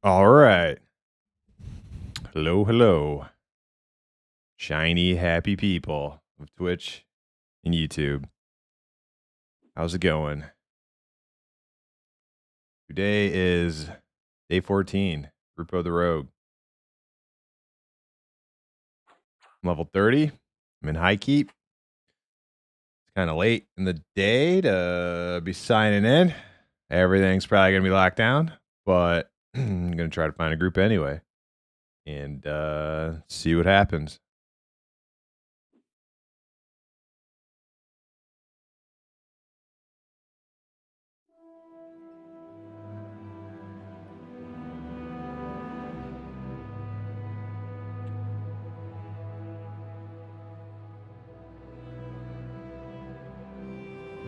All right. Hello, hello. Shiny, happy people of Twitch and YouTube. How's it going? Today is day 14. Rupoe the Rogue. I'm level 30. I'm in high keep. It's kind of late in the day to be signing in. Everything's probably going to be locked down, but I'm going to try to find a group anyway and see what happens.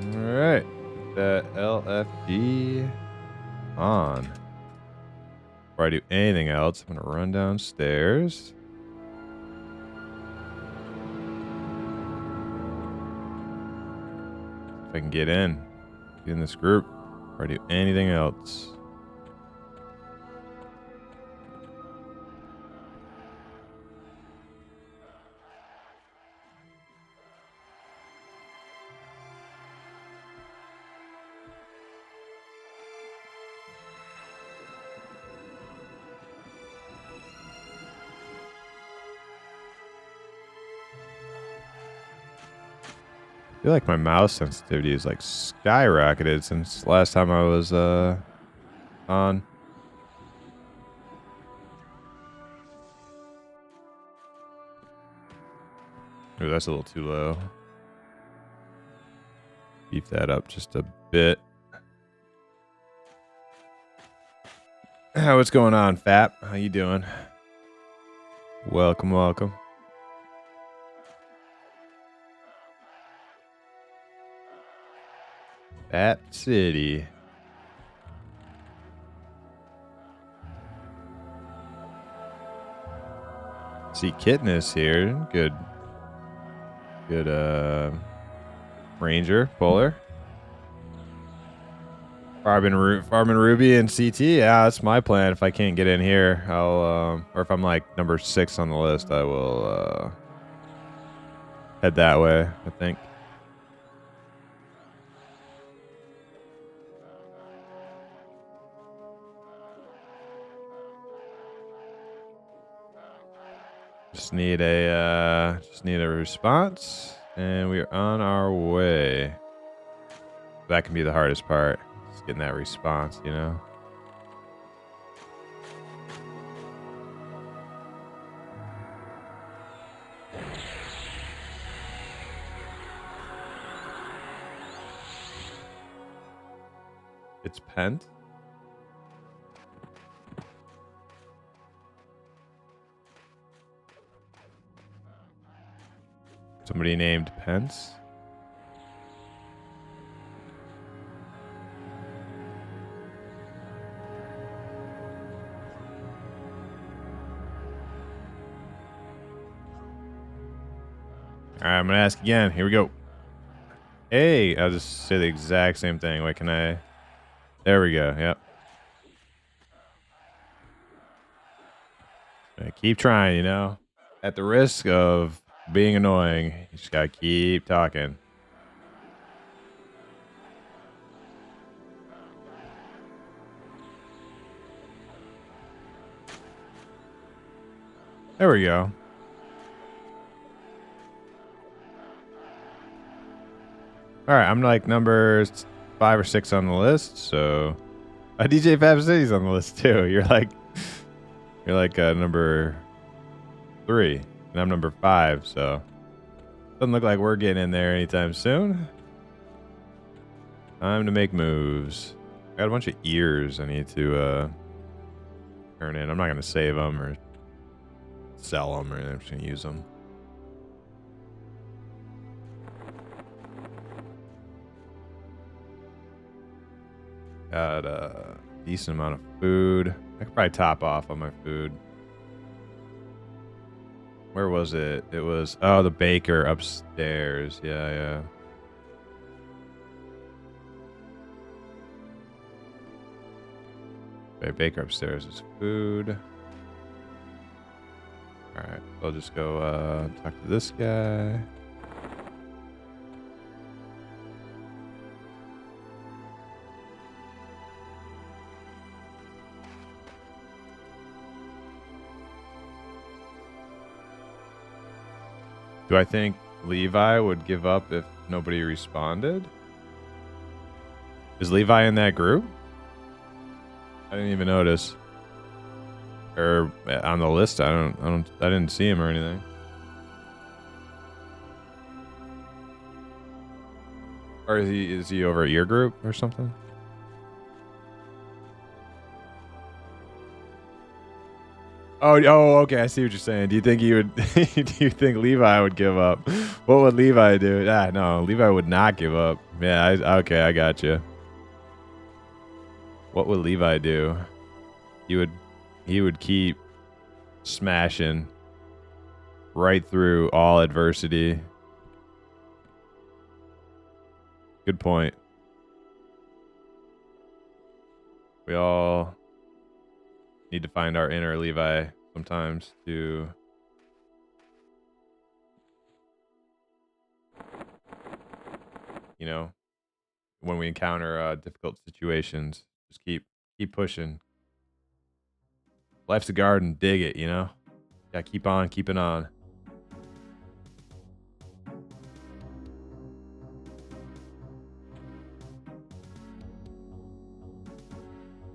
All right. Put that LFD on. Before I do anything else, I'm going to run downstairs. If I can get in this group before I do anything else. I feel like my mouse sensitivity is like skyrocketed since last time I was on. Ooh, that's a little too low. Beef that up just a bit. What's going on, Fap? How you doing? Welcome, welcome. Fap City. See, Kitten is here. Good. Good, Ranger, Polar. Farming Ruby and CT. Yeah, that's my plan. If I can't get in here, I'll or if I'm like number 6 on the list, I will head that way, I think. Just need a response, and we are on our way. That can be the hardest part. Just getting that response, you know. It's Pent. Somebody named Pence. All right, I'm gonna ask again. Here we go. Hey, I'll just say the exact same thing. Wait, can I? There we go. Yep. Keep trying, you know. At the risk of being annoying, you just gotta keep talking. There we go. All right, I'm like number 5 or 6 on the list, so DJ Fab City's on the list too. You're like number 3, and I'm number 5, so doesn't look like we're getting in there anytime soon. Time to make moves. Got a bunch of ears I need to turn in. I'm not gonna save them or sell them, or I'm just gonna use them. Got a decent amount of food. I could probably top off on my food. Where was it? It was, oh, the baker upstairs. Yeah. Okay, baker upstairs is food. All right, I'll just go talk to this guy. Do I think Levi would give up if nobody responded? Is Levi in that group? I didn't even notice. Or on the list, I didn't see him or anything. Or is he over at your group or something? Oh, okay. I see what you're saying. Do you think he would? Do you think Levi would give up? What would Levi do? No, Levi would not give up. Yeah, okay, I got you. What would Levi do? He would keep smashing right through all adversity. Good point. We all need to find our inner Levi sometimes to when we encounter difficult situations, just keep pushing. Life's a garden, dig it, you know? Gotta keep on keeping on.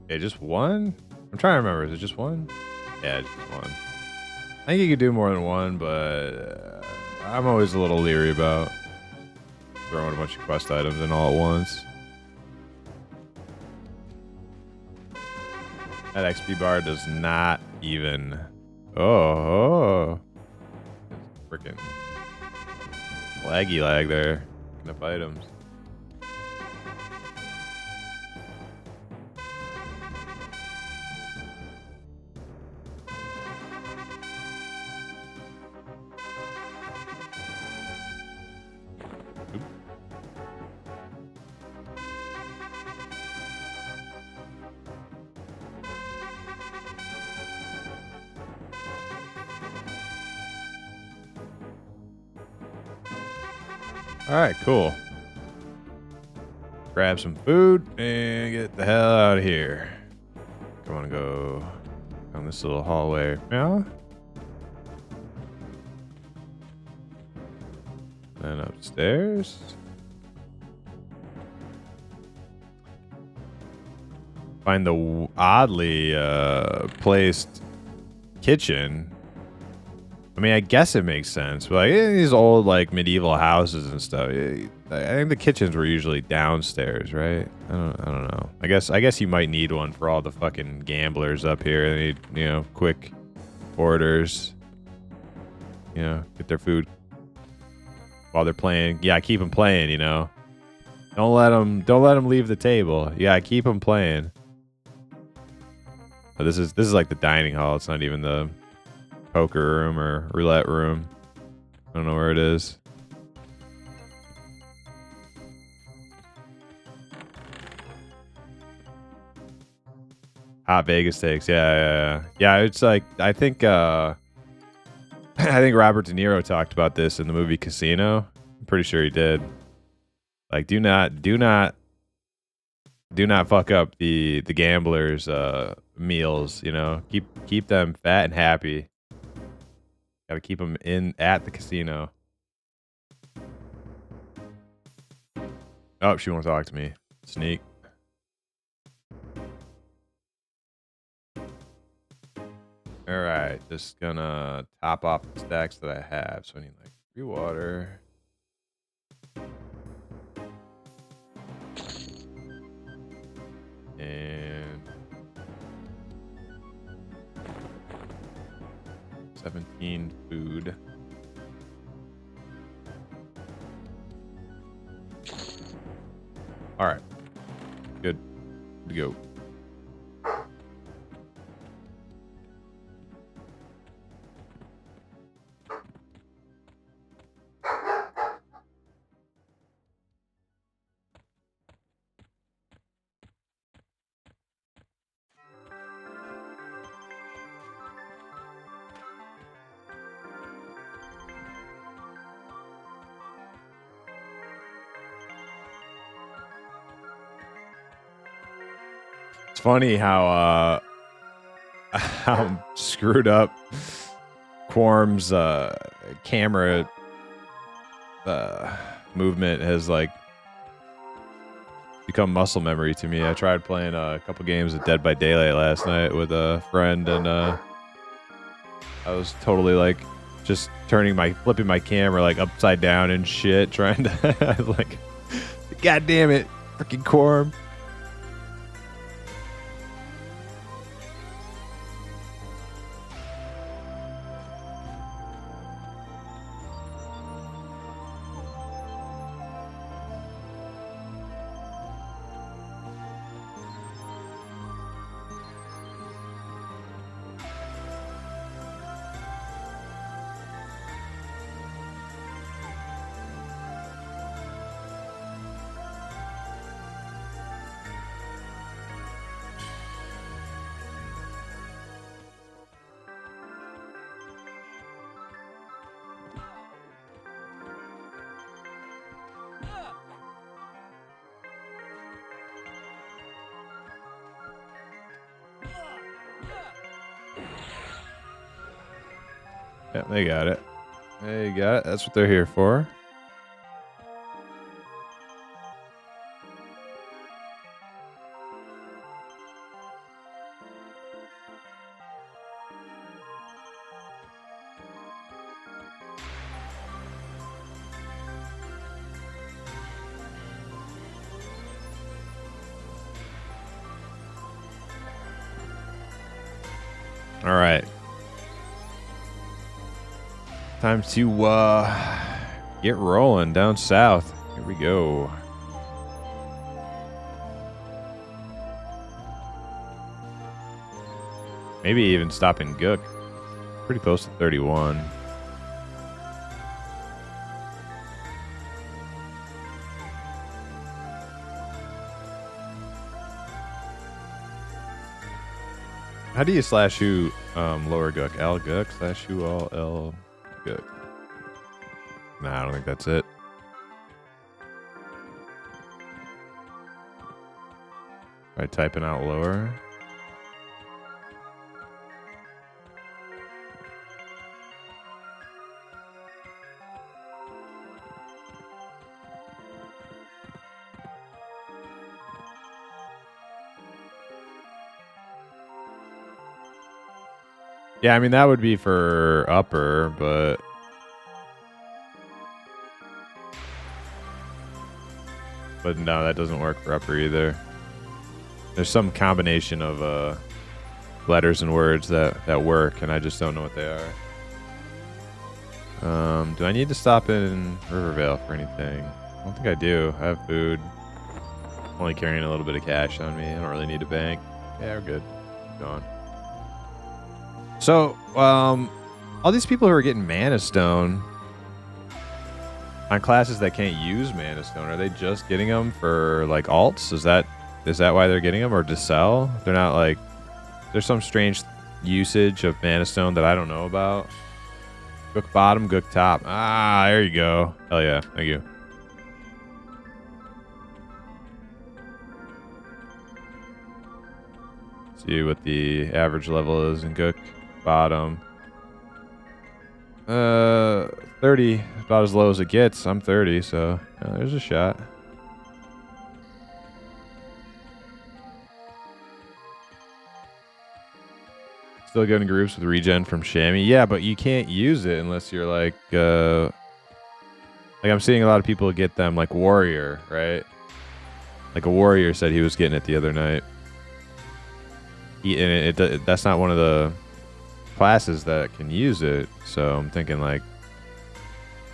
Okay, just one? I'm trying to remember. Is it just one? Yeah, just one. I think you could do more than one, but I'm always a little leery about throwing a bunch of quest items in all at once. That XP bar does not even... Oh. Freaking laggy lag there. Picking up items. All right, cool. Grab some food and get the hell out of here. I want to go down this little hallway. Yeah. Then upstairs. Find the oddly placed kitchen. I mean, I guess it makes sense. But like these old like medieval houses and stuff. I think the kitchens were usually downstairs, right? I don't know. I guess you might need one for all the fucking gamblers up here. They need, quick orders. Get their food while they're playing. Yeah, keep them playing. Don't let them leave the table. Yeah, keep them playing. Oh, this is like the dining hall. It's not even the poker room or roulette room. I don't know where it is. Hot Vegas steaks. Yeah. It's like I think I think Robert De Niro talked about this in the movie Casino. I'm pretty sure he did. Like, do not fuck up the gamblers' meals. Keep them fat and happy. Got to keep them at the casino. Oh, she won't talk to me. Sneak. All right, just gonna top off the stacks that I have. So I need like 3 water. And 17 food. All right, good to go. It's funny how screwed up Quarm's camera movement has like become muscle memory to me. I tried playing a couple games of Dead by Daylight last night with a friend, and I was totally like just flipping my camera like upside down and shit, trying to like, God damn it, freaking Quarm. Yeah, they got it. They got it. That's what they're here for. All right. Time to get rolling down south. Here we go. Maybe even stop in Gook. Pretty close to 31. How do you slash who lower Gook? L Gook slash who all L Gook. Nah, I don't think that's it. By typing out lower. Yeah, I mean, that would be for upper, but... But no, that doesn't work for upper either. There's some combination of letters and words that work, and I just don't know what they are. Do I need to stop in Rivervale for anything? I don't think I do. I have food. I'm only carrying a little bit of cash on me. I don't really need a bank. Yeah, we're good. Keep going. So, all these people who are getting Mana Stone on classes that can't use Mana Stone, are they just getting them for like alts? Is that why they're getting them, or to sell? They're not like, there's some strange usage of Mana Stone that I don't know about. Gook bottom, Gook top. Ah, there you go. Hell yeah, thank you. See what the average level is in Gook bottom. 30, about as low as it gets. I'm 30, so there's a shot. Still good in groups with regen from Chamois. Yeah, but you can't use it unless you're like I'm seeing a lot of people get them like warrior, right? Like a warrior said he was getting it the other night. That's not one of the classes that can use it, so I'm thinking like,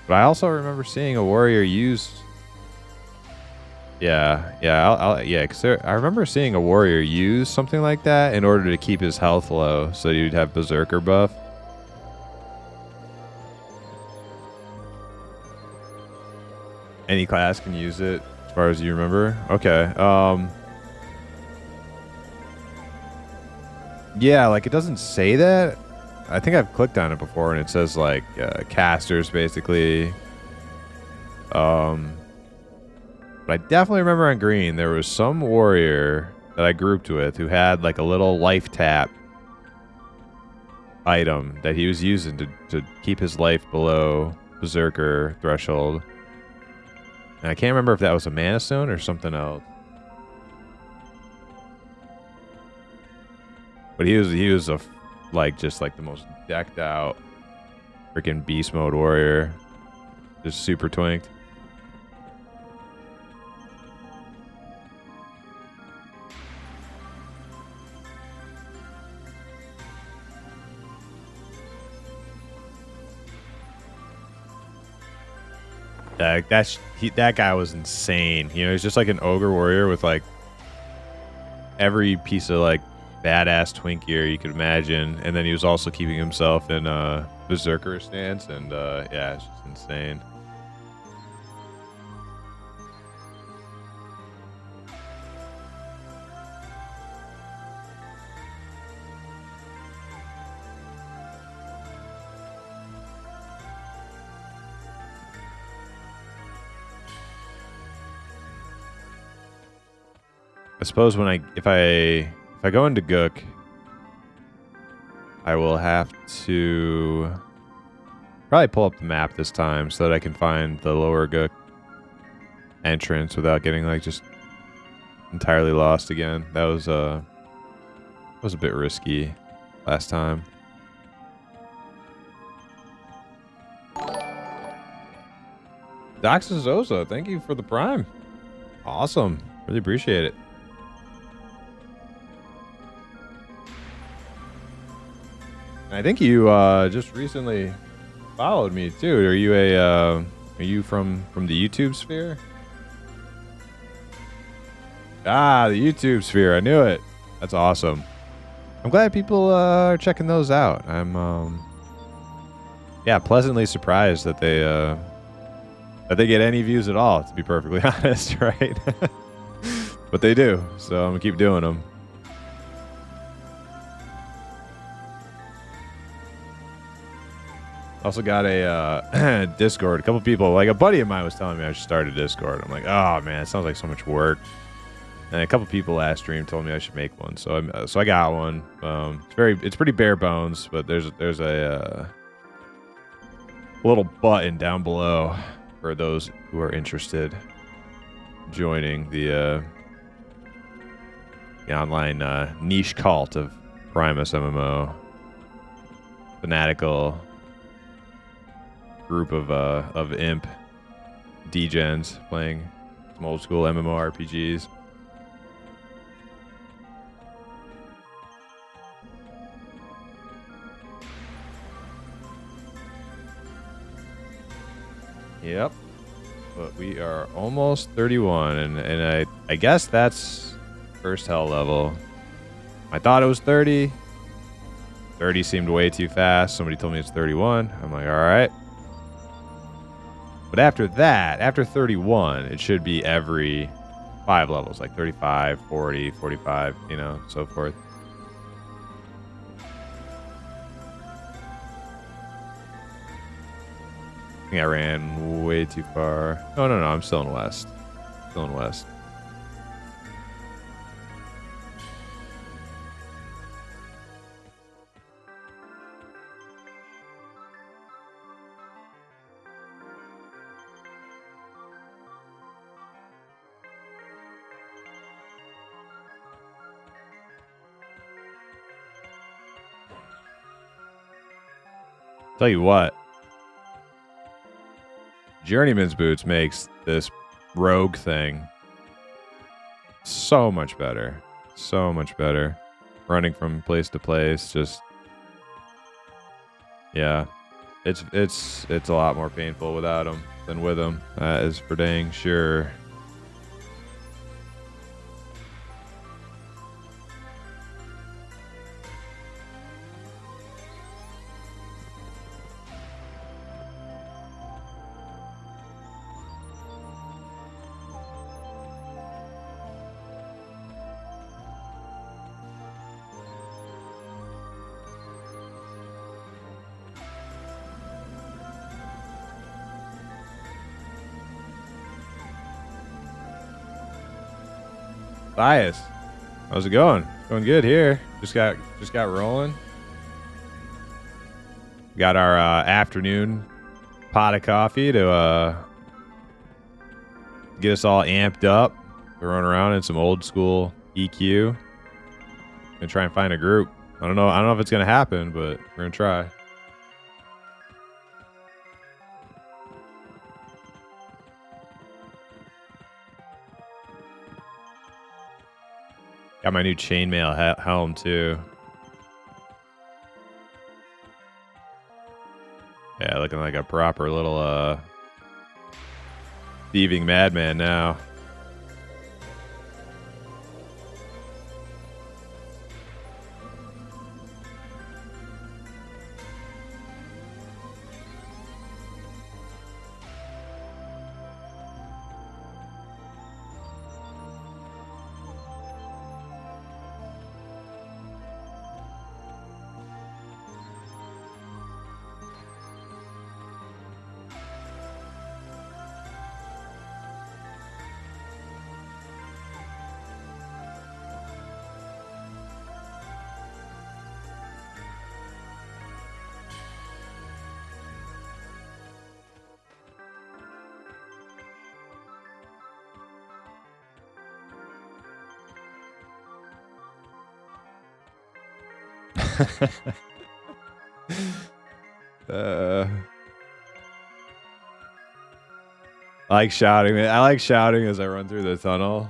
but I also remember seeing a warrior use, because I remember seeing a warrior use something like that in order to keep his health low, so you'd have berserker buff. Any class can use it as far as you remember. Okay. Yeah, like it doesn't say that. I think I've clicked on it before, and it says like casters basically. But I definitely remember on green there was some warrior that I grouped with who had like a little life tap item that he was using to keep his life below berserker threshold. And I can't remember if that was a Mana Stone or something else. But he was a just like the most decked out freaking beast mode warrior. Just super twinked. That guy was insane. You know, he's just like an ogre warrior with like every piece of like badass twink gear you could imagine, and then he was also keeping himself in berserker stance, and yeah, it's just insane. I suppose if I go into Gook, I will have to probably pull up the map this time so that I can find the lower Gook entrance without getting like just entirely lost again. That was a bit risky last time. Doxus Oza, thank you for the Prime. Awesome. Really appreciate it. I think you just recently followed me too. Are you from the YouTube sphere? Ah, the YouTube sphere. I knew it. That's awesome. I'm glad people are checking those out. I'm yeah, pleasantly surprised that they get any views at all, to be perfectly honest, right? But they do, so I'm gonna keep doing them. Also got a Discord. A couple people, like a buddy of mine was telling me I should start a Discord. I'm like, oh man, it sounds like so much work. And a couple people last stream told me I should make one, so I got one. It's pretty bare bones, but there's a little button down below for those who are interested in joining the online niche cult of PrimusMMO. Fanatical group of imp degens playing some old school MMORPGs. Yep. But we are almost 31, and I guess that's first hell level. I thought it was 30. 30 seemed way too fast. Somebody told me it's 31. I'm like, all right. But after that, after 31, it should be every 5 levels, like 35, 40, 45, you know, so forth. I think I ran way too far. No, I'm still in West. Still in West. Tell you what, Journeyman's Boots makes this rogue thing so much better. So much better. Running from place to place, just yeah. It's a lot more painful without them than with them. That is for dang sure. Bias, how's it going? Going good here. Just got rolling. Got our afternoon pot of coffee to get us all amped up. We're running around in some old school EQ and try and find a group. I don't know if it's gonna happen, but we're gonna try. Got my new chainmail helm too. Yeah, looking like a proper little thieving madman now. I like shouting. I like shouting as I run through the tunnel.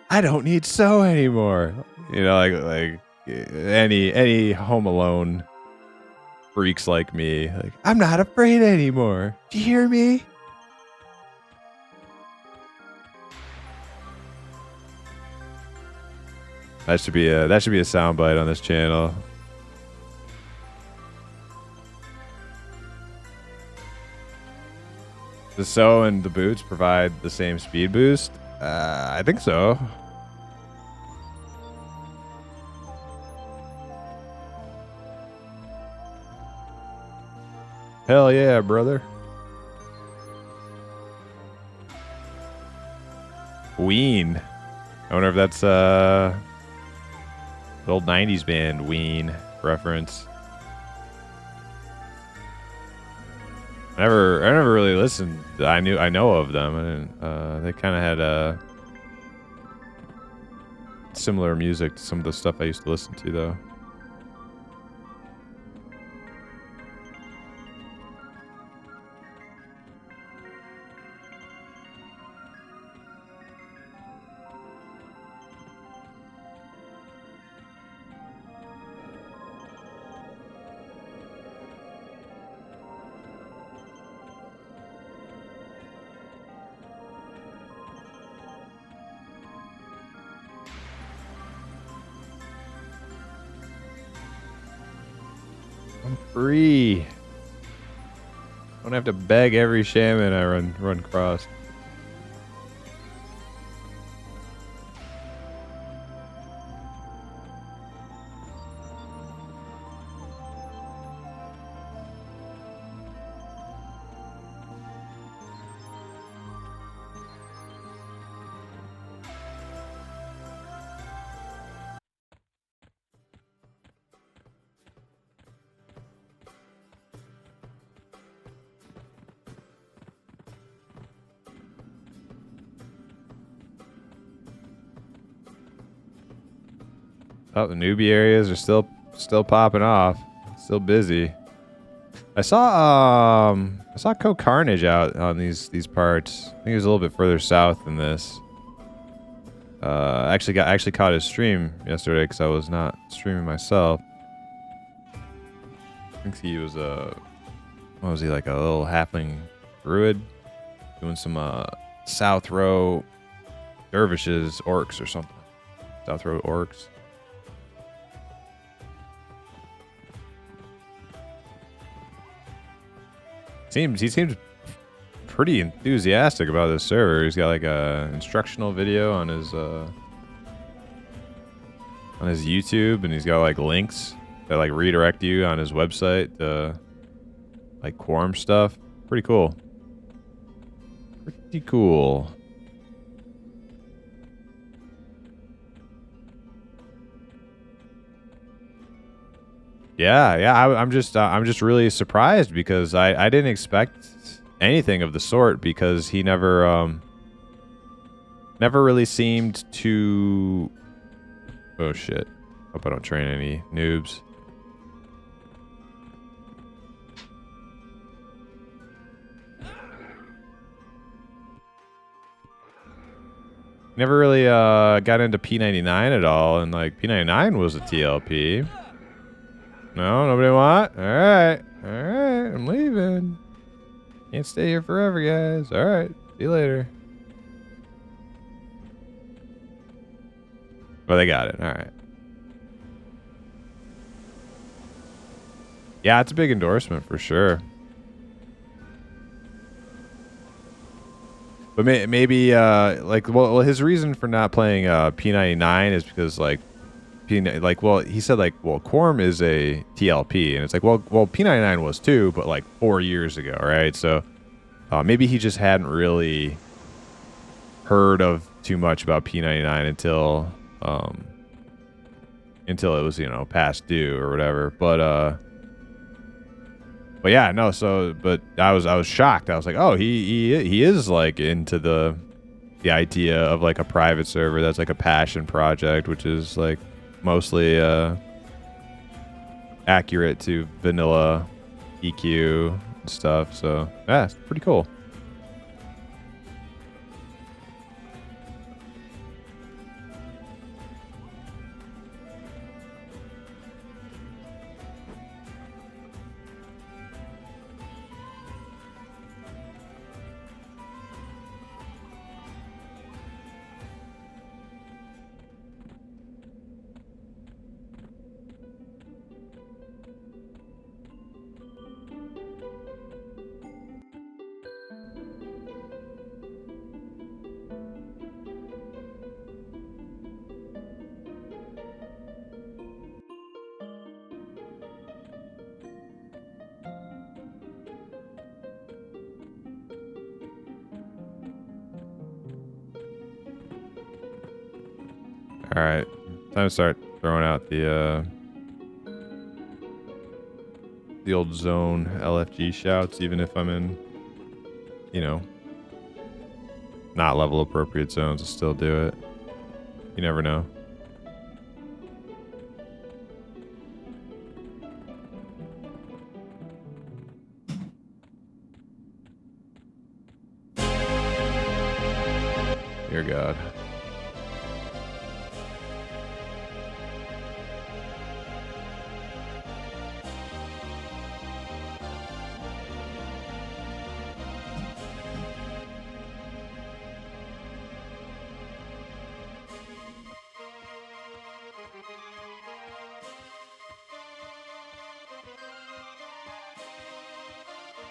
I don't need so anymore. You know, like any Home Alone freaks like me. Like, I'm not afraid anymore. Do you hear me? That should be a soundbite on this channel. The So and the boots provide the same speed boost? I think so. Hell yeah, brother. Ween. I wonder if that's the old 90s band Ween reference. I never really listened. I know of them. I didn't, they kind of had similar music to some of the stuff I used to listen to, though. I'm free. Don't have to beg every shaman I run across. Oh, the newbie areas are still popping off. Still busy. I saw Co Carnage out on these parts. I think he was a little bit further south than this. I actually caught his stream yesterday because I was not streaming myself. I think he was what was he, like a little halfling druid doing some South Row dervishes, orcs or something. South Row orcs. He seems pretty enthusiastic about this server. He's got like a instructional video on his YouTube, and he's got like links that like redirect you on his website to like Quarm stuff. Pretty cool. Pretty cool. Yeah. I'm just really surprised because I didn't expect anything of the sort because he never really seemed to. Oh shit! Hope I don't train any noobs. Never really got into P99 at all, and like P99 was a TLP. No, nobody want? Alright. Alright, I'm leaving. Can't stay here forever, guys. Alright, see you later. Well, they got it. Alright. Yeah, it's a big endorsement for sure. But maybe, like, well, his reason for not playing P99 is because, like, he said like, well, Quarm is a TLP, and it's like, well, P99 was too, but like 4 years ago, right? So maybe he just hadn't really heard of too much about P99 until it was, you know, past due or whatever. But yeah, no. So, but I was shocked. I was like, oh, he is like into the idea of like a private server that's like a passion project, which is like mostly accurate to vanilla EQ and stuff. So yeah, it's pretty cool. All right, time to start throwing out the old zone LFG shouts, even if I'm in, you know, not level appropriate zones. I'll still do it. You never know. Dear God.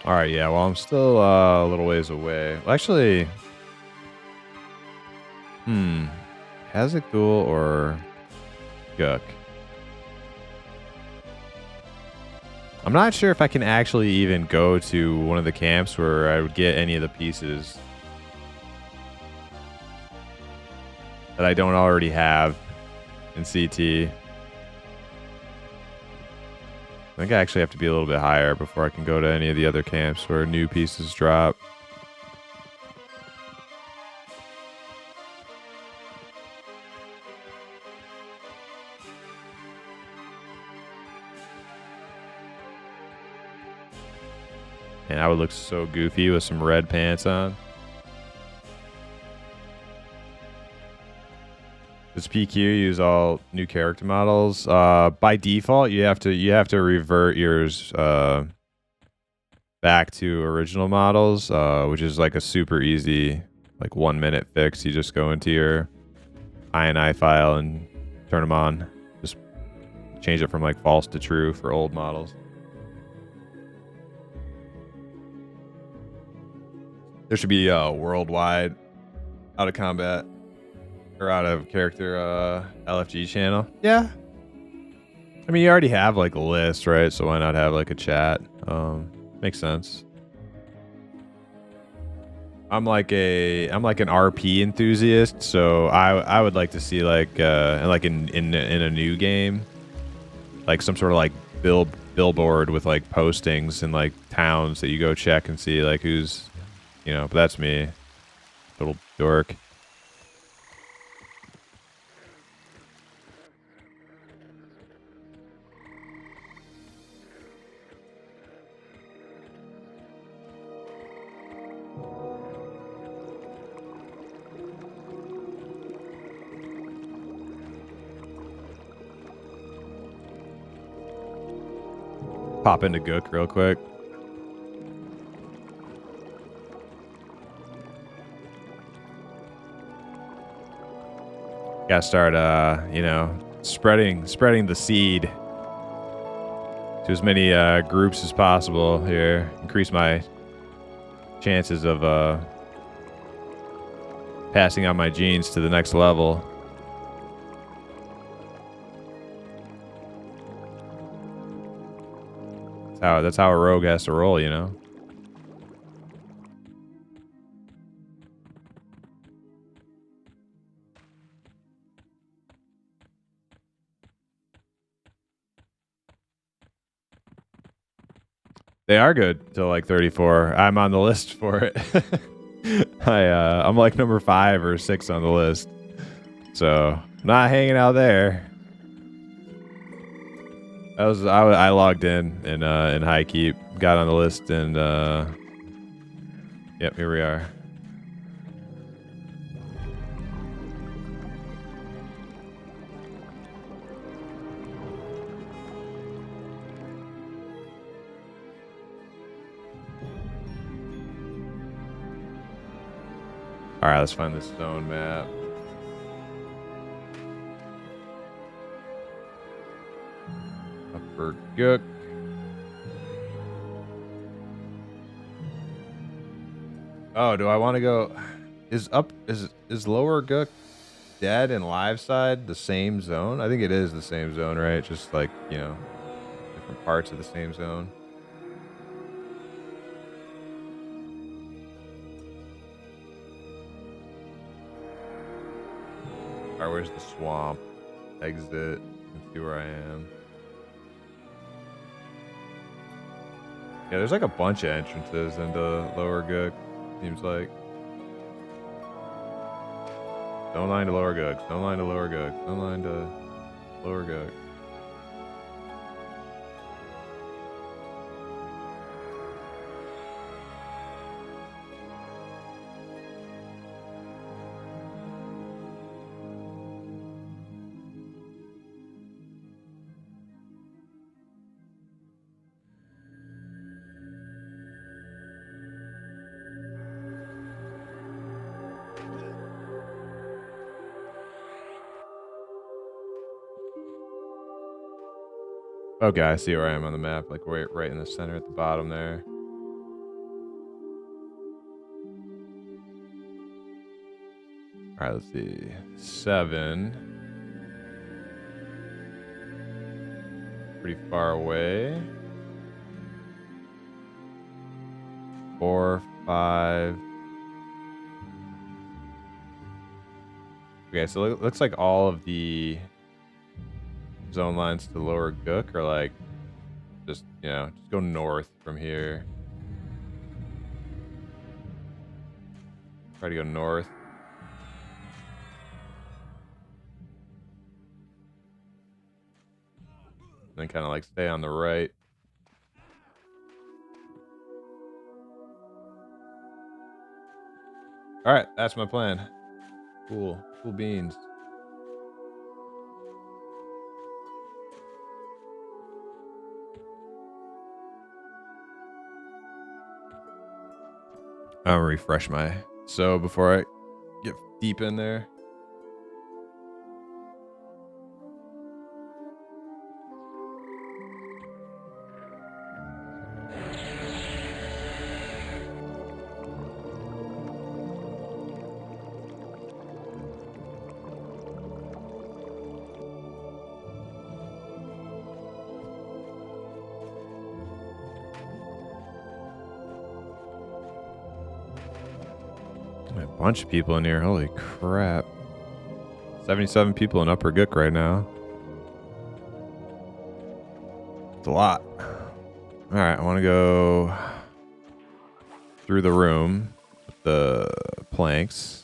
All right, yeah. Well, I'm still a little ways away. Well, actually, Hazakul or Guk? I'm not sure if I can actually even go to one of the camps where I would get any of the pieces that I don't already have in CT. I think I actually have to be a little bit higher before I can go to any of the other camps where new pieces drop. And I would look so goofy with some red pants on. Does PQ use all new character models? By default, you have to revert yours back to original models, which is like a super easy, like 1 minute fix. You just go into your INI file and turn them on. Just change it from like false to true for old models. There should be a worldwide out of combat or out of character LFG channel. Yeah. I mean, you already have like a list, right? So why not have like a chat? Makes sense. I'm like an RP enthusiast, so I would like to see like in a new game, like some sort of like billboard with like postings in like towns that you go check and see like who's, but that's me, little dork. Pop into Gook real quick. Gotta start, spreading the seed to as many groups as possible here. Increase my chances of passing on my genes to the next level. That's how a rogue has to roll, you know? They are good till like 34. I'm on the list for it. I'm like number 5 or 6 on the list. So, not hanging out there. I logged in high keep, got on the list, and yep, here we are. All right, let's find this zone map. Upper Gook. Oh, do I want to go? Is Lower Gook dead and live side the same zone? I think it is the same zone, right? Just like, different parts of the same zone. All Alright, where's the swamp? Exit. Let's see where I am. Yeah, there's like a bunch of entrances into Lower Gook, seems like. Don't line to Lower Gook. Don't line to Lower Gook. Don't line to Lower Gook. Okay, I see where I am on the map, like right in the center at the bottom there. All right, let's see. 7. Pretty far away. 4, 5. Okay, so it looks like all of the zone lines to Lower Gook are like just, you know, just go north from here. Try to go north. And then kind of like stay on the right. All right, that's my plan. Cool beans. I'll refresh my before I get deep in there. A bunch of people in here. Holy crap. 77 people in Upper Gook right now. It's a lot. All right, I want to go through the room with the planks.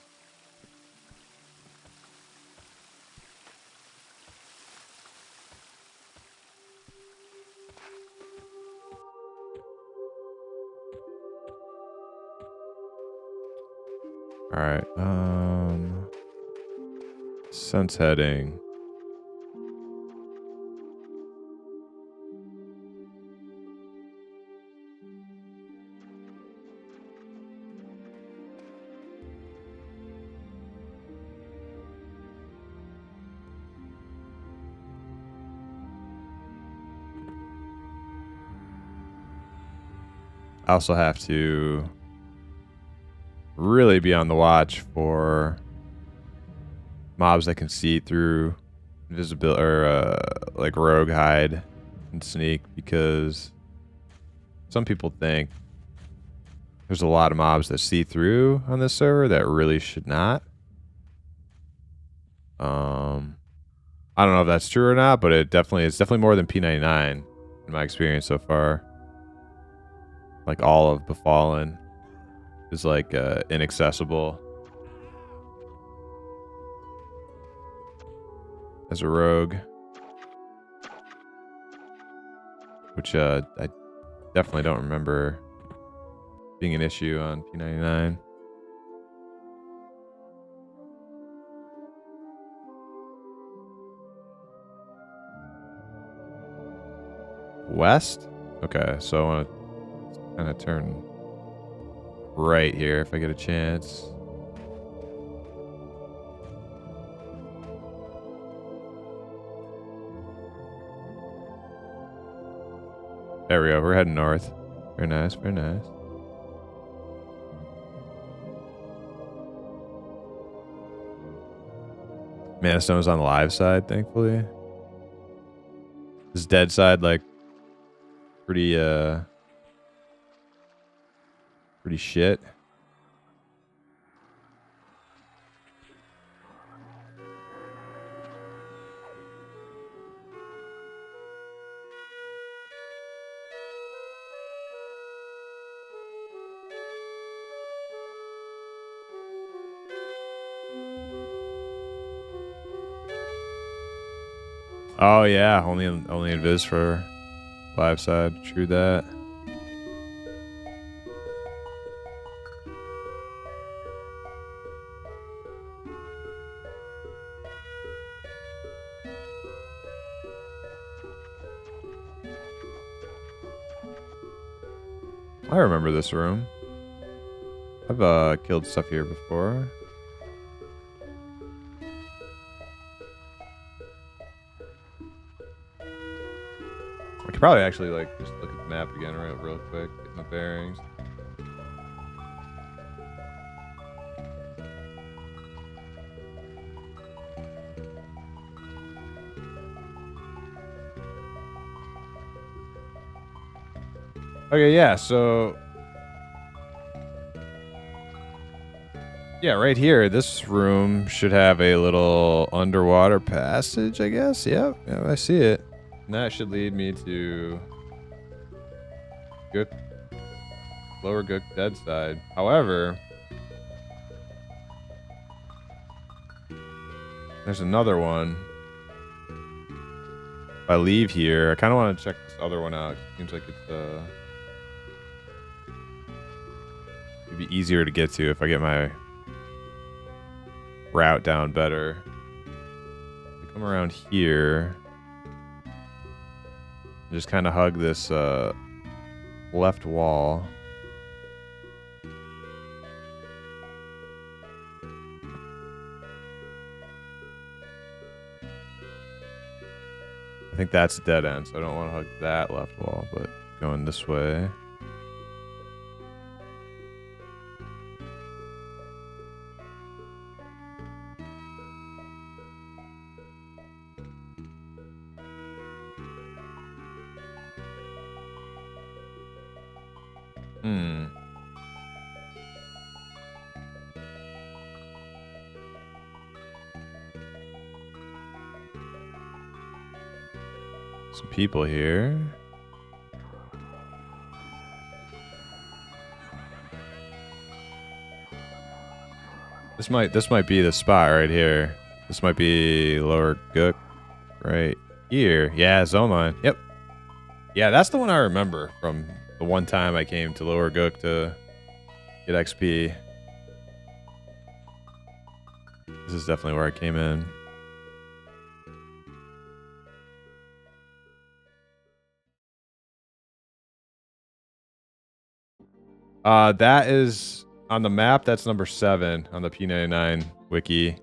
All right. Sense heading. I also have to really be on the watch for mobs that can see through invisibility or like rogue hide and sneak, because some people think there's a lot of mobs that see through on this server that really should not. I don't know if that's true or not, but it's definitely more than P99 in my experience so far. Like all of Befallen is like inaccessible as a rogue, which I definitely don't remember being an issue on P99. West? Okay, so I want to kind of turn right here if I get a chance. There we go. We're heading north. Very nice, very nice. Mana Stone is on the live side, thankfully. This dead side, like, pretty shit. Oh yeah, only invis for live side. True that. I remember this room. I've killed stuff here before. I could probably actually like just look at the map again real quick, get my bearings. Okay, yeah, so yeah, right here, this room should have a little underwater passage, I guess. Yep, yeah, I see it. And that should lead me to Gook, Lower Gook Dead Side. However, there's another one. If I leave here, I kind of want to check this other one out. It seems like it's it'd be easier to get to if I get my route down better. I come around here, just kind of hug this left wall. I think that's a dead end, so I don't want to hug that left wall, but going this way. Some people here. This might be the spot right here. This might be Lower Gook right here. Yeah, zone line. Yep. Yeah, that's the one I remember from the one time I came to Lower Gook to get XP. This is definitely where I came in. That is on the map. That's number 7 on the P99 wiki.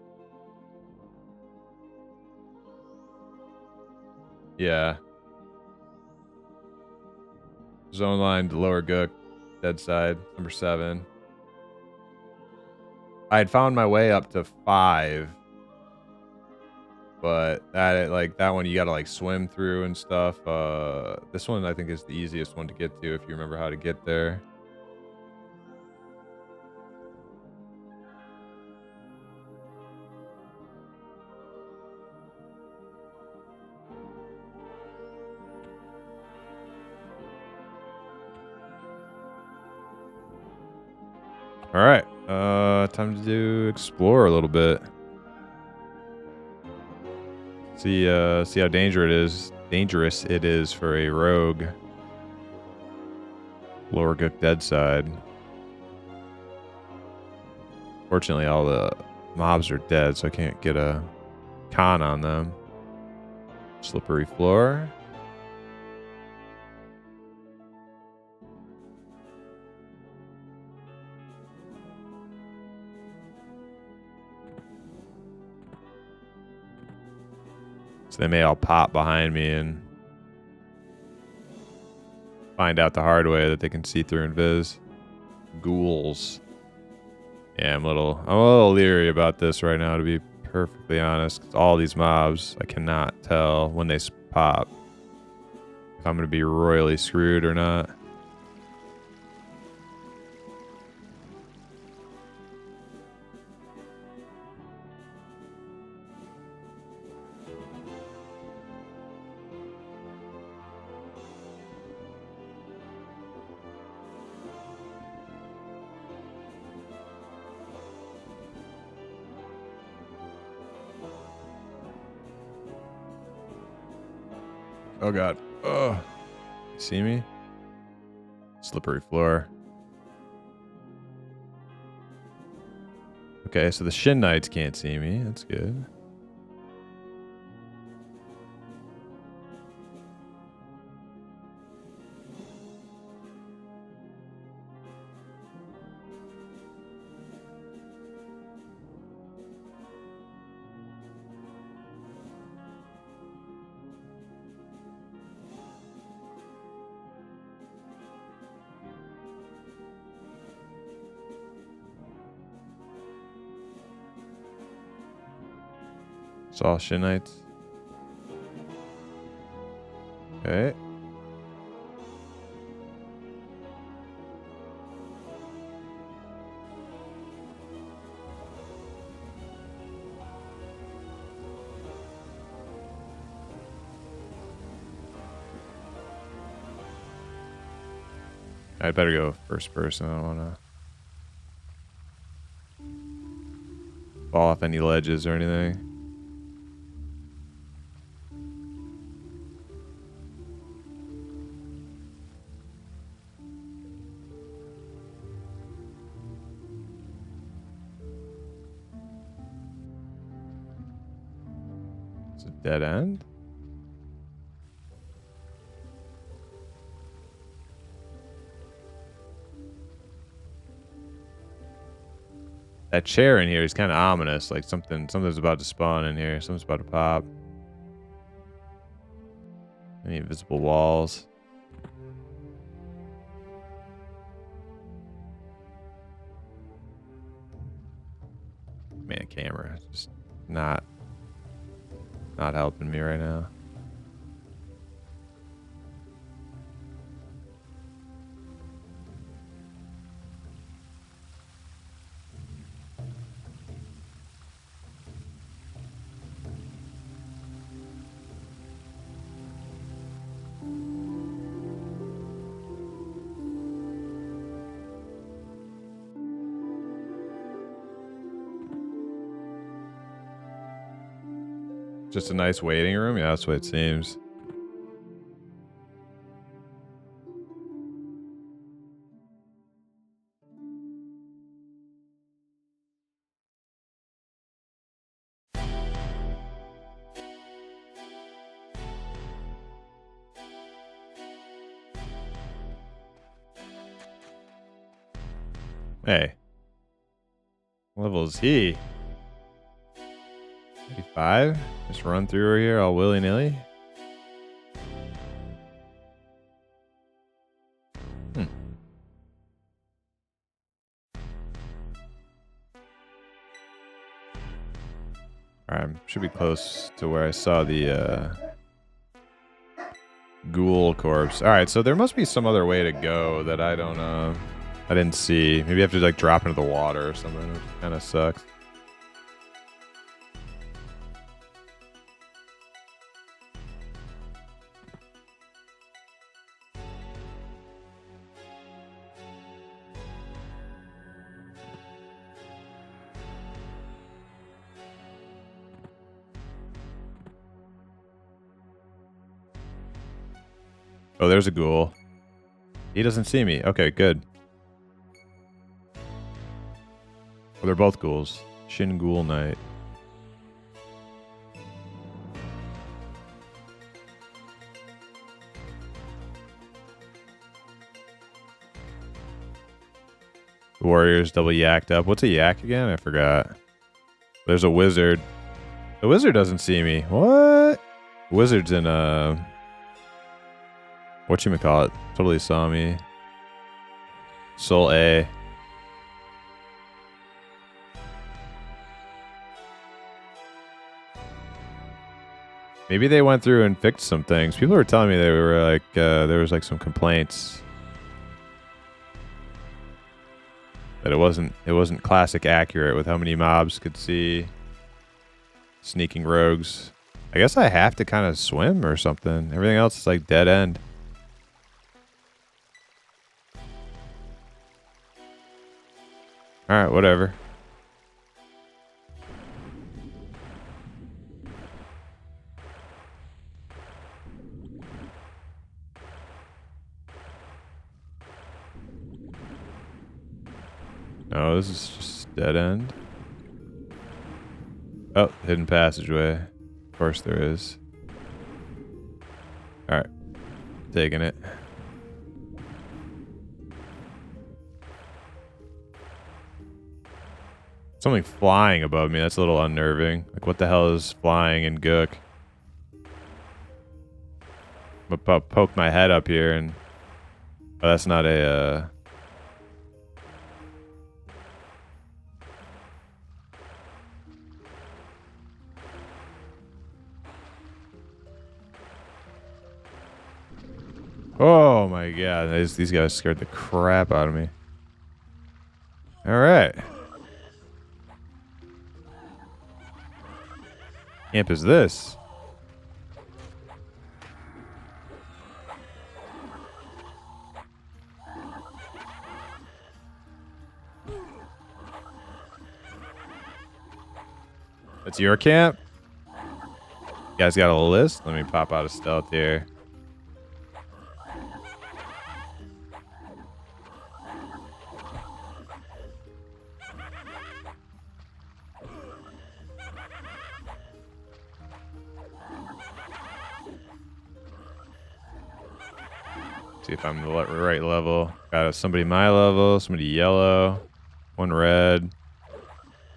Yeah. Zone line to Lower Gook, dead side, number 7. I had found my way up to 5, but that one you gotta like swim through and stuff. This one I think is the easiest one to get to if you remember how to get there. All right, time to explore a little bit. See how dangerous it is for a rogue. Lower Gook dead side. Fortunately, all the mobs are dead, so I can't get a con on them. Slippery floor. So they may all pop behind me and find out the hard way that they can see through invis. Ghouls. Yeah, I'm a little leery about this right now, to be perfectly honest. 'Cause all these mobs, I cannot tell when they pop if I'm gonna be royally screwed or not. Oh god. Oh. You see me? Slippery floor. Okay, so the Shin Knights can't see me. That's good. Saw Shin Knights. Okay. I'd better go first person. I don't want to fall off any ledges or anything. It's a dead end. That chair in here is kind of ominous. Like something's about to spawn in here. Something's about to pop. Any invisible walls? Man, camera just not helping me right now. Just a nice waiting room? Yeah, that's what it seems. Hey. What level is he? 55? Just run through here all willy-nilly? Alright, should be close to where I saw the ghoul corpse. Alright, so there must be some other way to go that I didn't see. Maybe I have to like drop into the water or something, which kind of sucks. Oh, there's a ghoul. He doesn't see me. Okay, good. Oh, they're both ghouls. Shin Ghoul Knight. The warriors double yacked up. What's a yak again? I forgot. There's a wizard. The wizard doesn't see me. What? Wizard's in whatchamacallit. Totally saw me. Soul A. Maybe they went through and fixed some things. People were telling me they were like, there was like some complaints that it wasn't classic accurate with how many mobs could see. Sneaking rogues. I guess I have to kind of swim or something. Everything else is like dead end. Alright, whatever. No, this is just dead end. Oh, hidden passageway. Of course there is. Alright. Taking it. Something flying above me. That's a little unnerving. Like, what the hell is flying in Gook? I'm gonna poke my head up here and... Oh, that's not a, Oh my god. These guys scared the crap out of me. Alright. Camp is this? That's your camp? You guys got a list? Let me pop out a stealth here. See if I'm the right level. Got somebody my level, somebody yellow, one red,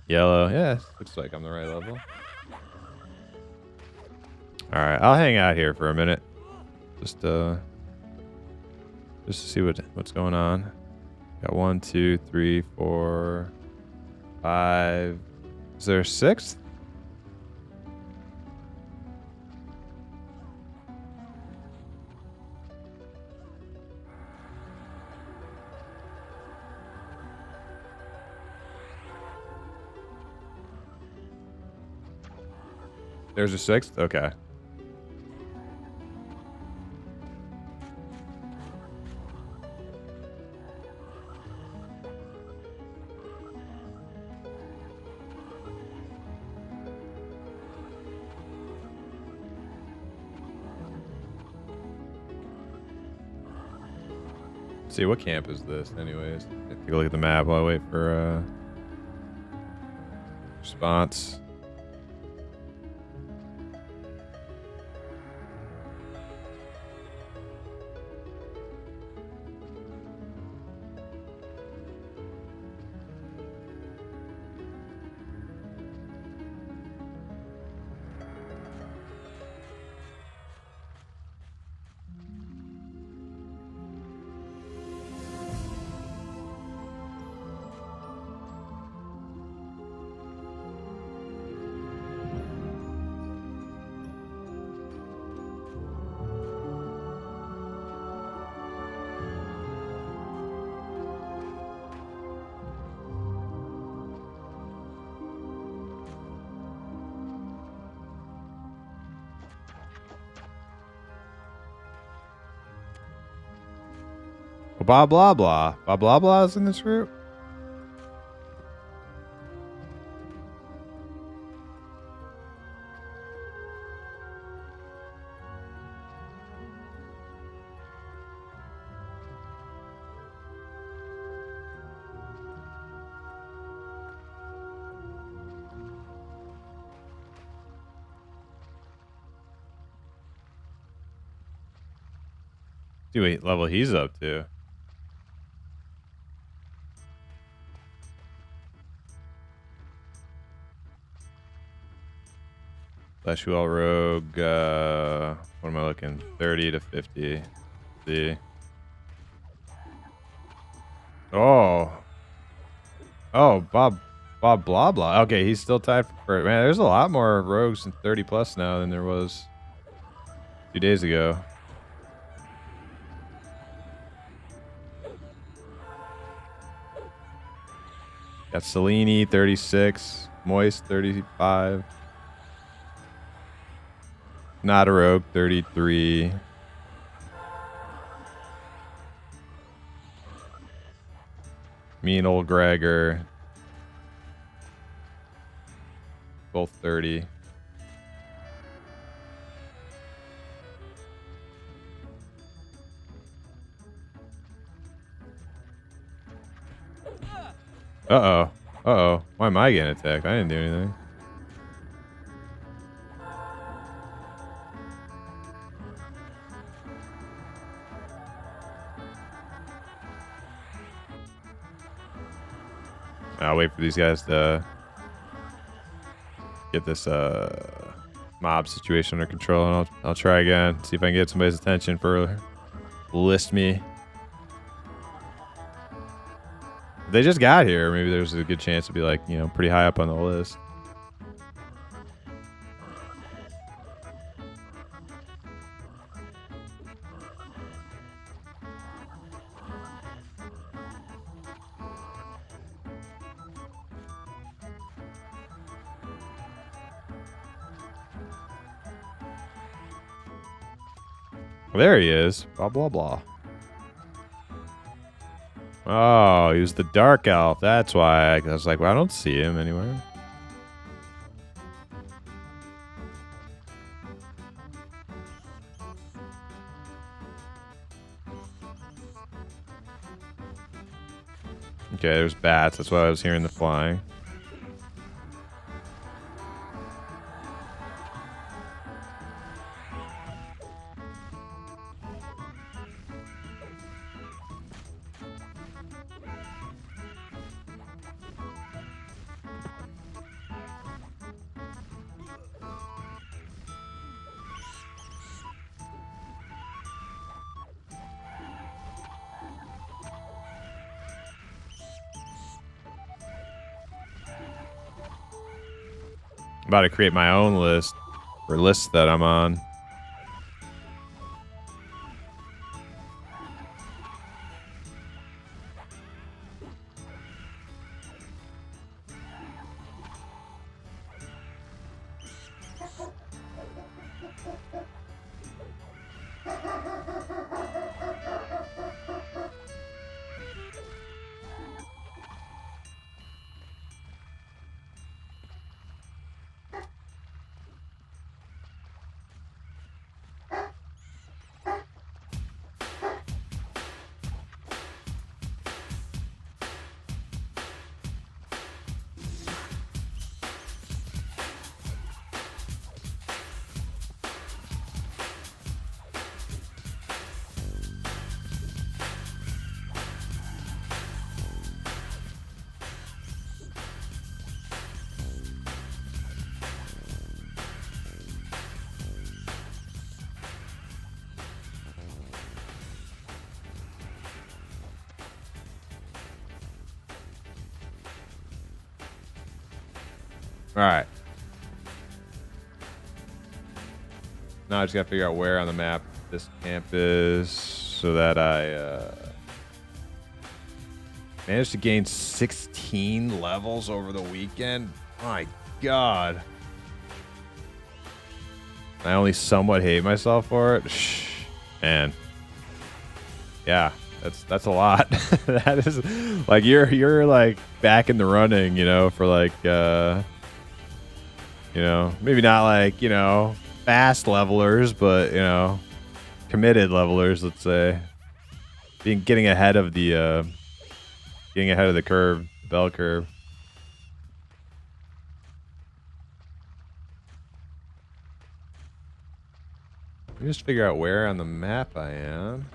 yellow. Yeah, looks like I'm the right level. All right, I'll hang out here for a minute, just to see what's going on. Got 1, 2, 3, 4, 5. Is there a 6th? There's a 6th? Okay. Let's see, what camp is this anyways? Take a look at the map while I wait for response. Blah blah blah. Blah blah blah is in this route. See what level he's up to. Fleshwell Rogue, what am I looking? 30 to 50. Let's see. Oh. Oh, Bob blah blah. Okay, he's still tied for man, there's a lot more rogues in 30 plus now than there was 2 days ago. Got Selene 36, Moist 35. Not a rogue 33. Mean old Gregor. Both 30. Uh-oh. Uh-oh. Why am I getting attacked? I didn't do anything. I'll wait for these guys to get this mob situation under control, and I'll try again. See if I can get somebody's attention for list me. If they just got here, maybe there's a good chance to be like, you know, pretty high up on the list. There he is. Blah, blah, blah. Oh, he was the dark elf. That's why I was like, well, I don't see him anywhere. Okay, there's bats. That's why I was hearing the flying. I'm about to create my own list for lists that I'm on. All right. Now I just got to figure out where on the map this camp is so that I managed to gain 16 levels over the weekend. My God. I only somewhat hate myself for it. Man. Yeah, that's a lot. That is like you're like back in the running, you know, for like you know, maybe not like, you know, fast levelers, but, you know, committed levelers, let's say. Getting ahead of the curve, bell curve. Let me just figure out where on the map I am.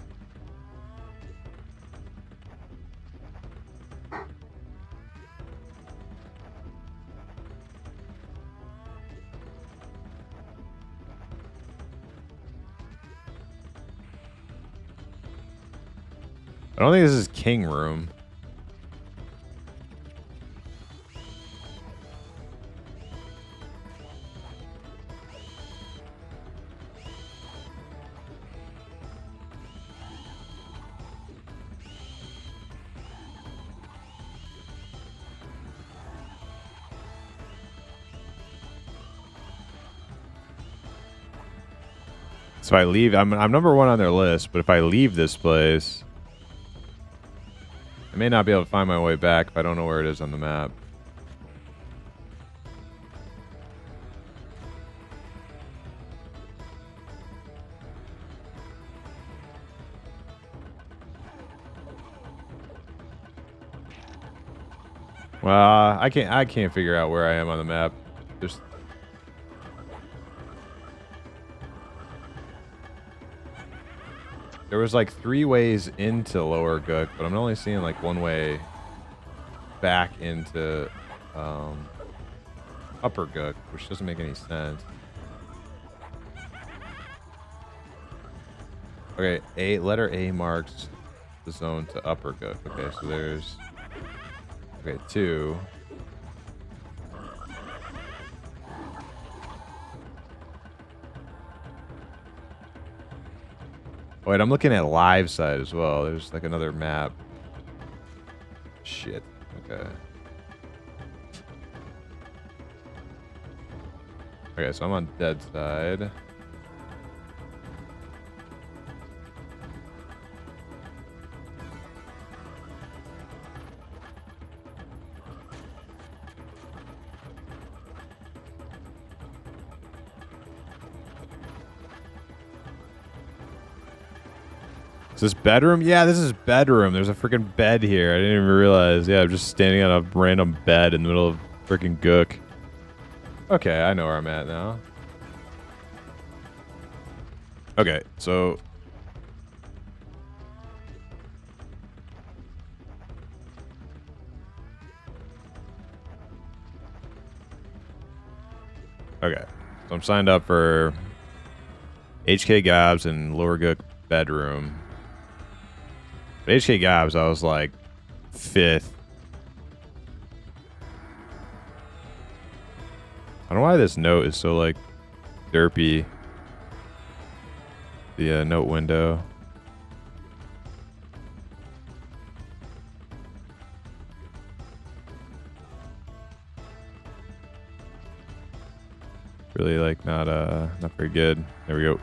I don't think this is King Room. So I leave. I'm number 1 on their list, but if I leave this place, I may not be able to find my way back if I don't know where it is on the map. Well, I can't figure out where I am on the map. There's There was like 3 ways into Lower Gook, but I'm only seeing like 1 way back into Upper Gook, which doesn't make any sense. Okay, letter A marks the zone to Upper Gook. Okay, so there's 2. Wait, I'm looking at live side as well. There's like another map. Shit. Okay. Okay, so I'm on dead side. Is this bedroom? Yeah, this is bedroom. There's a freaking bed here. I didn't even realize. Yeah, I'm just standing on a random bed in the middle of freaking Gook. Okay, I know where I'm at now. Okay, so... Okay, so I'm signed up for HK Gabs and Lower Gook bedroom. But HK Gabs, I was like 5th. I don't know why this note is so like derpy. The note window. Really like not very good. There we go.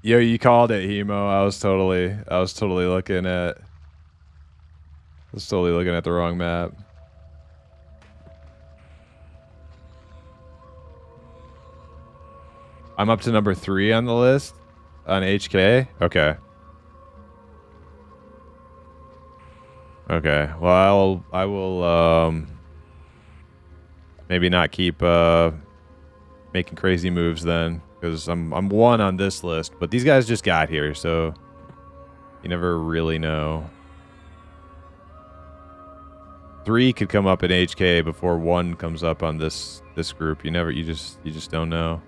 Yo, you called it, Hemo. I was totally looking at the wrong map. I'm up to number 3 on the list on HK. Okay. Okay. Well, I will maybe not keep making crazy moves then, because I'm 1 on this list, but these guys just got here, so you never really know. 3 could come up in HK before 1 comes up on this group. You just don't know.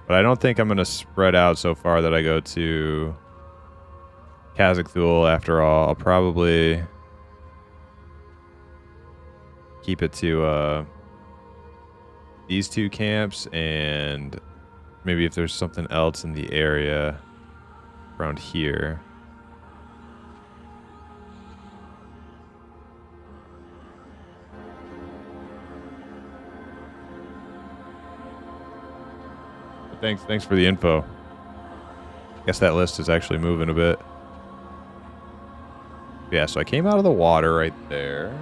But I don't think I'm gonna spread out so far that I go to Khazak-Thul after all. I'll probably keep it to these 2 camps, and maybe if there's something else in the area around here. But thanks for the info. Guess that list is actually moving a bit. Yeah, so I came out of the water right there.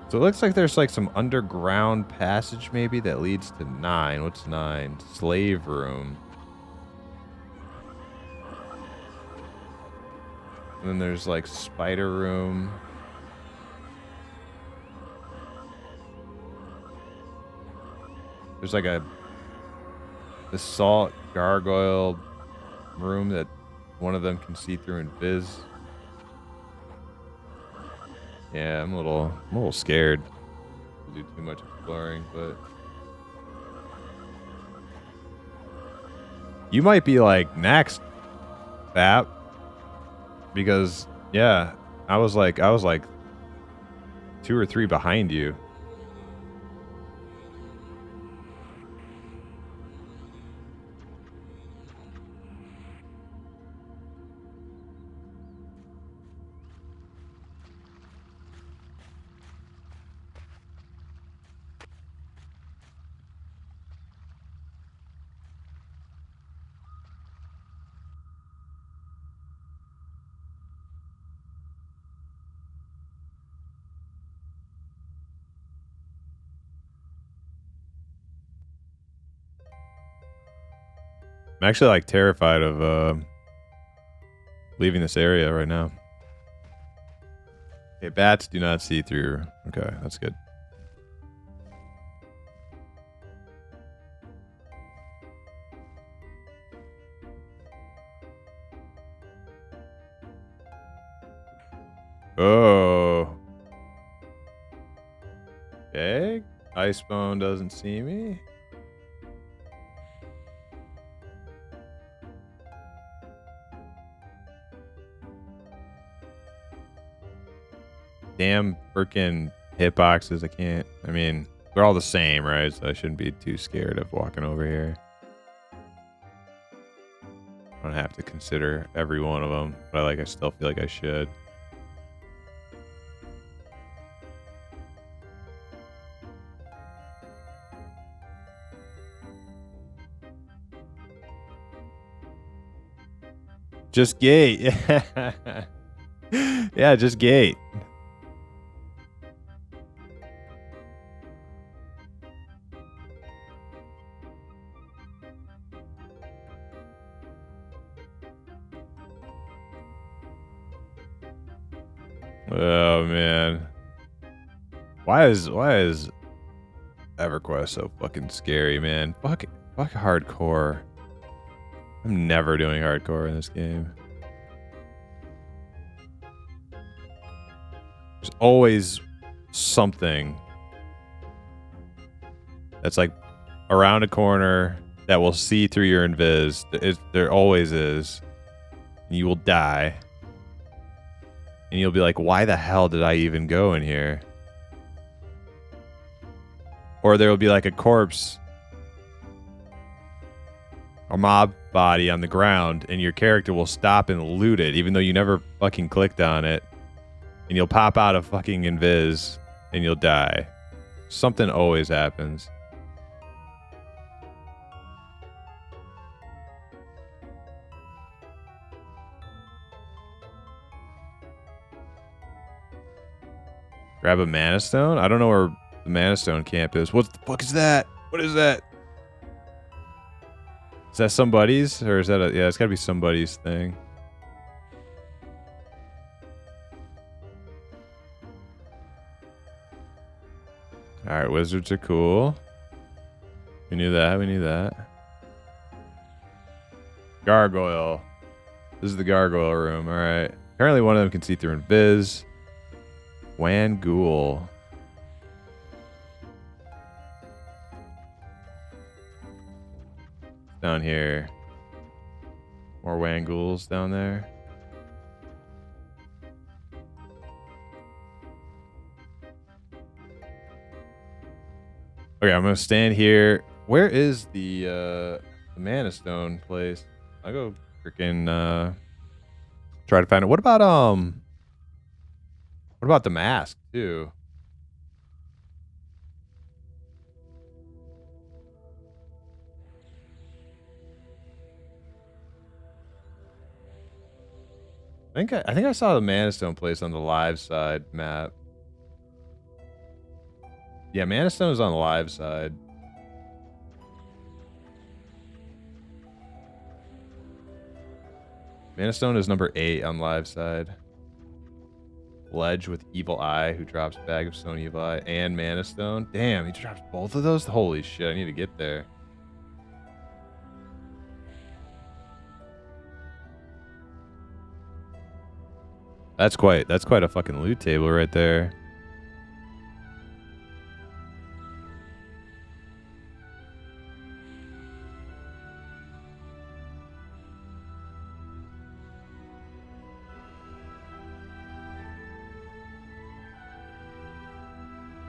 So it looks like there's like some underground passage maybe that leads to 9. What's 9? Slave room. And then there's like spider room. There's like a basalt gargoyle room that one of them can see through and viz. Yeah, I'm a little scared to do too much exploring, but you might be like next, Bap, because yeah, I was like 2 or 3 behind you. I'm actually like terrified of leaving this area right now. Okay, bats do not see through. Okay, that's good. Oh. Okay. Icebone doesn't see me. Damn freaking hitboxes. I can't. I mean, they're all the same, right? So I shouldn't be too scared of walking over here. I don't have to consider every one of them, but I still feel like I should. Just gate. Yeah, just gate. Oh man. Why is EverQuest so fucking scary, man? Fuck hardcore. I'm never doing hardcore in this game. There's always something that's like around a corner that will see through your invis. There always is. You will die. And you'll be like, why the hell did I even go in here? Or there will be like a corpse, a mob body on the ground, and your character will stop and loot it, even though you never fucking clicked on it. And you'll pop out of fucking invis, and you'll die. Something always happens. Grab a mana stone? I don't know where the mana stone camp is. What the fuck is that? What is that? Is that somebody's? Or is that a... Yeah, it's gotta be somebody's thing. Alright, wizards are cool. We knew that. We knew that. Gargoyle. This is the gargoyle room. Alright. Apparently one of them can see through invis. Wan Ghoul. Down here. More Wan Ghouls down there. Okay, I'm gonna stand here. Where is the mana stone place? I'll go freaking try to find it. What about the mask too? I think I saw the mana stone place on the live side map. Yeah, mana stone is on the live side. Mana stone is number 8 on live side. Ledge with Evil Eye, who drops Bag of Stone, Evil Eye, and Mana Stone. Damn, he drops both of those? Holy shit, I need to get there. That's quite a fucking loot table right there.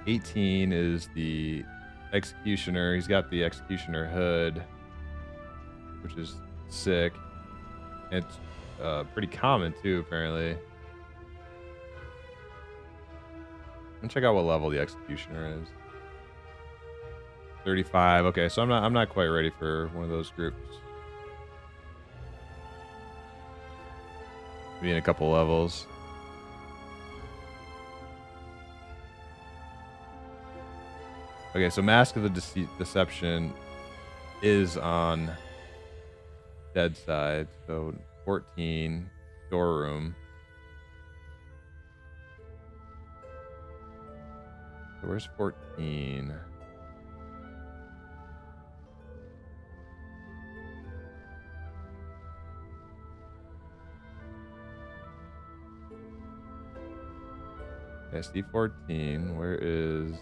$18 is the Executioner. He's got the Executioner hood, which is sick. It's pretty common too, apparently. And check out what level the Executioner is. 35. Okay, so I'm not quite ready for one of those groups. Maybe in a couple levels. Okay, so Mask of the Deception is on dead side. So 14, storeroom. So where's 14? I see 14. Where is...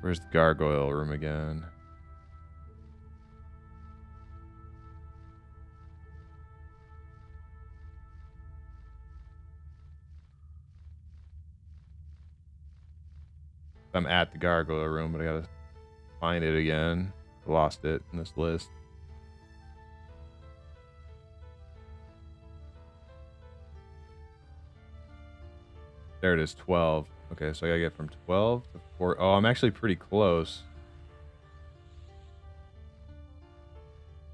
Where's the gargoyle room again? I'm at the gargoyle room, but I gotta find it again. Lost it in this list. There it is, 12. Okay, so I gotta get from 12 to 4. Oh, I'm actually pretty close.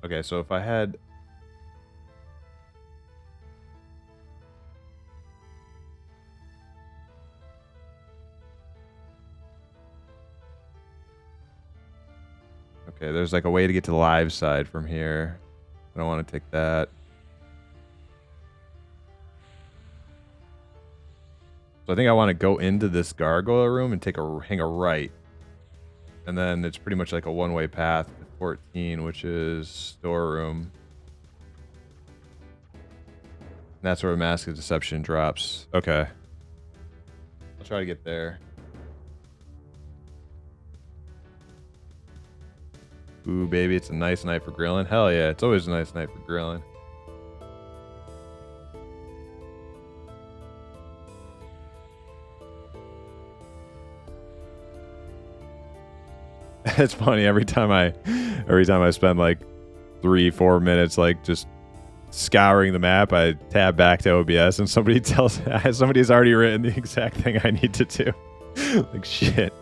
Okay, so if I had... Okay, there's like a way to get to the live side from here. I don't want to take that. So I think I want to go into this gargoyle room and hang a right. And then it's pretty much like a one-way path to 14, which is storeroom. And that's where Mask of Deception drops. Okay. I'll try to get there. Ooh, baby, it's a nice night for grilling. Hell yeah, it's always a nice night for grilling. It's funny every time I spend like 3-4 minutes like just scouring the map, I tab back to OBS and somebody's already written the exact thing I need to do. Like shit.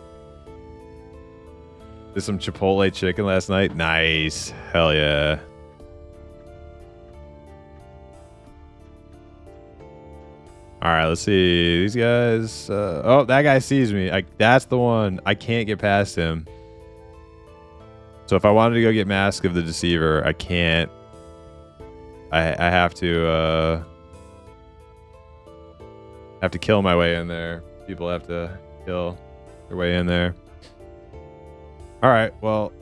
Did some Chipotle chicken last night. Nice. Hell yeah. All right, let's see. These guys. Oh, that guy sees me. That's the one. I can't get past him. So if I wanted to go get Mask of the Deceiver, I can't. I have to kill my way in there. People have to kill their way in there. All right. Well,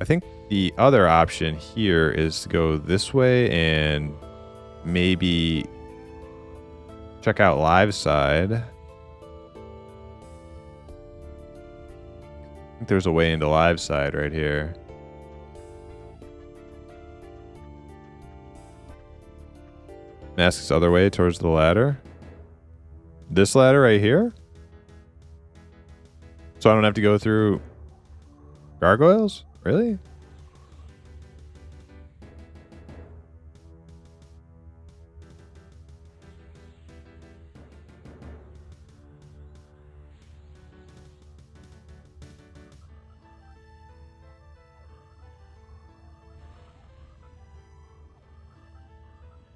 I think the other option here is to go this way and maybe check out live side. I think there's a way into live side right here. Mask's other way towards the ladder. This ladder right here? So I don't have to go through gargoyles? Really?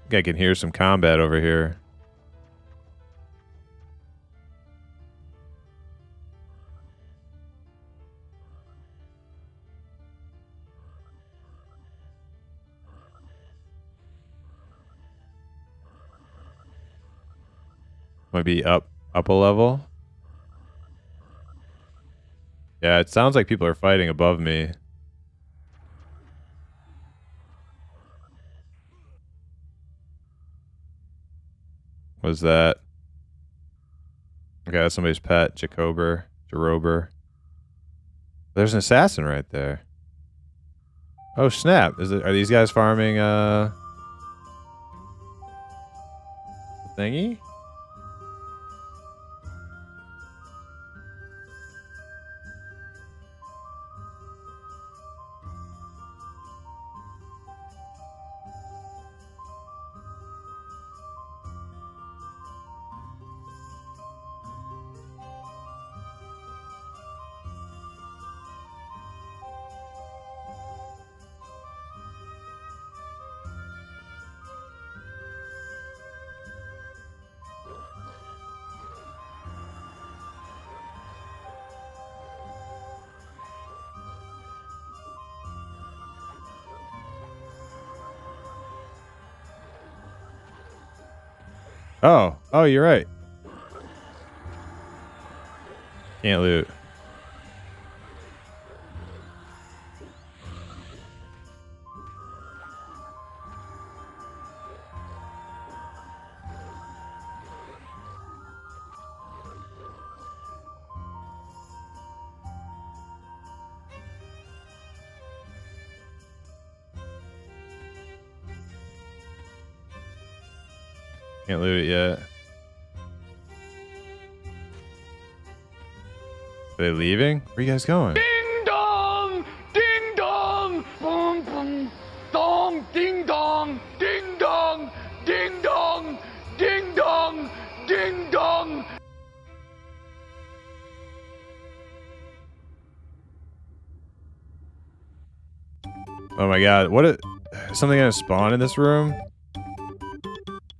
I think I can hear some combat over here. Might be up a level. Yeah, it sounds like people are fighting above me. What's that? Okay, that's somebody's pet, Jarober. There's an assassin right there. Oh snap! Are these guys farming thingy? Oh, you're right. Can't loot. Can't loot it yet. Are they leaving? Where are you guys going? Ding dong! Ding dong! Boom boom! Dong! Ding dong! Ding dong! Ding dong! Ding dong! Ding dong! Oh my god! What? Something gonna spawn in this room?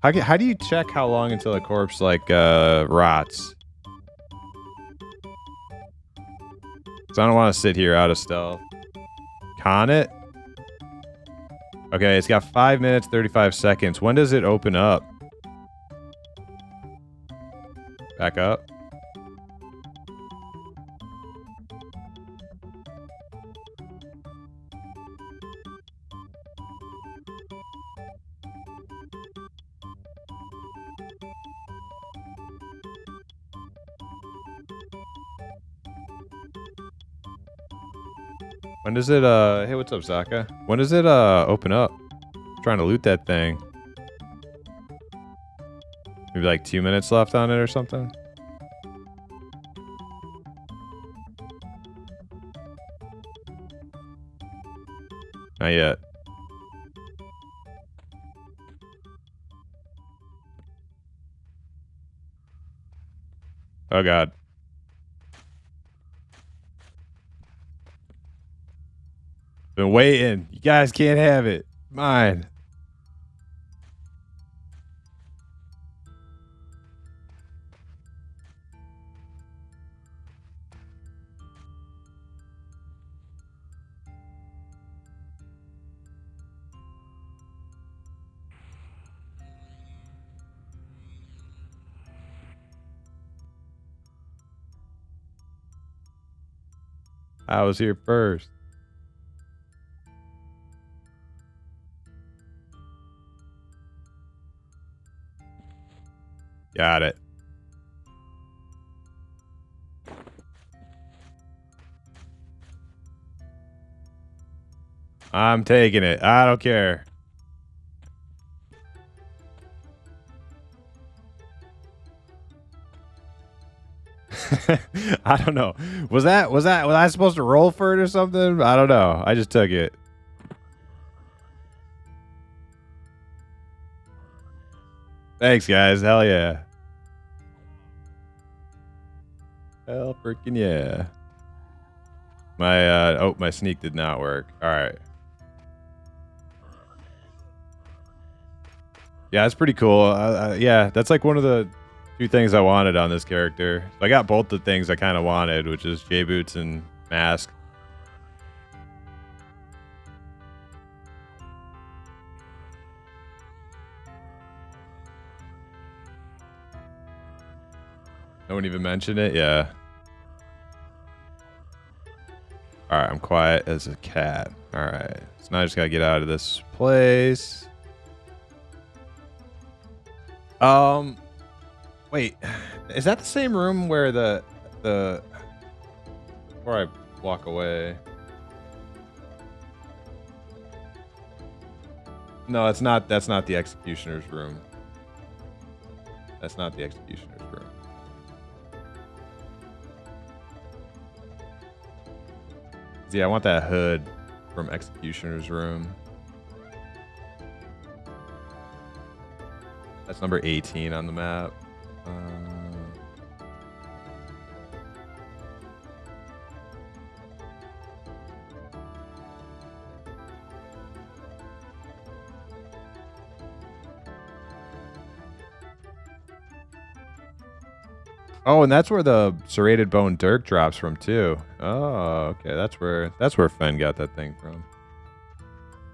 How do you check how long until a corpse like rots? Cause I don't want to sit here out of stealth. Con it. Okay, it's got 5 minutes 35 seconds. When does it open up? Back up. When does it hey, what's up, Zaka? When does it open up? I'm trying to loot that thing. Maybe like 2 minutes left on it or something. Not yet. Oh god. Been waiting. You guys can't have it. Mine. I was here first. Got it. I'm taking it. I don't care. I don't know. Was I supposed to roll for it or something? I don't know. I just took it. Thanks, guys. Hell yeah. Hell freaking yeah. My my sneak did not work. All right. Yeah, it's pretty cool. Yeah, that's like one of the two things I wanted on this character. So I got both the things I kind of wanted, which is J-boots and mask. No one even mentioned it? Yeah. Alright, I'm quiet as a cat. Alright. So now I just gotta get out of this place. Wait. Is that the same room where the before I walk away? No, that's not the executioner's room. That's not the executioner's room. Yeah, I want that hood from executioner's room. That's number 18 on the map. Oh, and that's where the serrated bone dirk drops from too. Oh, okay. That's where Fen got that thing from.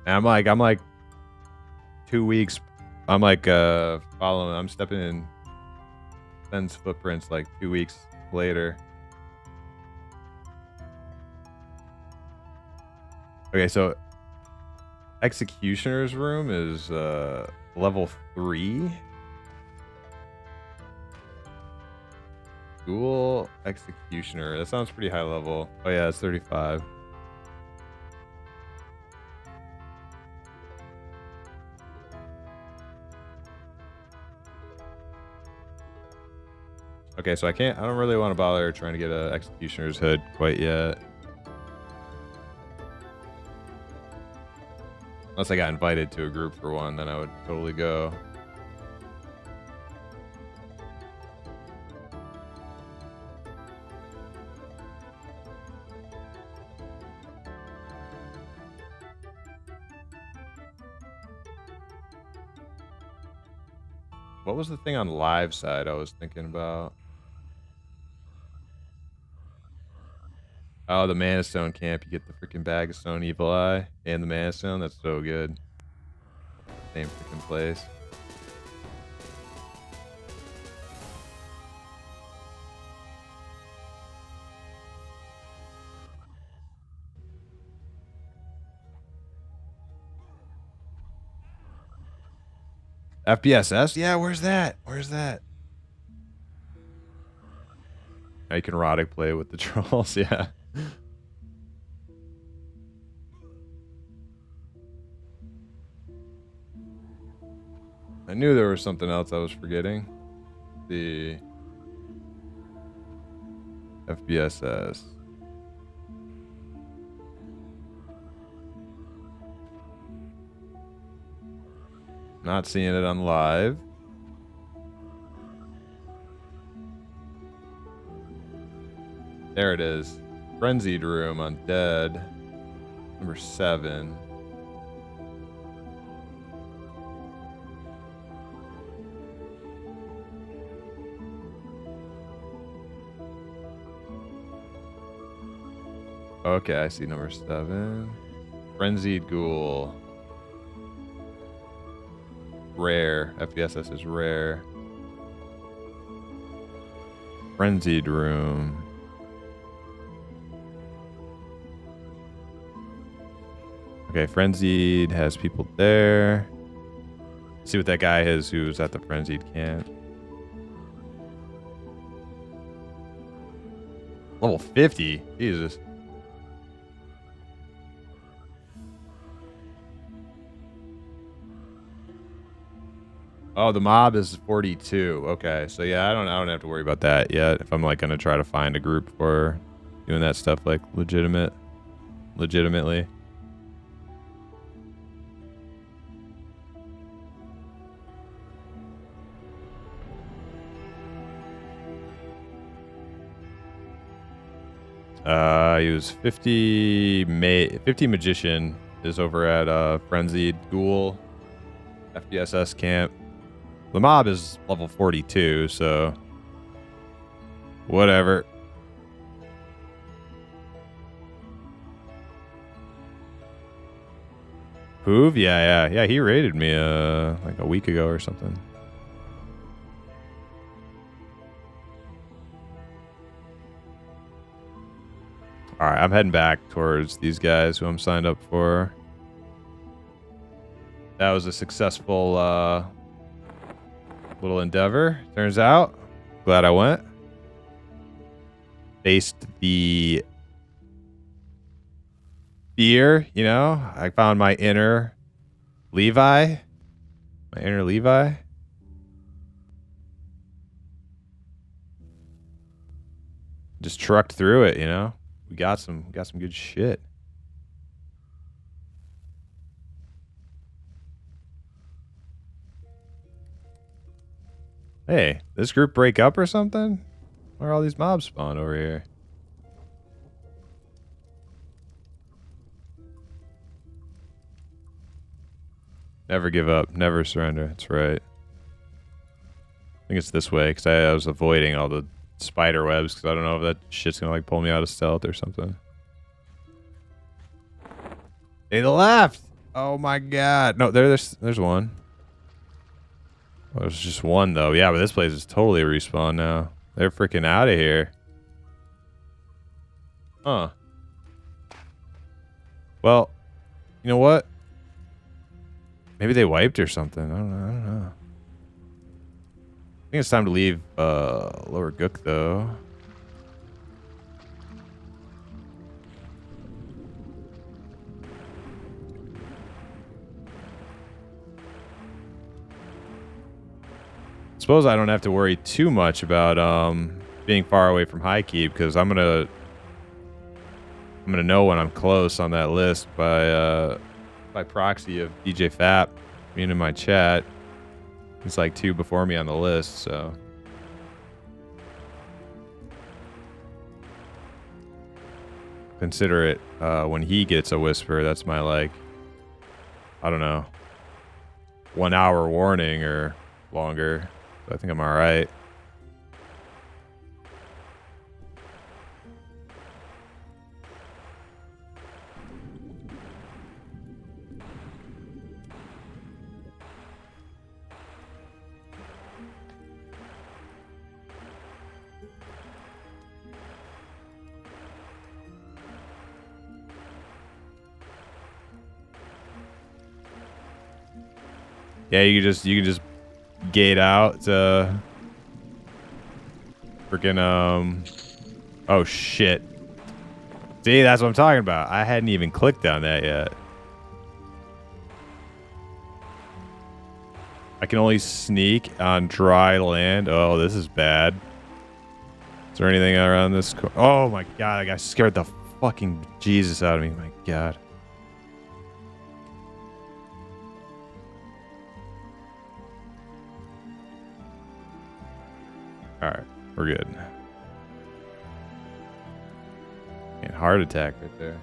And I'm like 2 weeks I'm like following. I'm stepping in Ben's footprints like 2 weeks later. Okay, so Executioner's room is level 3. Ghoul Executioner. That sounds pretty high level. Oh yeah, it's 35. Okay, so I don't really want to bother trying to get a Executioner's hood quite yet. Unless I got invited to a group for one, then I would totally go. What was the thing on live side I was thinking about? Oh, the Mana Stone camp. You get the freaking bag of Stone Evil Eye and the Mana Stone. That's so good. Same freaking place. FBSS? Yeah, where's that? Where's that? I can erotic play with the trolls, yeah. I knew there was something else I was forgetting. The FBSS. Not seeing it on live. There it is. Frenzied Room on Dead. Number 7. Okay, I see number 7. Frenzied Ghoul. Rare. FBSS is rare. Frenzied Room. Okay, Frenzied has people there. See what that guy is who's at the Frenzied camp. Level 50? Jesus. Oh, the mob is 42. Okay, so yeah, I don't have to worry about that yet. If I'm like gonna try to find a group for doing that stuff like legitimately. He was 50 magician is over at Frenzied Ghoul FBSS camp. The mob is level 42, so whatever. Hoove? Yeah, he raided me like a week ago or something. All right, I'm heading back towards these guys who I'm signed up for. That was a successful little endeavor, turns out. Glad I went. Faced the fear, you know. I found my inner Levi. My inner Levi. Just trucked through it, you know. We got some good shit. Hey, this group break up or something? Where are all these mobs spawn over here? Never give up. Never surrender. That's right. I think it's this way because I was avoiding all the spider webs because I don't know if that shit's gonna like pull me out of stealth or something. They left. Oh my god. No, there's one. Well, there's just one though. Yeah, but this place is totally a respawn now. They're freaking out of here. Huh. Well, you know what? Maybe they wiped or something. I don't know. I think it's time to leave Lower Gook though. Suppose I don't have to worry too much about being far away from High Keep because I'm gonna know when I'm close on that list by proxy of DJ Fap being in my chat. He's like 2 before me on the list, so consider it when he gets a whisper. That's my like, I don't know, 1 hour warning or longer. So I think I'm all right. Yeah, you can just gate out to freaking oh shit. See, that's what I'm talking about. I hadn't even clicked on that yet. I can only sneak on dry land. Oh, this is bad. Is there anything around this? Oh my god, I got scared the fucking Jesus out of me. My god. Alright, we're good. And heart attack right there.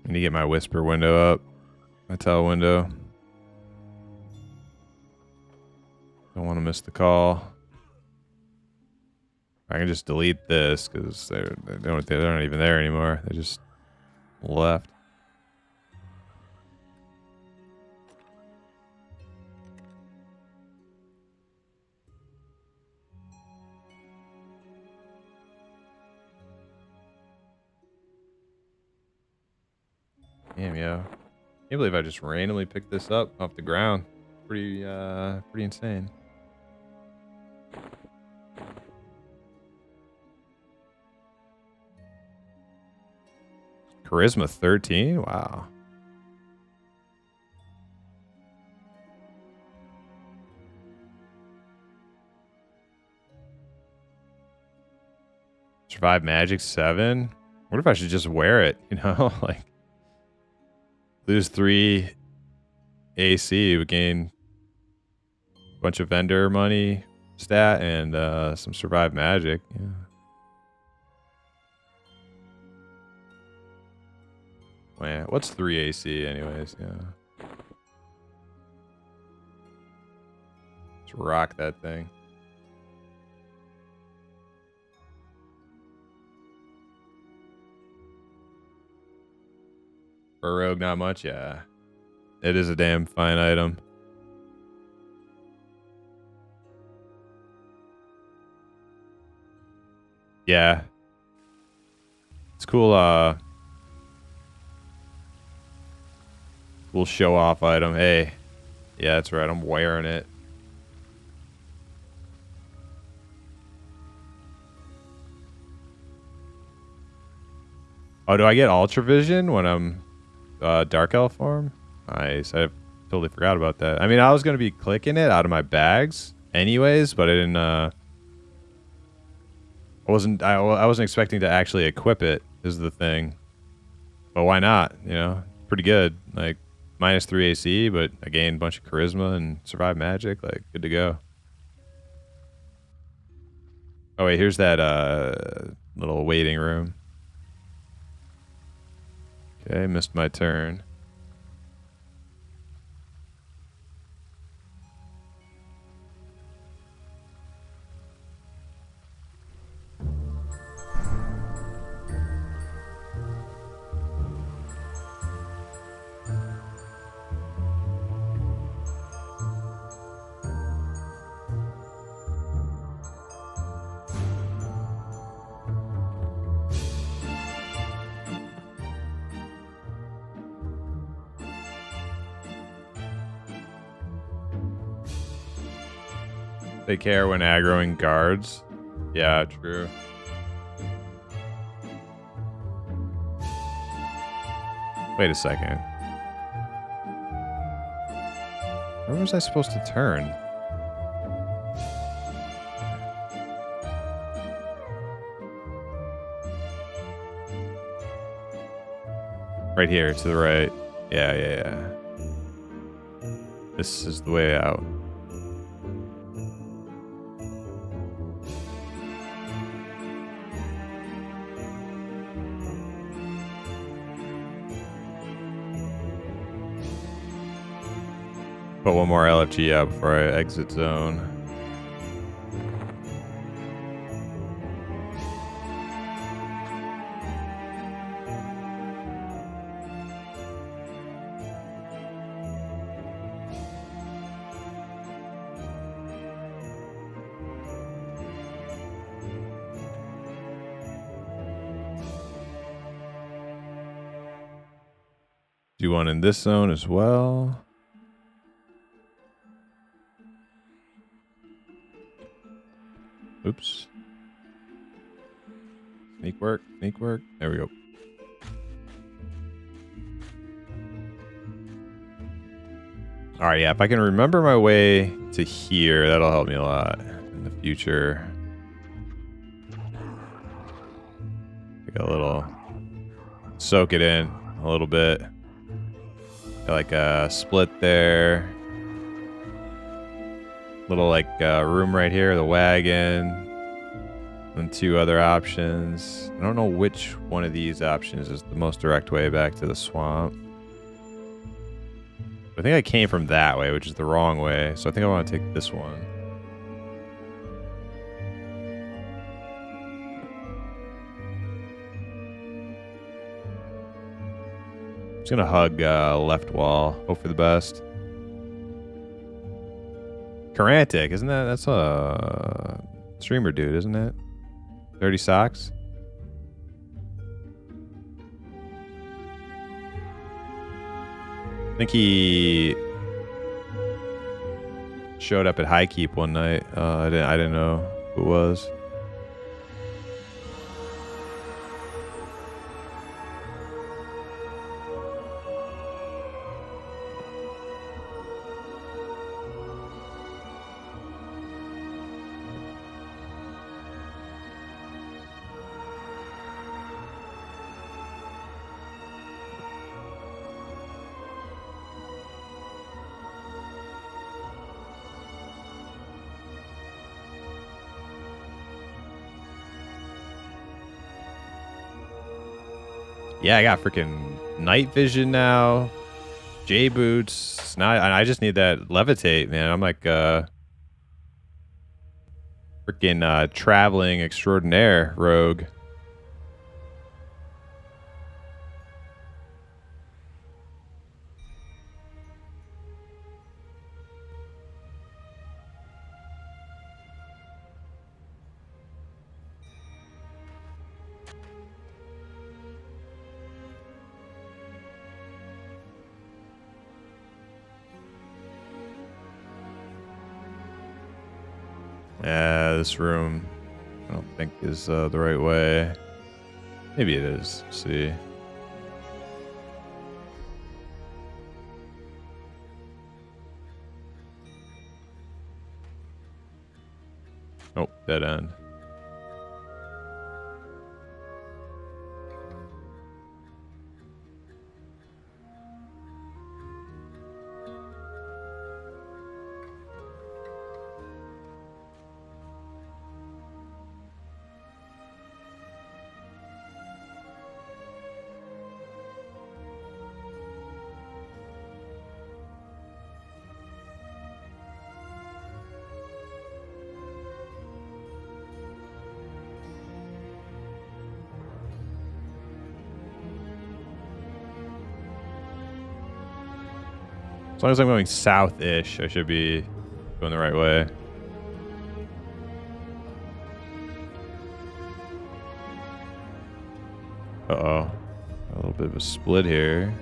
I need to get my whisper window up. My tell window. Don't want to miss the call. I can just delete this because they're not even there anymore. They just left. Damn, yo. Can't believe I just randomly picked this up off the ground. Pretty insane. Charisma 13? Wow. Survive magic 7? What if I should just wear it, you know? Like, lose 3 AC, we gain a bunch of vendor money stat and some survive magic. Yeah. Well, yeah. What's 3 AC anyways? Yeah. Let's rock that thing. For a rogue, not much, yeah. It is a damn fine item. Yeah. It's cool, cool show off item. Hey. Yeah, that's right. I'm wearing it. Oh, do I get Ultra Vision when I'm Dark Elf form? Nice. I totally forgot about that. I mean, I was going to be clicking it out of my bags anyways, but I didn't, I wasn't expecting to actually equip it is the thing. But why not? You know, pretty good. Like, minus 3 AC, but I gained a bunch of charisma and survive magic. Like, good to go. Oh, wait, here's that, little waiting room. Okay, missed my turn. Take care when aggroing guards. Yeah, true. Wait a second. Where was I supposed to turn? Right here, to the right. Yeah. This is the way out. Put one more LFG out before I exit zone. Do one in this zone as well. Oops. Sneak work. There we go. All right, yeah, if I can remember my way to here, that'll help me a lot in the future. Take a little, soak it in a little bit. Got like a split there. Little like room right here, the wagon. And two other options. I don't know which one of these options is the most direct way back to the swamp. I think I came from that way, which is the wrong way. So I think I want to take this one. I'm just going to hug left wall. Hope for the best. Karantic, isn't that? That's a streamer dude, isn't it? Dirty Socks. I think he showed up at High Keep one night. I didn't know who it was. Yeah, I got freaking night vision now. J boots. Now I just need that levitate, man. I'm like freaking traveling extraordinaire rogue. Yeah, this room I don't think is the right way. Maybe it is. Let's see. Oh, dead end. As long as I'm going south-ish, I should be going the right way. Uh-oh. A little bit of a split here.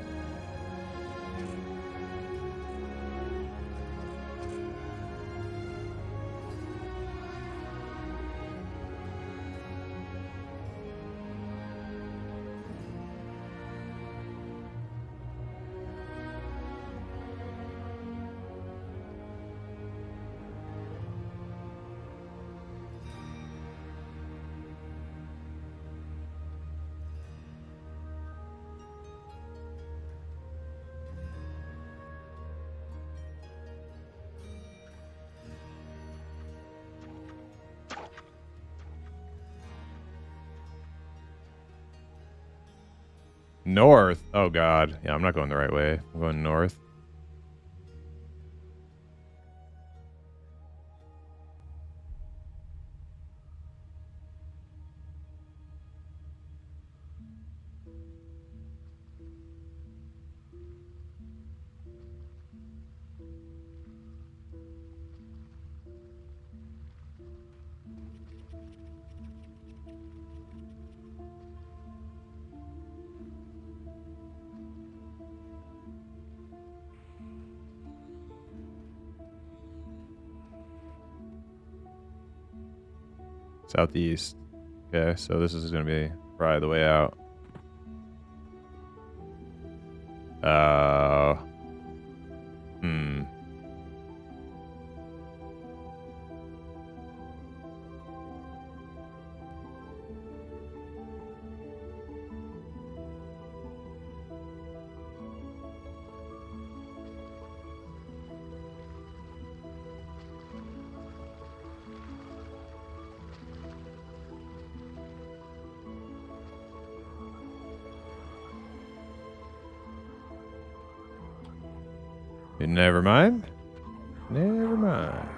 North. Oh, God. Yeah, I'm not going the right way. I'm going north. Southeast. Okay, so this is going to be probably the way out. Hmm. Never mind. Never mind.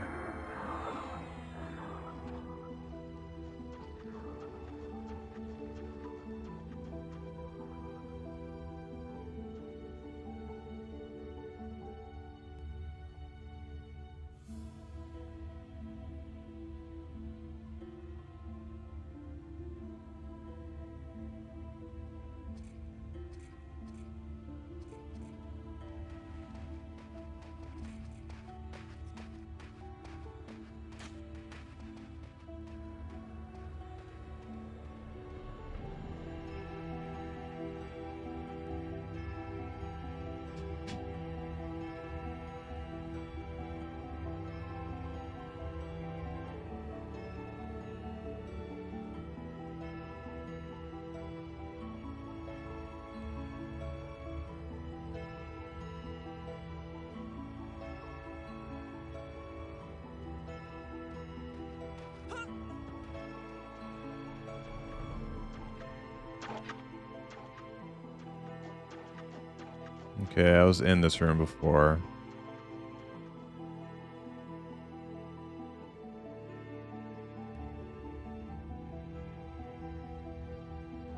Okay, I was in this room before.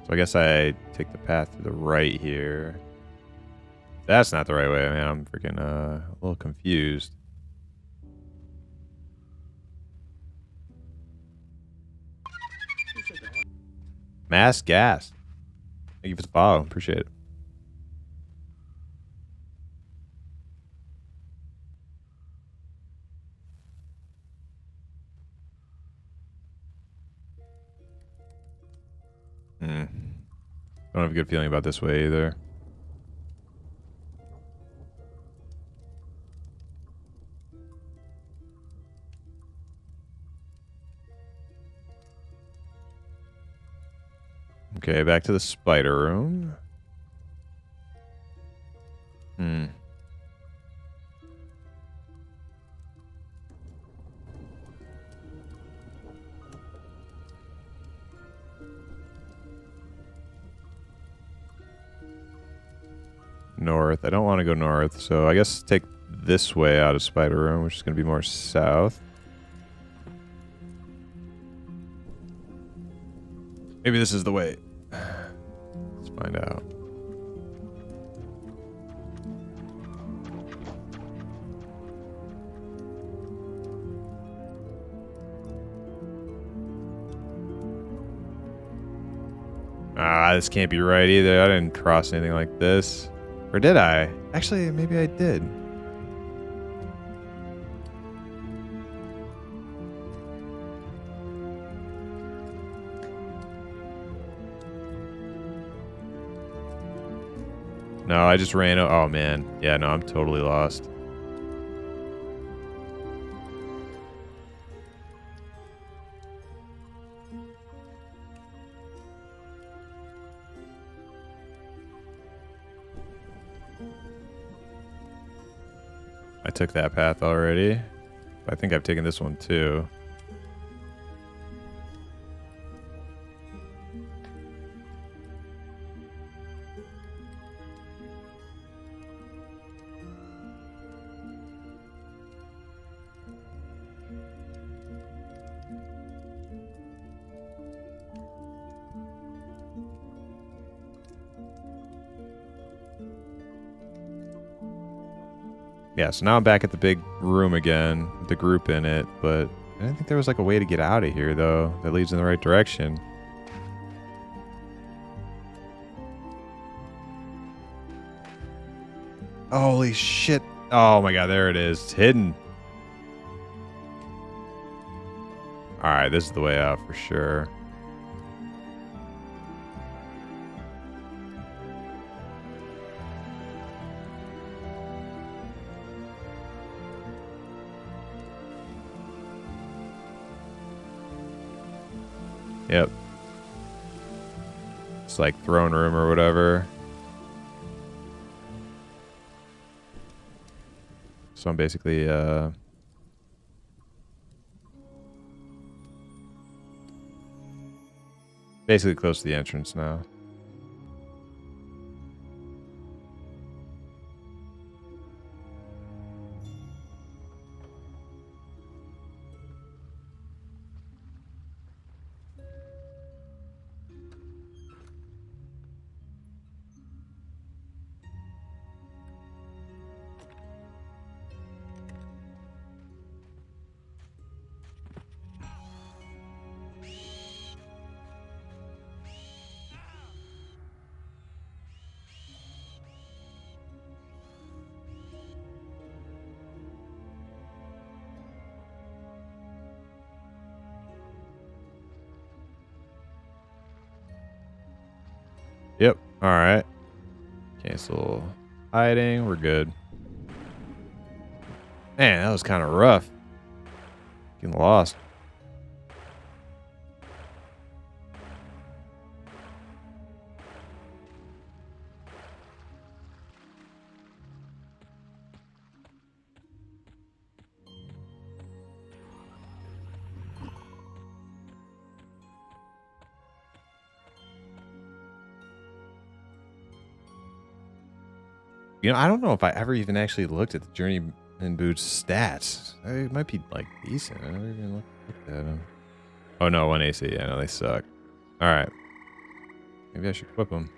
So I guess I take the path to the right here. That's not the right way, man. I'm freaking a little confused. Mass gas. Thank you for the follow. Appreciate it. Don't have a good feeling about this way either. Okay, back to the spider room. North. I don't want to go north, so I guess take this way out of spider room, which is going to be more south. Maybe this is the way. Let's find out. Ah, this can't be right either. I didn't cross anything like this. Or did I? Actually, maybe I did. No, I just ran. Oh, man. Yeah, no, I'm totally lost. I took that path already. I think I've taken this one too. Yeah, so now I'm back at the big room again, with the group in it, but I didn't think there was like a way to get out of here though, that leads in the right direction. Holy shit. Oh my god, there it is. It's hidden. Alright, this is the way out for sure. Yep. It's like throne room or whatever. So I'm basically close to the entrance now. Yep. Alright. Cancel hiding. We're good. Man, that was kind of rough. Getting lost. You know, I don't know if I ever even actually looked at the Journey in Boots stats. It might be like decent. I never even looked at them. Oh no, 1 AC. Yeah, no, they suck. Alright. Maybe I should equip them.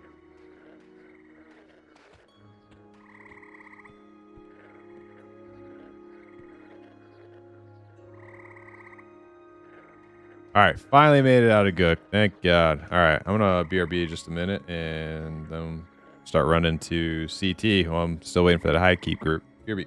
Alright, finally made it out of Gook. Thank God. Alright, I'm gonna BRB just a minute and then start running to CT while I'm still waiting for that high keep group. BRB.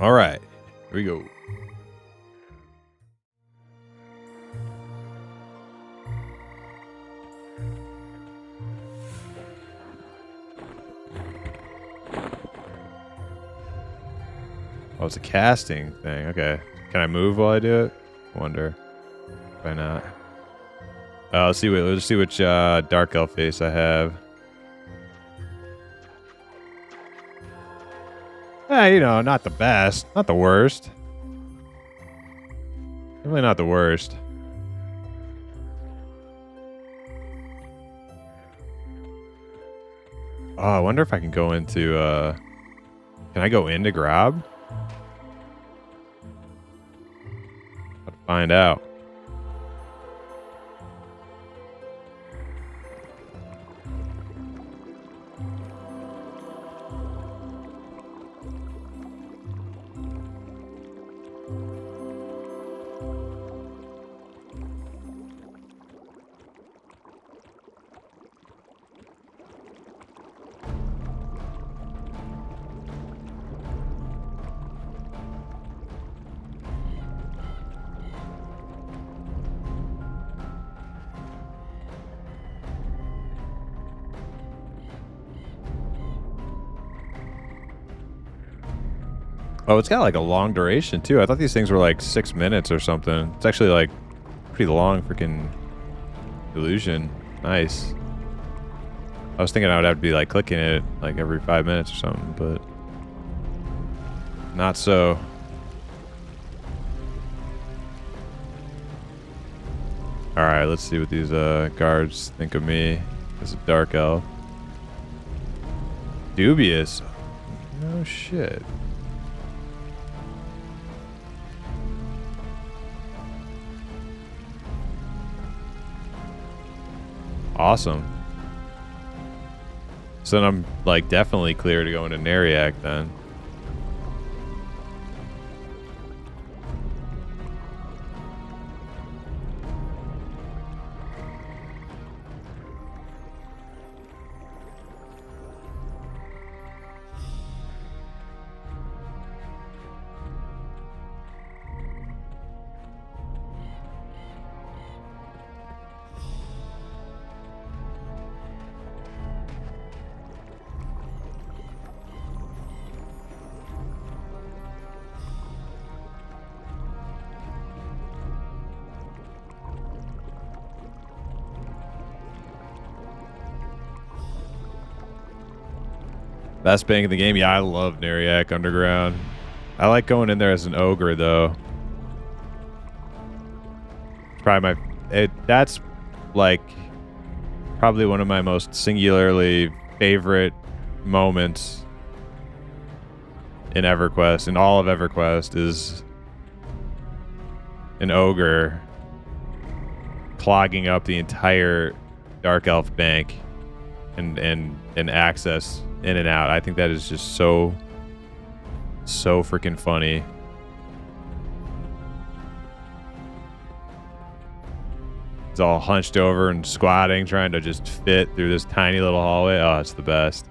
All right, here we go. Oh, it's a casting thing. Okay. Can I move while I do it? I wonder. Why not? Let's see which dark elf face I have. You know, not the best, not the worst. Definitely not the worst. Oh, I wonder if I can go into can I go into Grob? I'll find out. Oh, it's got like a long duration too. I thought these things were like 6 minutes or something. It's actually like pretty long freaking illusion. Nice. I was thinking I would have to be like clicking it like every 5 minutes or something, but not so. All right, let's see what these guards think of me as a dark elf. Dubious. No shit. Awesome. So then I'm like definitely clear to go into Neriak then. Best bank in the game. Yeah, I love Neriak Underground. I like going in there as an ogre though. It's probably that's like probably one of my most singularly favorite moments in EverQuest, in all of EverQuest, is an ogre clogging up the entire Dark Elf bank and access in and out. I think that is just so freaking funny. He's all hunched over and squatting, trying to just fit through this tiny little hallway. Oh, it's the best.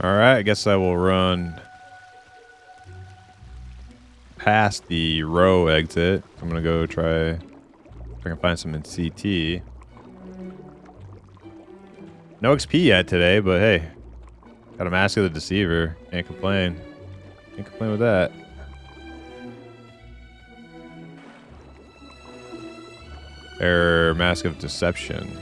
All right, I guess I will run past the row exit. I'm gonna go try if I can find some in CT. No XP yet today, but hey, Got a Mask of the Deceiver. Can't complain. Can't complain with that. Or Mask of Deception.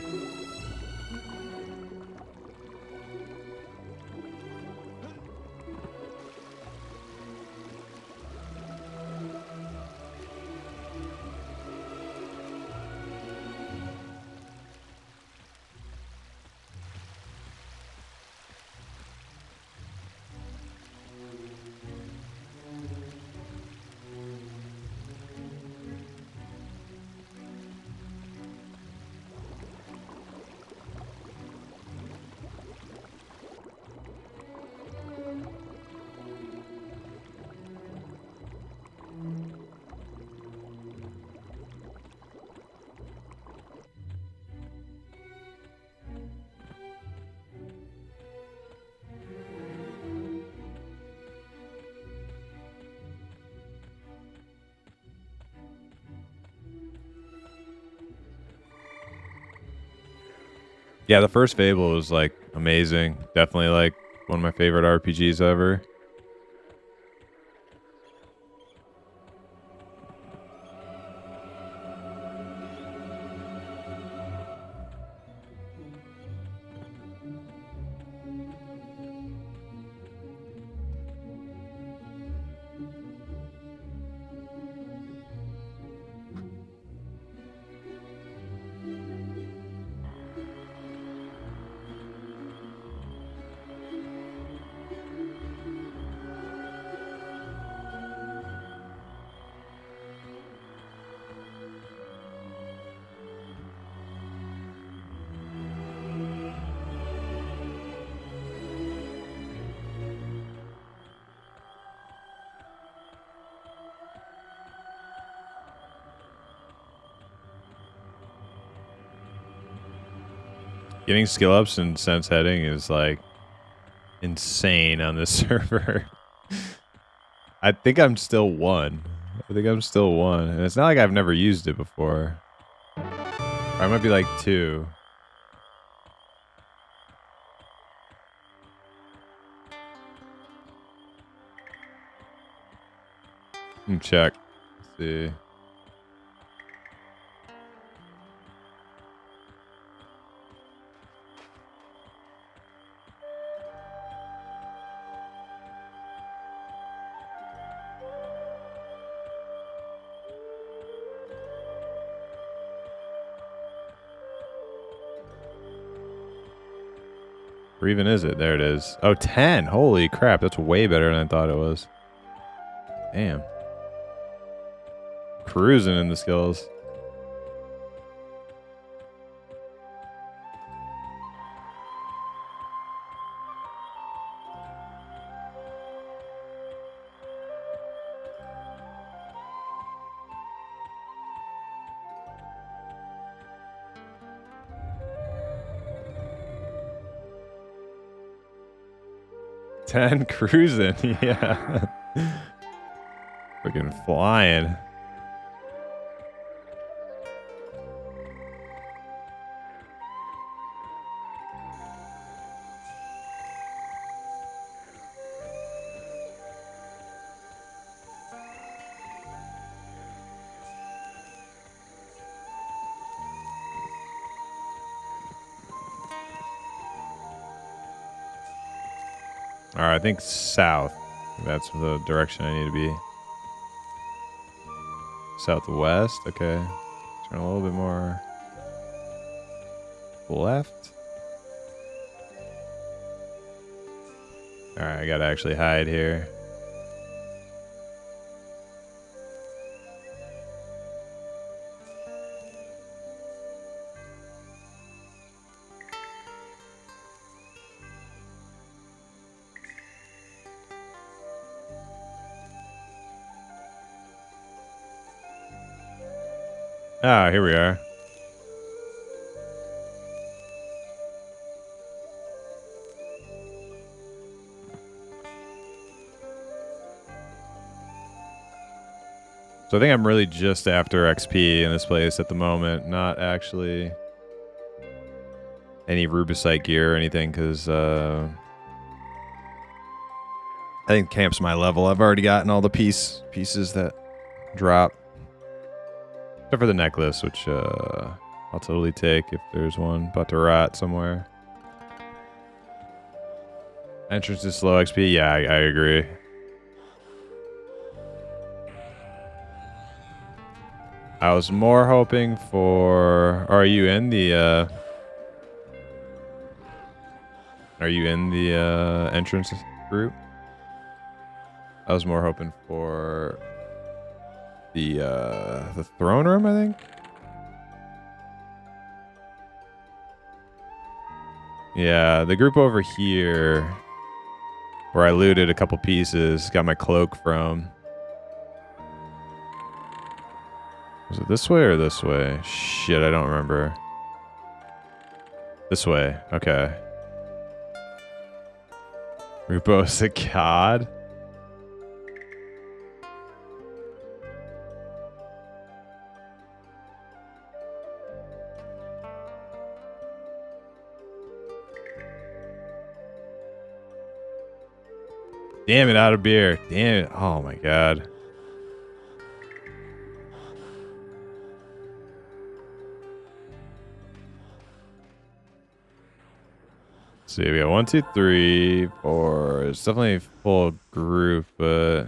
Yeah, the first Fable was like amazing. Definitely like one of my favorite RPGs ever. Getting skill ups and sense heading is like insane on this server. I think I'm still 1. I think I'm still 1. And it's not like I've never used it before. Or I might be like 2. Let me check. Let's see. Or even is it? There it is. Oh, 10. Holy crap. That's way better than I thought it was. Damn. Cruising in the skills. Ten cruising, yeah. Freaking flying. All right, I think south. That's the direction I need to be. Southwest. Okay. Turn a little bit more left. All right, I gotta actually hide here. Ah, here we are. So I think I'm really just after XP in this place at the moment, not actually any rubicite gear or anything, because I think camp's my level. I've already gotten all the pieces that drop. Except for the necklace, which I'll totally take if there's one about to rot somewhere. Entrance is slow XP. Yeah, I agree. I was more hoping for... Are you in the entrance group? I was more hoping for the throne room, I think. Yeah, the group over here where I looted a couple pieces, got my cloak from. Was it this way or this way? Shit, I don't remember. This way. Okay. Rupoe's a god. Damn it, out of beer. Damn it. Oh my god. Let's see, we got 1, 2, 3, 4. It's definitely a full group, but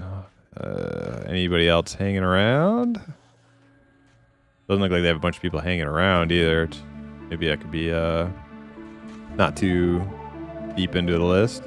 anybody else hanging around? Doesn't look like they have a bunch of people hanging around either. Maybe I could be not too deep into the list.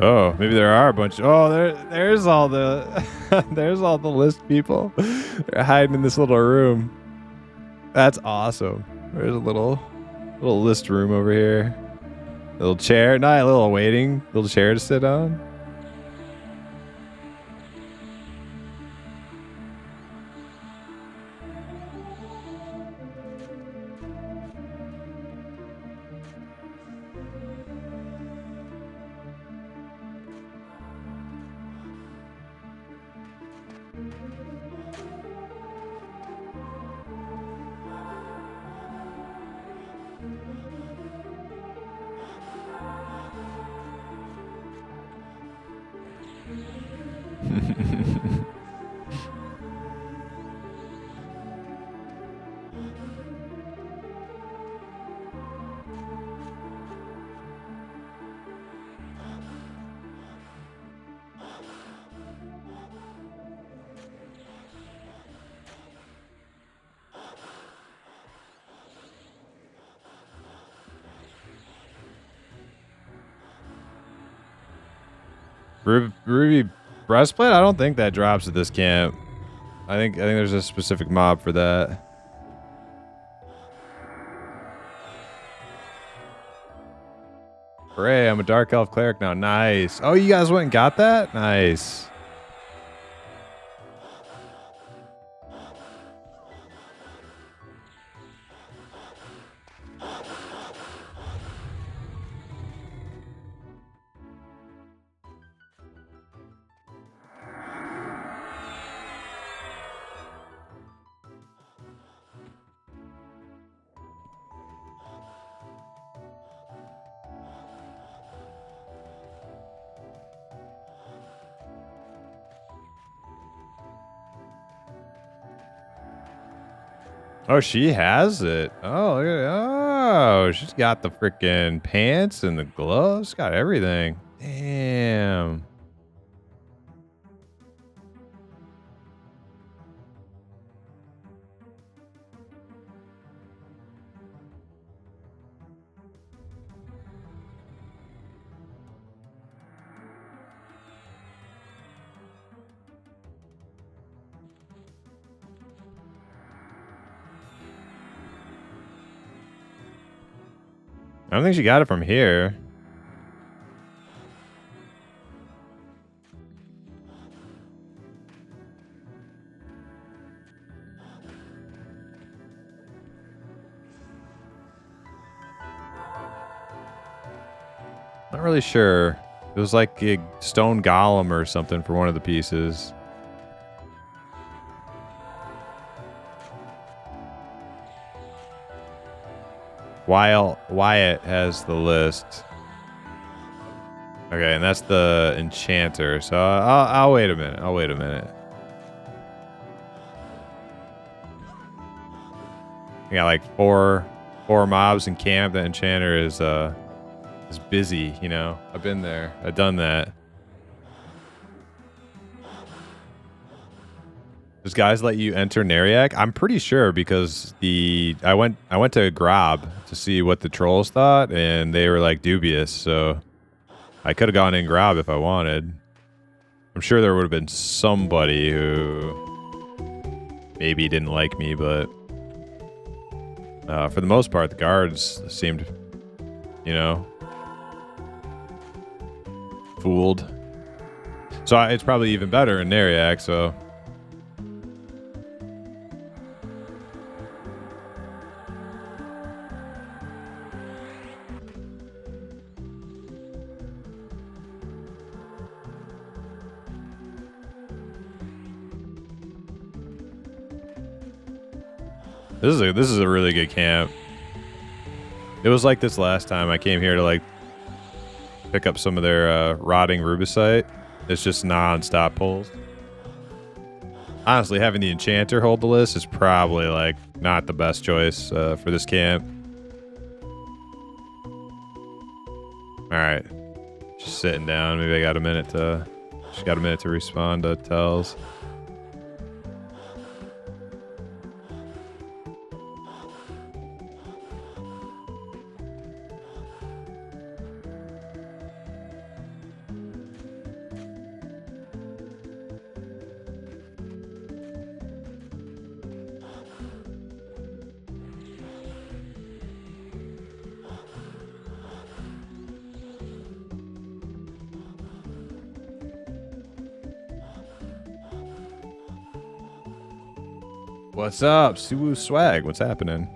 Oh, maybe there are a bunch. Oh, there's all the there's all the list people. They're hiding in this little room. That's awesome. There's a little list room over here. Little chair, not a little waiting, little chair to sit on. Ruby breastplate? I don't think that drops at this camp. I think there's a specific mob for that. Hooray, I'm a dark elf cleric now. Nice. Oh, you guys went and got that? Nice. Oh, she has it. Oh, look at oh, she's got the freaking pants and the gloves. Got everything. Damn. I don't think she got it from here. Not really sure. It was like a stone golem or something for one of the pieces. While Wyatt has the list. Okay, and that's the enchanter. So I'll wait a minute. I'll wait a minute. I got like four mobs in camp. The enchanter is busy, you know. I've been there. I've done that. Does guys let you enter Nariak? I'm pretty sure because I went to Grob to see what the trolls thought, and they were like dubious. So I could have gone in Grob if I wanted. I'm sure there would have been somebody who maybe didn't like me, but for the most part, the guards seemed, you know, fooled. So it's probably even better in Nariak. So. This is a really good camp. It was like this last time I came here to like pick up some of their rotting rubicite. It's just non-stop pulls. Honestly, having the enchanter hold the list is probably like not the best choice for this camp. All right, just sitting down. Maybe I got a minute to respond to tells. What's up, Suwu Swag? What's happening?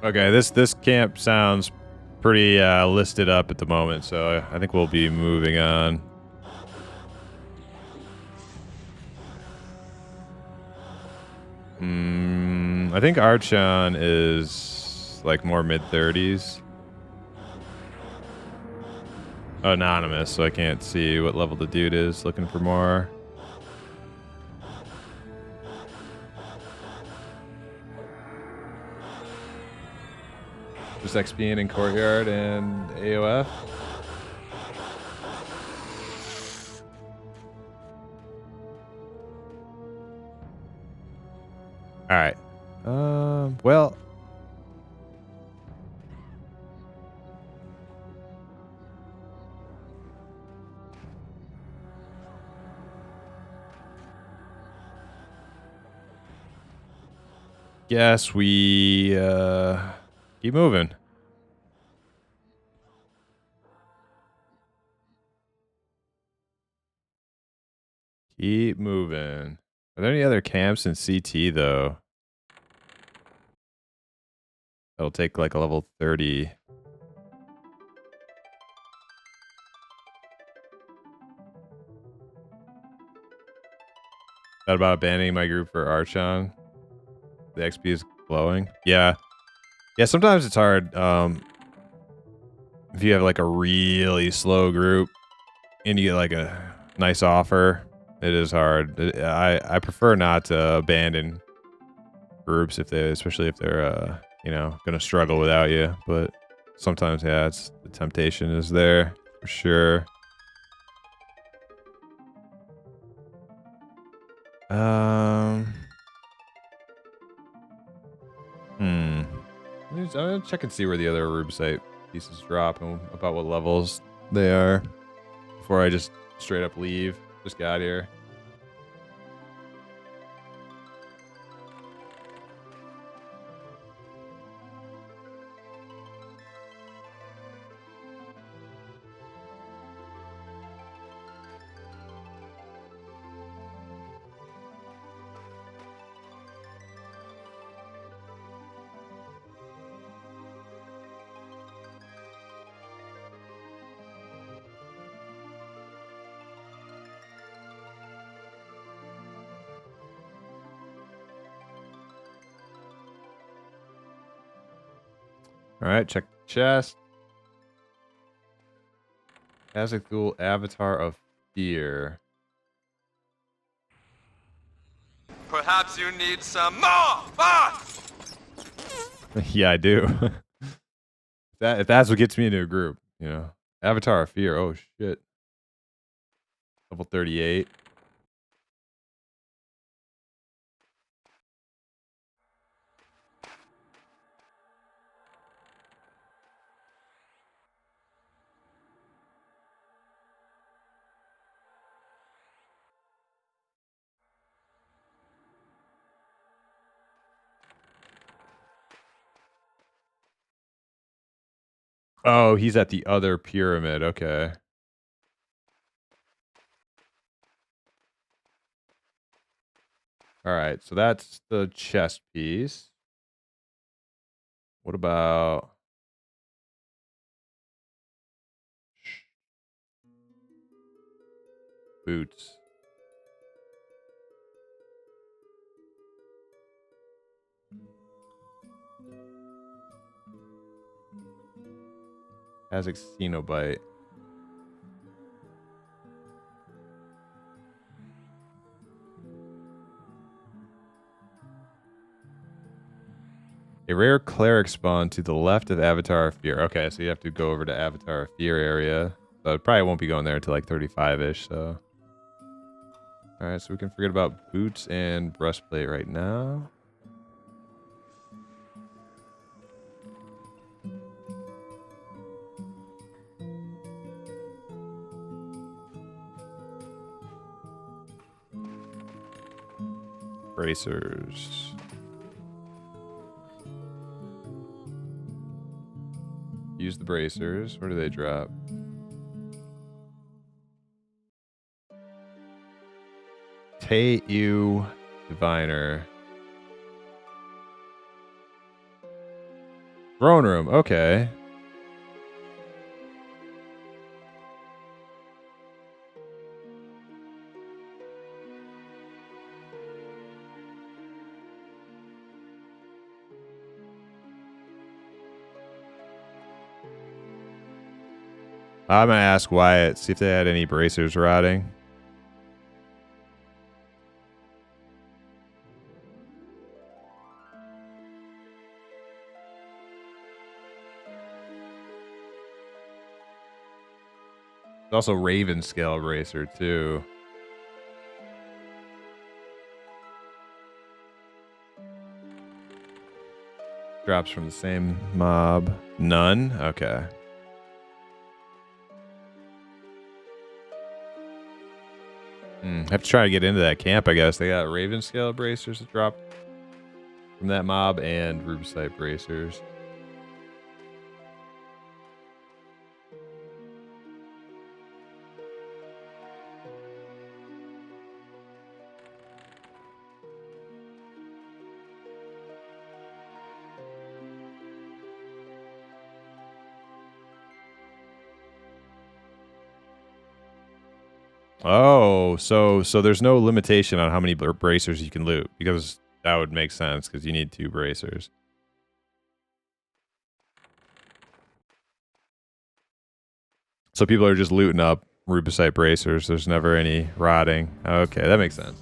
Okay, this camp sounds pretty listed up at the moment, so I think we'll be moving on. I think Archon is like more mid-30s. Anonymous, so I can't see what level the dude is. Looking for more. Just XP in Courtyard and AOF. All right. Well. Guess we keep moving. Keep moving. Are there any other camps in CT though? That'll take like a level 30. Thought about abandoning my group for Archon. The XP is glowing. Yeah. Yeah, sometimes it's hard. If you have like a really slow group and you get like a nice offer, It is hard. I prefer not to abandon groups especially if they're you know, gonna struggle without you. But sometimes, yeah, it's the temptation is there for sure. I'm gonna check and see where the other Rube site pieces drop and about what levels they are before I just straight up leave. Just got here. All right, check the chest. Has a cool avatar of fear. Perhaps you need some more fun! Yeah, I do. If that's what gets me into a group, you know. Avatar of fear. Oh shit. Level 38. Oh, he's at the other pyramid. Okay. All right, so that's the chest piece. What about boots? Has a Xenobite. A rare cleric spawn to the left of Avatar of Fear. Okay, so you have to go over to Avatar of Fear area. So it probably won't be going there until like 35-ish, so. Alright, so we can forget about boots and breastplate right now. Bracers. Use the bracers. Where do they drop? Teu Diviner. Throne room. Okay. I'm gonna ask Wyatt, see if they had any bracers rotting. There's also Raven Scale bracer too. Drops from the same mob. None? Okay. Have to try to get into that camp, I guess. They got Raven Scale bracers that drop from that mob and Rube Site bracers. Oh, so there's no limitation on how many bracers you can loot, because that would make sense because you need 2 bracers. So people are just looting up rubicite bracers. There's never any rotting. Okay, that makes sense.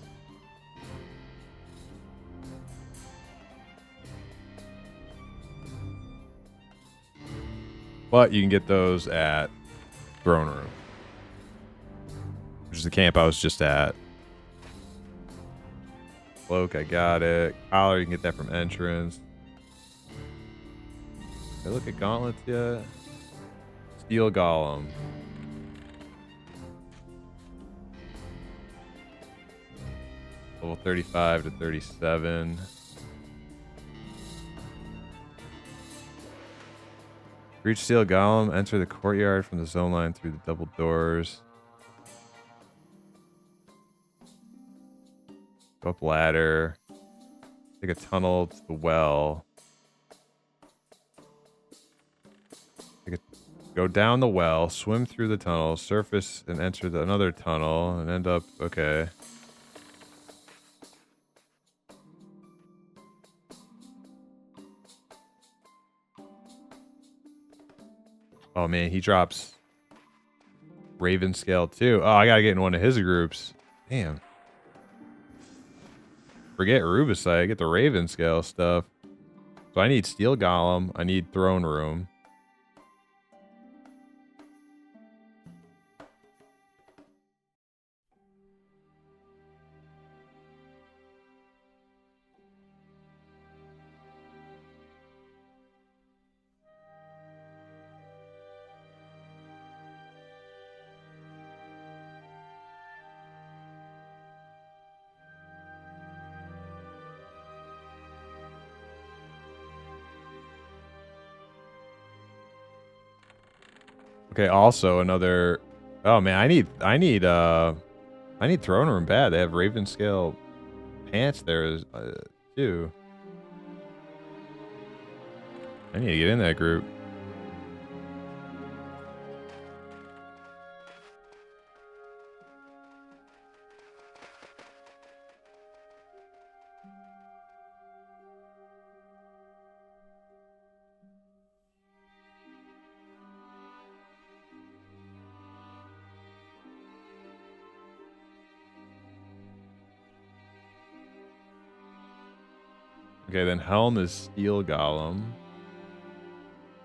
But you can get those at Throne Room, which is the camp I was just at. Cloak, I got it. Collar, you can get that from entrance. Did I look at gauntlets yet? Steel Golem. Level 35 to 37. Reach Steel Golem. Enter the courtyard from the zone line through the double doors. Go up ladder. Take a tunnel to the well. Go down the well, swim through the tunnel, surface and enter another tunnel, and end up... Okay. Oh man, he drops Raven Scale too. Oh, I gotta get in one of his groups. Damn. Forget Rubicite, get the Raven Scale stuff. So I need Steel Golem, I need Throne Room. Okay, also another... Oh man, I need Throne Room bad. They have Raven Scale pants there too. I need to get in that group. Okay, then Helm is Steel Golem.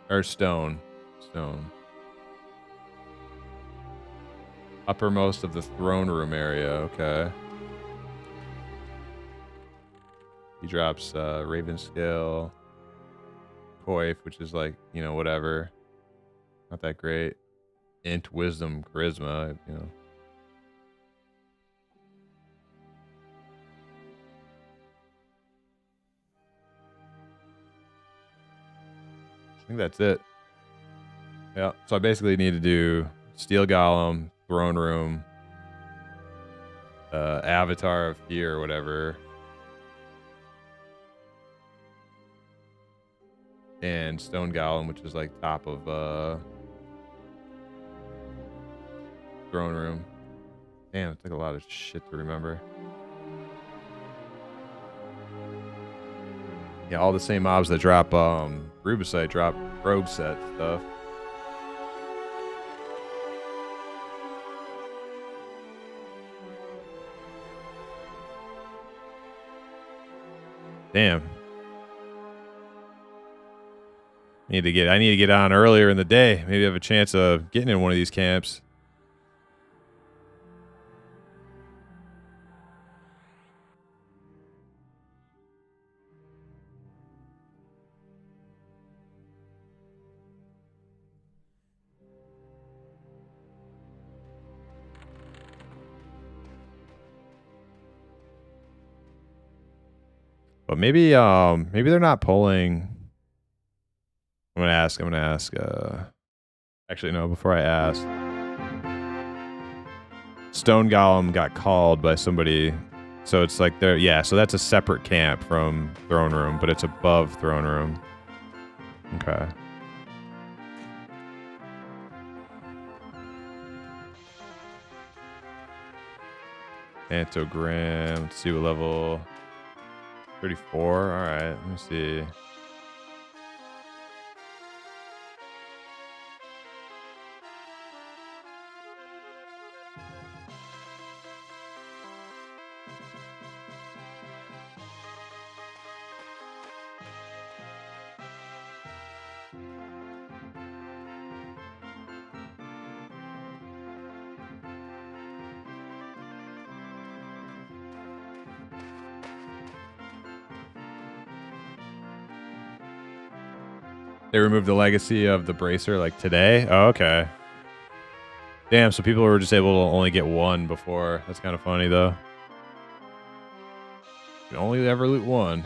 Or Stone. Stone. Uppermost of the Throne Room area, okay. He drops Raven Scale. Coif, which is like, you know, whatever. Not that great. Int, Wisdom, Charisma, you know. I think that's it. Yeah, so I basically need to do Steel Golem, Throne Room, Avatar of Fear or whatever. And Stone Golem, which is like top of Throne Room. Damn, it's like a lot of shit to remember. Yeah, all the same mobs that drop Rubicite drop rogue set stuff. Damn. I need to get on earlier in the day. Maybe have a chance of getting in one of these camps. But maybe they're not pulling. I'm gonna ask. Actually, no. Before I ask, Stone Golem got called by somebody, so it's like they're So that's a separate camp from Throne Room, but it's above Throne Room. Okay. Antogram. Let's see what level. 34. All right. Let me see. They removed the legacy of the bracer like today. Oh, okay. Damn, so people were just able to only get one before. That's kind of funny though. You can only ever loot one.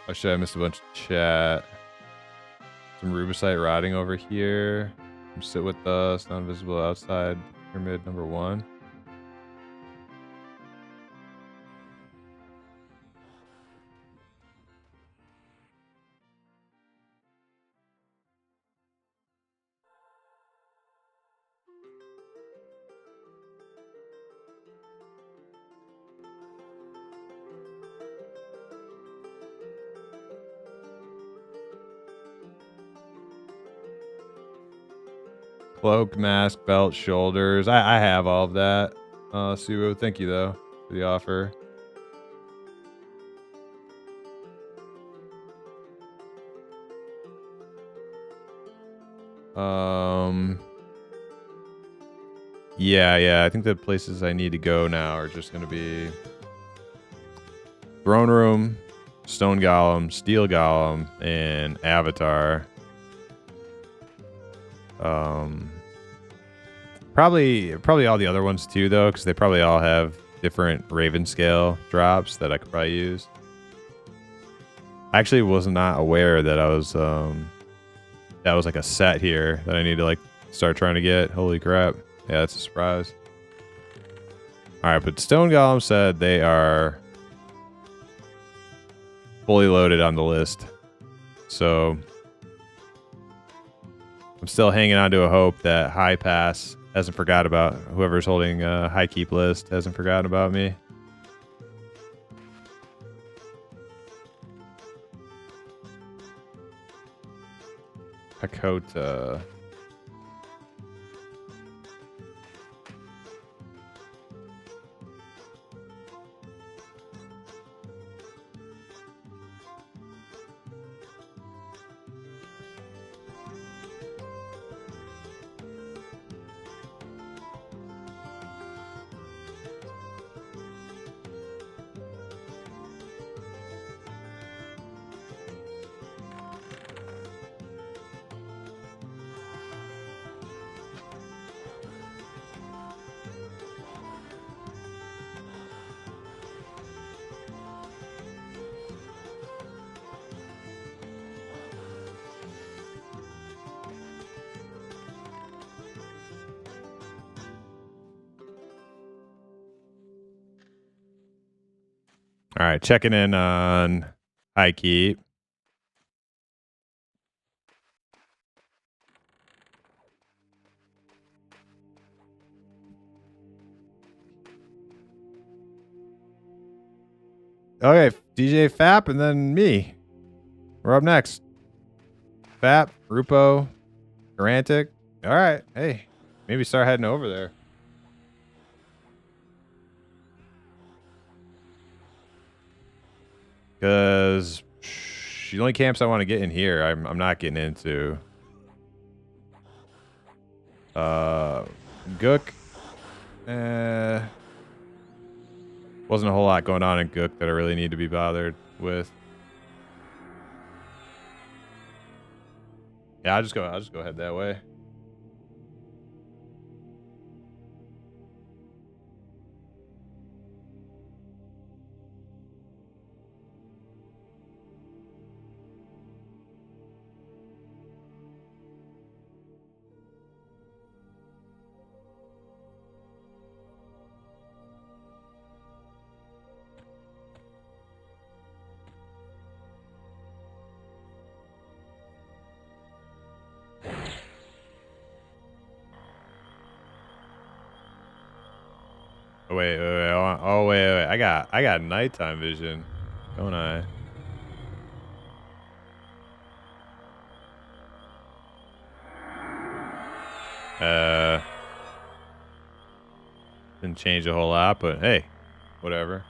Oh shit, I missed a bunch of chat. Some rubicite rotting over here. Sit with us, not visible outside pyramid number 1. Cloak, mask, belt, shoulders. I have all of that. Suo, thank you though for the offer. Yeah, I think the places I need to go now are just gonna be Throne Room, Stone Golem, Steel Golem, and Avatar. Probably all the other ones too, though, because they probably all have different Raven scale drops that I could probably use. I actually was not aware that I was that was like a set here that I need to like start trying to get. Holy crap! Yeah, that's a surprise. All right, but Stone Golem said they are fully loaded on the list, so I'm still hanging on to a hope that High Pass hasn't forgot about whoever's holding High Keep list hasn't forgotten about me. Hakota. All right, checking in on High Keep. Okay, DJ Fap and then me. We're up next. Fap, Rupoe, Garantic. All right, hey, maybe start heading over there. Because the only camps I want to get in here, I'm not getting into. Gook. Wasn't a whole lot going on in Gook that I really need to be bothered with. Yeah, I'll just go head that way. Oh, wait. Oh, wait. I got nighttime vision, don't I? Didn't change a whole lot, but hey, whatever.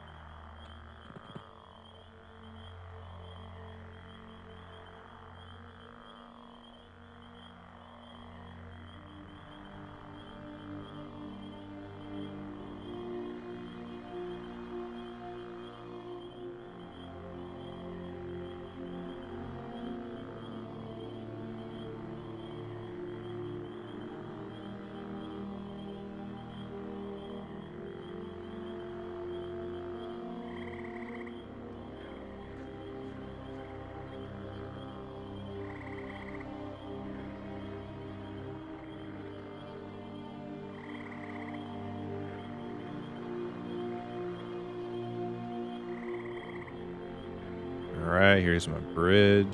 right, here's my bridge.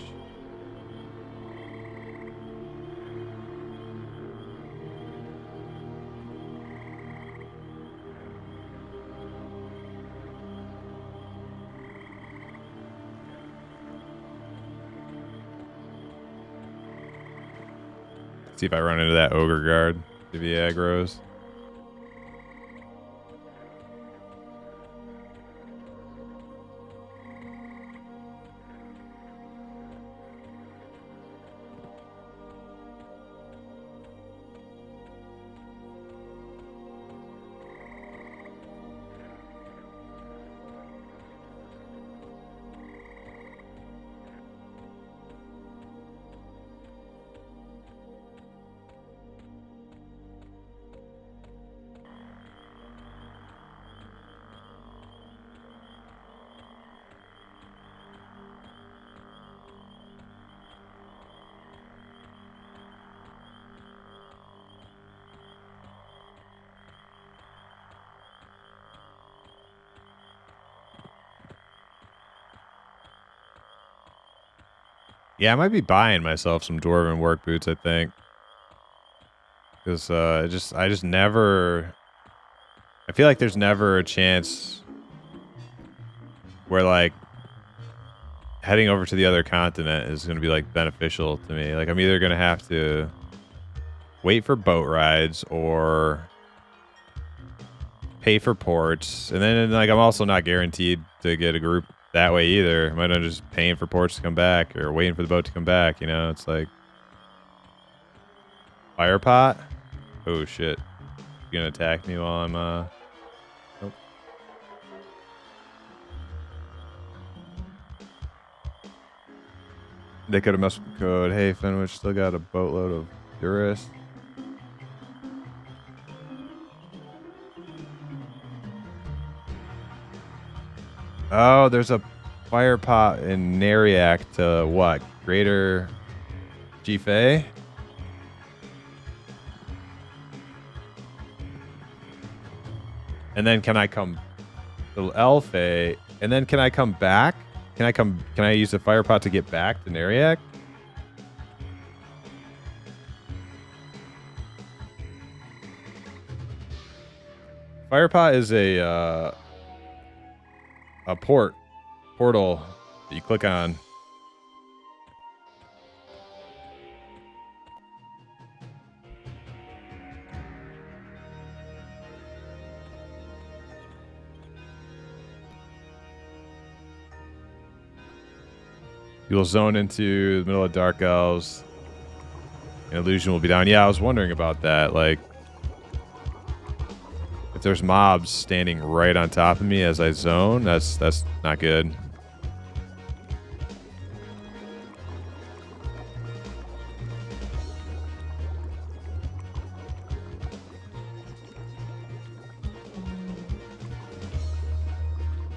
See if I run into that ogre guard. If he aggroes. Yeah, I might be buying myself some dwarven work boots, I think. Because I just never... I feel like there's never a chance where, like, heading over to the other continent is going to be, like, beneficial to me. Like, I'm either going to have to wait for boat rides or pay for ports. And then, like, I'm also not guaranteed to get a group that way either. I might not just paying for ports to come back or waiting for the boat to come back, you know? It's like... Fire pot? Oh, shit. You gonna attack me while I'm, Oh. They could have messed with the code. Hey, Fenwich still got a boatload of Durist. Oh, there's a fire pot in Nariak to what? Greater Jife? And then can I come to Elfe? And then can I come back? Can I use the fire pot to get back to Nariak? Fire pot is a portal that you click on. You'll zone into the middle of Dark Elves. An illusion will be down. Yeah, I was wondering about that. Like, if there's mobs standing right on top of me as I zone, that's not good.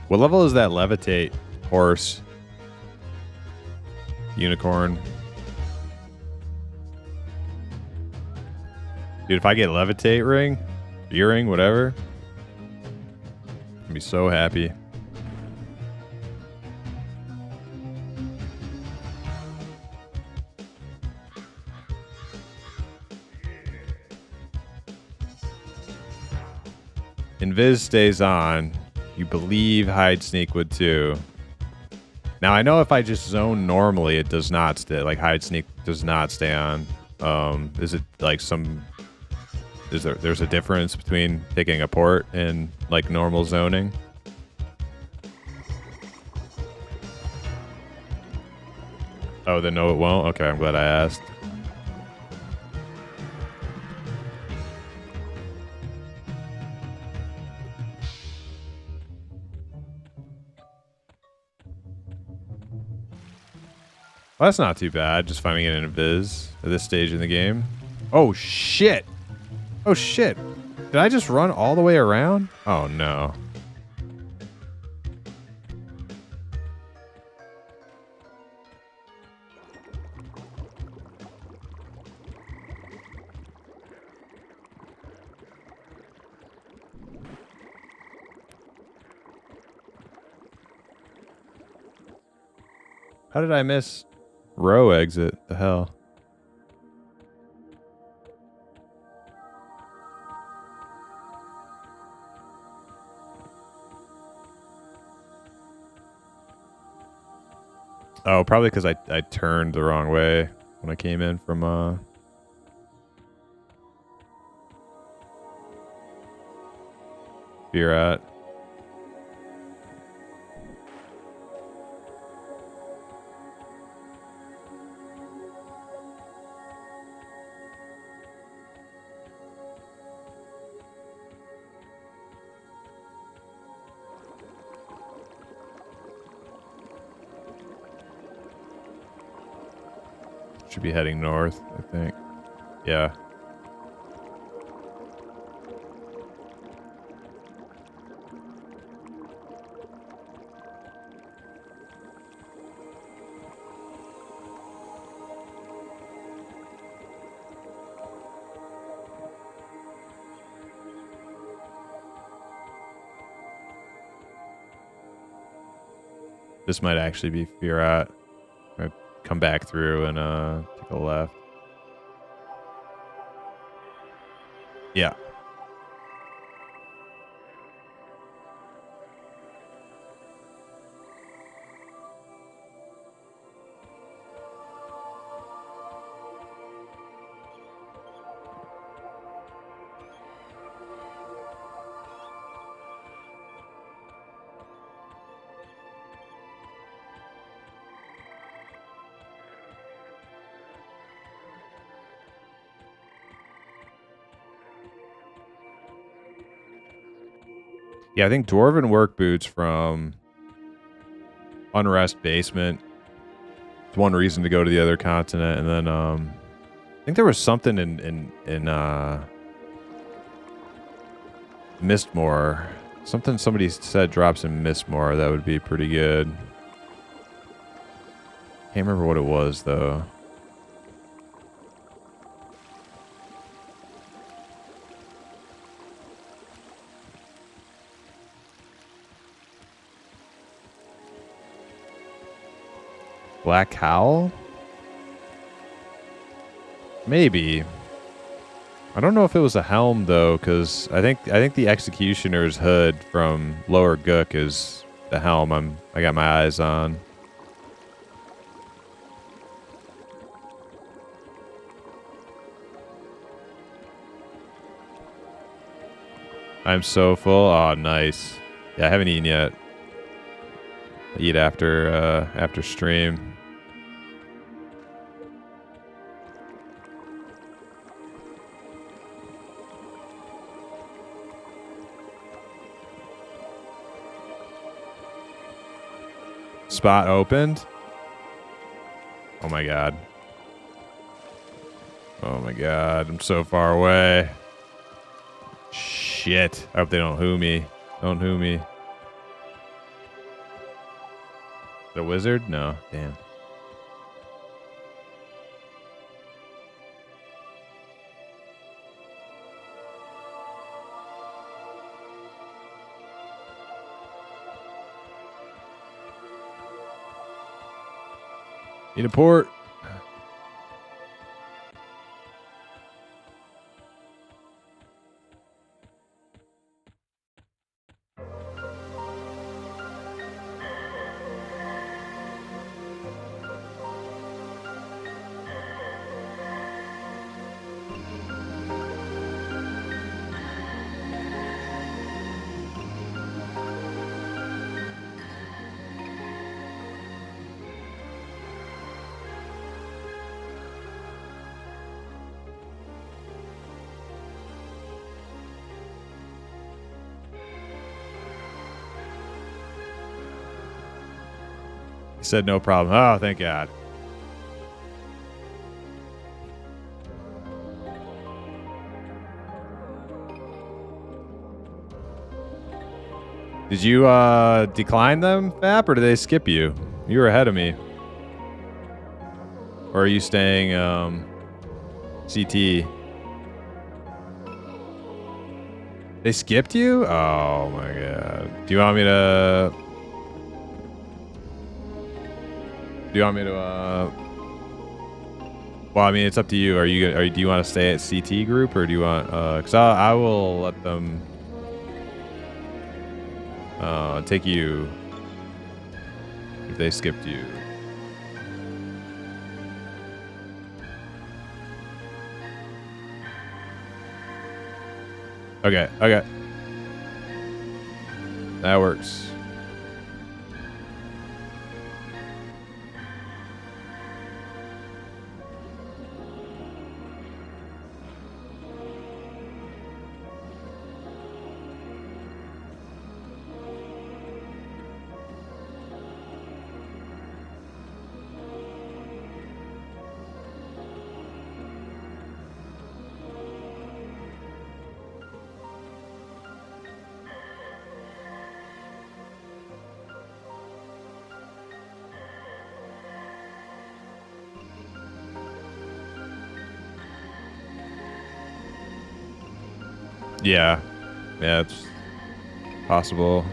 What level is that levitate horse? Unicorn. Dude, if I get levitate ring, earring, whatever, I'd be so happy. Invis stays on. You believe hide sneak would too. Now I know if I just zone normally, it does not stay. Like hide sneak does not stay on. Is it like some? There's a difference between taking a port and like normal zoning? Oh, then no, it won't. Okay, I'm glad I asked. Well, that's not too bad, just finding it in a viz at this stage in the game. Oh, shit. Oh, shit. Did I just run all the way around? Oh, no. How did I miss row exit? The hell? Oh, probably because I turned the wrong way when I came in from Firat. Should be heading north, I think. Yeah. This might actually be Firat. I come back through and take a left. Yeah. Yeah, I think Dwarven work boots from Unrest Basement. It's one reason to go to the other continent, and then I think there was something in Mistmore. Something somebody said drops in Mistmore that would be pretty good. Can't remember what it was though. Black Cowl? Maybe. I don't know if it was a helm though, because I think the Executioner's hood from Lower Gook is the helm I got my eyes on. I'm so full. Oh, nice. Yeah, I haven't eaten yet. I'll eat after stream. Spot opened. Oh my god. Oh my god. I'm so far away. Shit. I hope they don't who me. Don't who me. Is it a wizard? No. Damn. Need a port. He said no problem. Oh, thank God. Did you decline them, Fap, or did they skip you? You were ahead of me. Or are you staying CT? They skipped you? Oh my god. Do you want me to... Do you want me to? Well, I mean, it's up to you. Do you want to stay at CT group, or do you want? Because I will let them take you if they skipped you. Okay. That works. Yeah, it's possible.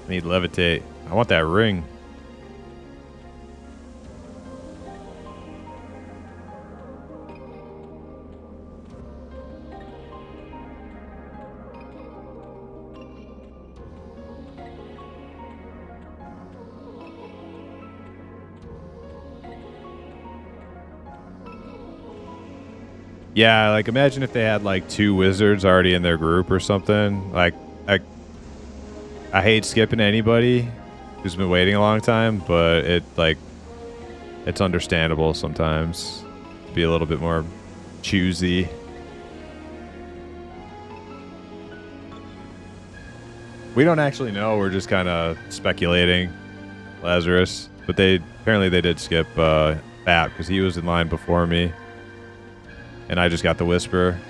I need levitate. I want that ring. Yeah, like imagine if they had like 2 wizards already in their group or something. Like I hate skipping anybody who's been waiting a long time, but it's understandable sometimes to be a little bit more choosy. We don't actually know. We're just kind of speculating, Lazarus. But apparently they did skip Bap because he was in line before me. And I just got the whisper.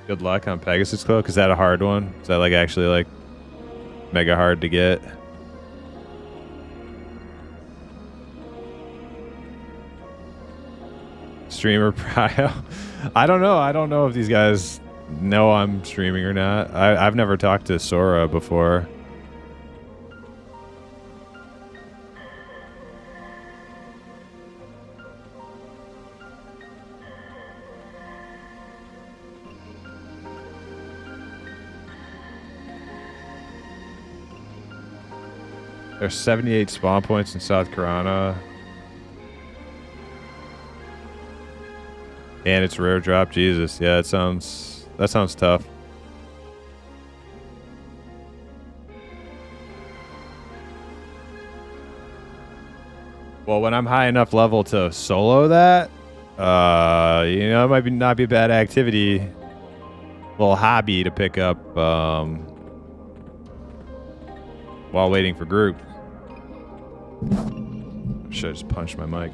Good luck on Pegasus Cloak. Is that a hard one? Is that like actually like mega hard to get? Streamer Prio. I don't know. I don't know if these guys know I'm streaming or not. I've never talked to Sora before. There's 78 spawn points in South Karana. And it's rare drop. Jesus. Yeah, that sounds tough. Well, when I'm high enough level to solo that, it might not be a bad activity. Little hobby to pick up while waiting for group. Should I just punch my mic?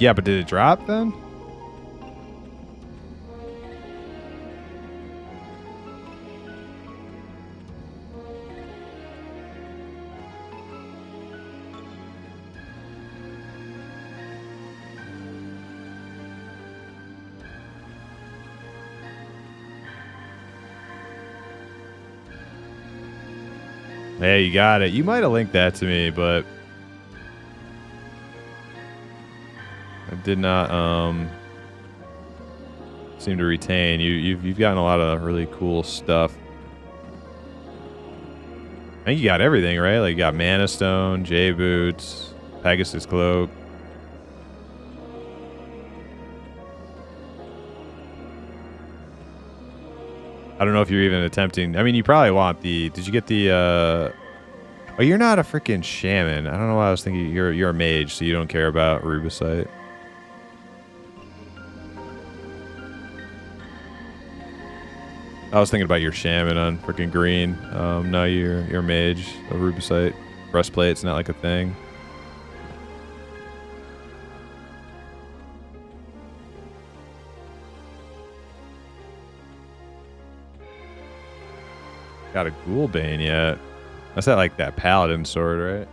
But did it drop then? Hey, you got it. You might have linked that to me, but I did not seem to retain. You've gotten a lot of really cool stuff. I think you got everything, right? Like you got Mana Stone, J Boots, Pegasus Cloak. I don't know if you're even attempting. I mean, you probably want the. Did you get the? Oh, you're not a freaking shaman. I don't know why I was thinking you're a mage, so you don't care about Rubicite. I was thinking about your shaman on freaking green. No, you're mage, a rubicite. Breastplate's not like a thing. Got a Ghoulbane yet. That's not like that paladin sword, right?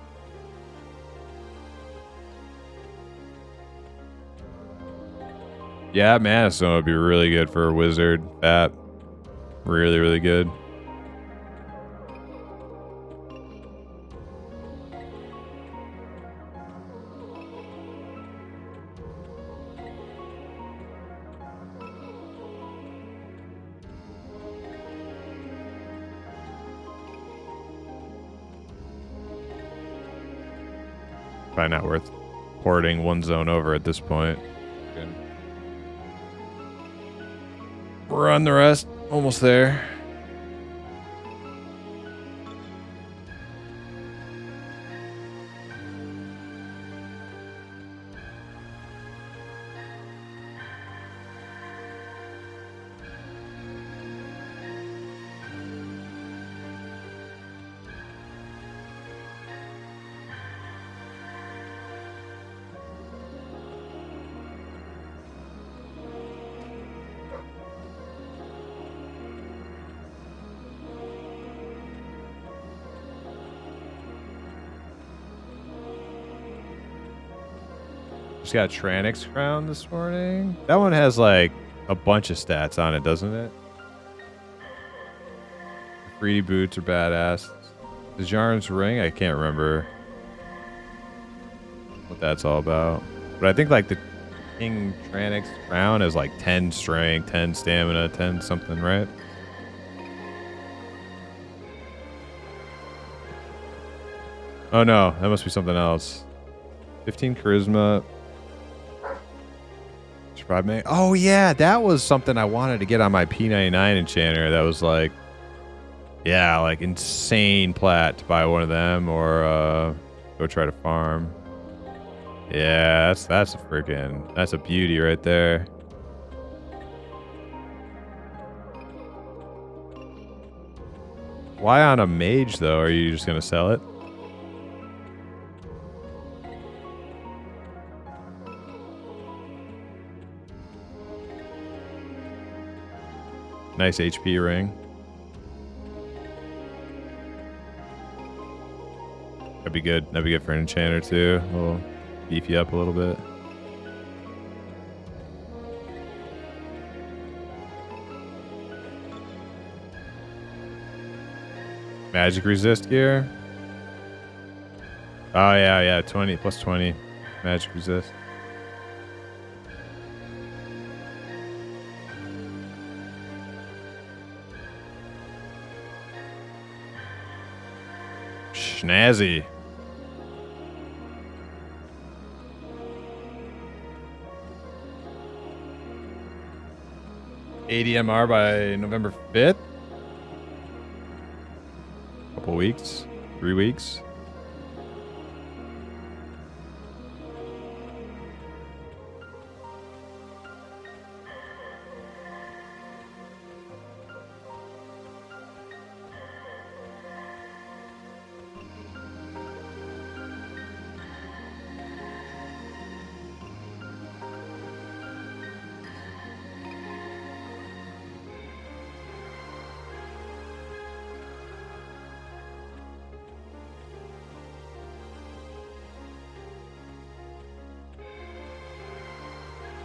Yeah, Mana would be really good for a wizard. That really, really good. Probably not worth porting one zone over at this point. Run the rest. Almost there. Just got Tranix Crown this morning. That one has like a bunch of stats on it, doesn't it? The 3D boots are badass. The Jarn's Ring, I can't remember what that's all about. But I think like the King Tranix Crown is like 10 strength, 10 stamina, 10 something, right? Oh no, that must be something else. 15 charisma. Survive me. Oh yeah, that was something I wanted to get on my P99 enchanter. That was like, yeah, like insane plat to buy one of them or go try to farm. Yeah, that's a beauty right there. Why on a mage though? Are you just gonna sell it? Nice HP ring. That'd be good. That'd be good for an enchanter too. We'll beef you up a little bit. Magic resist gear. Oh yeah, 20 plus 20. Magic resist. Snazzy. ADMR by November 5th. Couple weeks. 3 weeks.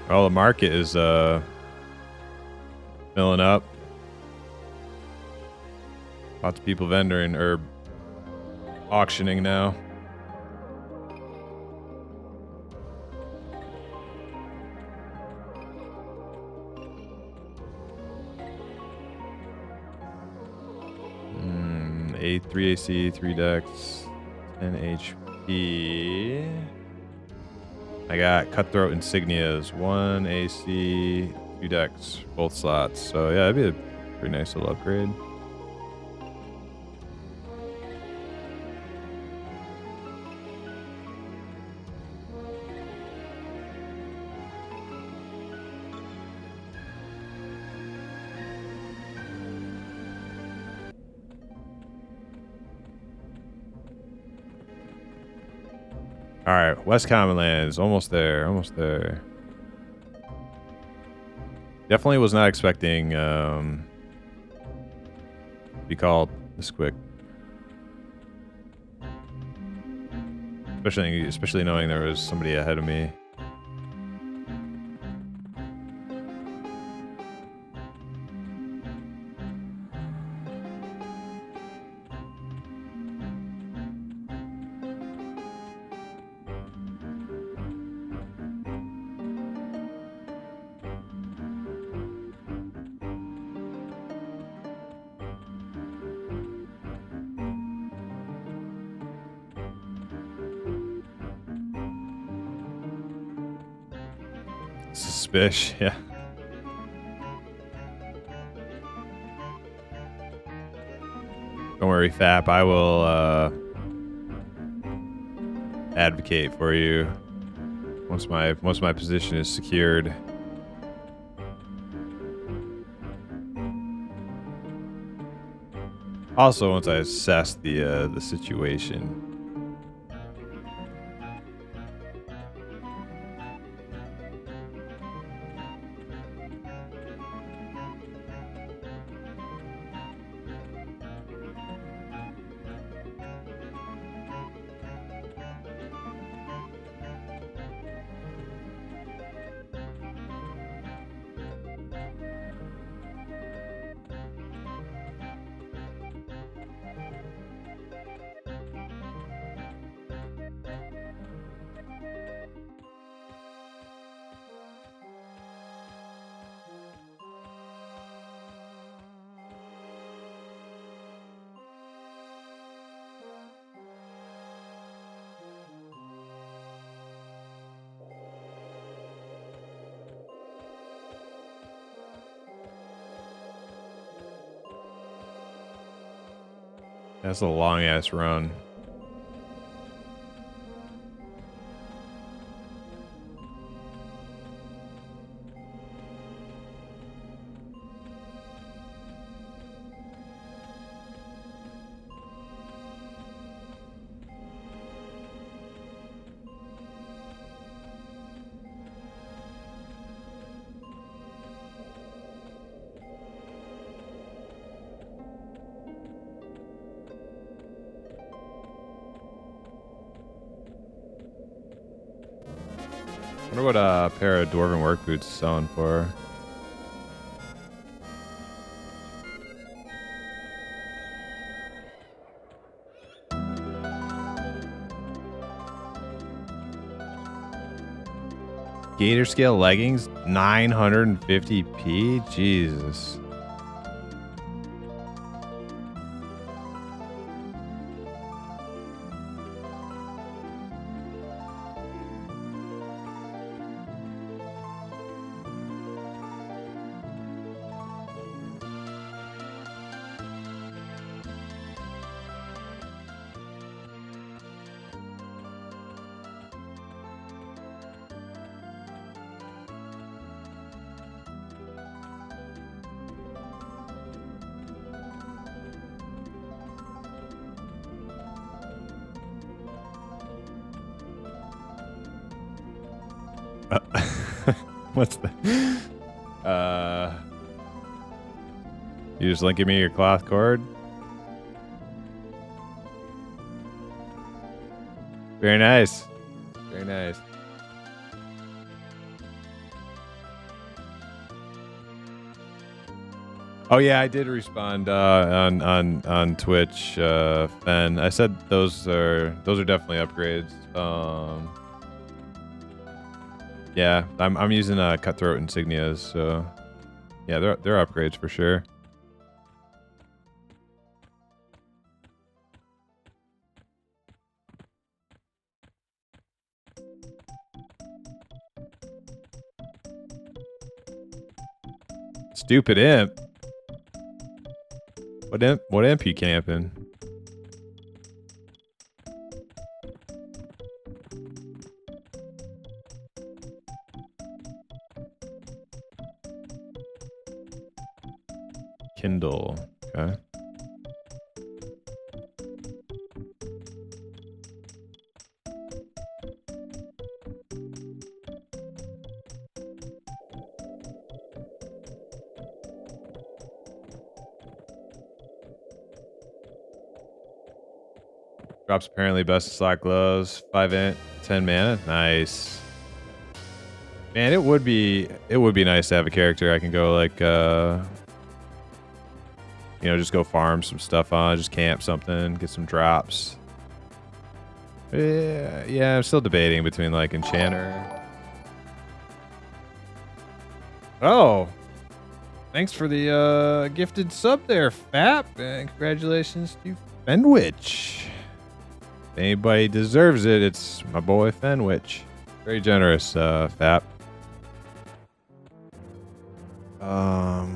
Oh, the market is filling up. Lots of people vendoring or auctioning now. A3 AC, 3 decks, 10 HP. I got Cutthroat Insignias, 1 AC, 2 decks, both slots. So yeah, that'd be a pretty nice little upgrade. All right, West Commonlands, almost there, almost there. Definitely was not expecting to be called this quick. Especially knowing there was somebody ahead of me. Suspicious, yeah. Don't worry, Fap. I will advocate for you once my position is secured. Also, once I assess the situation. That's a long ass run. I wonder what a pair of dwarven work boots is selling for. Gator scale leggings, 950p. Jesus. What's the? You just linking me your cloth cord? Very nice. Very nice. Oh yeah, I did respond on Twitch, Fen. I said those are definitely upgrades. Yeah, I'm using cutthroat insignias, so yeah, they're upgrades for sure. Stupid imp. What imp you camping? Kindle. Okay. Drops apparently best of slot glows. 5 int, 10 mana. Nice. Man, it would be nice to have a character I can go like you know, just go farm some stuff on, just camp something, get some drops. Yeah, I'm still debating between like Enchanter. Oh, thanks for the gifted sub there, Fap, and congratulations to Fenwich. If anybody deserves it, it's my boy Fenwich. Very generous, Fap.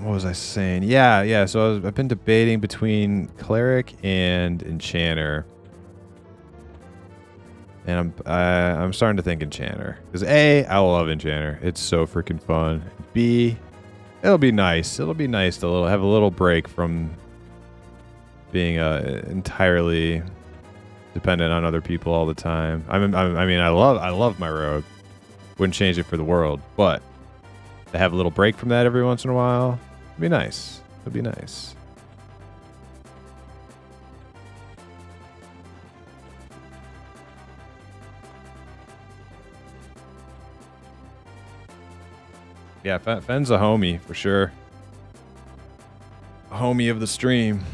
What was I saying? Yeah. So I've been debating between Cleric and Enchanter. And I'm starting to think Enchanter. Because A, I love Enchanter. It's so freaking fun. B, it'll be nice. It'll be nice to have a little break from being entirely dependent on other people all the time. I mean, I love my rogue. Wouldn't change it for the world. But to have a little break from that every once in a while, it'd be nice. It'd be nice. Yeah, Fen's a homie for sure. A homie of the stream.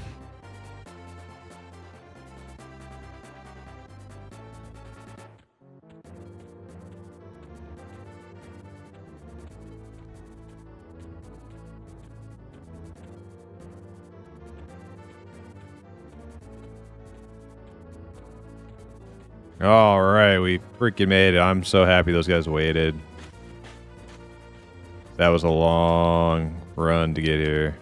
All right, we freaking made it. I'm so happy those guys waited. That was a long run to get here.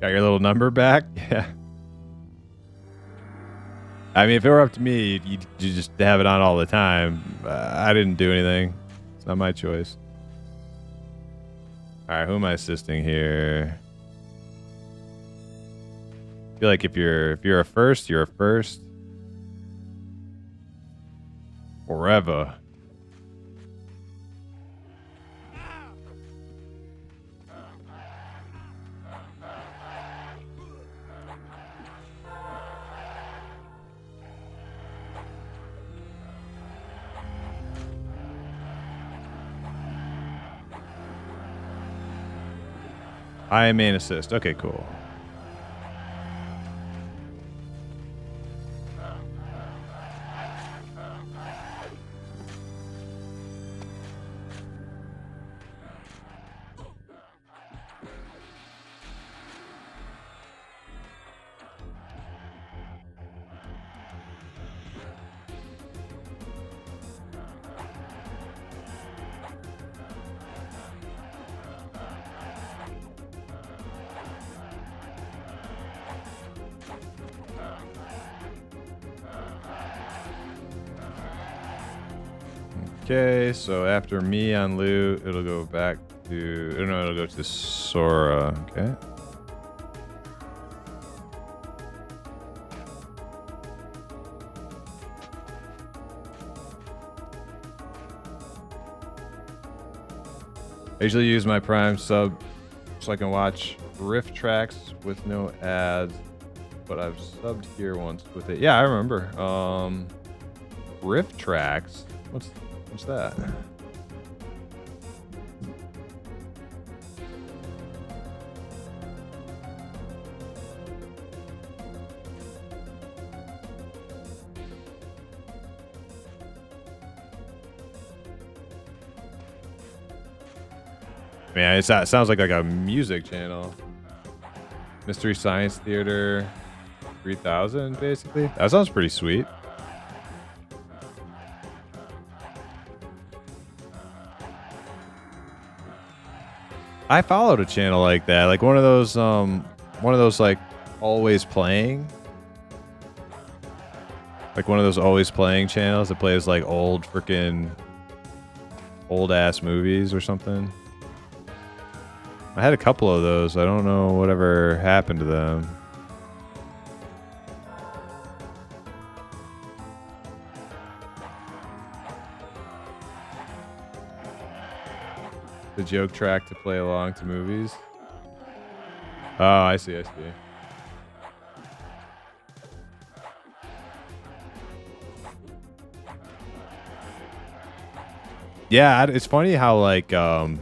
Got your little number back? Yeah. I mean, if it were up to me, you just have it on all the time. I didn't do anything. It's not my choice. All right, who am I assisting here? I feel like if you're a first, you're a first. Forever. I am main assist. Okay, cool. Okay, so after me on loot, it'll go back to... Oh, no, it'll go to Sora. Okay. I usually use my Prime sub so I can watch Rift tracks with no ads, but I've subbed here once with it. Yeah, I remember. Rift tracks? What's that? Man, it sounds like a music channel. Mystery Science Theater 3000, basically. That sounds pretty sweet. I followed a channel like that, like one of those like always playing. Like one of those always playing channels that plays like old ass movies or something. I had a couple of those. I don't know whatever happened to them. The joke track to play along to movies. Oh, I see. Yeah, it's funny how like how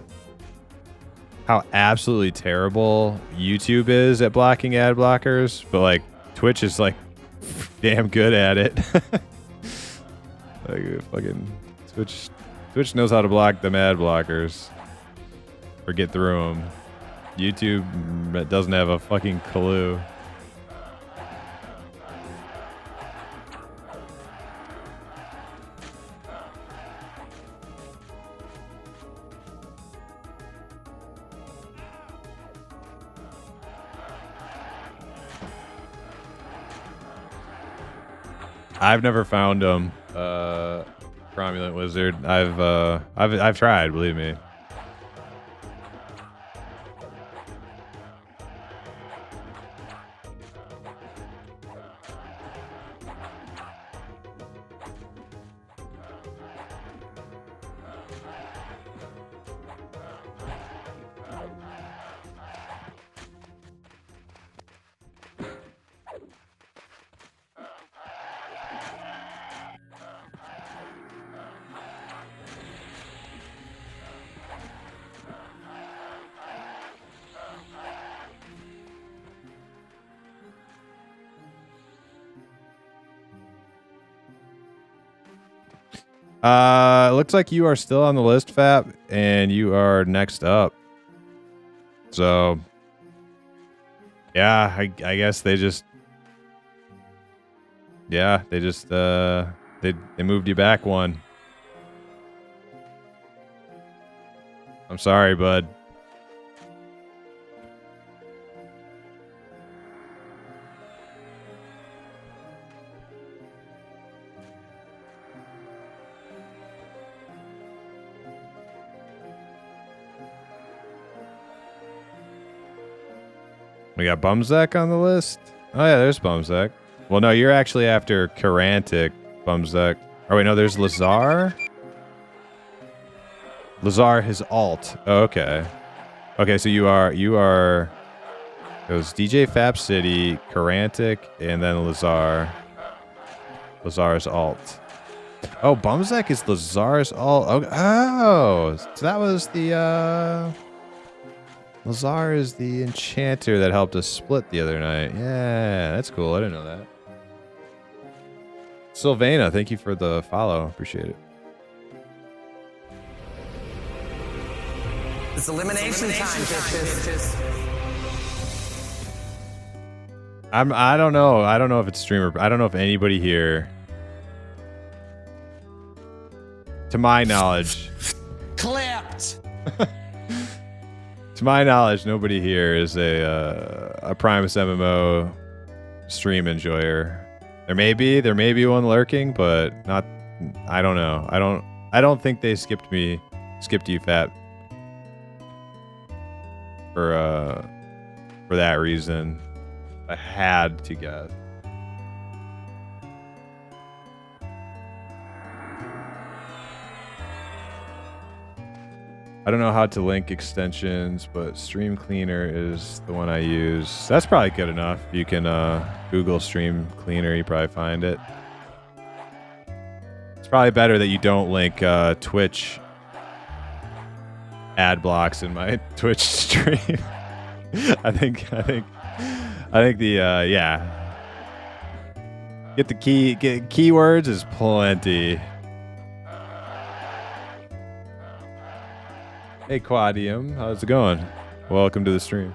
absolutely terrible YouTube is at blocking ad blockers, but like Twitch is like damn good at it. Like fucking Twitch knows how to block them ad blockers or get through them. YouTube doesn't have a fucking clue. I've never found them, Cromulent Wizard. I've tried, believe me. Looks like you are still on the list, Fap, and you are next up. So, yeah, I guess they just, they moved you back one. I'm sorry, bud. We got Bumzek on the list. Oh yeah, there's Bumzek. Well, no, you're actually after Karantic, Bumzek. Oh wait, no, there's Lazar. Lazar, his alt. Oh, okay. Okay, so you are. It was DJ Fap City, Karantic, and then Lazar. Lazar's alt. Oh, Bumzek is Lazar's alt. Oh, so that was the. Lazar is the enchanter that helped us split the other night. Yeah, that's cool. I didn't know that. Sylvana, thank you for the follow. Appreciate it. It's elimination time, bitches. I don't know. I don't know if it's streamer. I don't know if anybody here, to my knowledge, Clapped. to my knowledge, nobody here is a PrimusMMO stream enjoyer. There may be one lurking, but not. I don't know. I don't think they skipped you, Fat, for that reason. I had to guess. I don't know how to link extensions, but Stream Cleaner is the one I use. That's probably good enough. You can Google Stream Cleaner, you probably find it. It's probably better that you don't link Twitch ad blocks in my Twitch stream. I think the yeah. Get keywords is plenty. Hey Quadium, how's it going? Welcome to the stream.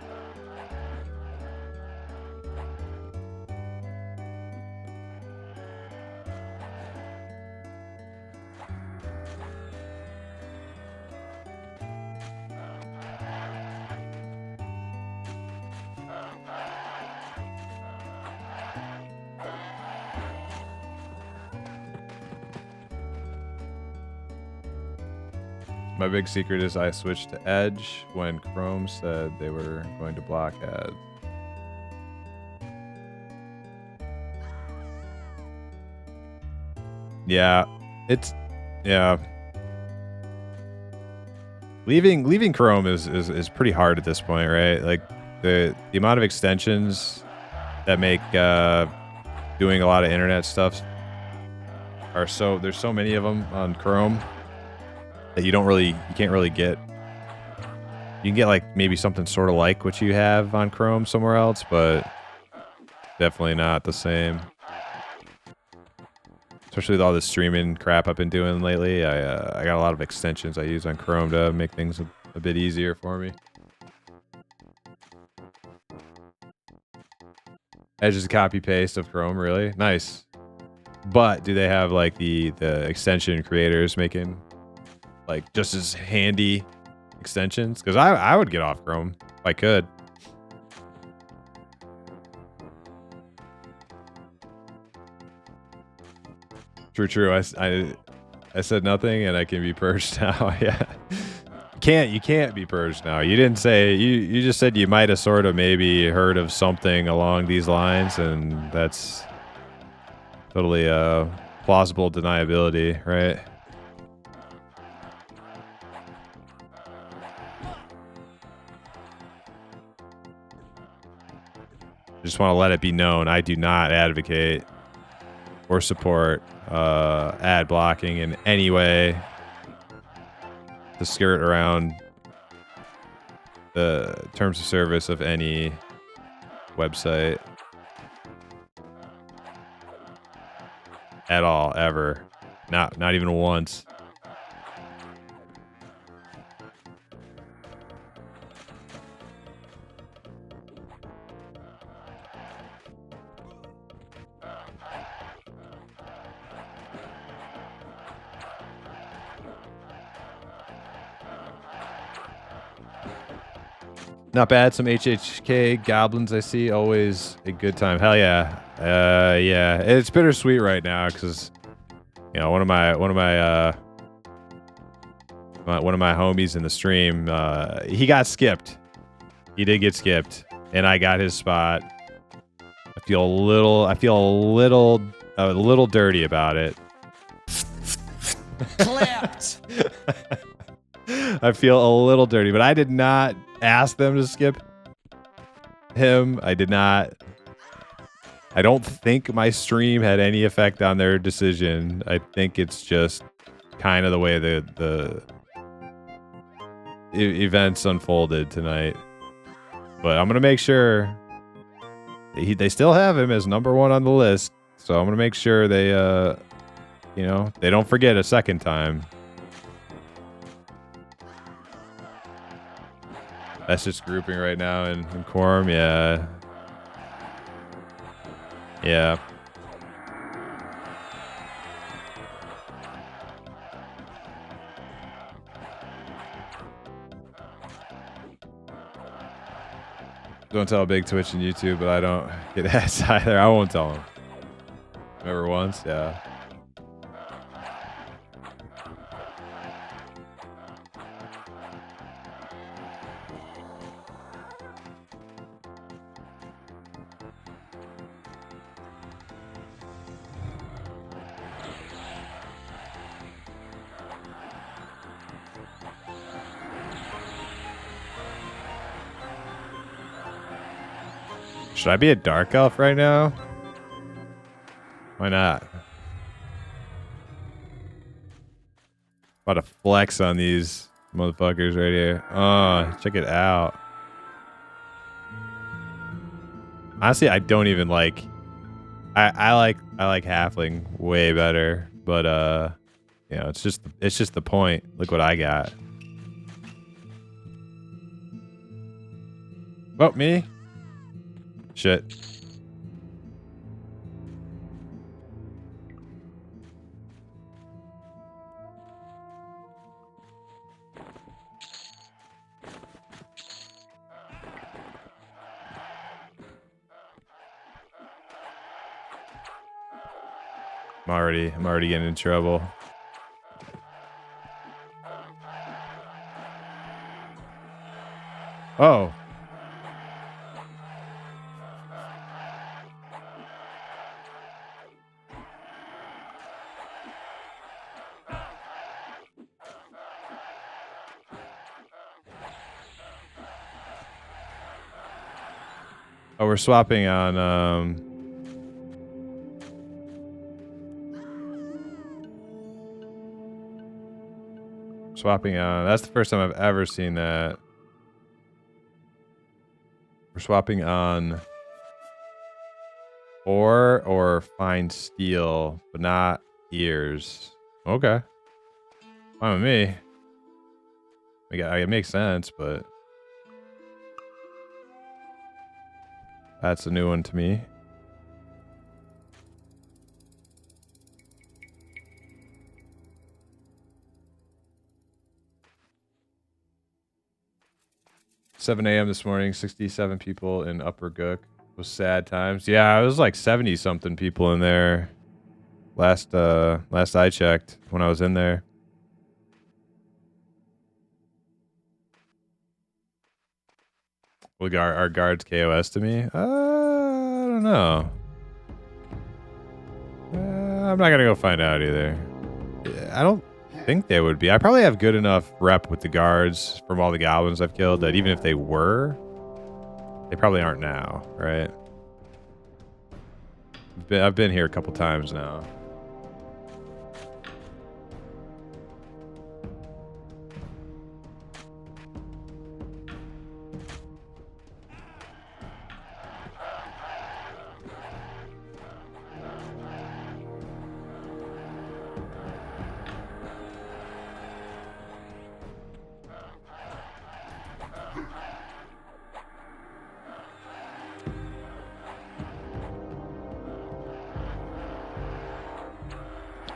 My big secret is I switched to Edge when Chrome said they were going to block ads. Yeah, yeah. Leaving Chrome is pretty hard at this point, right? Like the amount of extensions that make doing a lot of internet stuff are there's so many of them on Chrome that you can't really get. You can get like maybe something sort of like what you have on Chrome somewhere else, but definitely not the same. Especially with all this streaming crap I've been doing lately, I got a lot of extensions I use on Chrome to make things a bit easier for me. Edge is a copy paste of Chrome, really nice. But do they have like the extension creators making like just as handy extensions? Because I would get off Chrome if I could. True. I said nothing, and I can be purged now. Yeah, you can't be purged now. You didn't say you just said you might have sort of maybe heard of something along these lines, and that's totally plausible deniability, right? Just want to let it be known I do not advocate or support ad blocking in any way to skirt around the terms of service of any website at all, ever. Not even once. Not bad. Some HHK goblins I see. Always a good time. Hell yeah. Yeah. It's bittersweet right now because you know one of my homies in the stream. He got skipped. He did get skipped, and I got his spot. I feel a little dirty about it. Clapped. I feel a little dirty, but I did not ask them to skip him. I did not. I don't think my stream had any effect on their decision. I think it's just kind of the way the events unfolded tonight. But I'm gonna make sure they still have him as number 1 on the list. So I'm gonna make sure they they don't forget a second time. That's just grouping right now in Quarm, yeah. Yeah. Don't tell Big Twitch and YouTube, but I don't get ads either. I won't tell them. Remember once? Yeah. Should I be a dark elf right now? Why not? About to flex on these motherfuckers right here. Oh, check it out. Honestly, I don't even like. I like Halfling way better, but you know, it's just the point. Look what I got. Oh, me? Shit. I'm already getting in trouble. Oh. Oh, we're swapping on, swapping on. That's the first time I've ever seen that. We're swapping on ore or fine steel, but not ears. Okay. Fine with me. It makes sense, but that's a new one to me. $7 a.m. this morning, 67 people in Upper Gook. It was sad times. Yeah, it was like 70 something people in there last I checked when I was in there. Will our guards KOS to me? I don't know. I'm not gonna go find out either. I don't think they would be. I probably have good enough rep with the guards from all the goblins I've killed that even if they were, they probably aren't now, right? I've been here a couple times now.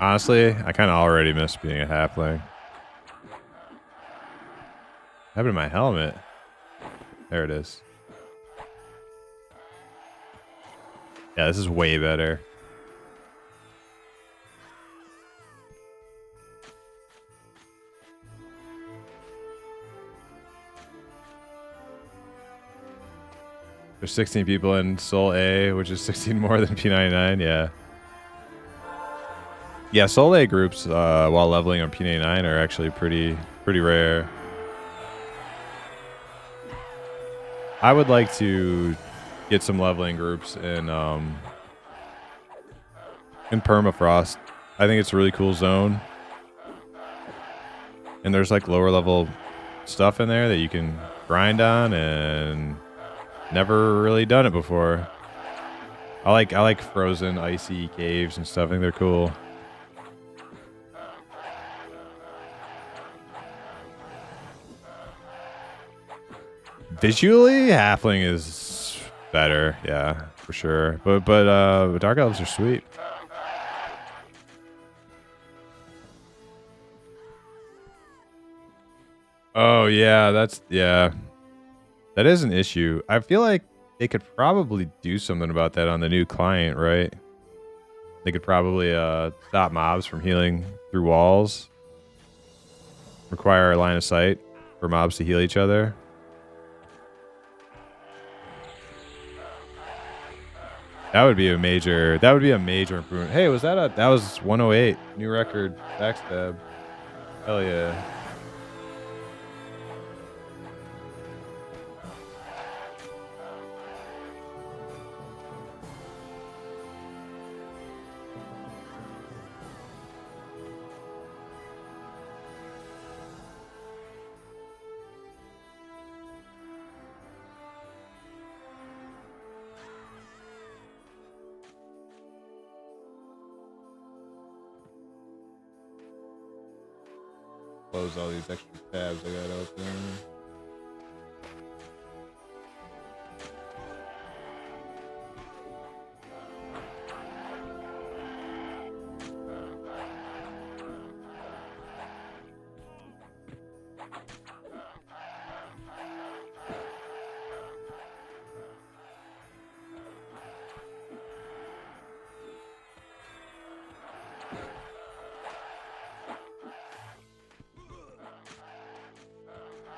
Honestly, I kind of already miss being a halfling. What happened to my helmet? There it is. Yeah, this is way better. There's 16 people in Soul A, which is 16 more than P99. Yeah. Yeah, Soul A groups while leveling on P99 are actually pretty rare. I would like to get some leveling groups in Permafrost. I think it's a really cool zone. And there's like lower level stuff in there that you can grind on, and never really done it before. I like frozen icy caves and stuff. I think they're cool. Visually, Halfling is better, yeah, for sure. But Dark Elves are sweet. Oh yeah, that is an issue. I feel like they could probably do something about that on the new client, right? They could probably stop mobs from healing through walls. Require a line of sight for mobs to heal each other. That would be a major improvement. Hey, that was 108 new record backstab. Hell yeah. Close all these extra tabs I got open.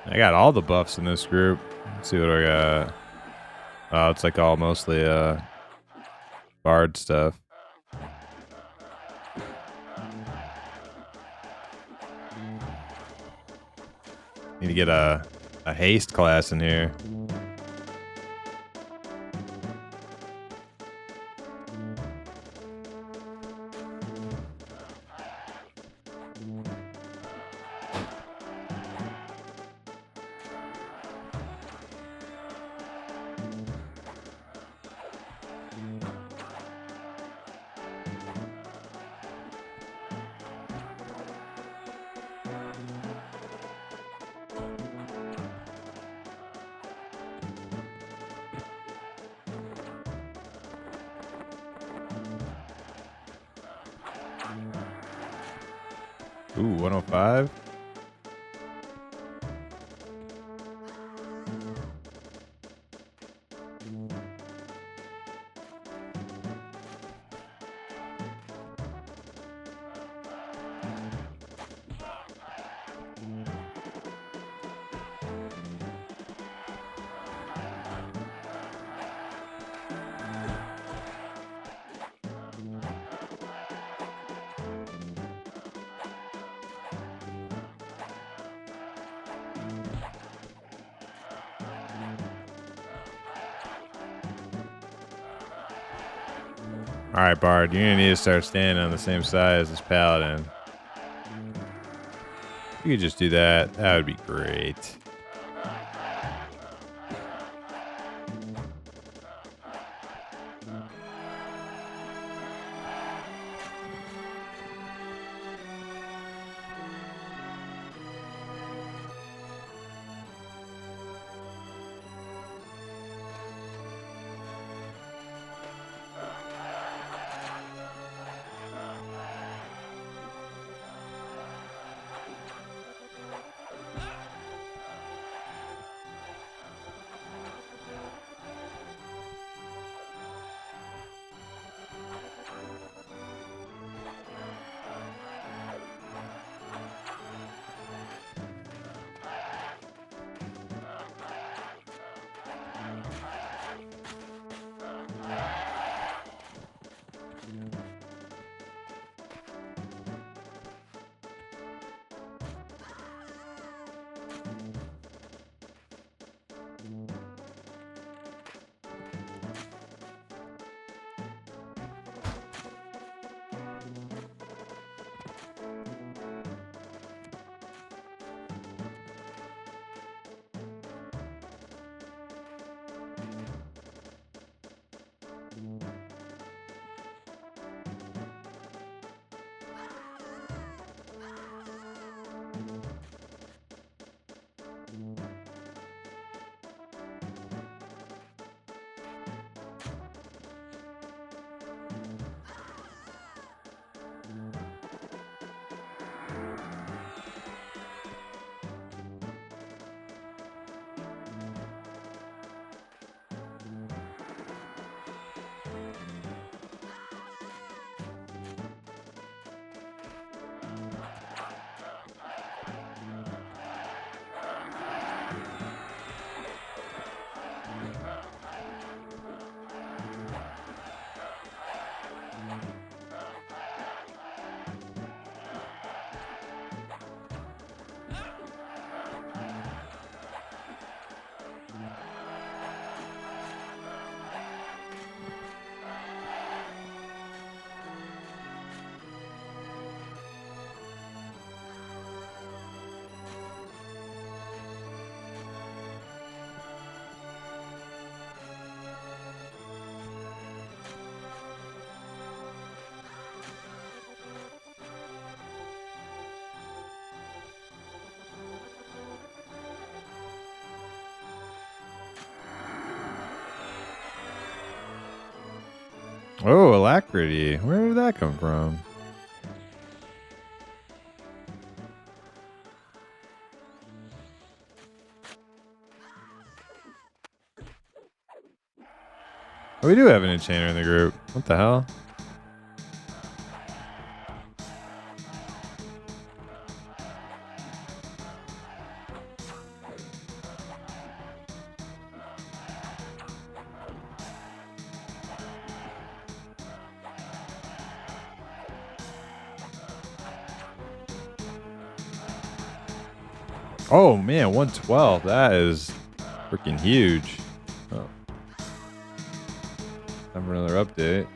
I got all the buffs in this group. Let's see what I got. Oh, it's like all mostly bard stuff. Need to get a haste class in here. Ooh, 105. All right, Bard, you're gonna need to start standing on the same side as this paladin. If you could just do that, that would be great. Oh, alacrity. Where did that come from? Oh, we do have an enchanter in the group. What the hell? Oh man, 112. That is freaking huge. Oh. Time for another update.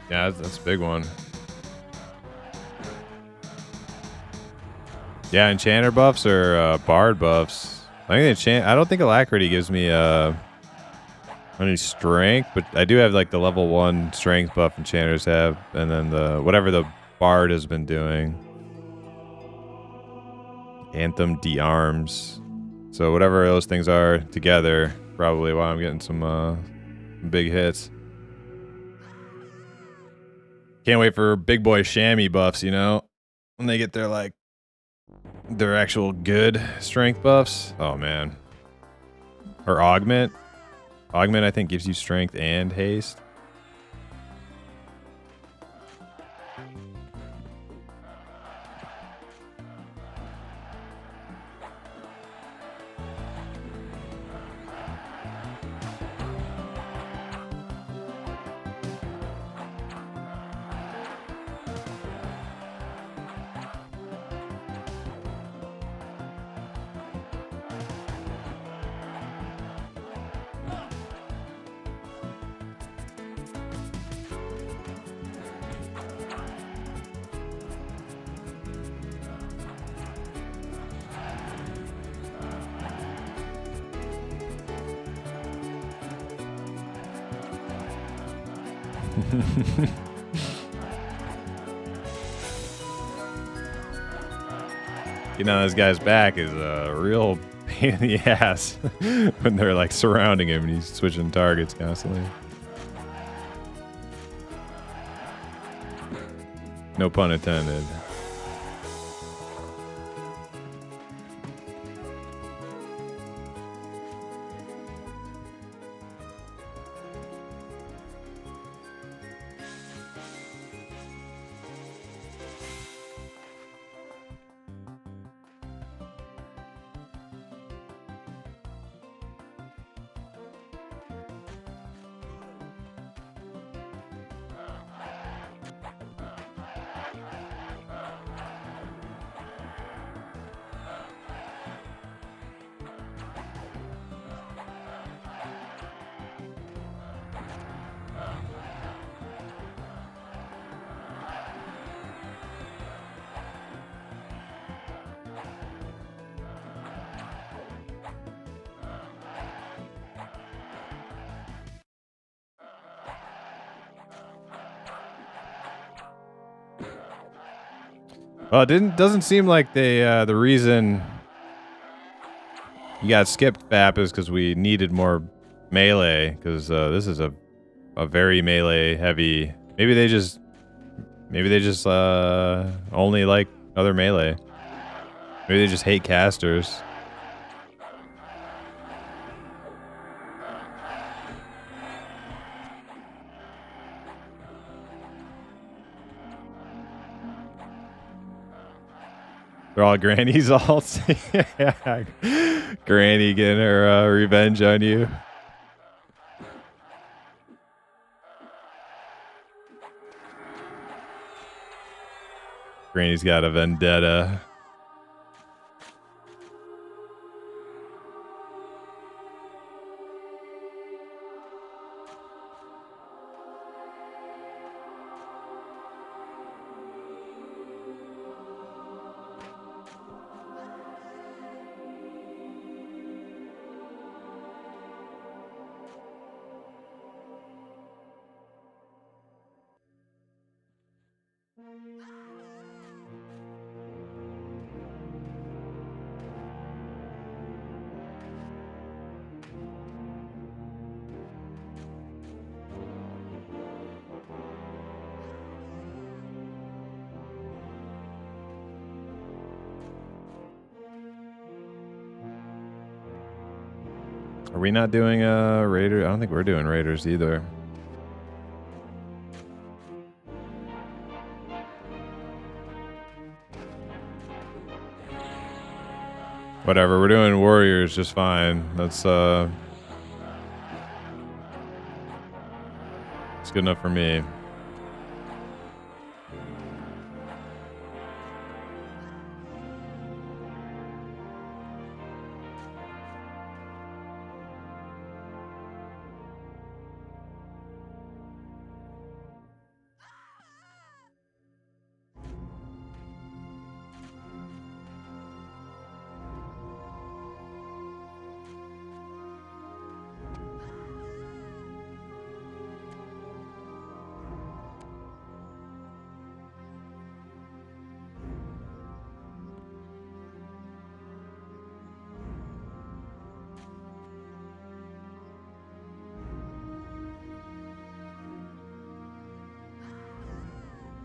Yeah, that's a big one. Yeah, enchanter buffs or bard buffs. I think I don't think alacrity gives me any strength, but I do have like the level 1 strength buff enchanters have, and then the whatever the bard has been doing. Anthem de-arms. So whatever those things are together, probably why I'm getting some big hits. Can't wait for big boy chamois buffs, you know? When they get their actual good strength buffs. Oh man. Or augment. Augment I think gives you strength and haste. Getting on this guy's back is a real pain in the ass when they're like surrounding him and he's switching targets constantly. No pun intended. Well, it doesn't seem like the reason you got skipped, Fap, is because we needed more melee, because this is a very melee heavy. Maybe they just only like other melee. Maybe they just hate casters. They're all Granny's alts. Yeah. Granny getting her revenge on you. Granny's got a vendetta. Are we not doing a raider? I don't think we're doing raiders either. Whatever, we're doing warriors just fine. Let's It's good enough for me.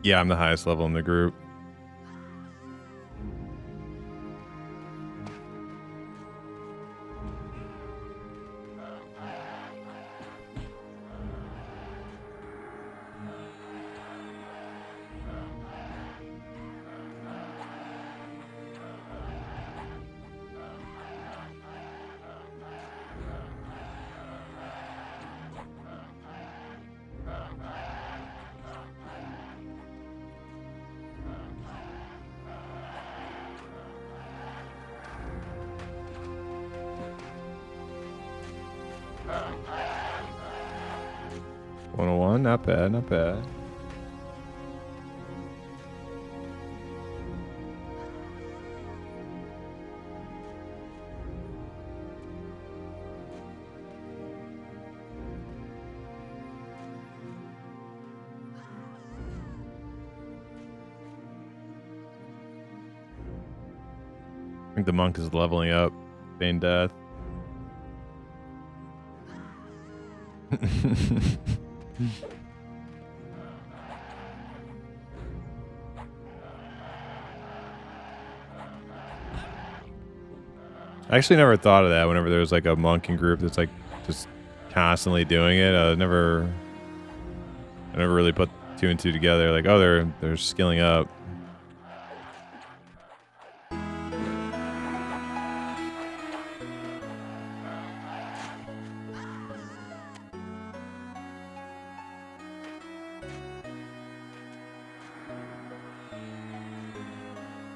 Yeah, I'm the highest level in the group. Not bad, not bad. I think the monk is leveling up. Feign death. I actually never thought of that whenever there was like a monking group that's like just constantly doing it. I never really put two and two together. Like, oh, they're skilling up.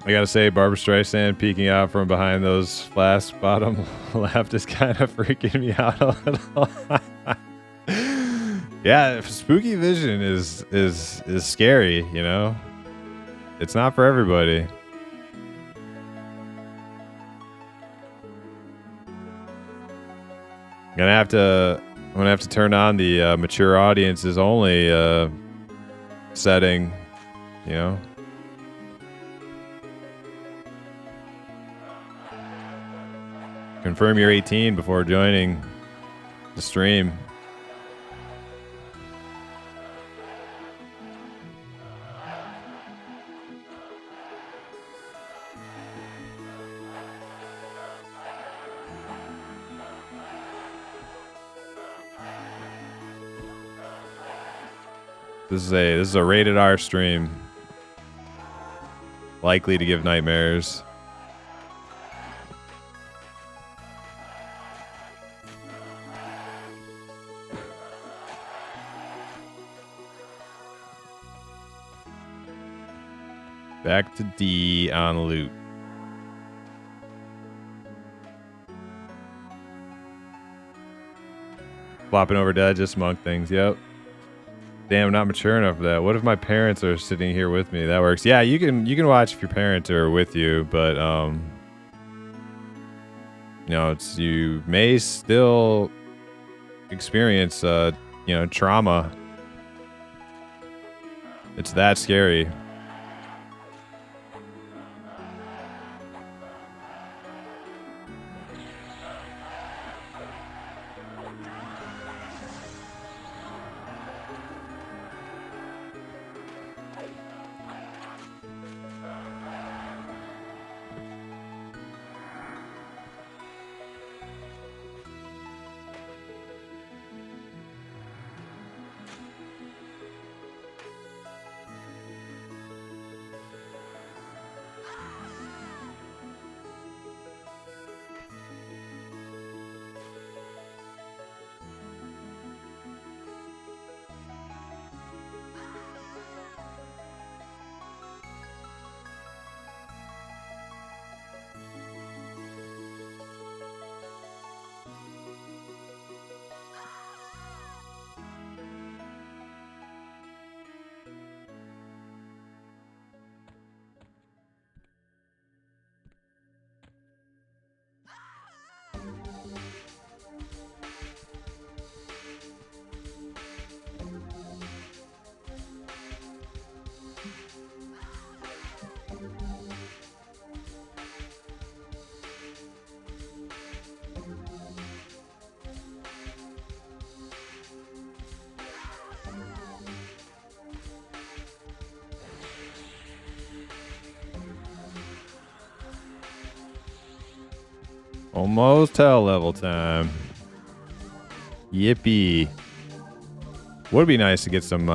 I gotta say, Barbara Streisand peeking out from behind those flasks bottom left is kind of freaking me out a little. Yeah, spooky vision is scary, you know? It's not for everybody. I'm gonna have to turn on the mature audiences only setting, you know? Confirm you're 18 before joining the stream. This is a rated R stream. Likely to give nightmares. Back to D on loot. Flopping over dead, just monk things. Yep. Damn, I'm not mature enough for that. What if my parents are sitting here with me? That works. Yeah, you can watch if your parents are with you, but you know, you may still experience trauma. It's that scary. Almost hell level time. Yippee. Would be nice to get some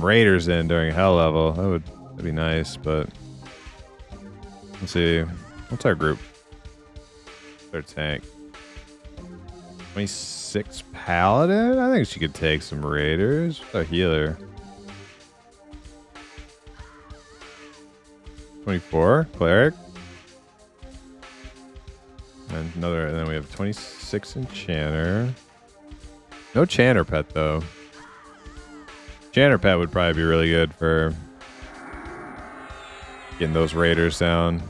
raiders in during hell level. That'd be nice, but let's see. What's our group? Their tank. 26 paladin? I think she could take some raiders. What's our healer? 24 cleric. And then we have 26 enchanter. No chanter pet though. Chanter pet would probably be really good for getting those raiders down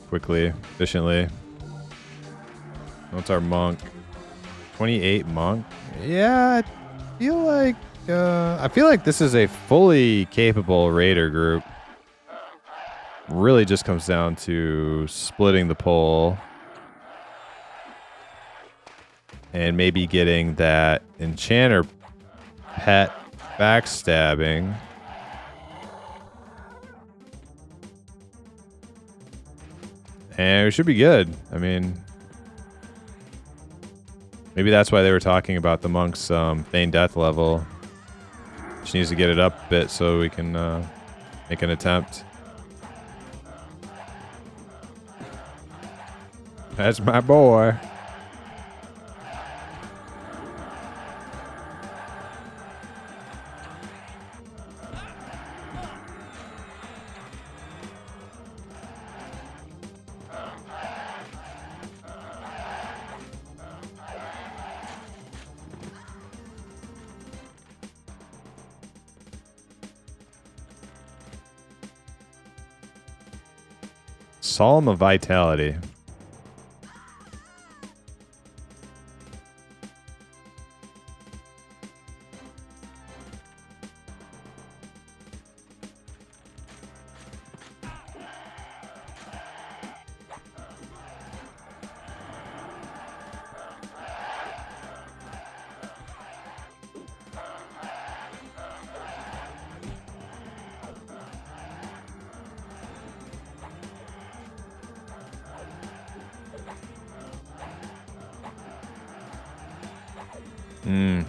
quickly, efficiently. What's our monk? 28 monk. Yeah, I feel like this is a fully capable raider group. Really just comes down to splitting the pole and maybe getting that enchanter pet backstabbing. And we should be good. I mean, maybe that's why they were talking about the monk's feign death level. She needs to get it up a bit so we can make an attempt. That's my boy. Psalm of Vitality.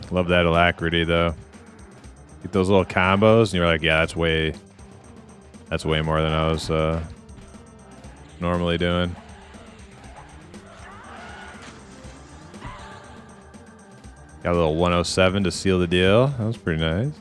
Love that alacrity though. Get those little combos and you're like, yeah, that's way more than I was normally doing. Got a little 107 to seal the deal. That was pretty nice.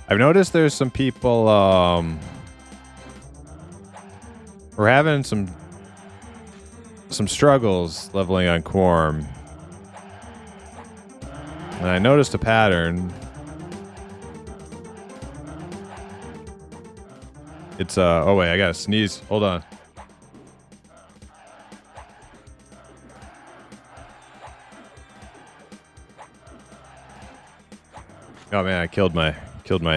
I've noticed there's some people we're having some struggles leveling on Quarm. And I noticed a pattern. It's oh wait, I gotta sneeze. Hold on. Oh man, I killed my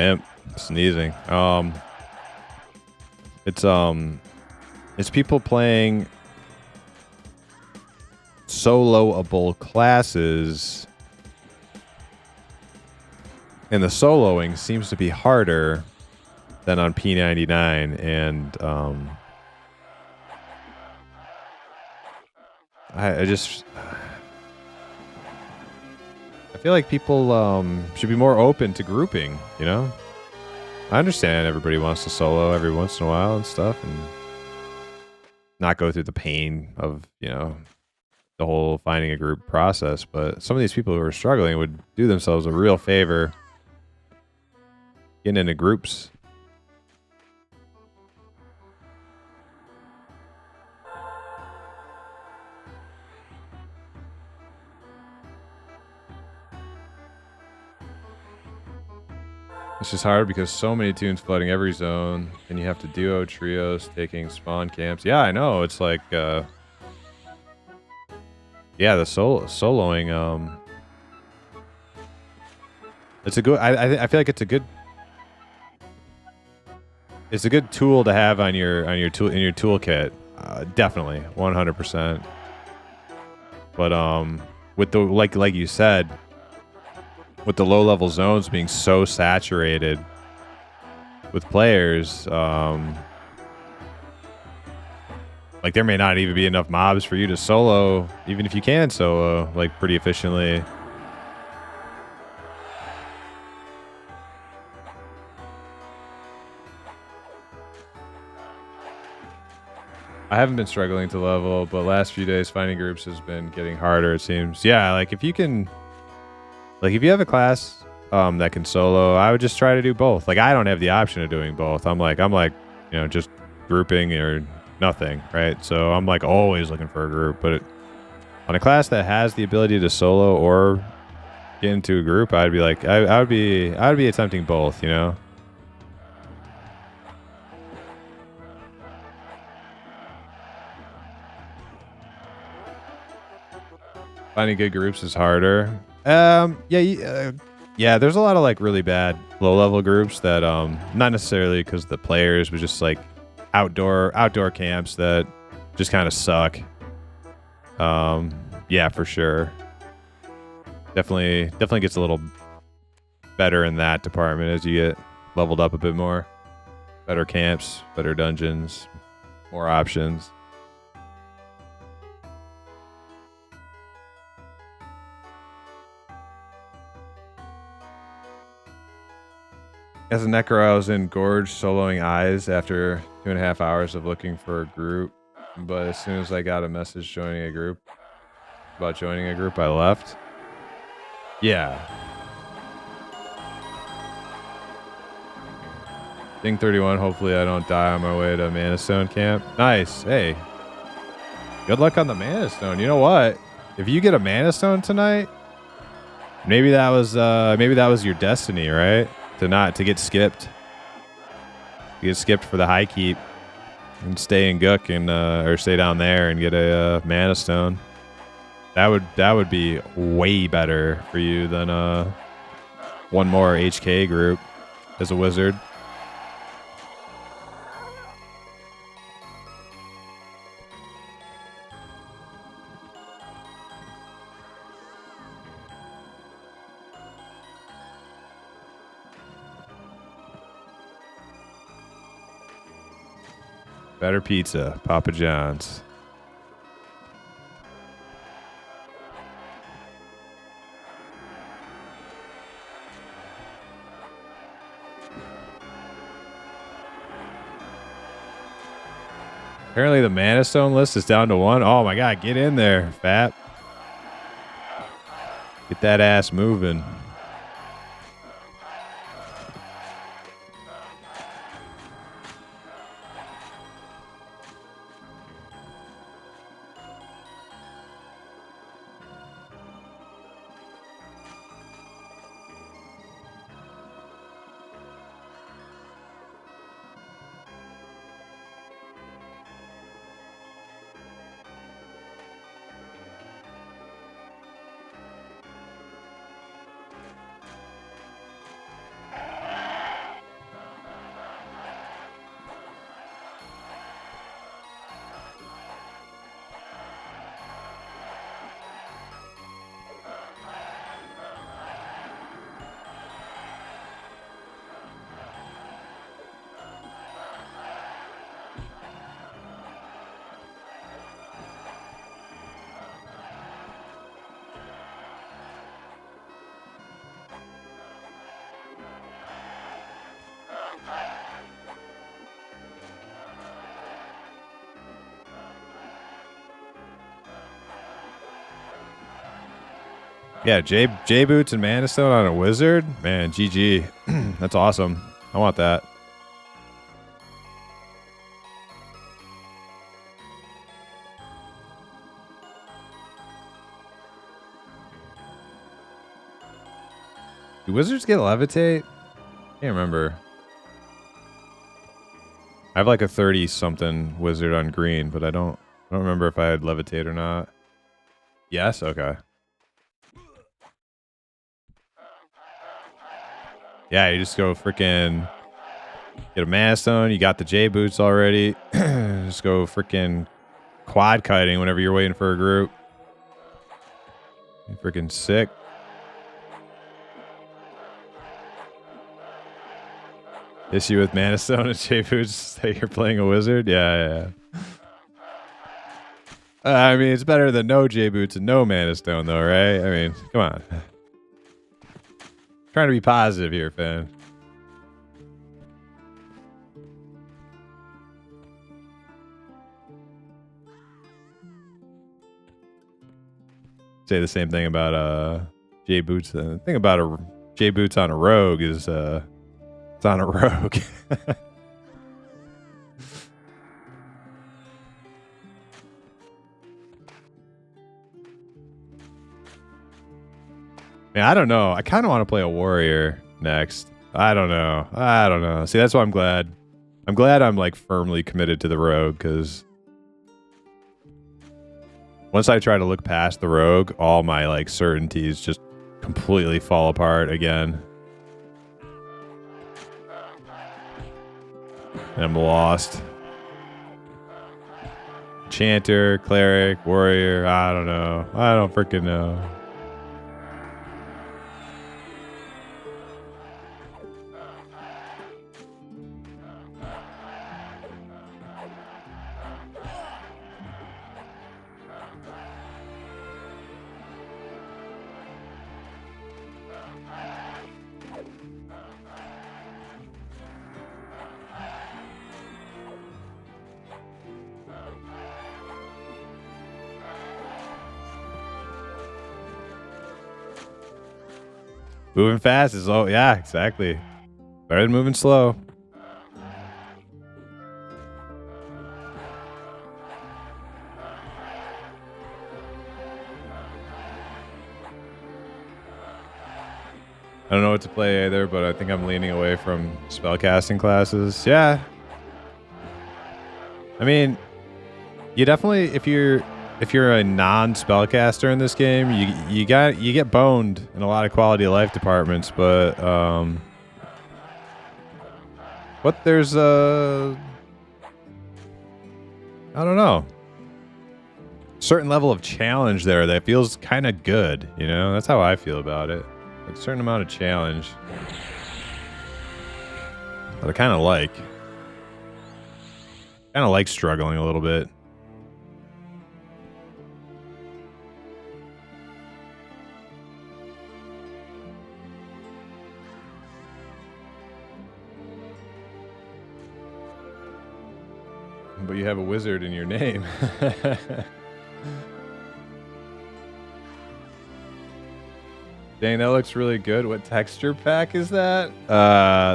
imp sneezing. It's people playing soloable classes, and the soloing seems to be harder than on P99, and I feel like people should be more open to grouping, you know? I understand everybody wants to solo every once in a while and stuff, and not go through the pain of, you know, the whole finding a group process, but some of these people who are struggling would do themselves a real favor getting into groups. It's just hard because so many tunes flooding every zone, and you have to duo trios taking spawn camps. Yeah, I know. It's like Yeah, the soloing. It's a good. I feel like it's a good. It's a good tool to have on your tool in your toolkit. Definitely, 100%. But with the like you said, with the low level zones being so saturated with players, like there may not even be enough mobs for you to solo, even if you can solo like pretty efficiently. I haven't been struggling to level, but last few days finding groups has been getting harder, it seems. Yeah, like if you can, like if you have a class that can solo, I would just try to do both. Like I don't have the option of doing both. I'm like, just grouping or nothing, right? So I'm like always looking for a group, but on a class that has the ability to solo or get into a group, I'd be like, I would be attempting both, you know? Finding good groups is harder. Yeah. There's a lot of like really bad low level groups that not necessarily because the players, but just like outdoor camps that just kind of suck. Yeah, for sure. Definitely gets a little better in that department as you get leveled up a bit more. Better camps, better dungeons, more options. As a necro, I was in Gorge soloing eyes after 2.5 hours of looking for a group. But as soon as I got a message joining a group, I left. Yeah. Thing 31, hopefully I don't die on my way to Mana Stone camp. Nice. Hey. Good luck on the Mana Stone. You know what? If you get a Mana Stone tonight, maybe that was your destiny, right? To get skipped. You get skipped for the high keep and stay in Gook and or stay down there and get a Mana Stone. That would be way better for you than one more HK group as a wizard. Better pizza, Papa John's. Apparently the Mana Stone list is down to 1. Oh my god, get in there, Fat. Get that ass moving. Yeah, J Boots and Mana Stone on a wizard? Man, GG. That's awesome. I want that. Do wizards get levitate? Can't remember. I have like a 30 something wizard on green, but I don't remember if I had levitate or not. Yes? Okay. Yeah, you just go freaking get a mana stone. You got the J boots already. Just go freaking quad kiting whenever you're waiting for a group. You're freaking sick. Issue with mana stone and J boots that you're playing a wizard? Yeah. I mean, it's better than no J boots and no mana stone, though, right? I mean, come on. Trying to be positive here, fan. Say the same thing about J boots. The thing about a J boots on a rogue is it's on a rogue. Man, I don't know. I kind of want to play a warrior next. I don't know. See, that's why I'm glad. I'm glad I'm like firmly committed to the rogue, because once I try to look past the rogue, all my like certainties just completely fall apart again. And I'm lost. Chanter, cleric, warrior, I don't know. I don't freaking know. Moving fast is yeah, exactly. Better than moving slow. I don't know what to play either, but I think I'm leaning away from spellcasting classes. Yeah. I mean, you definitely, if you're a non-spellcaster in this game, you get boned in a lot of quality of life departments, but there's I don't know, certain level of challenge there that feels kind of good, you know? That's how I feel about it. Like a certain amount of challenge that I kind of like. Kind of like struggling a little bit. But you have a wizard in your name. Dang, that looks really good. What texture pack is that?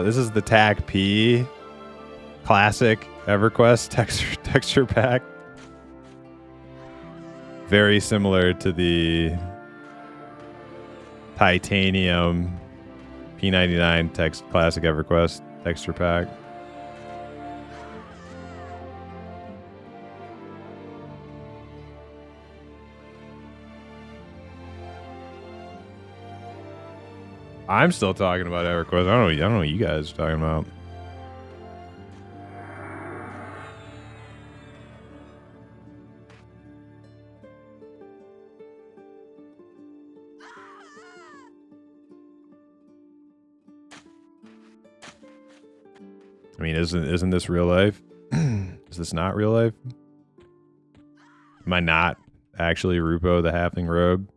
This is the TAC P classic EverQuest texture pack. Very similar to the titanium P99 classic EverQuest texture pack. I'm still talking about EverQuest. I don't know what you guys are talking about. I mean, isn't this real life? Is this not real life? Am I not actually Rupoe the Halfling Rogue?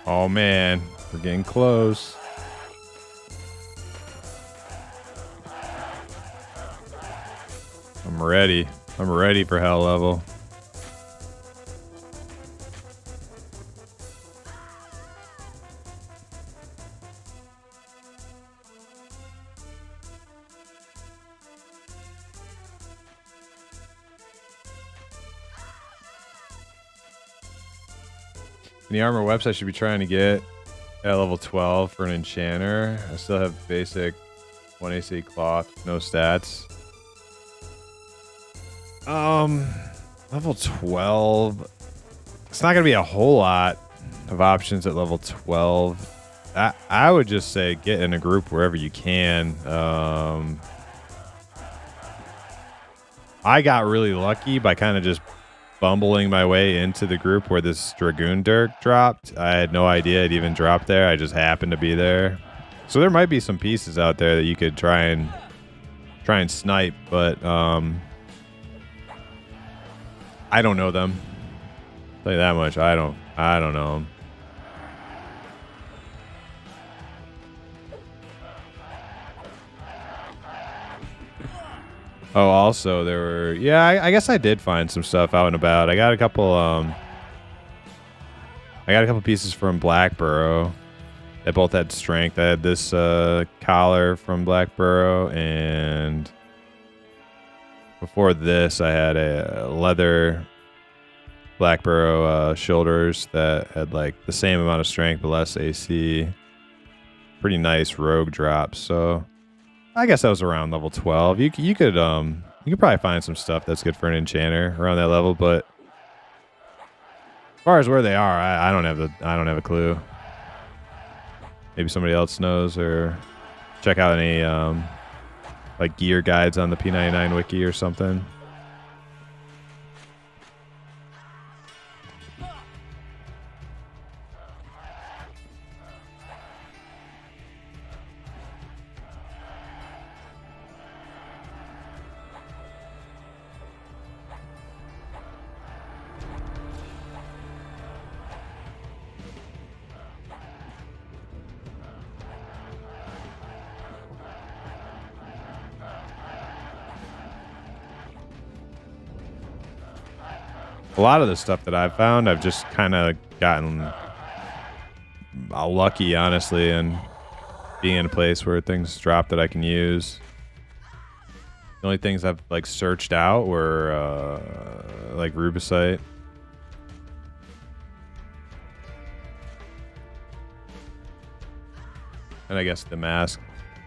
Oh man, we're getting close. I'm ready. I'm ready for hell level. In the armor website, I should be trying to get at level 12 for an enchanter. I still have basic 1 AC cloth, no stats. Level 12. It's not gonna be a whole lot of options at level 12. I would just say get in a group wherever you can. I got really lucky by kind of just bumbling my way into the group where this Dragoon Dirk dropped. I had no idea it even dropped there. I just happened to be there. So there might be some pieces out there that you could try and snipe, but I don't know them. I'll tell you that much. I don't know them. Oh, also there were, yeah, I guess I did find some stuff out and about. I got a couple pieces from Blackburrow that both had strength. I had this collar from Blackburrow, and before this I had a leather Blackburrow shoulders that had like the same amount of strength but less AC. Pretty nice rogue drops. So I guess that was around level 12. You could probably find some stuff that's good for an enchanter around that level, but as far as where they are, I don't have a clue. Maybe somebody else knows, or check out any like gear guides on the P99 wiki or something. A lot of the stuff that I've found, I've just kind of gotten lucky, honestly, and being in a place where things drop that I can use. The only things I've like searched out were like rubicite. And I guess the mask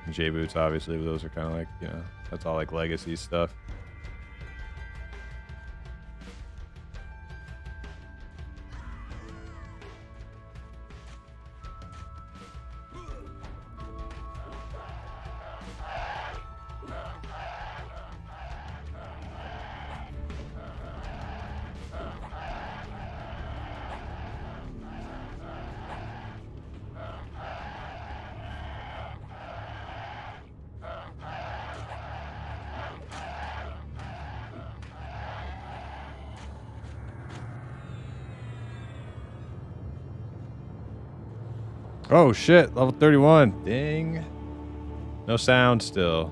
and J boots, obviously, but those are kind of like, you know, that's all like legacy stuff. Oh shit, level 31. Ding. No sound still.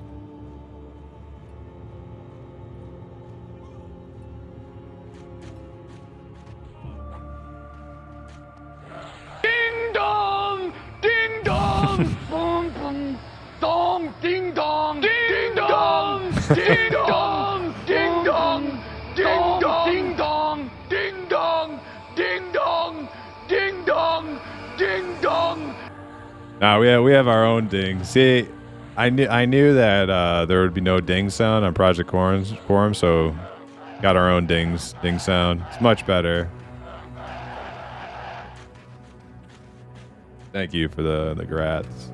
Ding dong! Ding dong! Boom boom! Dong! Ding dong! Ding dong! Ding dong! Ding dong! Ding dong! Ding dong! Ding dong! Ding dong! Ding dong! Ding dong! Nah, we have our own ding. See, I knew that there would be no ding sound on Project Quarm, so got our own ding sound. It's much better. Thank you for the grats.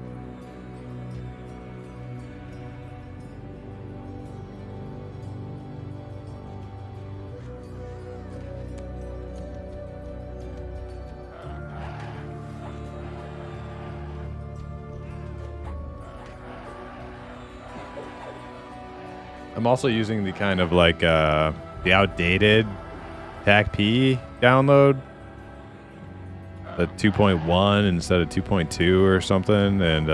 I'm also using the kind of like the outdated TAC-P download, the 2.1 instead of 2.2 or something, and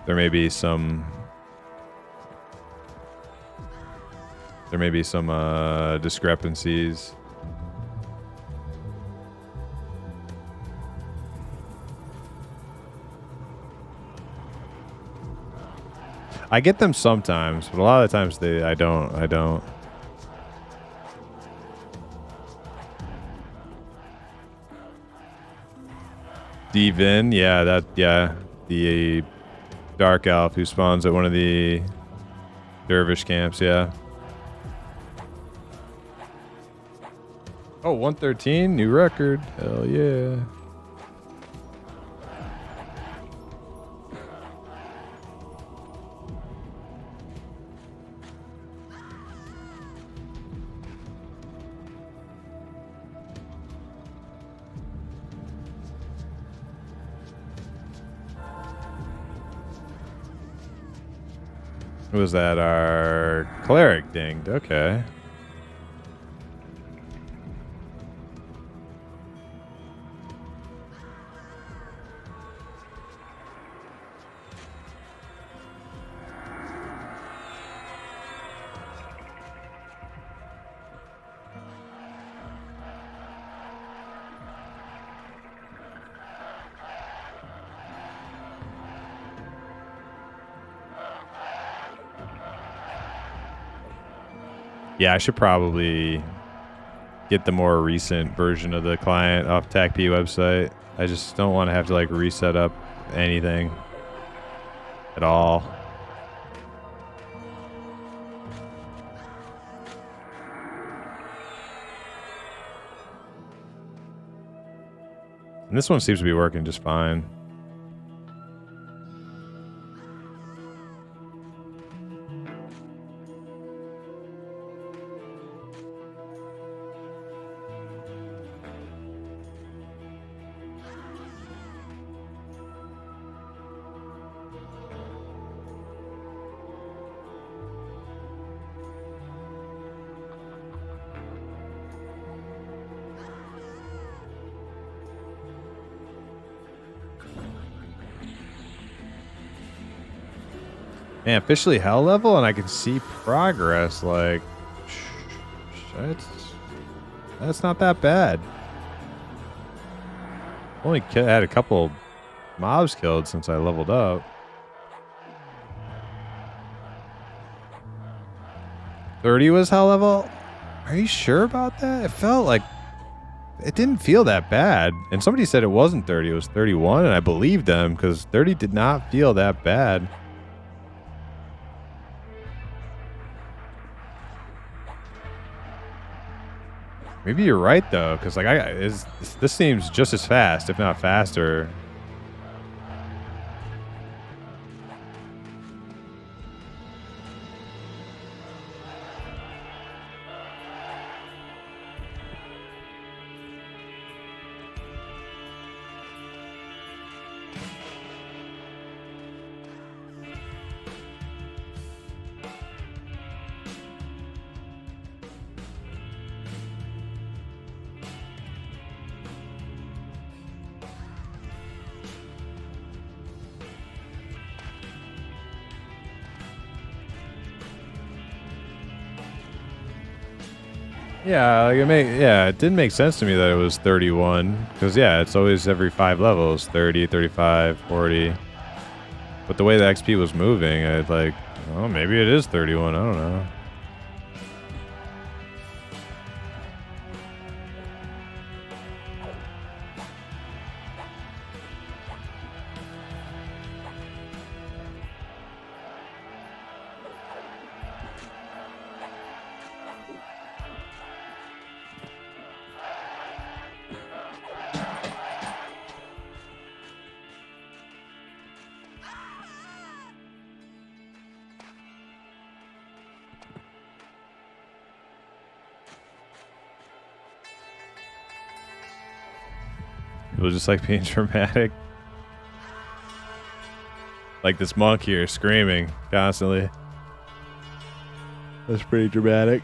there may be some discrepancies. I get them sometimes, but a lot of the times I don't. Devin, yeah, the dark elf who spawns at one of the dervish camps, yeah. Oh, 113, new record. Hell yeah. Who was that? Our cleric dinged. Okay. Yeah, I should probably get the more recent version of the client off TACP website. I just don't want to have to like reset up anything at all. And this one seems to be working just fine. Man, officially hell level, and I can see progress. Like, that's not that bad. Only had a couple mobs killed since I leveled up. 30 was hell level? Are you sure about that? It felt like it didn't feel that bad. And somebody said it wasn't 30, it was 31, and I believed them because 30 did not feel that bad. Maybe you're right though, because like this seems just as fast, if not faster. Yeah, like it didn't make sense to me that it was 31 because yeah, it's always every 5 levels, 30, 35, 40. But the way the XP was moving, I like, oh, maybe it is 31. I don't know. People just like being dramatic. Like this monk here screaming constantly. That's pretty dramatic.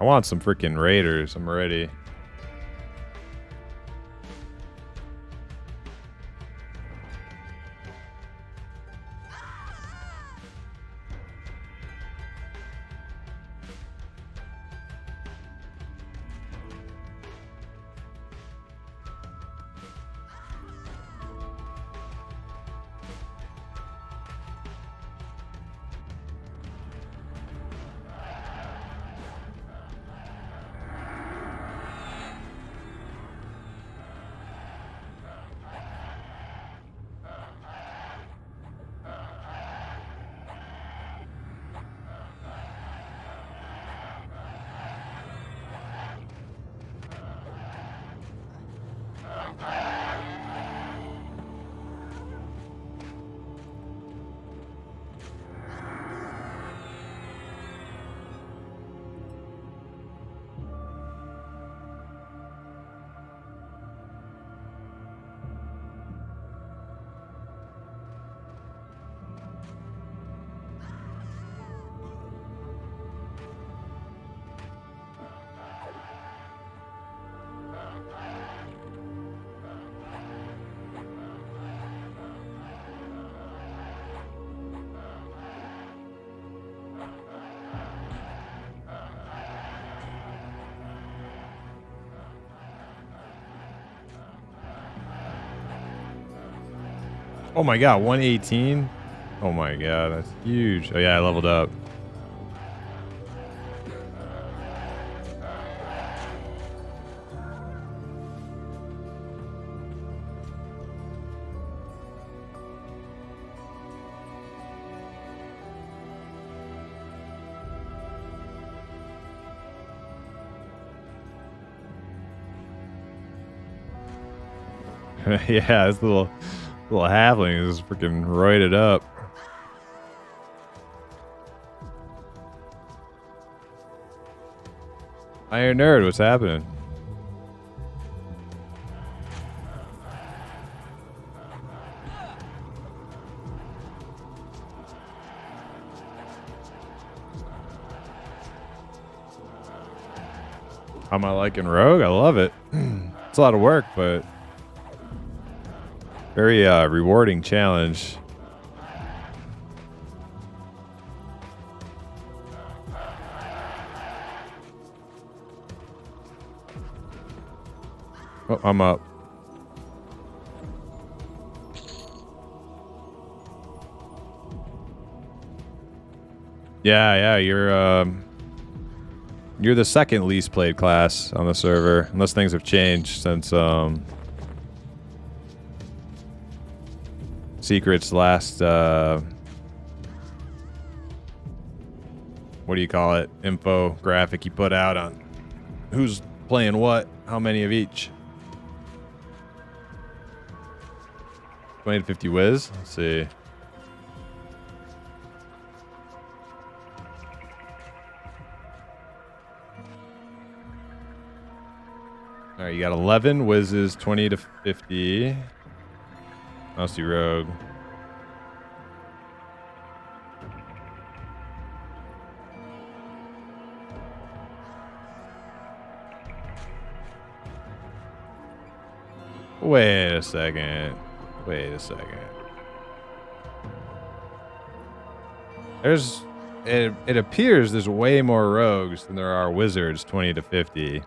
I want some freaking raiders. I'm ready. Oh my god, 118? Oh my god, that's huge. Oh yeah, I leveled up. Yeah, this little halfling is freaking roided up. Iron Nerd, what's happening? How am I liking Rogue? I love it. It's a lot of work, but very rewarding challenge. Oh, I'm up. Yeah, you're the second least played class on the server, unless things have changed since Secret's last what do you call it? Info graphic you put out on who's playing what, how many of each. 20 to 50 whiz. Let's see. All right, you got 11 whizzes, 20 to 50. Mousy Rogue. Wait a second. It appears there's way more rogues than there are wizards, 20 to 50.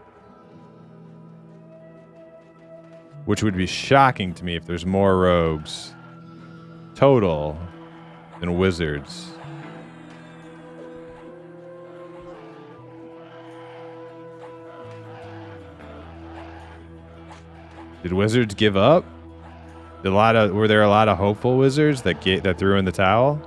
Which would be shocking to me if there's more rogues total than wizards. Did wizards give up? Were there a lot of hopeful wizards that threw in the towel?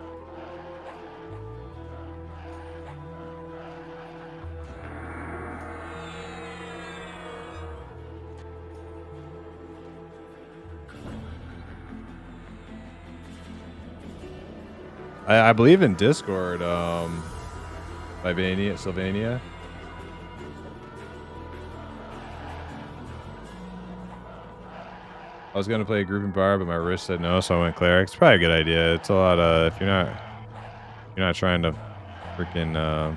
I believe in Discord, Sylvania. I was gonna play a grouping bar, but my wrist said no, so I went cleric. It's probably a good idea. It's a lot of if you're not trying to freaking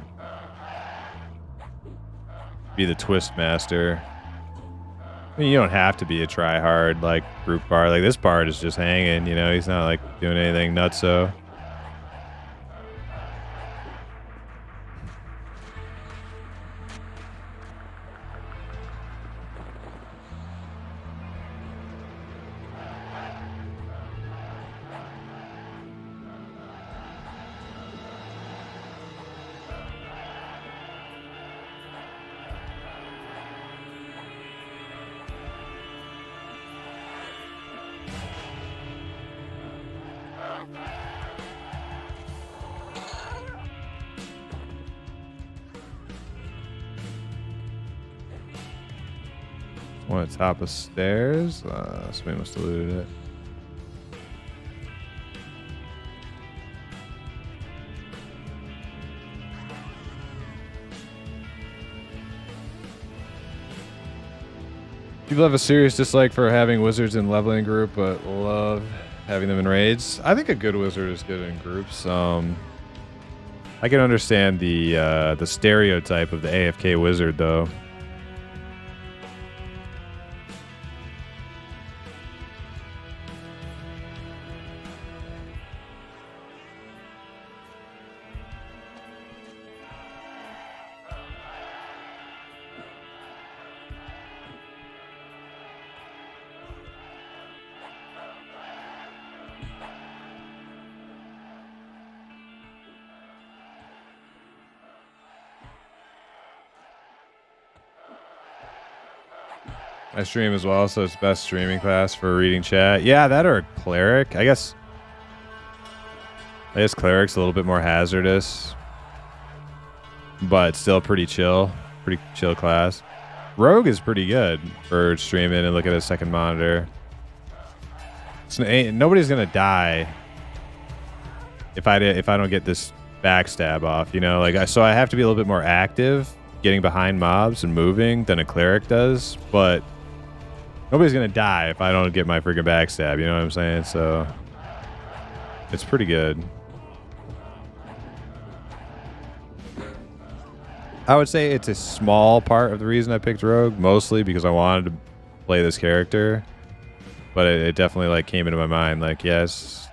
be the twist master. I mean, you don't have to be a try-hard, like, group bard. Like, this bard is just hanging, you know? He's not, like, doing anything nutso. One at the top of stairs. Somebody must have looted it. People have a serious dislike for having wizards in leveling group, but love having them in raids. I think a good wizard is good in groups. I can understand the stereotype of the AFK wizard, though. I stream as well, so it's best streaming class for reading chat. Yeah, that or cleric. I guess cleric's a little bit more hazardous, but still pretty chill. Pretty chill class. Rogue is pretty good for streaming and look at a second monitor. So nobody's gonna die if I don't get this backstab off, you know. Like so I have to be a little bit more active, getting behind mobs and moving than a cleric does, but nobody's gonna die if I don't get my freaking backstab, you know what I'm saying? So it's pretty good. I would say it's a small part of the reason I picked Rogue, mostly because I wanted to play this character. But it definitely like came into my mind, like, yes,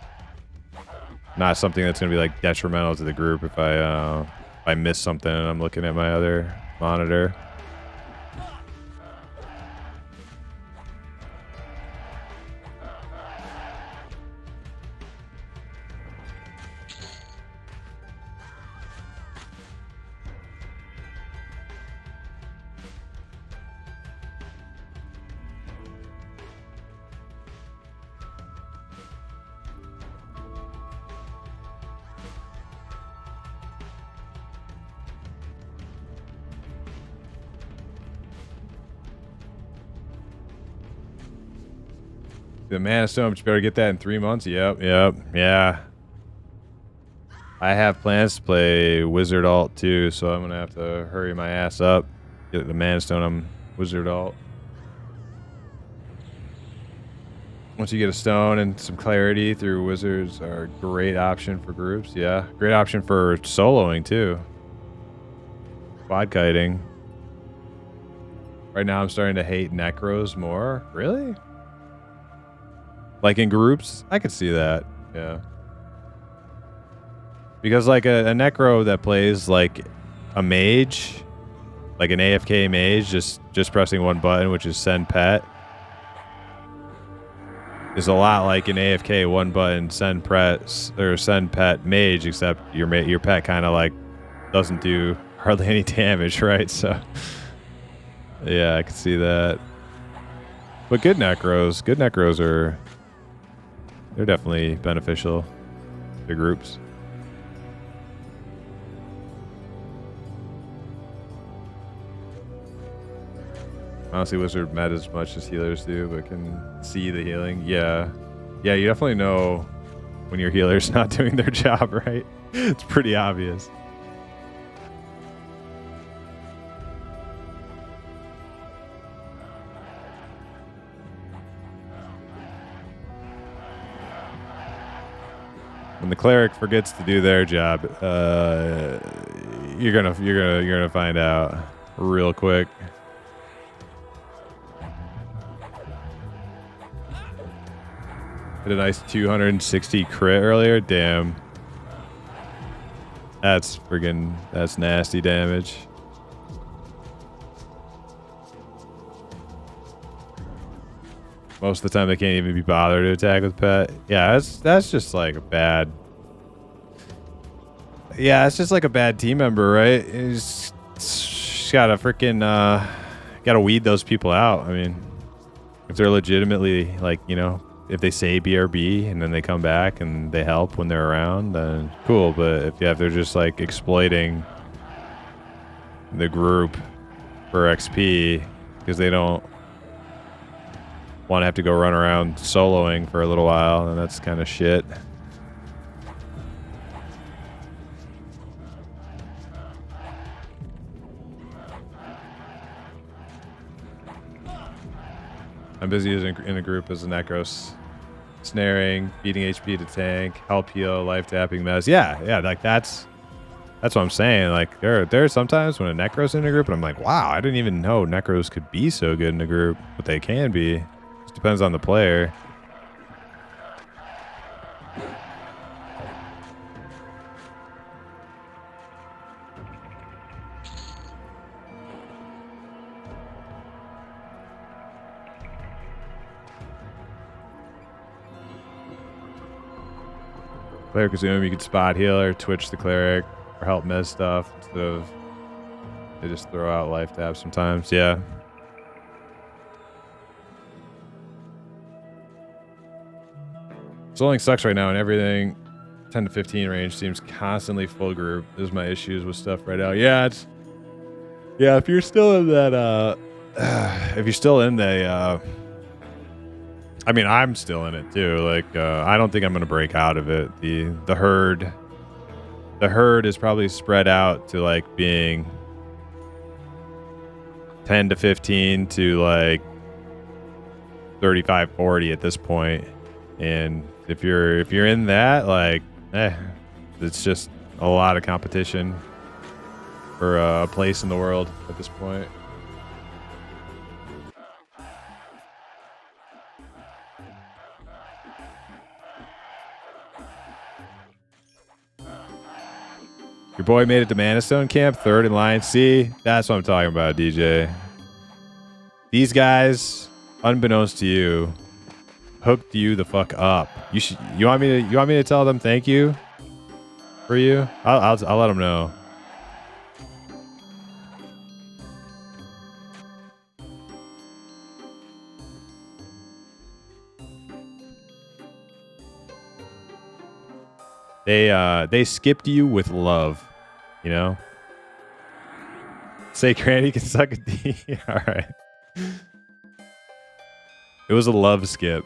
not something that's gonna be like detrimental to the group if I miss something and I'm looking at my other monitor. The Mana Stone, but you better get that in 3 months. Yep, yeah. I have plans to play Wizard Alt too, so I'm gonna have to hurry my ass up. Get the Mana Stone on Wizard Alt. Once you get a stone and some clarity through wizards are a great option for groups. Yeah, great option for soloing too. Quad kiting. Right now I'm starting to hate necros more. Really? Like in groups, I could see that. Yeah. Because like a necro that plays like a mage, like an AFK mage, just pressing one button, which is send pet, is a lot like an AFK one button send press or send pet mage, except your pet kind of like doesn't do hardly any damage, right? So yeah, I can see that. But good necros are. They're definitely beneficial to groups. Honestly, wizard met as much as healers do, but can see the healing. Yeah, you definitely know when your healer's not doing their job, right? It's pretty obvious. When the cleric forgets to do their job, you're gonna find out real quick. Hit a nice 260 crit earlier. Damn. That's nasty damage. Most of the time they can't even be bothered to attack with pet. Yeah, that's just like a bad. Yeah, it's just like a bad team member, right? He's gotta freaking gotta weed those people out. I mean, if they're legitimately like, you know, if they say BRB and then they come back and they help when they're around, then cool. But if they're just like exploiting the group for XP because they don't want to have to go run around soloing for a little while, and that's kind of shit. I'm busy in a group as a Necros. Snaring, feeding HP to tank, help heal, life tapping mess. Yeah, like that's what I'm saying. Like there's sometimes when a Necros in a group and I'm like, wow, I didn't even know Necros could be so good in a group, but they can be. Just depends on the player. Cleric Zoom, you could spot heal or twitch the cleric or help mez stuff instead of they just throw out life tabs sometimes. Yeah. Soloing sucks right now and everything 10 to 15 range seems constantly full group. There's my issues with stuff right now. Yeah, if you're still in that if you're still in the I mean, I'm still in it too. Like, I don't think I'm gonna break out of it. The herd is probably spread out to like being 10 to 15 to like 35, 40 at this point. And if you're in that, like, it's just a lot of competition for a place in the world at this point. Your boy made it to Manistone Camp, third in line. See, that's what I'm talking about, DJ. These guys, unbeknownst to you, hooked you the fuck up. You want me to tell them thank you for you? I'll let them know. They skipped you with love, you know? Say Granny can suck a D. All right. It was a love skip.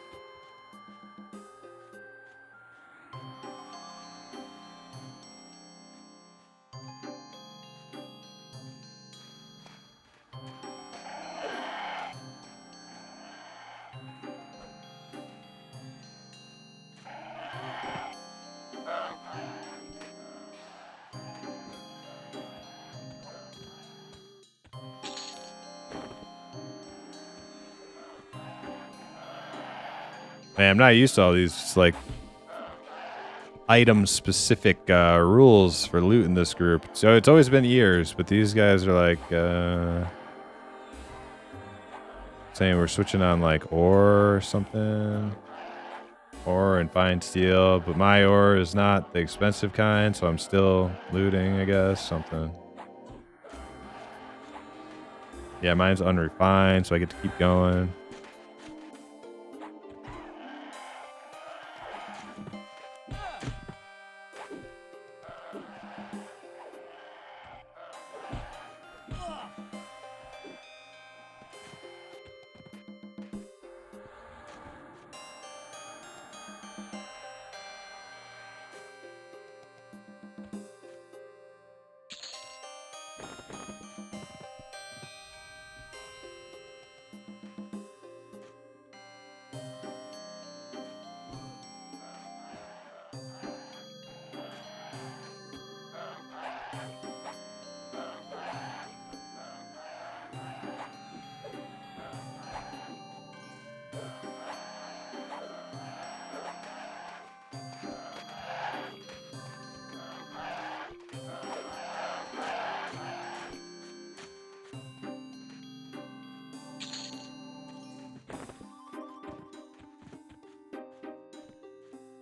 Man, I'm not used to all these like item specific rules for loot in this group. So it's always been years, but these guys are like saying we're switching on like ore or something. Ore and fine steel, but my ore is not the expensive kind, so I'm still looting, I guess, something. Yeah, mine's unrefined, so I get to keep going.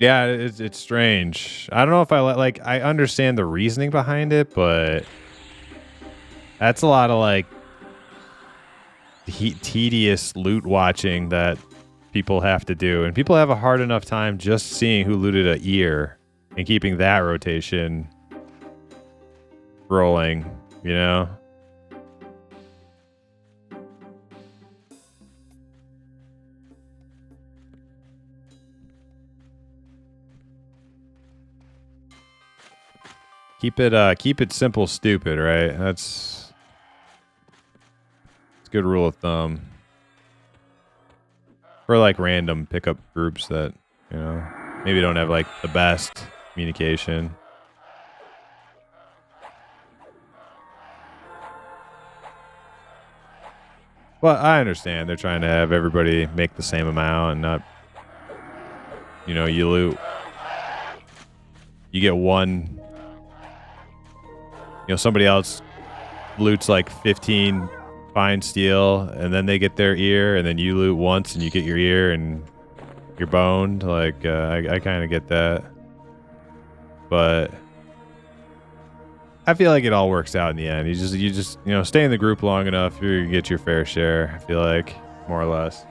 Yeah, it's strange. I don't know if like I understand the reasoning behind it, but that's a lot of like tedious loot watching that people have to do, and people have a hard enough time just seeing who looted a ear and keeping that rotation rolling, you know? Keep it simple, stupid, right? That's a good rule of thumb for like random pickup groups that, you know, maybe don't have like the best communication. Well, I understand they're trying to have everybody make the same amount and not, you know, you loot, you get one, you know, somebody else loots like 15 fine steel and then they get their ear, and then you loot once and you get your ear and you're boned. Like, I kind of get that. But I feel like it all works out in the end. You just, you know, stay in the group long enough, you get your fair share, I feel like, more or less.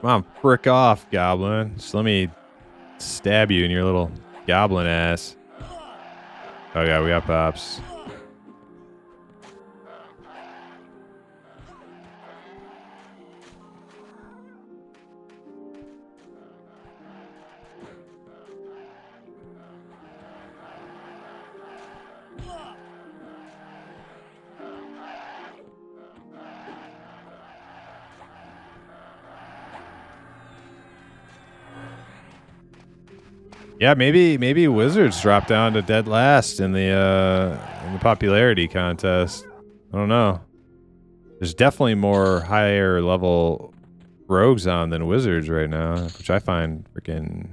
Come on, frick off, goblin. Just let me stab you in your little goblin ass. Oh yeah, we got pops. Yeah, maybe wizards drop down to dead last in the popularity contest. I don't know. There's definitely more higher level rogues on than wizards right now, which I find freaking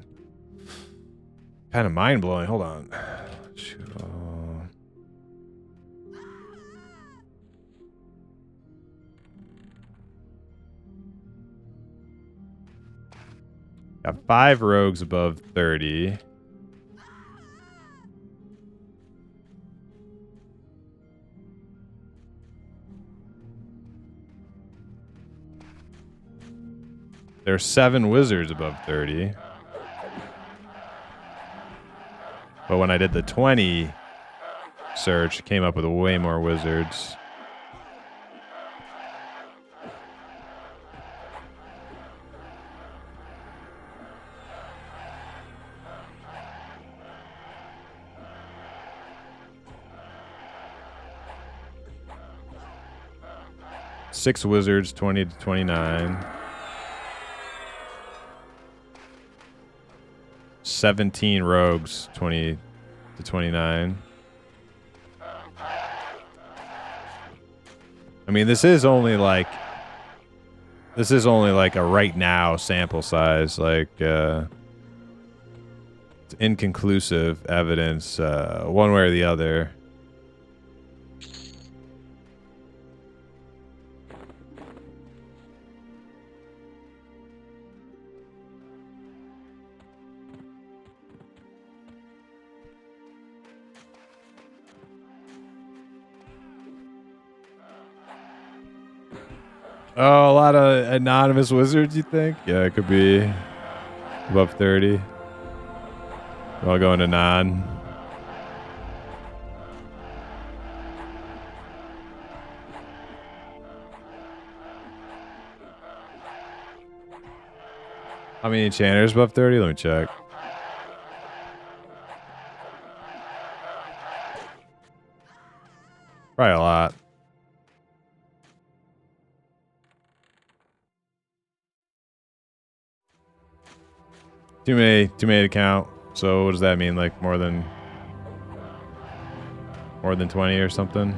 kind of mind blowing. Hold on. Got 5 rogues above 30. There's 7 wizards above 30. But when I did the 20 search, it came up with way more wizards. Six wizards, 20 to 29. 17 rogues, 20 to 29. I mean, this is only like a right now sample size. Like, it's inconclusive evidence, one way or the other. Oh, a lot of anonymous wizards, you think? Yeah, it could be above 30. We're all going to non. How many enchanters above 30? Let me check. Probably a lot. Too many to count. So what does that mean? Like more than 20 or something?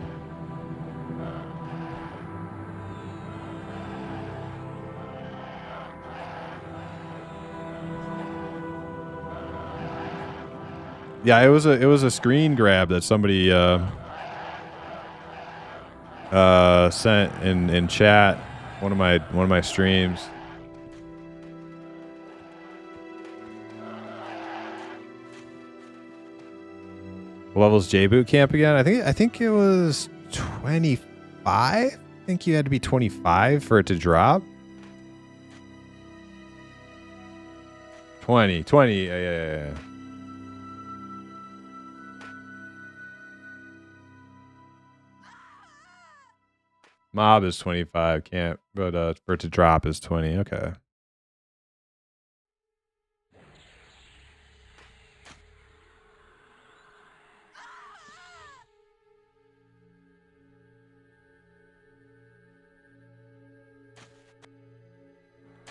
Yeah, it was a screen grab that somebody sent in chat, one of my streams. What level's J boot camp again? I think it was 25. I think you had to be 25 for it to drop. 20. Yeah. Mob is 25, can't, but for it to drop is 20. Okay.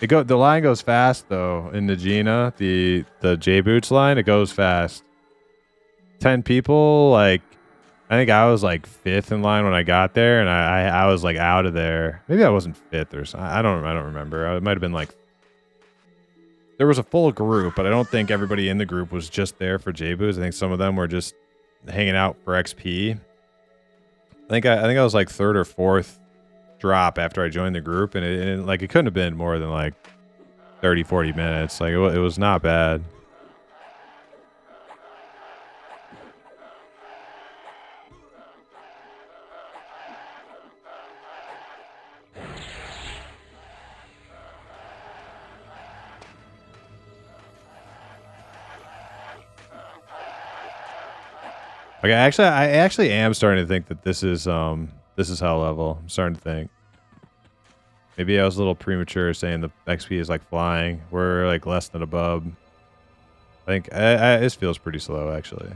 The line goes fast though in Najina, the J Boots line, it goes fast. 10 people, like I think I was like 5th in line when I got there, and I was like out of there. Maybe I wasn't 5th or something. I don't remember. It might have been like there was a full group, but I don't think everybody in the group was just there for J Boots. I think some of them were just hanging out for XP. I think I was like 3rd or 4th drop after I joined the group, and it couldn't have been more than like 30-40 minutes. Like it was not bad. Okay, I actually am starting to think that this is hell level. I'm starting to think. Maybe I was a little premature saying the XP is like flying. We're like less than above. I think this feels pretty slow actually.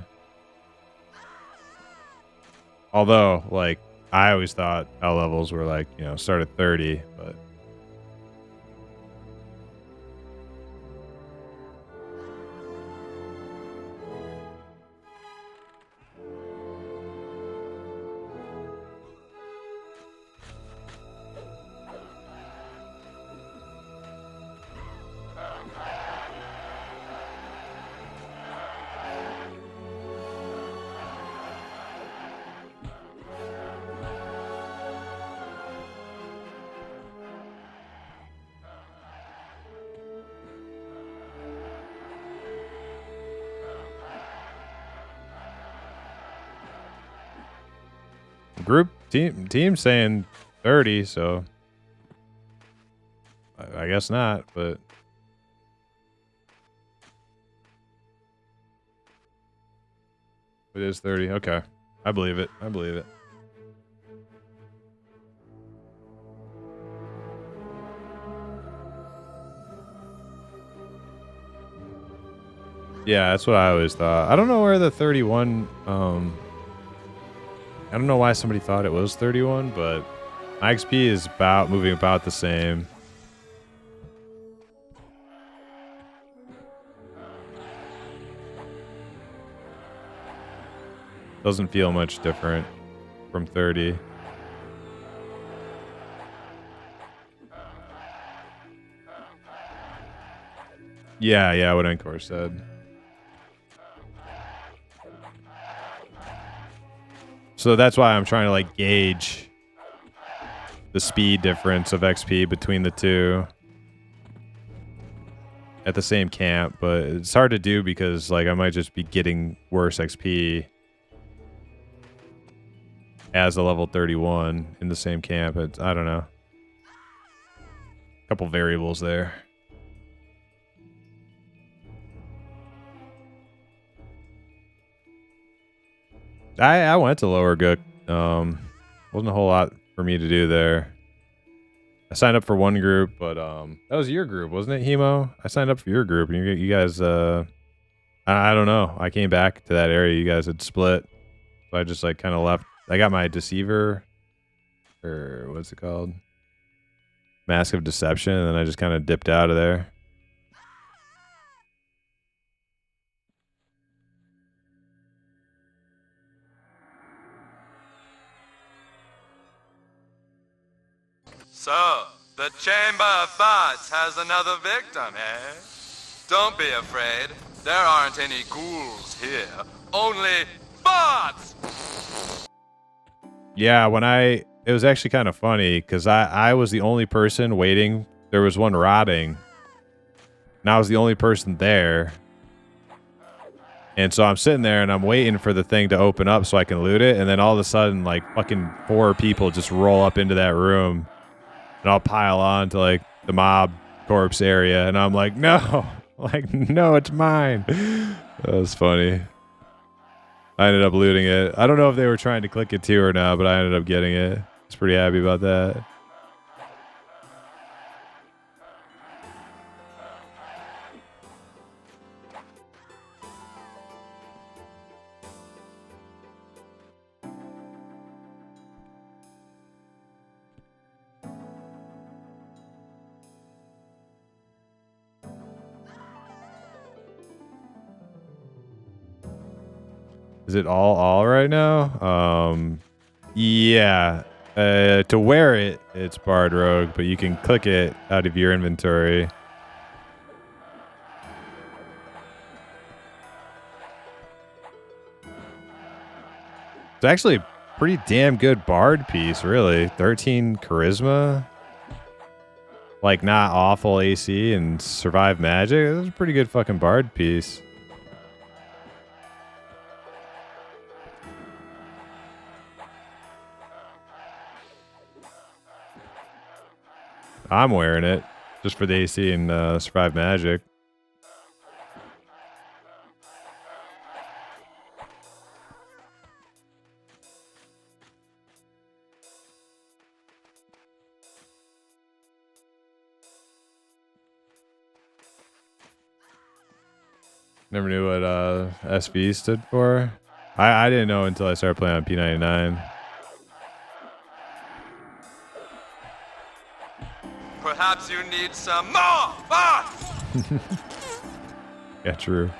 Although, like, I always thought hell levels were like, start at 30, but group team saying 30, so I guess not, but it is 30. Okay. I believe it. Yeah, that's what I always thought. I don't know where the 31 I don't know why somebody thought it was 31, but my XP is moving about the same. Doesn't feel much different from 30. Yeah, what Encore said. So that's why I'm trying to like gauge the speed difference of XP between the two at the same camp, but it's hard to do because like I might just be getting worse XP as a level 31 in the same camp. I don't know. couple variables there. I went to Lower Gook. Wasn't a whole lot for me to do there. I signed up for one group, but that was your group, wasn't it, Hemo? I signed up for your group, and you guys, I don't know. I came back to that area. You guys had split, so I just like kind of left. I got my deceiver, or what's it called? Mask of Deception, and then I just kind of dipped out of there. So, the Chamber of Thoughts has another victim, eh? Don't be afraid. There aren't any ghouls here. Only thoughts! Yeah, it was actually kind of funny, because I was the only person waiting. There was one rotting, and I was the only person there. And so I'm sitting there, and I'm waiting for the thing to open up so I can loot it, and then all of a sudden, like, fucking 4 people just roll up into that room. And I'll pile on to like the mob corpse area, and I'm like, no, like, no, it's mine. That was funny. I ended up looting it. I don't know if they were trying to click it too or not, but I ended up getting it. I was pretty happy about that. Is it all right now? Yeah. To wear it, it's Bard Rogue, but you can click it out of your inventory. It's actually a pretty damn good Bard piece, really. 13 charisma. Like, not awful AC and survive magic. That's a pretty good fucking Bard piece. I'm wearing it just for the AC and survive magic. Never knew what SV stood for. I didn't know until I started playing on P99. Perhaps you need some more thoughts! Yeah, true.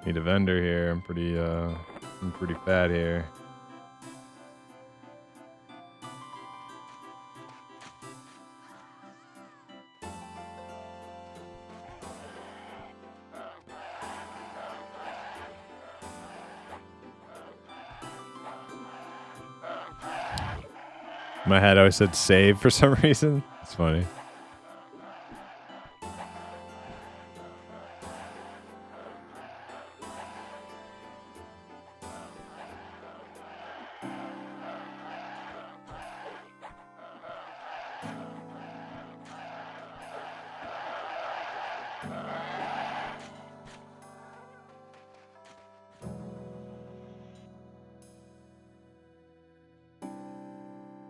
Need a vendor here. I'm pretty fat here. My head always said save for some reason. It's funny.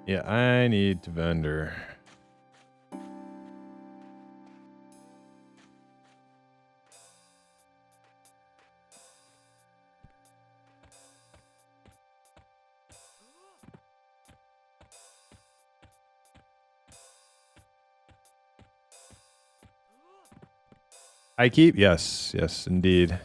Yeah, I need to vendor. I keep? Yes, yes, indeed.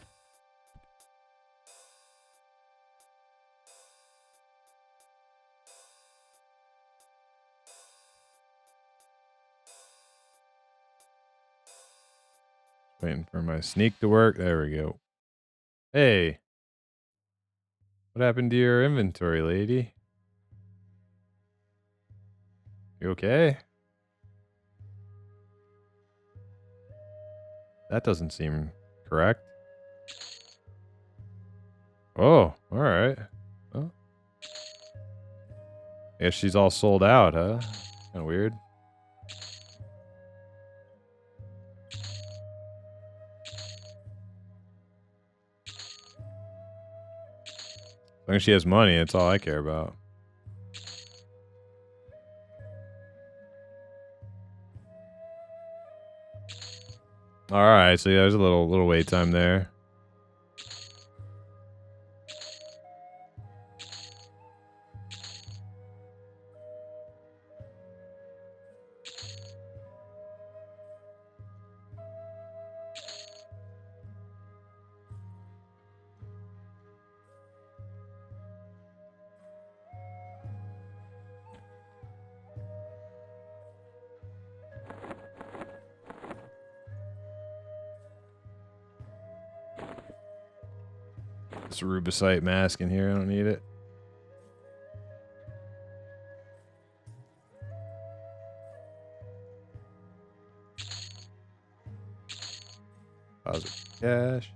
Waiting for my sneak to work. There we go. Hey, What happened to your inventory, lady? You okay? That doesn't seem correct. Oh, alright. Oh. I guess she's all sold out, huh? Kinda weird. As long as she has money, that's all I care about. Alright, so yeah, there's a little wait time there. This rubicite mask in here, I don't need it. Deposit cash.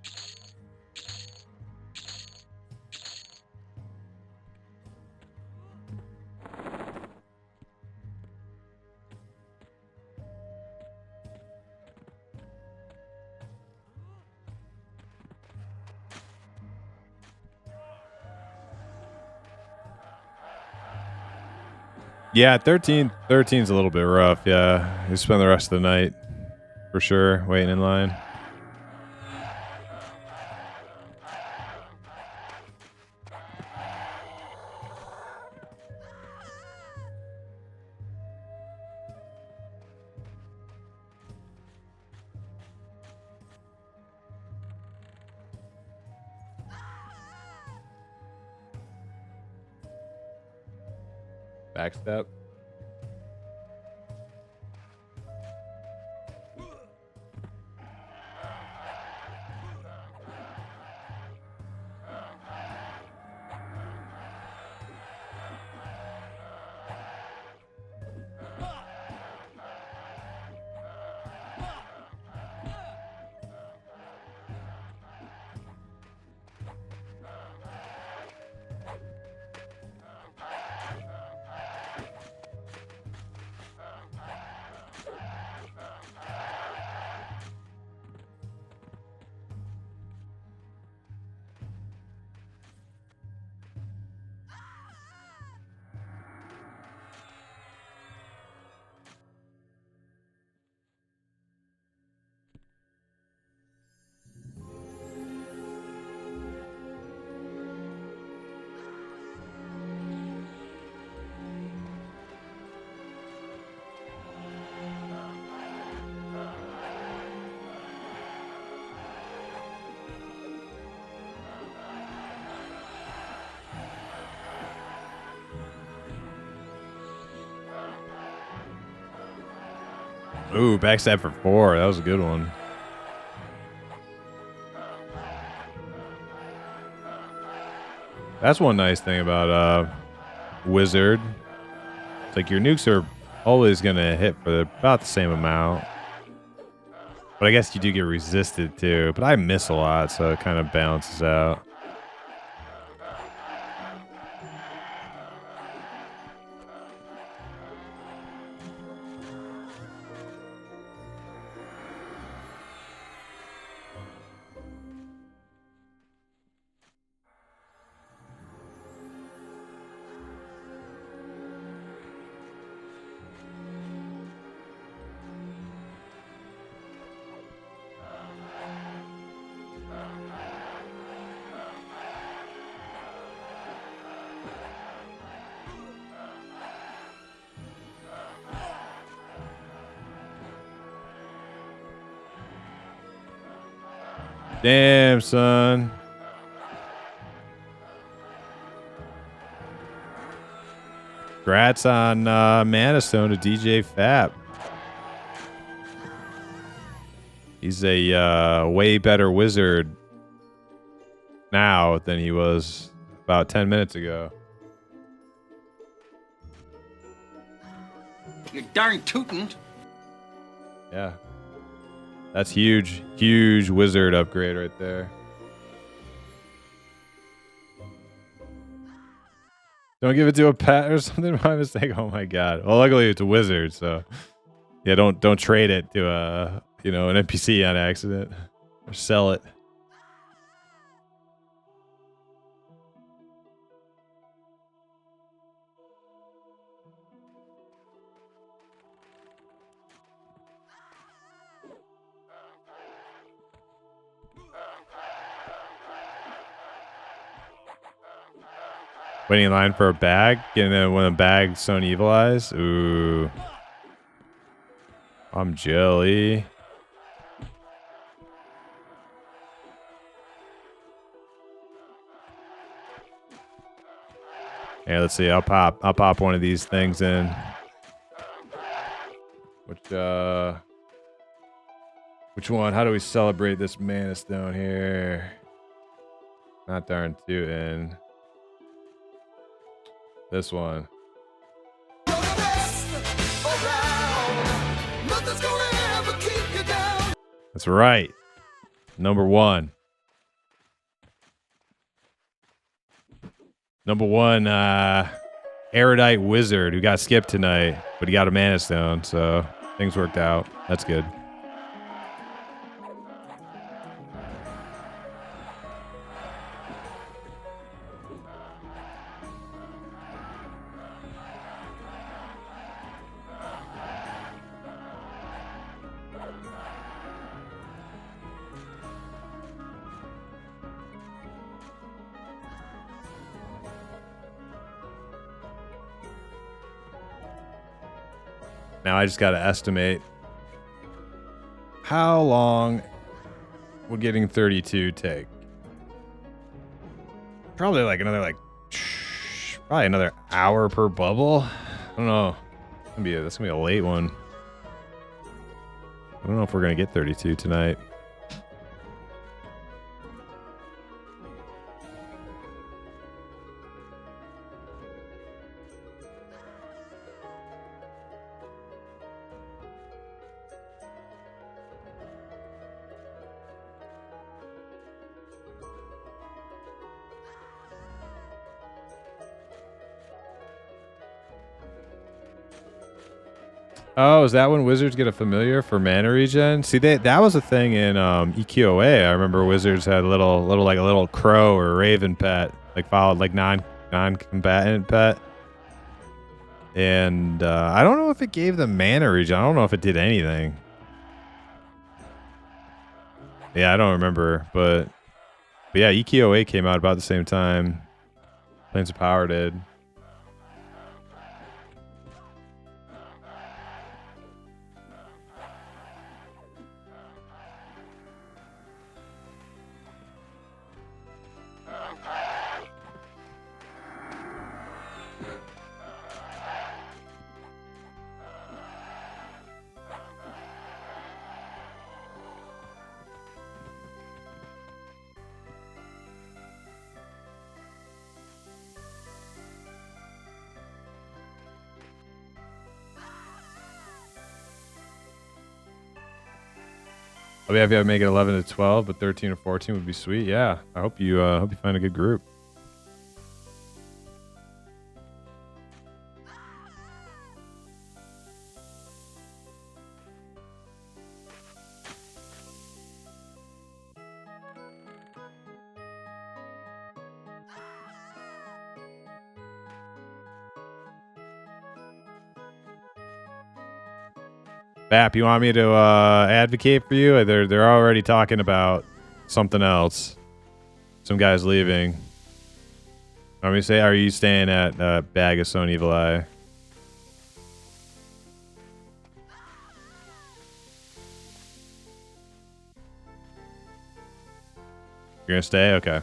Yeah, 13's a little bit rough, yeah. You spend the rest of the night, for sure, waiting in line. Backstep. Ooh, backstab for 4. That was a good one. That's one nice thing about Wizard. It's like your nukes are always gonna hit for about the same amount. But I guess you do get resisted too. But I miss a lot, so it kind of balances out. Damn, son. Congrats on Mana Stone to DJ Fap. He's a way better wizard now than he was about 10 minutes ago. You're darn tootin'. Yeah. That's huge. Huge wizard upgrade right there. Don't give it to a pet or something by mistake. Oh my god. Well, luckily it's a wizard, so yeah, don't trade it to a an NPC on accident or sell it. Waiting in line for a bag, and then when a bag's Sony Evil Eyes, ooh, I'm jelly. Yeah, let's see. I'll pop one of these things in. Which one? How do we celebrate this mana stone here? Not darn tootin'. This one. That's right. Number one. Number one, erudite wizard who got skipped tonight, but he got a mana stone, so things worked out. That's good. Now I just got to estimate how long would getting 32 take. Probably like another probably another hour per bubble. I don't know. That's gonna be a late one. I don't know if we're gonna get 32 tonight. Oh, is that when wizards get a familiar for mana regen? See, that was a thing in EQOA. I remember wizards had a little crow or raven pet, like followed like non-combatant pet. And I don't know if it gave them mana regen. I don't know if it did anything. Yeah, I don't remember, but yeah, EQOA came out about the same time Planes of Power did. I'll be happy to make it 11 to 12, but 13 or 14 would be sweet. Yeah, I hope you find a good group. Bap, you want me to advocate for you? They're already talking about something else. Some guy's leaving. Want me to say, are you staying at Bag of Sony Evil Eye? You're gonna stay? Okay.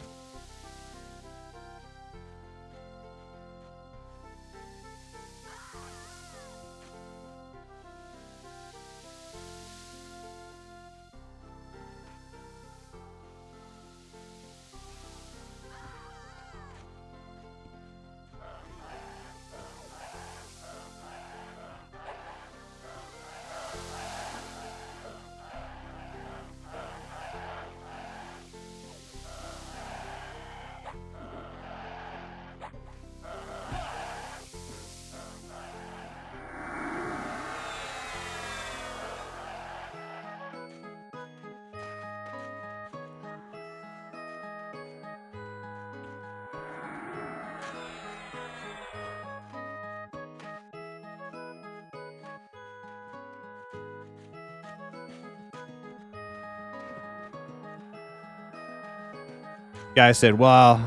guy said, well,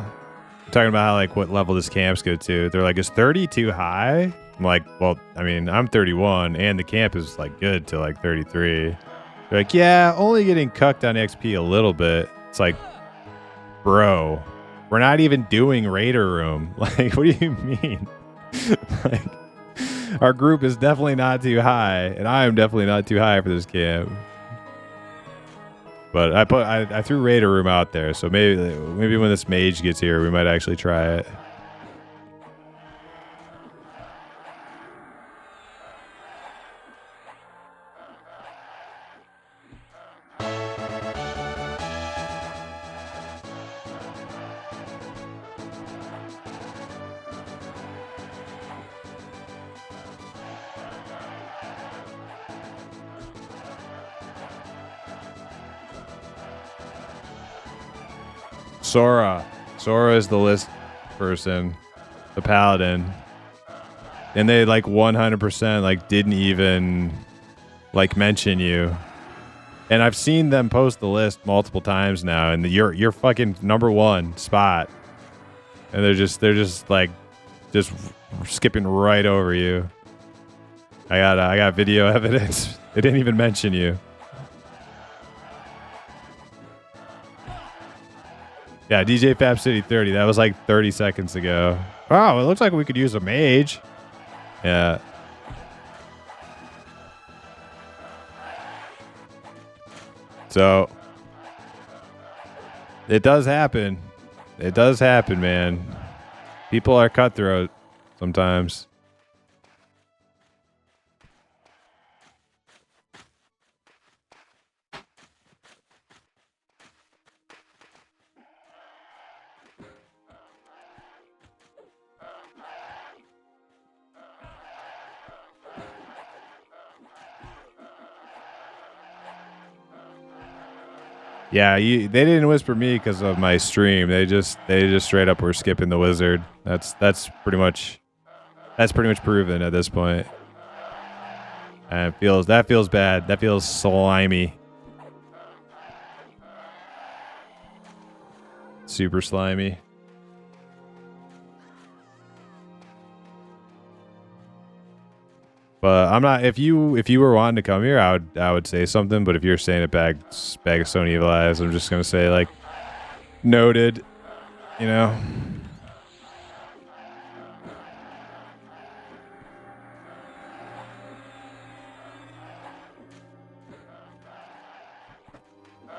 talking about how like what level this camp's good to. They're like, is 30 too high? I'm like, well, I mean, I'm 31 and the camp is like good to like 33. They're like, yeah, only getting cucked on XP a little bit. It's like, bro, we're not even doing Raider Room. Like, what do you mean? Like, our group is definitely not too high, and I am definitely not too high for this camp. But I threw Raider Room out there, so maybe when this mage gets here, we might actually try it. Sora is the list person, the paladin, and they like 100% like didn't even like mention you. And I've seen them post the list multiple times now, and you're fucking number 1 spot, and they're just like just skipping right over you. I got video evidence. They didn't even mention you. Yeah, DJ Fab City 30. That was like 30 seconds ago. Oh, it looks like we could use a mage. Yeah. So it does happen. It does happen, man. People are cutthroat sometimes. Yeah, they didn't whisper me because of my stream. They just straight up were skipping the wizard. That's pretty much proven at this point. And that feels bad. That feels slimy. Super slimy. But I'm not. If you were wanting to come here, I would say something. But if you're saying it bag of Sony Evil Eyes, I'm just gonna say like noted. You know.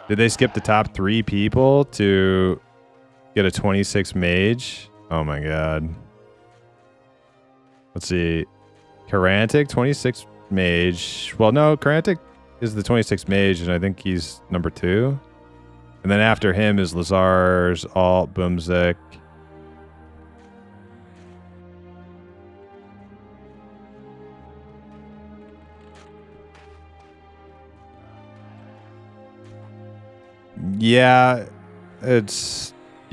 Did they skip the top 3 people to get a 26 mage? Oh my god. Let's see. Karantic, 26 mage. Well, no, Karantic is the 26 mage, and I think he's number 2. And then after him is Lazar's, Alt, Boomzik.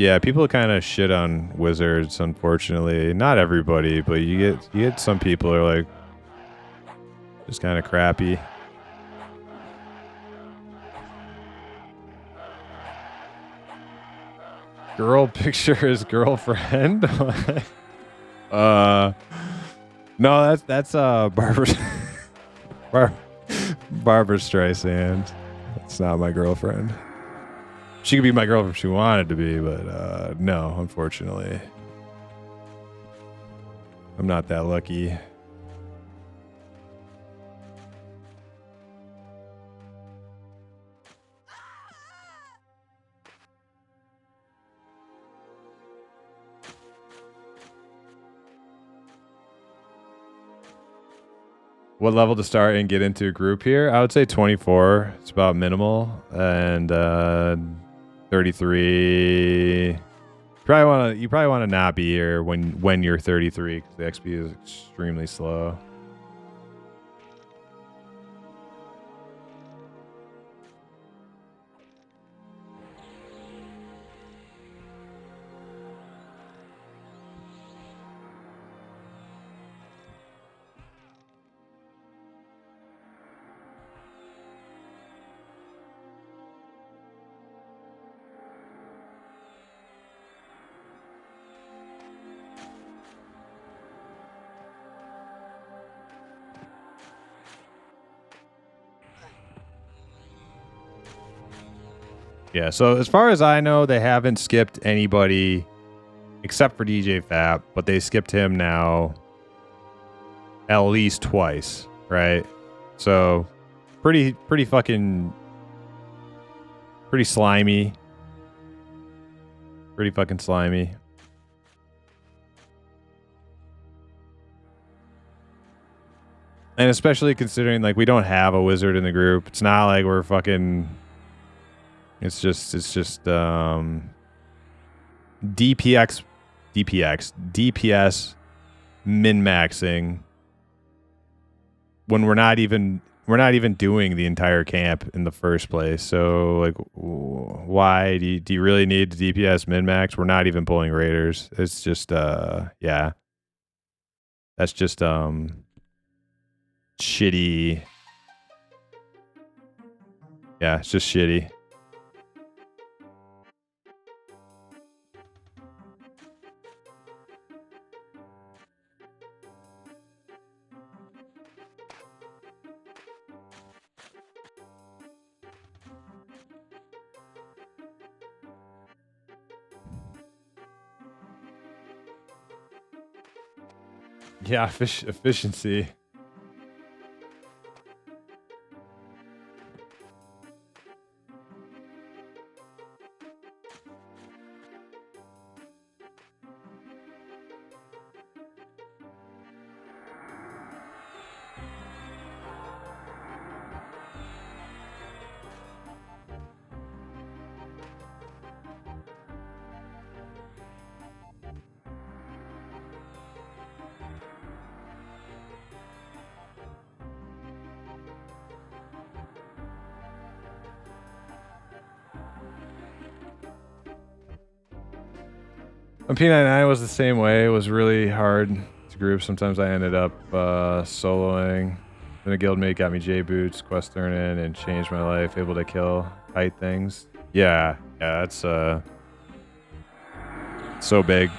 Yeah, people kind of shit on wizards, unfortunately. Not everybody, but you get some people who are like just kind of crappy. Girl picture his girlfriend. No, that's Barbara Barbara Streisand. That's not my girlfriend. She could be my girlfriend if she wanted to be, but no, unfortunately. I'm not that lucky. What level to start and get into a group here? I would say 24. It's about minimal. And 33. You probably want to not be here when you're 33 because the XP is extremely slow. Yeah, so as far as I know, they haven't skipped anybody except for DJ Fap, but they skipped him now at least twice, right? So pretty fucking pretty slimy. Pretty fucking slimy. And especially considering like we don't have a wizard in the group. It's not like we're fucking it's just DPS min-maxing when we're not even doing the entire camp in the first place. So like why do you really need DPS min-max? We're not even pulling raiders. It's just yeah. That's just shitty. Yeah, it's just shitty. Yeah, efficiency. When P99 was the same way. It was really hard to group. Sometimes I ended up soloing. Then a guildmate got me J-boots, quest earning, and changed my life. Able to kill kite things. Yeah, that's so big.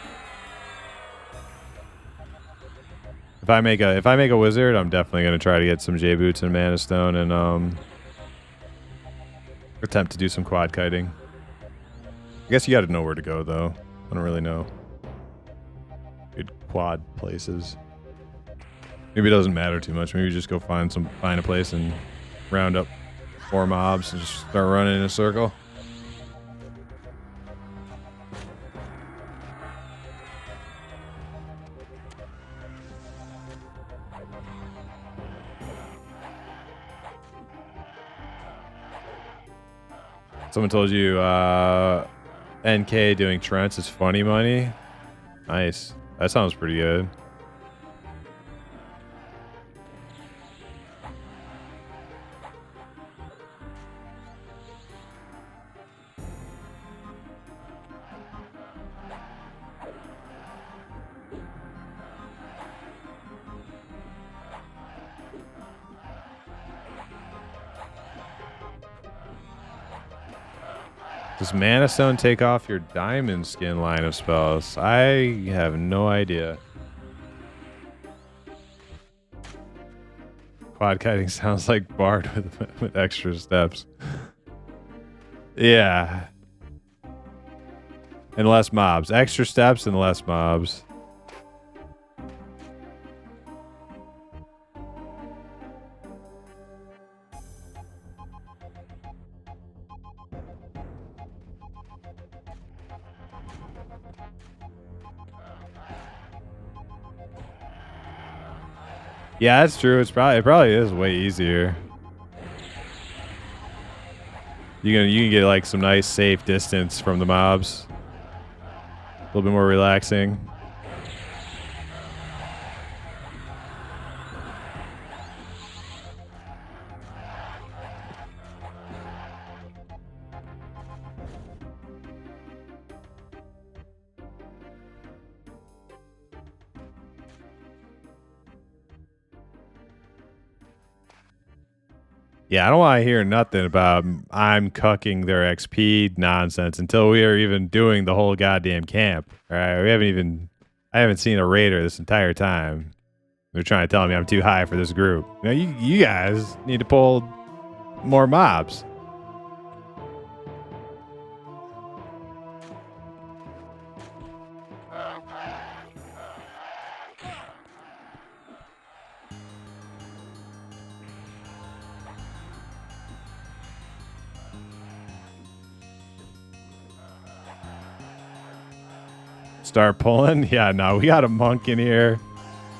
If I make a wizard, I'm definitely gonna try to get some J-boots and mana stone and attempt to do some quad kiting. I guess you got to know where to go though. I don't really know good quad places. Maybe it doesn't matter too much. Maybe just go find a place and round up 4 mobs and just start running in a circle. Someone told you NK doing Trents is funny money. Nice. That sounds pretty good. Does Mana Stone take off your diamond skin line of spells? I have no idea. Quad kiting sounds like Bard with extra steps. Yeah. And less mobs. Extra steps and less mobs. Yeah, that's true. It probably is way easier. You can get like some nice safe distance from the mobs. A little bit more relaxing. Yeah, I don't want to hear nothing about I'm cucking their XP nonsense until we are even doing the whole goddamn camp. All right, I haven't seen a raider this entire time. They're trying to tell me I'm too high for this group. You know, you guys need to pull more mobs. Start pulling? Yeah, no, we got a monk in here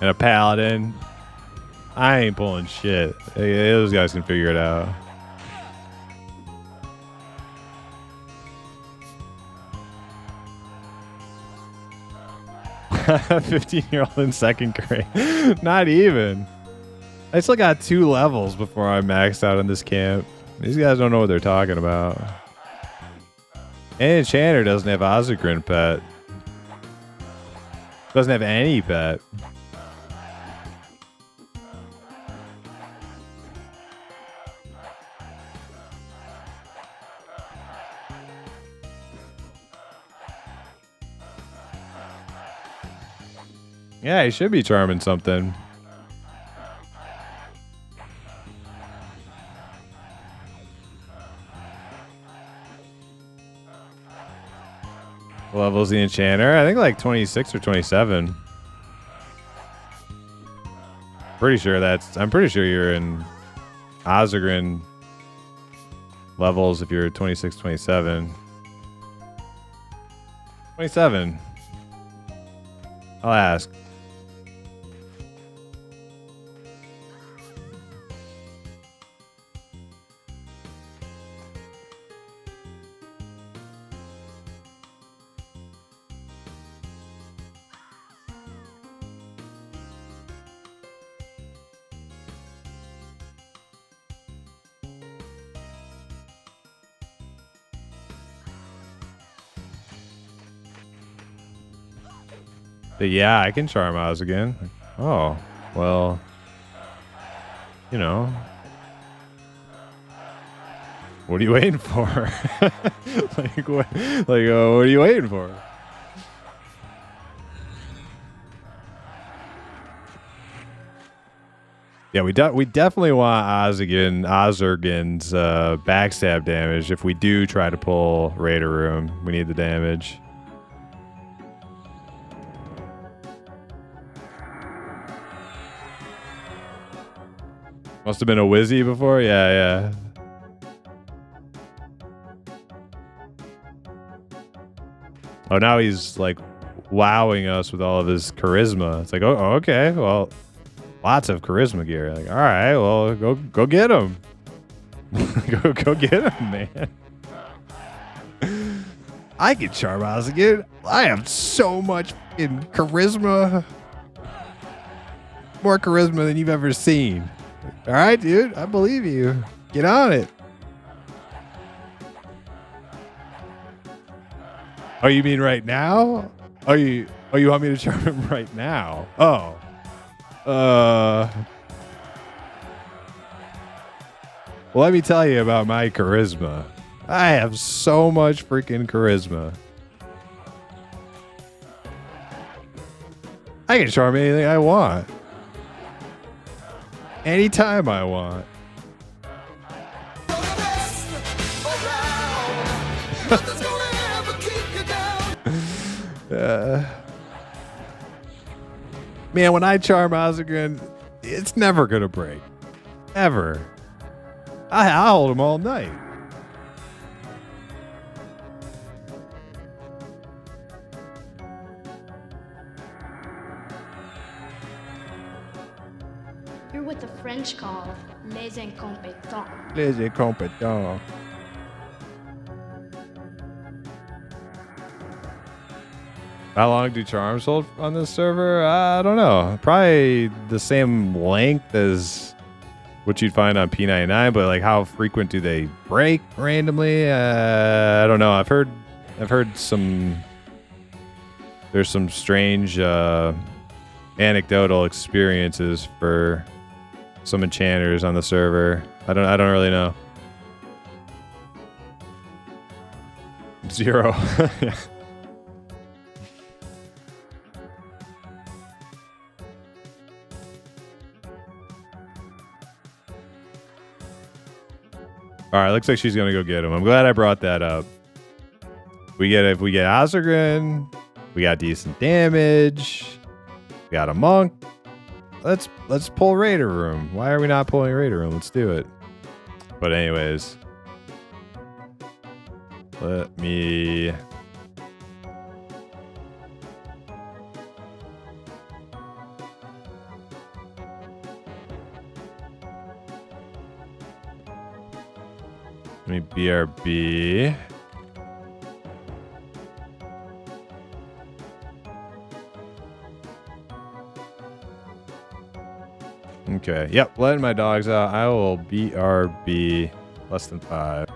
and a paladin. I ain't pulling shit. Hey, those guys can figure it out. A 15-year-old in second grade. Not even. I still got 2 levels before I maxed out in this camp. These guys don't know what they're talking about. And Enchanter doesn't have Ozagrin pet. Doesn't have any pet. Yeah, he should be charming something. What level's the Enchanter? I think like 26 or 27. I'm pretty sure you're in Ozagrin levels if you're 26, 27. 27. I'll ask. But yeah, I can charm Oz again. Oh, well, you know. What are you waiting for? what are you waiting for? Yeah, we definitely want Ozergin's backstab damage. If we do try to pull Raider Room, we need the damage. Must have been a Wizzy before? Yeah. Oh, now he's like wowing us with all of his charisma. It's like, oh, okay, well, lots of charisma gear. Like, all right, well, go get him. go get him, man. I can charm Oz again. I have so much in charisma. More charisma than you've ever seen. All right, dude. I believe you. Get on it. Oh, you mean right now? Oh, you want me to charm him right now? Oh. Well, let me tell you about my charisma. I have so much freaking charisma. I can charm anything I want. Anytime I want. Man, when I charm Ozagrin, it's never gonna break. Ever. I'll hold him all night. You're what the French call les incompetents. Les incompetents. How long do charms hold on this server? I don't know. Probably the same length as what you'd find on P99, but like how frequent do they break randomly? I don't know. I've heard some. There's some strange anecdotal experiences for some enchanters on the server. I don't really know. 0. Yeah. All right, looks like she's gonna go get him. I'm glad I brought that up. If we get Ozagrin, we got decent damage. We got a monk. Let's pull Raider Room. Why are we not pulling Raider Room? Let's do it. But anyways, let me Let me BRB. Okay. Yep. Letting my dogs out. I will BRB less than 5.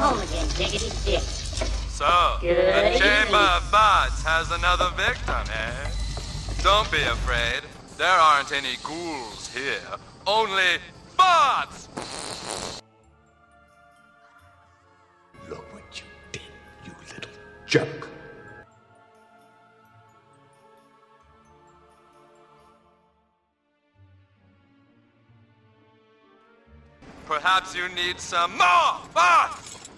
Home again, diggity dick. So, the Chamber of Thoughts has another victim, eh? Don't be afraid. There aren't any ghouls here. Only thoughts! Look what you did, you little jerk. Perhaps you need some more thoughts!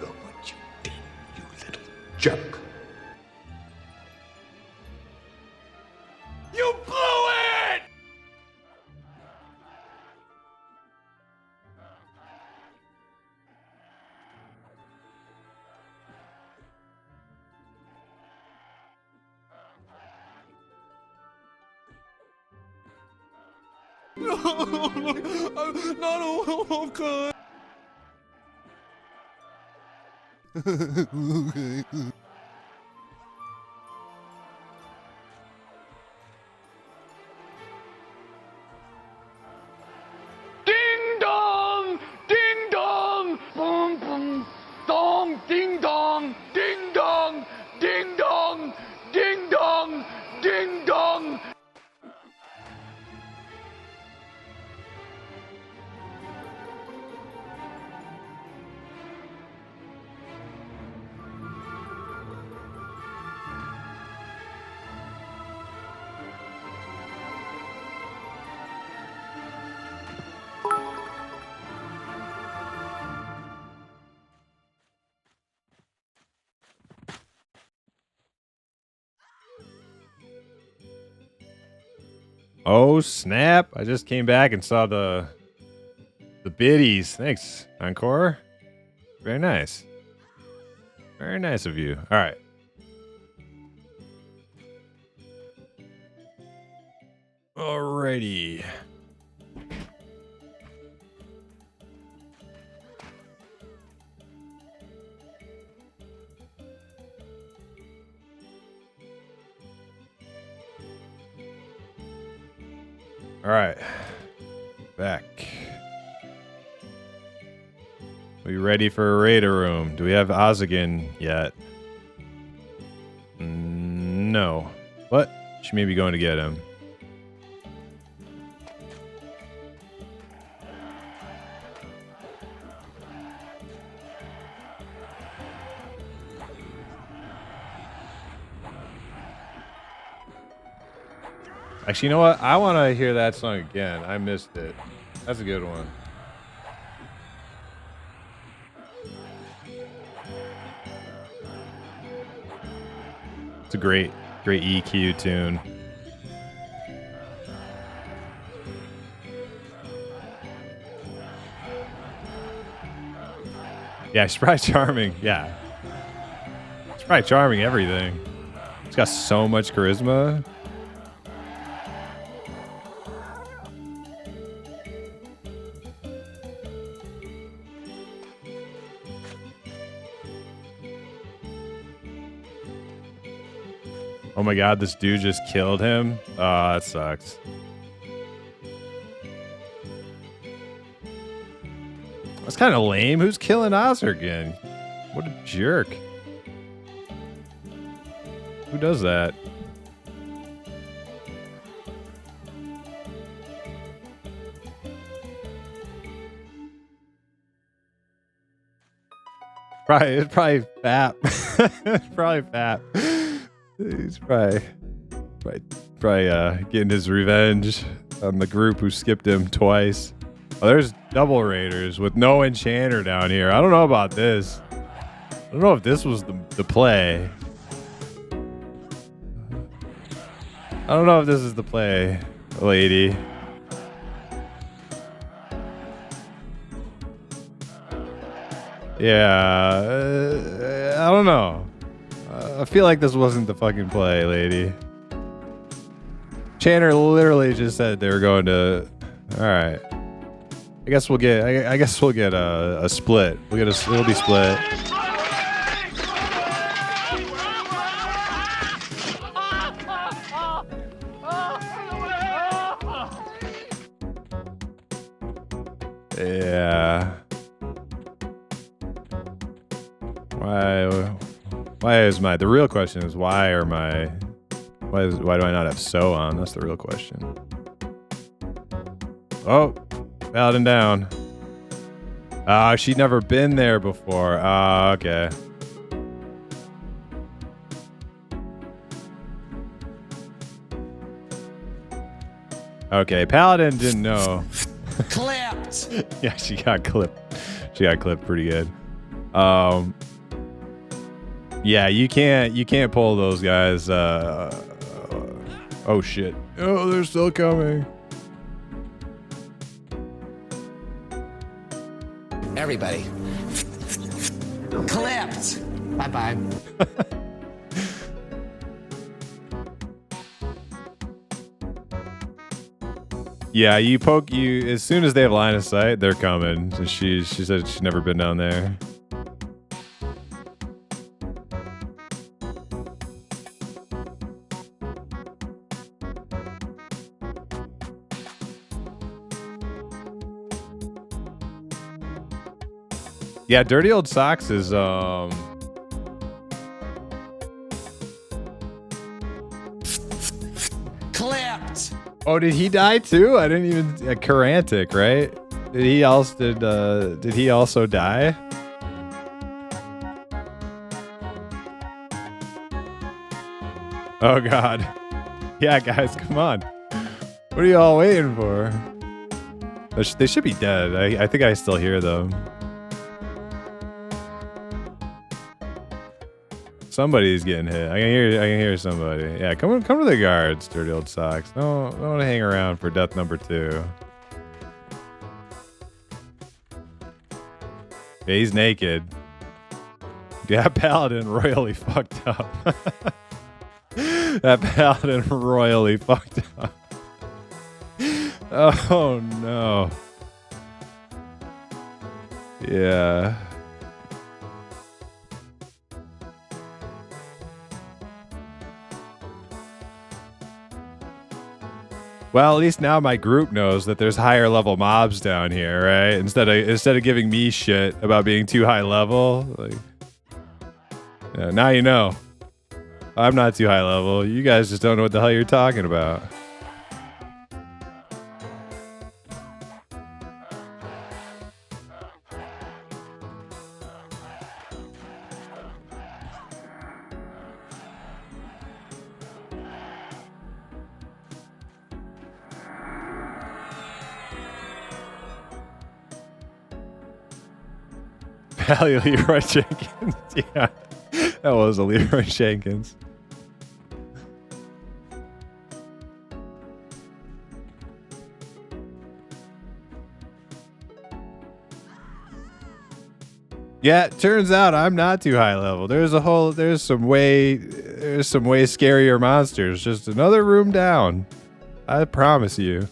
Look what you did, you little jerk. You blew it! Ding dong! Ding dong! Boom boom! Dong! Ding dong! Ding dong! Ding dong! Ding dong! Ding dong! Oh snap! I just came back and saw the biddies. Thanks, Encore. Very nice. Very nice of you. All right. Alrighty. All right. Back. Are you ready for a raider room? Do we have Ozigan yet? No. But she may be going to get him. Actually, you know what? I want to hear that song again. I missed it. That's a good one. It's a great EQ tune. Yeah, she's probably charming. Yeah. She's probably charming everything. She's got so much charisma. Oh my god, this dude just killed him. Oh, that sucks. That's kind of lame. Who's killing Ozargan? What a jerk. Who does that? It's probably Fap. It's probably Fap. He's probably getting his revenge on the group who skipped him twice. Oh, there's double raiders with no enchanter down here. I don't know about this. I don't know if this was the play. I don't know if this is the play, lady. Yeah, I don't know. I feel like this wasn't the fucking play, lady. Channer literally just said they were going to. All right. I guess we'll get. I guess we'll get a split. We'll get a. It'll be split. Yeah. Why is my... The real question is why do I not have So on? That's the real question. Oh, Paladin down. She'd never been there before. Okay. Okay, Paladin didn't know. Clapped. Yeah, she got clipped. She got clipped pretty good. Yeah, you can't pull those guys. Oh shit. Oh, they're still coming. Everybody. Clapped. Bye-bye. Yeah, you poke you as soon as they have line of sight, they're coming. So she said she's never been down there. Yeah, Dirty Old Socks is Clapped. Oh, did he die too? I didn't even Karantic, right? Did he also die? Oh god. Yeah, guys, come on. What are you all waiting for? They should be dead. I think I still hear them. Somebody's getting hit. I can hear somebody. Yeah, come to the guards, Dirty Old Socks. Don't hang around for death number 2. Yeah, he's naked. Yeah, Paladin royally fucked up. That Paladin royally fucked up. Oh no. Yeah. Well, at least now my group knows that there's higher level mobs down here, right? Instead of giving me shit about being too high level, like, yeah, now you know. I'm not too high level. You guys just don't know what the hell you're talking about. Pally Leroy Jenkins. Yeah, that was a Leroy Jenkins. Yeah, it turns out I'm not too high level. There's some way scarier monsters. Just another room down. I promise you.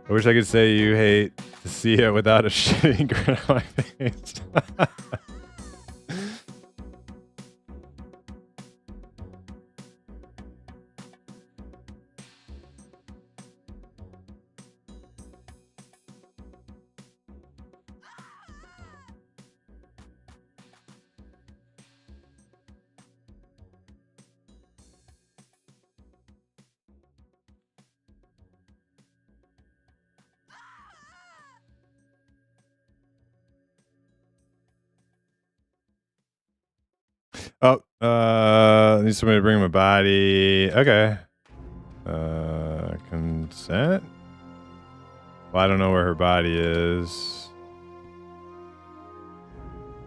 I wish I could say you hate to see it without a shitty grin on my face. Oh, I need somebody to bring my body. Okay. Consent? Well, I don't know where her body is.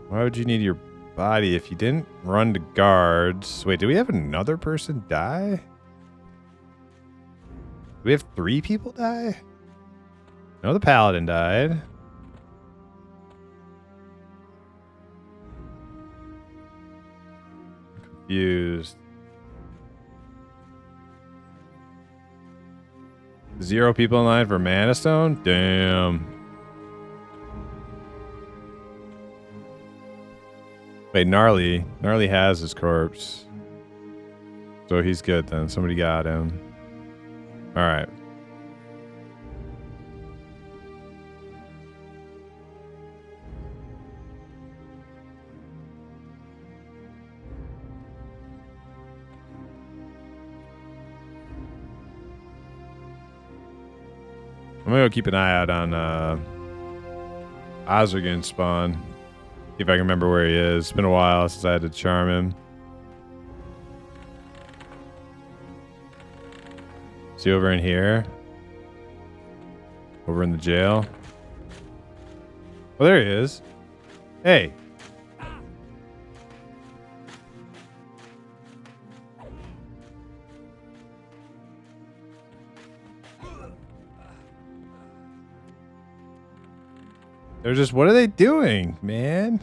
Why would you need your body if you didn't run to guards? Wait, do we have another person die? Do we have 3 people die? No, the paladin died. Confused. 0 people in line for Mana Stone? Damn. Wait, Gnarly. Gnarly has his corpse. So he's good then. Somebody got him. Alright. I'm gonna go keep an eye out on Ozurgan's spawn. See if I can remember where he is. It's been a while since I had to charm him. Is he over in here? Over in the jail? Oh, there he is. Hey. They're just, what are they doing, man?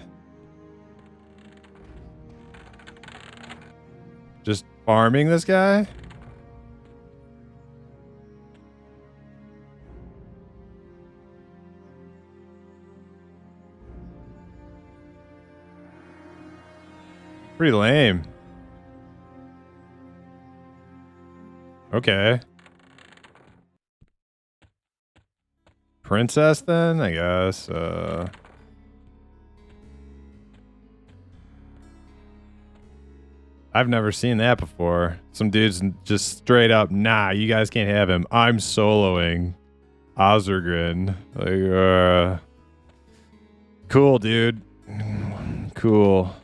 Just farming this guy? Pretty lame. Okay. Princess then, I guess. I've never seen that before. Some dudes just straight up, nah, you guys can't have him. I'm soloing Ozurgan. Like, cool, dude. Cool.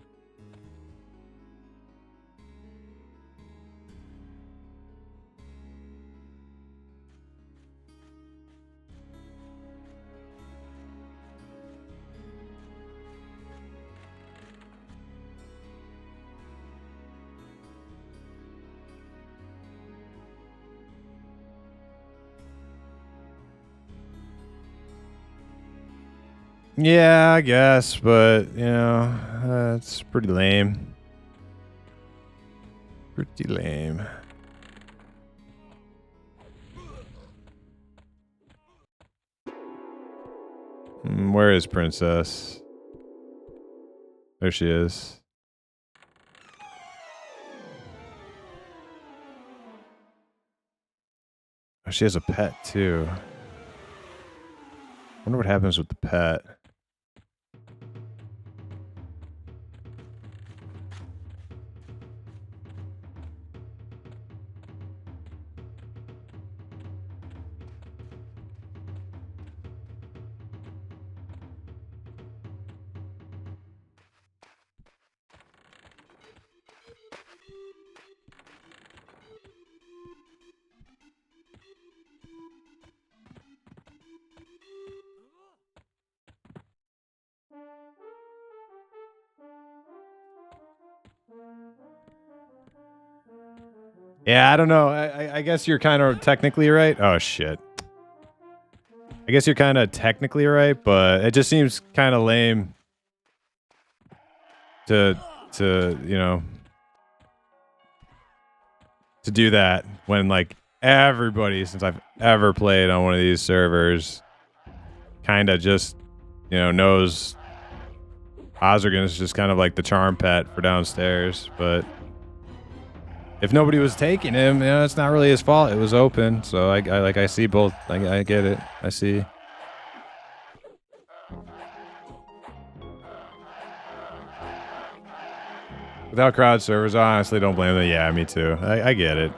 Yeah, I guess, but, you know, it's pretty lame. Pretty lame. Where is Princess? There she is. Oh, she has a pet too. Wonder what happens with the pet. Yeah, I don't know. I guess you're kind of technically right. Oh, shit. I guess you're kind of technically right, but it just seems kind of lame to you know, to do that when, like, everybody since I've ever played on one of these servers kind of just, you know, knows Ozergan is just kind of like the charm pet for downstairs, but if nobody was taking him, you know, it's not really his fault. It was open, so I see both. I get it. I see. Without crowd servers, I honestly don't blame them. Yeah, me too. I get it.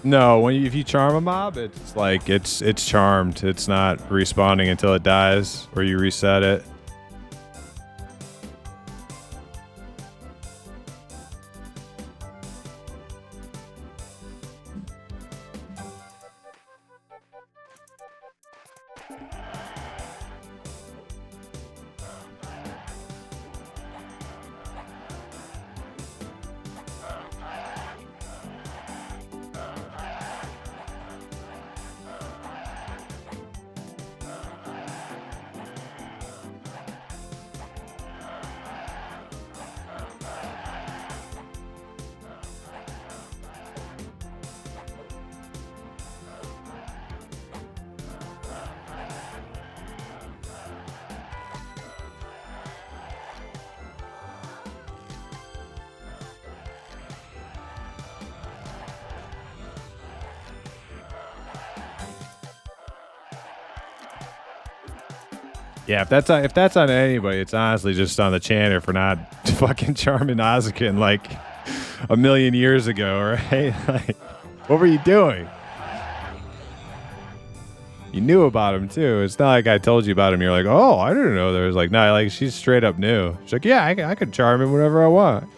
No, if you charm a mob, it's like it's charmed. It's not respawning until it dies, or you reset it. Yeah, if that's on anybody, it's honestly just on the chanter for not fucking charming Ozergan like a million years ago, right? Like, what were you doing? You knew about him too. It's not like I told you about him. You're like, oh, I didn't know there was like, no, like she's straight up new. She's like, yeah, I could charm him whenever I want.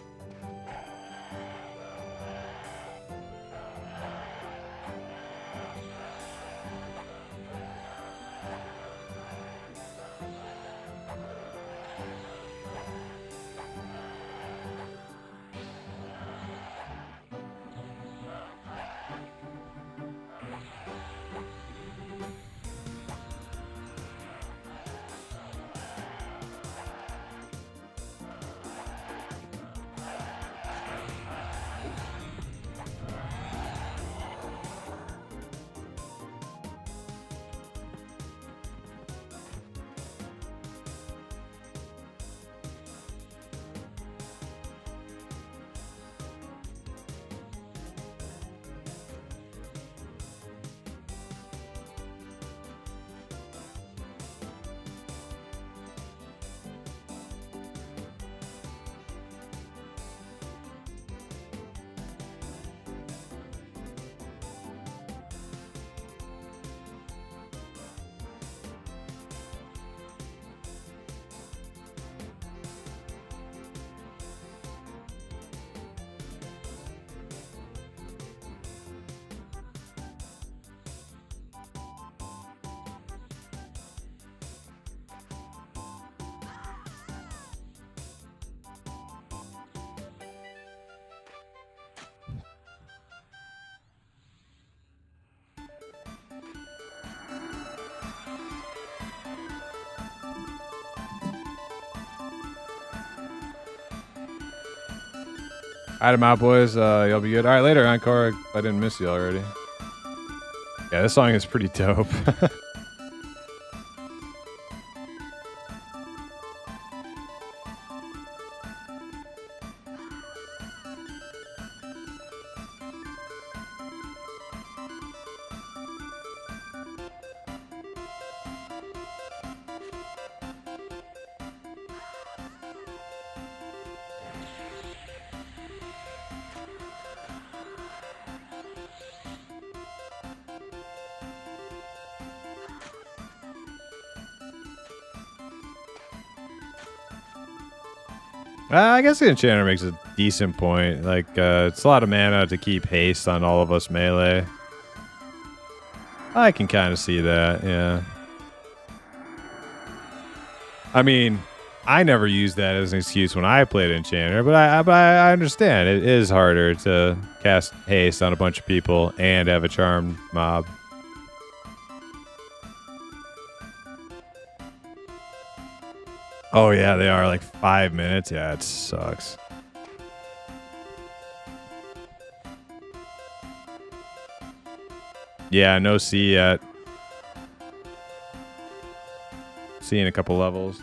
Alright, I'm out, boys. Y'all be good. Alright, later, Encore. I didn't miss you already. Yeah, this song is pretty dope. I guess the enchanter makes a decent point. Like, it's a lot of mana to keep haste on all of us melee. I can kind of see that, yeah. I mean, I never used that as an excuse when I played enchanter, but I understand. It is harder to cast haste on a bunch of people and have a charmed mob. Oh yeah, they are like 5 minutes. Yeah, it sucks. Yeah, no C yet. C in a couple levels.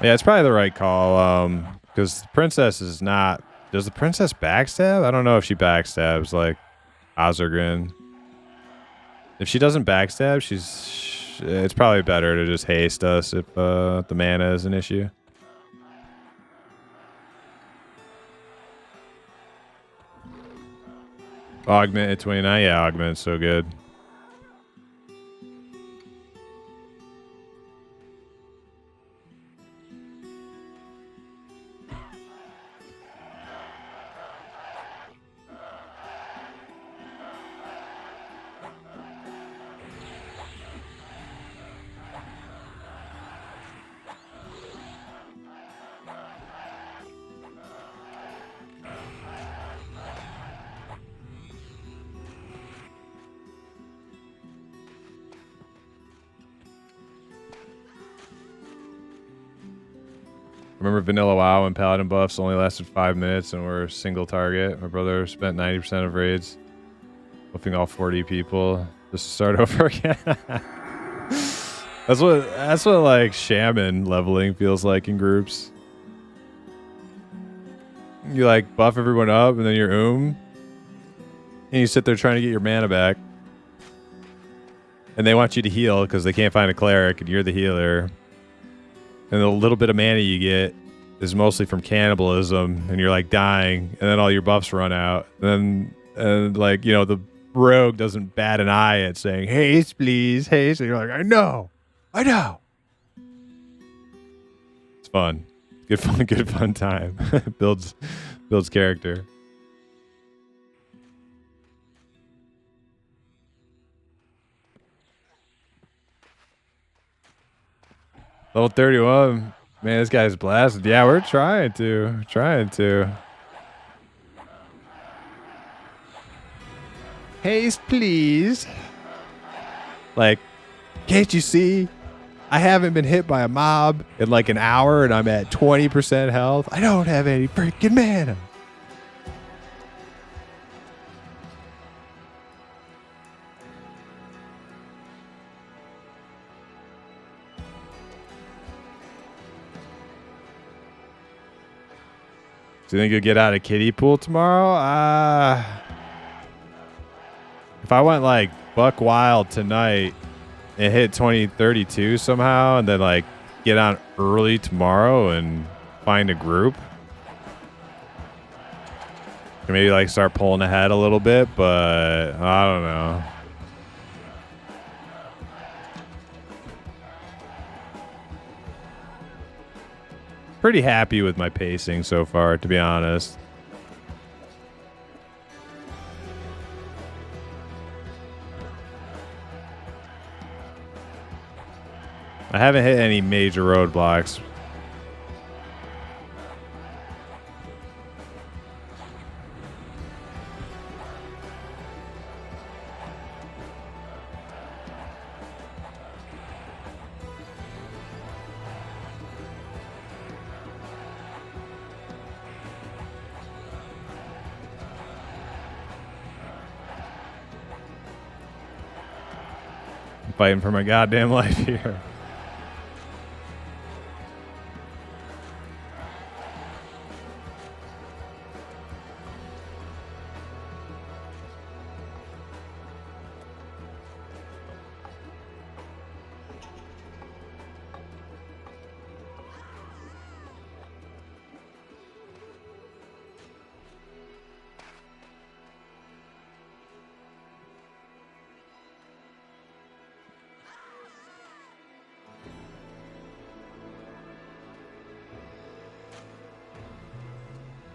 Yeah, it's probably the right call. Because the princess is not. Does the princess backstab? I don't know if she backstabs like Ozergrin. If she doesn't backstab, it's probably better to just haste us if the mana is an issue. Augment at 29. Yeah, augment's so good. Remember Vanilla WoW and Paladin buffs only lasted 5 minutes and were single target. My brother spent 90% of raids buffing all 40 people just to start over again. That's what like shaman leveling feels like in groups. You like buff everyone up and then you're and you sit there trying to get your mana back. And they want you to heal because they can't find a cleric and you're the healer. And the little bit of mana you get is mostly from cannibalism, and you're like dying, and then all your buffs run out. And like, you know, the rogue doesn't bat an eye at saying, haste, please, haste. And you're like, I know. It's fun. Good fun time. builds character. Level 31. Man, this guy's blasted. Yeah, we're trying to. Haste, please. Like, can't you see? I haven't been hit by a mob in like an hour and I'm at 20% health. I don't have any freaking mana. Do you think you'll get out of kiddie pool tomorrow? If I went like buck wild tonight and hit 2032 somehow and then like get on early tomorrow and find a group, maybe like start pulling ahead a little bit, but I don't know. Pretty happy with my pacing so far, to be honest. I haven't hit any major roadblocks. fighting for my goddamn life here.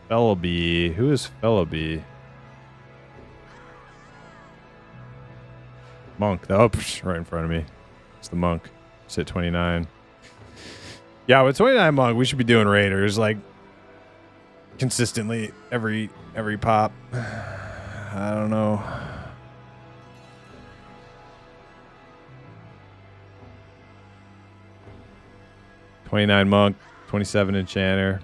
Fellaby. Who is Fellaby? Monk. Oh, right in front of me. It's the monk. It's at 29. Yeah, with 29 monk, we should be doing raiders like consistently every pop. I don't know. $29 monk, 27 enchanter.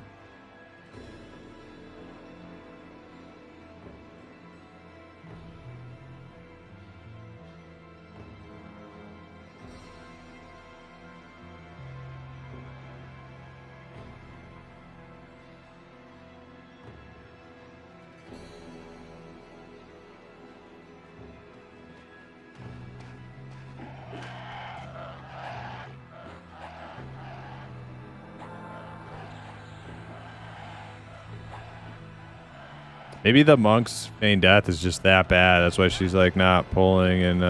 Maybe the monk's feign death is just that bad. That's why she's like not pulling and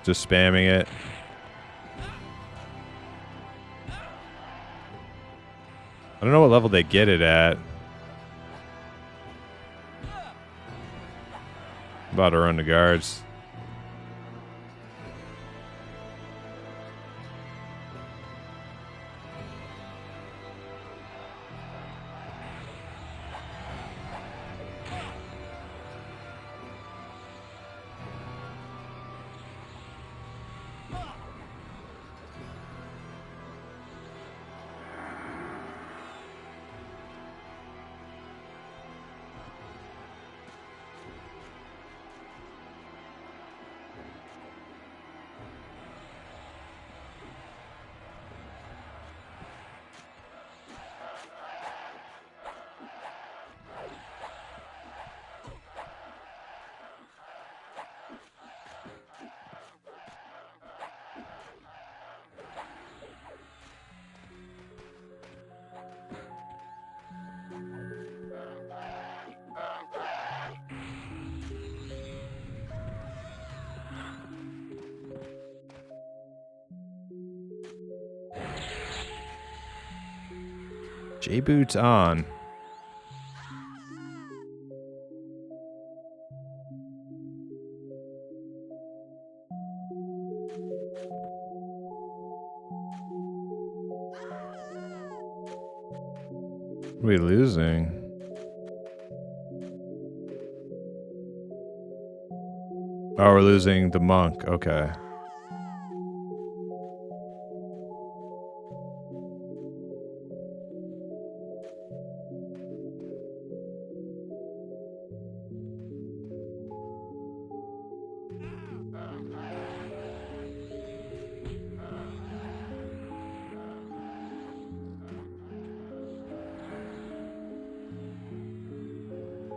just spamming it. I don't know what level they get it at. I'm about to run the guards. J-Boots on. What are we losing? Oh, we're losing the monk. Okay.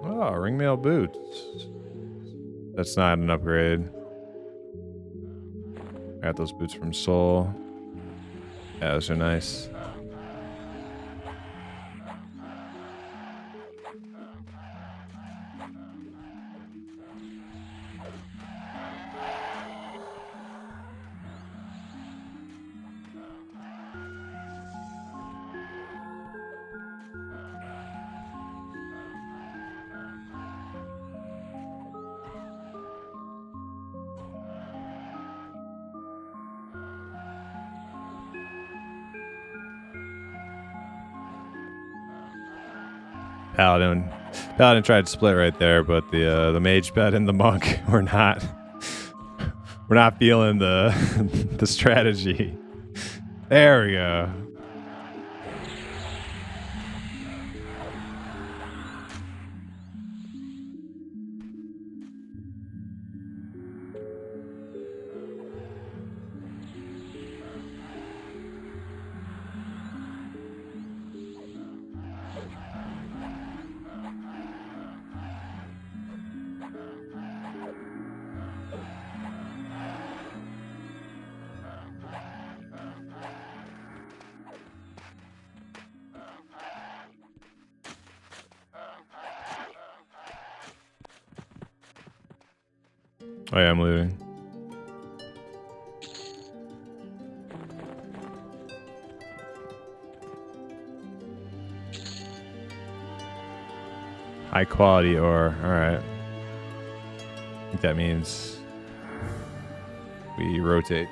Oh, ringmail boots. That's not an upgrade. I got those boots from Soul. Yeah, those are nice. Paladin tried to split right there, but the mage bet and the monk were not feeling the the strategy. There we go. Oh yeah, I'm looting. High quality ore. Alright. I think that means we rotate.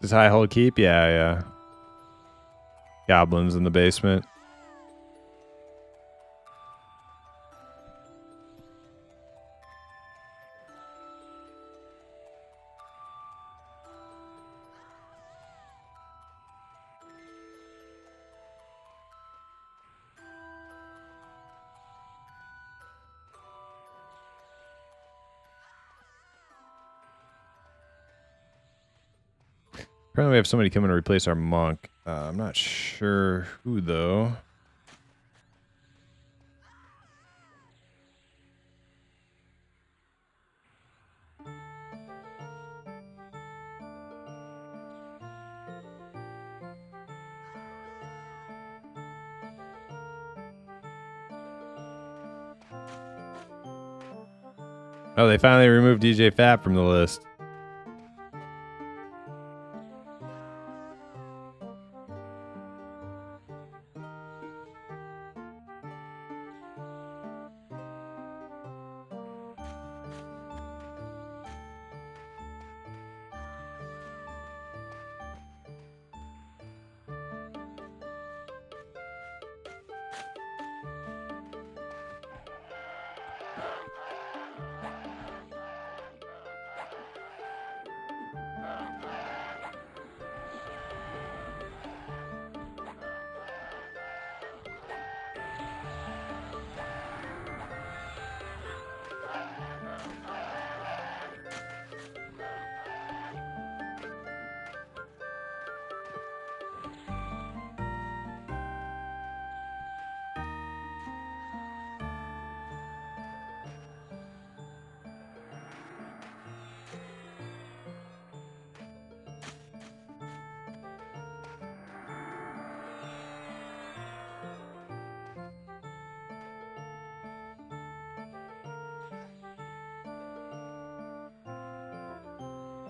Does high hold keep? Yeah, yeah. Goblins in the basement. Apparently we have somebody coming to replace our monk. I'm not sure who, though. Oh, they finally removed DJ Fat from the list.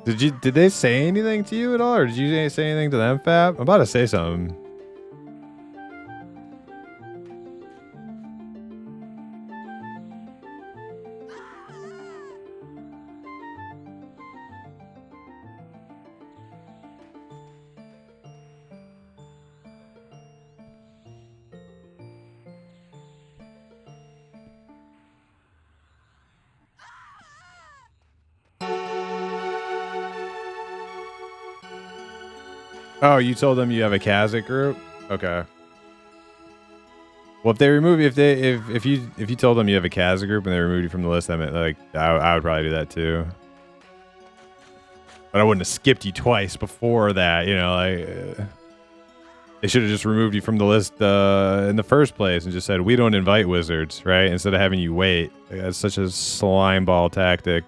Did they say anything to you at all, or did you say anything to them, Fab? I'm about to say something. Oh, you told them you have a Kazakh group? Okay. Well, if they remove you, if you told them you have a Kazakh group and they removed you from the list, I mean, like I would probably do that too. But I wouldn't have skipped you twice before that, you know, like they should have just removed you from the list in the first place and just said we don't invite wizards, right? Instead of having you wait. Like, that's such a slime ball tactic.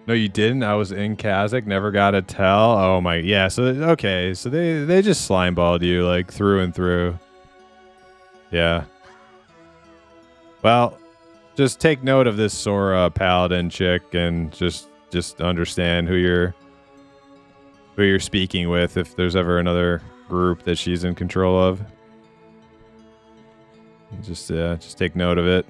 No, you didn't. I was in Kazakh, never got a tell. Oh my, yeah. So okay, so they just slime balled you like through and through. Yeah. Well, just take note of this Sora paladin chick and just understand who you're speaking with if there's ever another group that she's in control of. Just take note of it.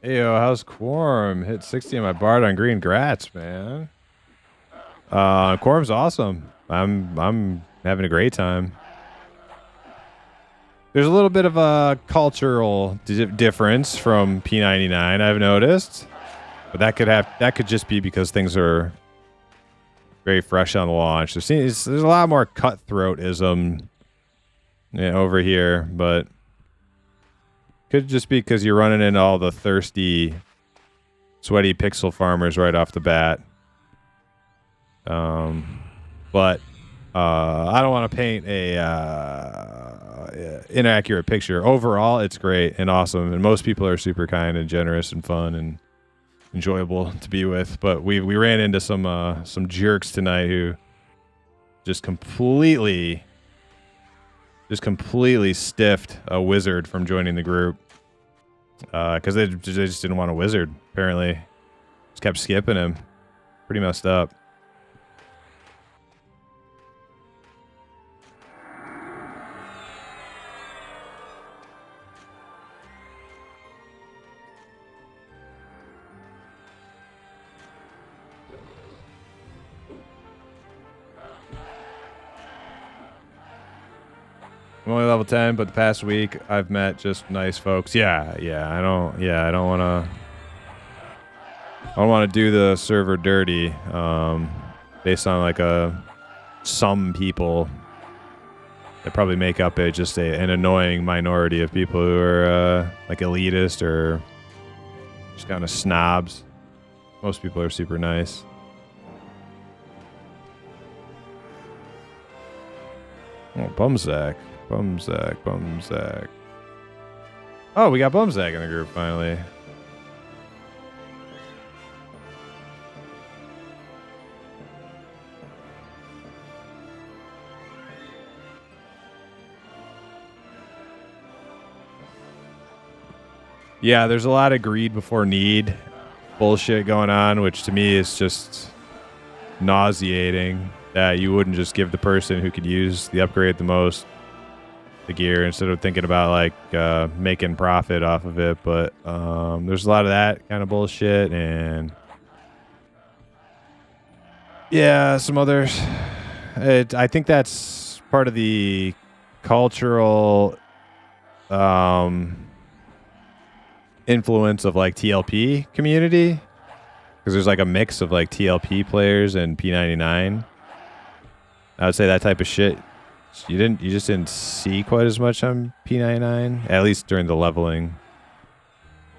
Heyo, how's Quarm? Hit 60 on my Bard on green. Grats, man. Quarm's awesome. I'm having a great time. There's a little bit of a cultural difference from P99, I've noticed. But that could just be because things are very fresh on the launch. There's a lot more cutthroatism over here, but could just be because you're running into all the thirsty, sweaty pixel farmers right off the bat. But I don't want to paint a inaccurate picture. Overall, it's great and awesome, and most people are super kind and generous and fun and enjoyable to be with. But we ran into some jerks tonight who just completely stiffed a wizard from joining the group because they just didn't want a wizard. Apparently, just kept skipping him. Pretty messed up. I'm only level 10, but the past week I've met just nice folks. I don't want to do the server dirty based on like some people that probably make up an annoying minority of people who are like elitist or just kind of snobs. Most people are super nice. Oh, Bumzack. Oh, we got Bumzack in the group finally. Yeah, there's a lot of greed before need bullshit going on, which to me is just nauseating that you wouldn't just give the person who could use the upgrade the most the gear instead of thinking about like making profit off of it. But there's a lot of that kind of bullshit, and yeah, some others. I think that's part of the cultural influence of like TLP community, because there's like a mix of like TLP players and P99. I would say that type of shit you just didn't see quite as much on P99, at least during the leveling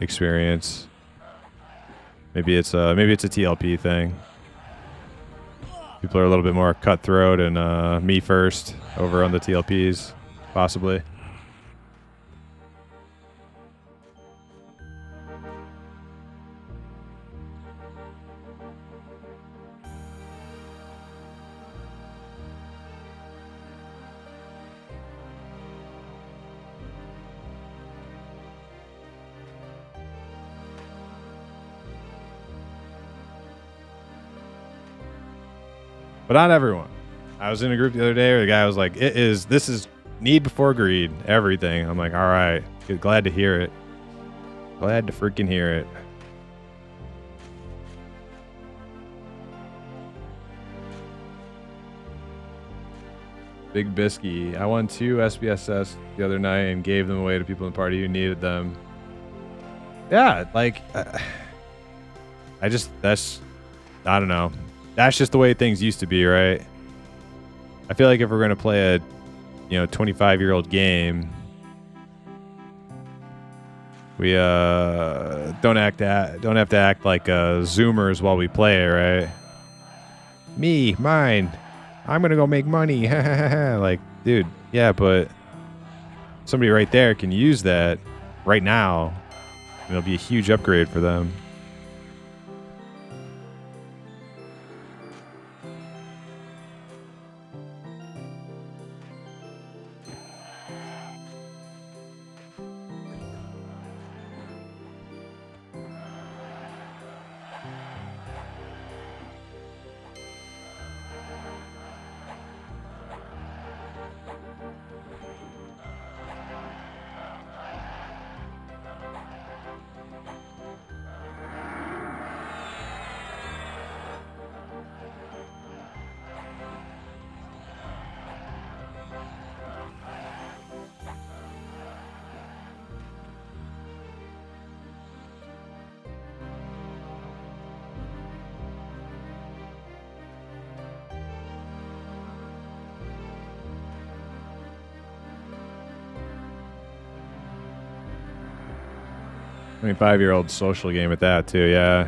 experience. Maybe it's a TLP thing. People are a little bit more cutthroat and me first over on the TLPs, possibly. but not everyone. I was in a group the other day where the guy was like, this is need before greed, everything. I'm like, all right, glad to hear it. Glad to freaking hear it. Big Bisky. I won 2 SPSS the other night and gave them away to people in the party who needed them. Yeah, like, I don't know. That's just the way things used to be, right? I feel like if we're going to play a, 25-year-old game, we don't have to act like Zoomers while we play it, right? Me, mine. I'm gonna go make money. Like, dude, yeah, but somebody right there can use that right now. And it'll be a huge upgrade for them. I mean, 5-year-old social game at that too, yeah.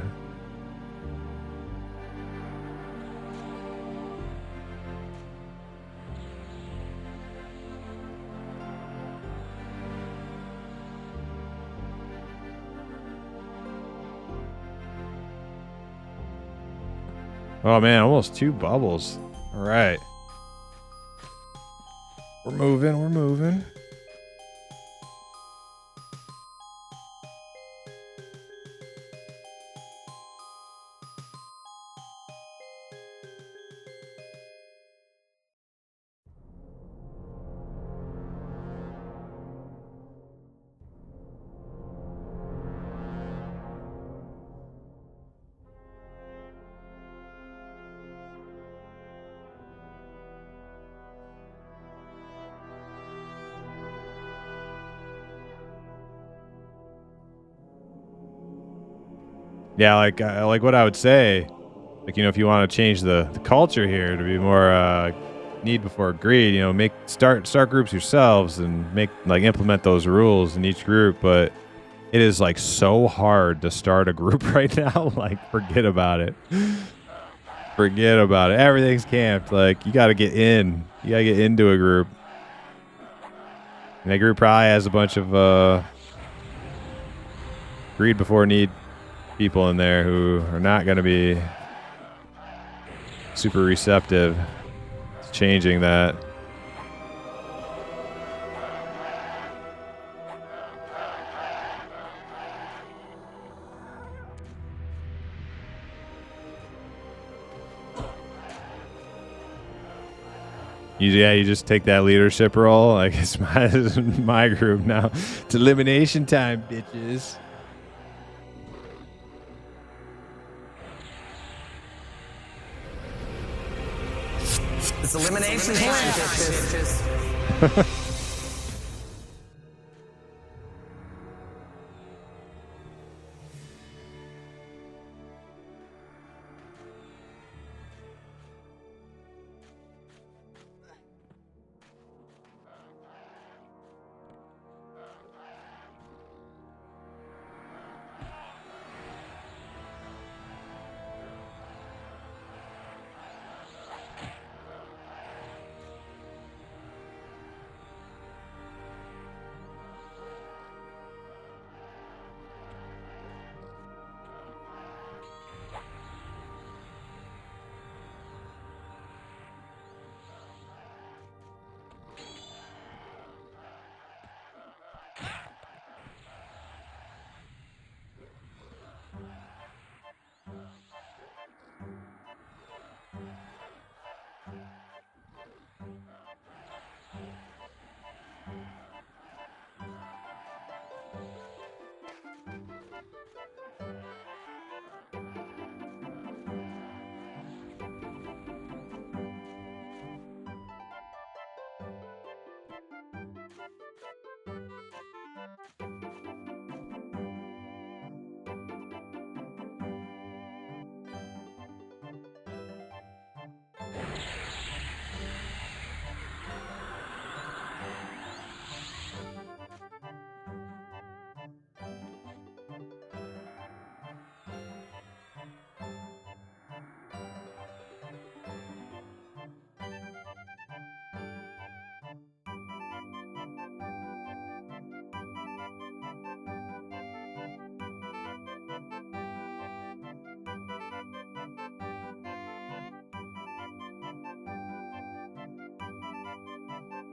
Oh man, almost 2 bubbles. All right. We're moving. Yeah, like what I would say, like, if you want to change the culture here to be more need before greed, make start groups yourselves and implement those rules in each group. But it is like so hard to start a group right now. Like, forget about it. Forget about it. Everything's camped. Like, you got to get in. You got to get into a group. And that group probably has a bunch of greed before need people in there who are not going to be super receptive to changing that. You just take that leadership role. Like, it's my group now. It's elimination time, bitches. It's elimination time, bitches.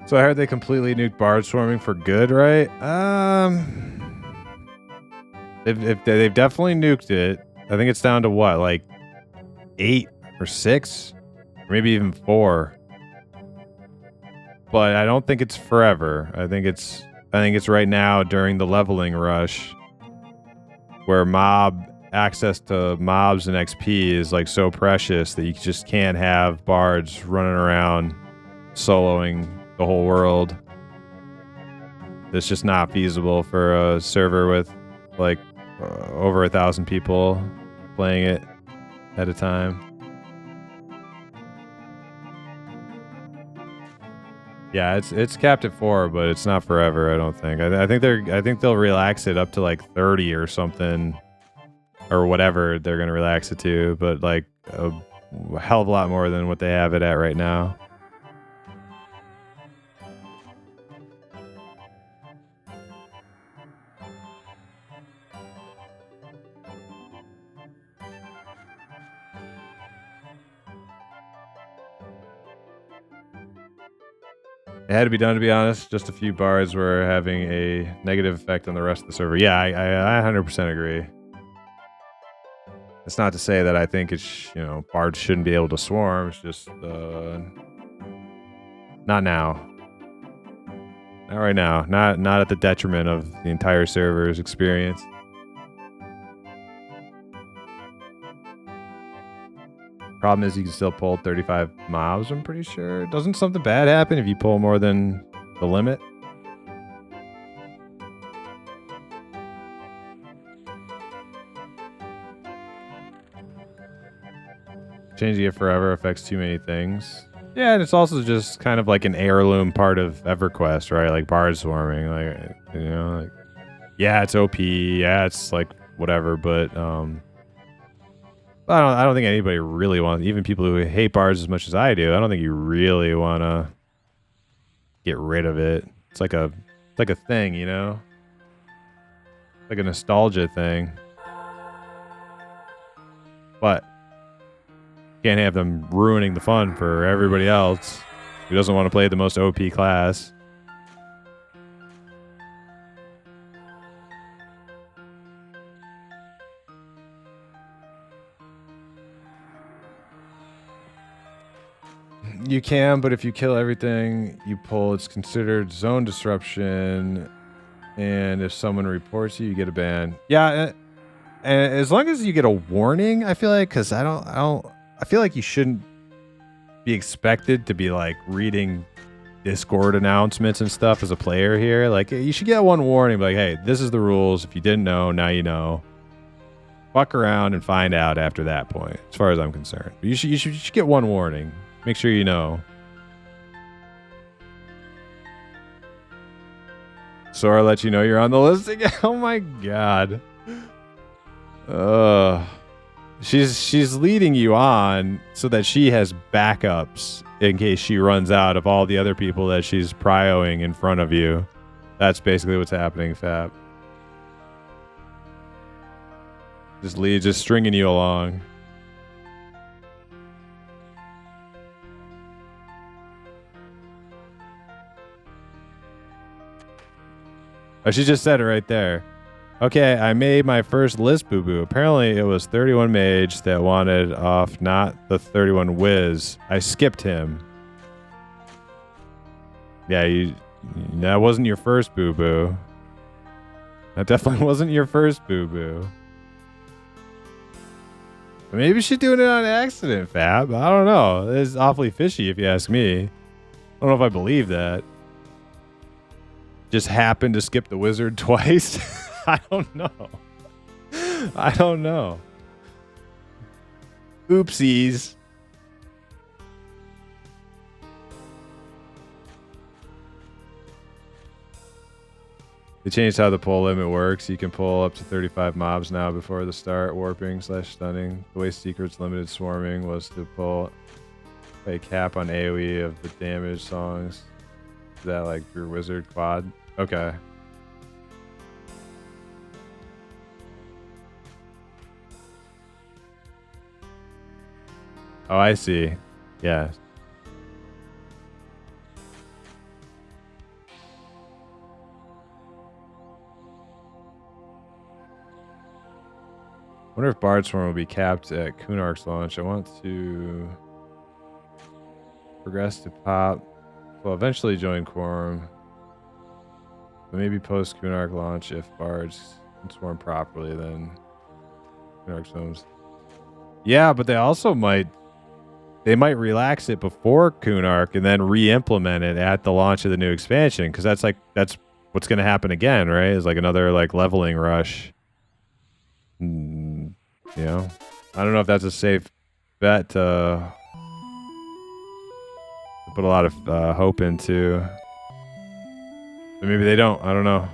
So I heard they completely nuked bard swarming for good, right? They've definitely nuked it. I think it's down to what, like 8 or 6, or maybe even 4. But I don't think it's forever. I think it's right now during the leveling rush, where access to mobs and XP is like so precious that you just can't have bards running around soloing the whole world. It's just not feasible for a server with like over 1,000 people playing it at a time. Yeah, it's capped at 4, but it's not forever. I don't think. I think they'll relax it up to like 30 or something, or whatever they're gonna relax it to. But like a hell of a lot more than what they have it at right now. It had to be done, to be honest. Just a few bards were having a negative effect on the rest of the server. Yeah, I 100% agree. It's not to say that I think it's, bards shouldn't be able to swarm. It's just not now. Not right now. Not at the detriment of the entire server's experience. Problem is you can still pull 35 mobs, I'm pretty sure. Doesn't something bad happen if you pull more than the limit? Changing it forever affects too many things. Yeah, and it's also just kind of like an heirloom part of EverQuest, right? Like bard swarming, like yeah, it's OP, yeah, it's like whatever, but I don't think anybody really wants, even people who hate bards as much as I do, I don't think you really want to get rid of it. It's like a thing, like a nostalgia thing. But can't have them ruining the fun for everybody else who doesn't want to play the most OP class. You can, but if you kill everything you pull, it's considered zone disruption. And if someone reports you, you get a ban. Yeah, and as long as you get a warning, I feel like, because I feel like you shouldn't be expected to be like reading Discord announcements and stuff as a player here. Like, you should get one warning, like, hey, this is the rules. If you didn't know, now you know. Fuck around and find out after that point, as far as I'm concerned. But you should get one warning. Make sure you know. Sora let you know you're on the list again. Oh my god. She's leading you on so that she has backups in case she runs out of all the other people that she's prioing in front of you. That's basically what's happening, Fab. Just stringing you along. Oh, she just said it right there. Okay, I made my first list, boo-boo. Apparently, it was 31 mage that wanted off, not the 31 whiz. I skipped him. Yeah, that wasn't your first boo-boo. That definitely wasn't your first boo-boo. Maybe she's doing it on accident, Fab. I don't know. It's awfully fishy, if you ask me. I don't know if I believe that. Just happened to skip the wizard twice. I don't know. I don't know. Oopsies. They changed how the pull limit works. You can pull up to 35 mobs now before the start. Warping/stunning. The way Secret's limited swarming was to pull a cap on AoE of the damage songs. Is that like your wizard quad? Okay. Oh, I see. Yeah. Wonder if Bard Swarm will be capped at Kunark's launch. I want to progress to pop. Well, eventually join Quarm. But maybe post Kunark launch if Bards can swarm properly, then Kunark swarms. Yeah, but they also might relax it before Kunark and then re-implement it at the launch of the new expansion, because that's what's going to happen again, right? It's like another like leveling rush. You know, I don't know if that's a safe bet to put a lot of hope into. But maybe they don't. I don't know.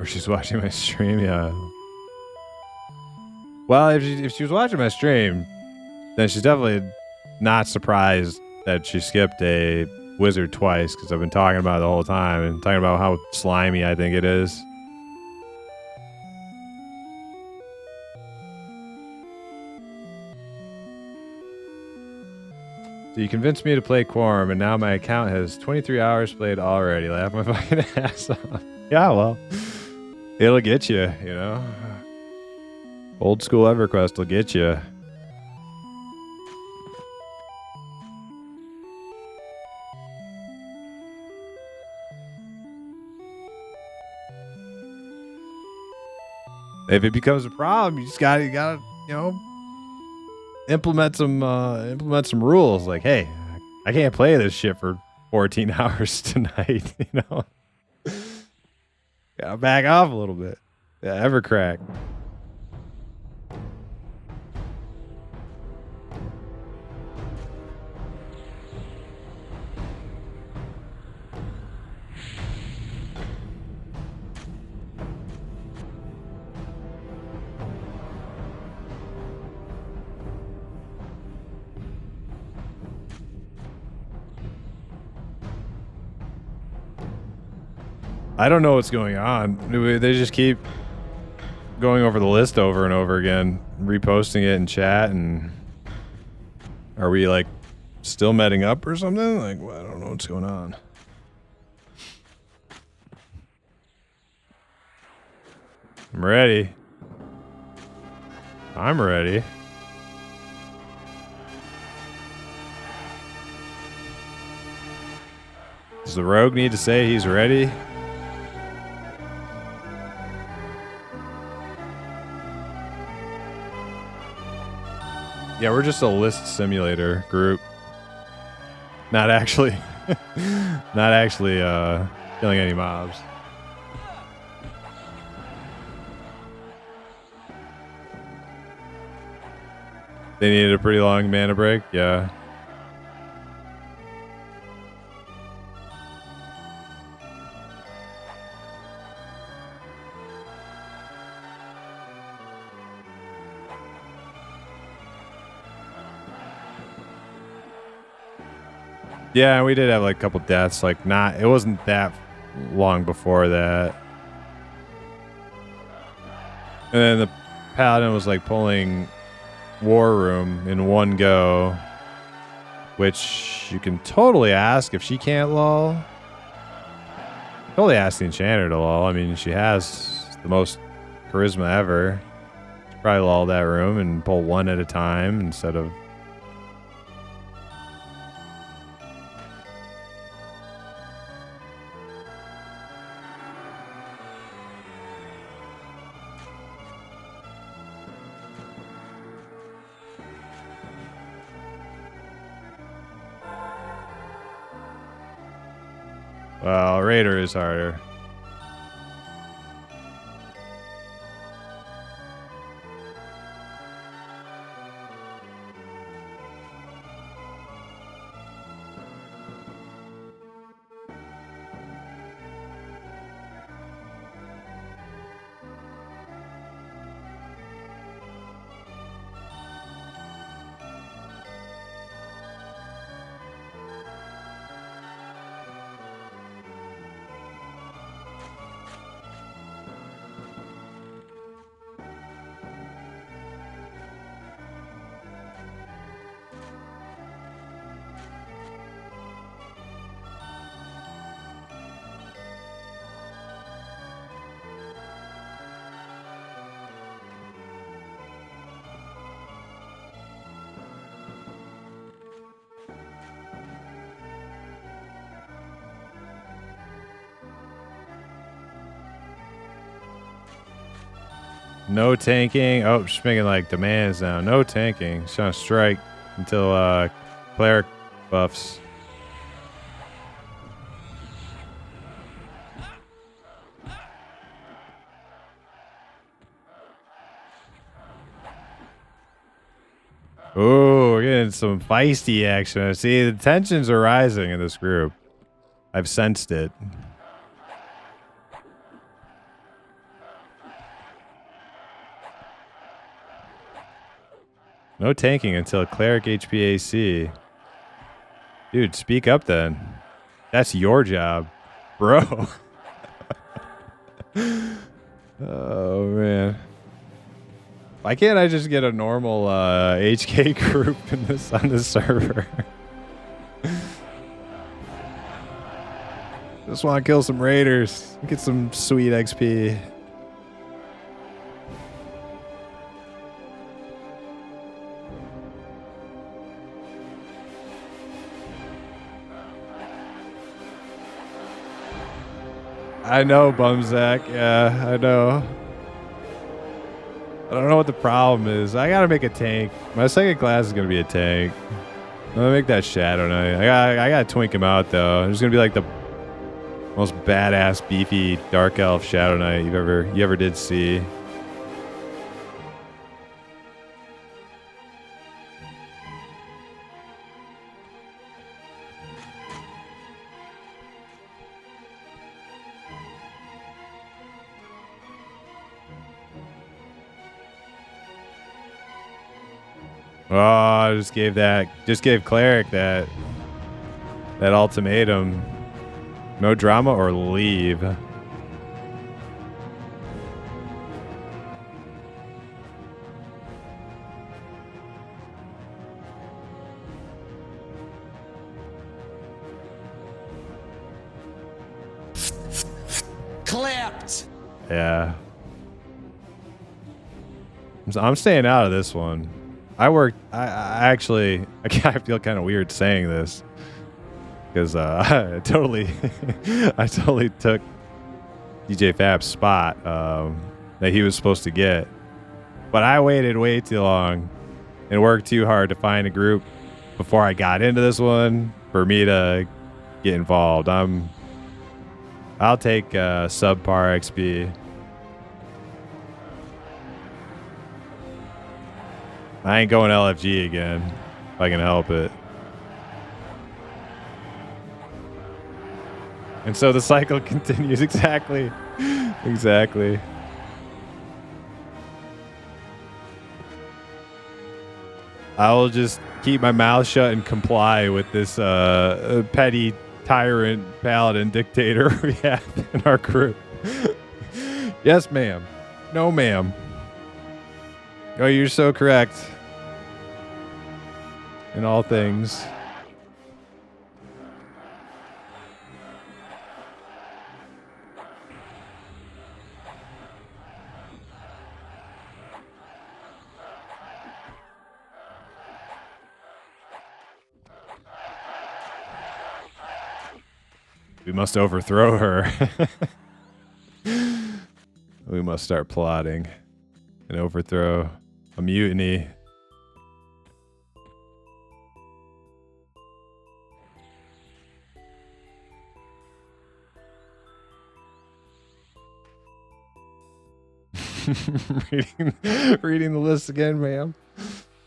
Or she's watching my stream, yeah. Well, if she was watching my stream, then she's definitely not surprised that she skipped a wizard twice, because I've been talking about it the whole time and talking about how slimy I think it is. So you convinced me to play Quarm, and now my account has 23 hours played already. Laugh my fucking ass off. Yeah, well, it'll get you, you know. Old school EverQuest will get you. If it becomes a problem, you gotta, you know, implement some rules. Like, hey, I can't play this shit for 14 hours tonight. You know, gotta back off a little bit. Yeah, Evercrack. I don't know what's going on. They just keep going over the list over and over again, reposting it in chat, and are we like still meting up or something? Like, well, I don't know what's going on. I'm ready. I'm ready. Does the rogue need to say he's ready? Yeah, we're just a list simulator group. Not actually killing any mobs. They needed a pretty long mana break, yeah. Yeah, we did have like a couple deaths. Like, it wasn't that long before that. And then the paladin was like pulling War Room in one go, which you can totally ask if she can't lull. Totally ask the enchanter to lull. I mean, she has the most charisma ever. She probably lull that room and pull one at a time instead of. Well, Raider is harder. No tanking. Oh, she's making like demands now. No tanking. She's trying to strike until cleric buffs. Oh, we're getting some feisty action. See, the tensions are rising in this group. I've sensed it. No tanking until cleric HPAC. Dude, speak up then. That's your job, bro. Oh, man. Why can't I just get a normal HK group in this on this server? Just want to kill some raiders. Get some sweet XP. I know, Bumzack. Yeah, I know. I don't know what the problem is. I gotta make a tank. My second class is gonna be a tank. I'm gonna make that Shadow Knight. I gotta twink him out though. There's gonna be like the most badass, beefy Dark Elf Shadow Knight you ever did see. Oh, I just gave cleric that ultimatum. No drama or leave. Clipped. Yeah. I'm staying out of this one. I actually I feel kind of weird saying this because I totally took DJ Fab's spot that he was supposed to get, but I waited way too long and worked too hard to find a group before I got into this one for me to get involved. I'll take subpar XP. I ain't going LFG again if I can help it. And so the cycle continues. Exactly. Exactly. I will just keep my mouth shut and comply with this petty tyrant paladin dictator we have in our group. Yes, ma'am. No, ma'am. Oh, you're so correct. In all things. We must overthrow her. We must start plotting and overthrow a mutiny. reading the list again, ma'am.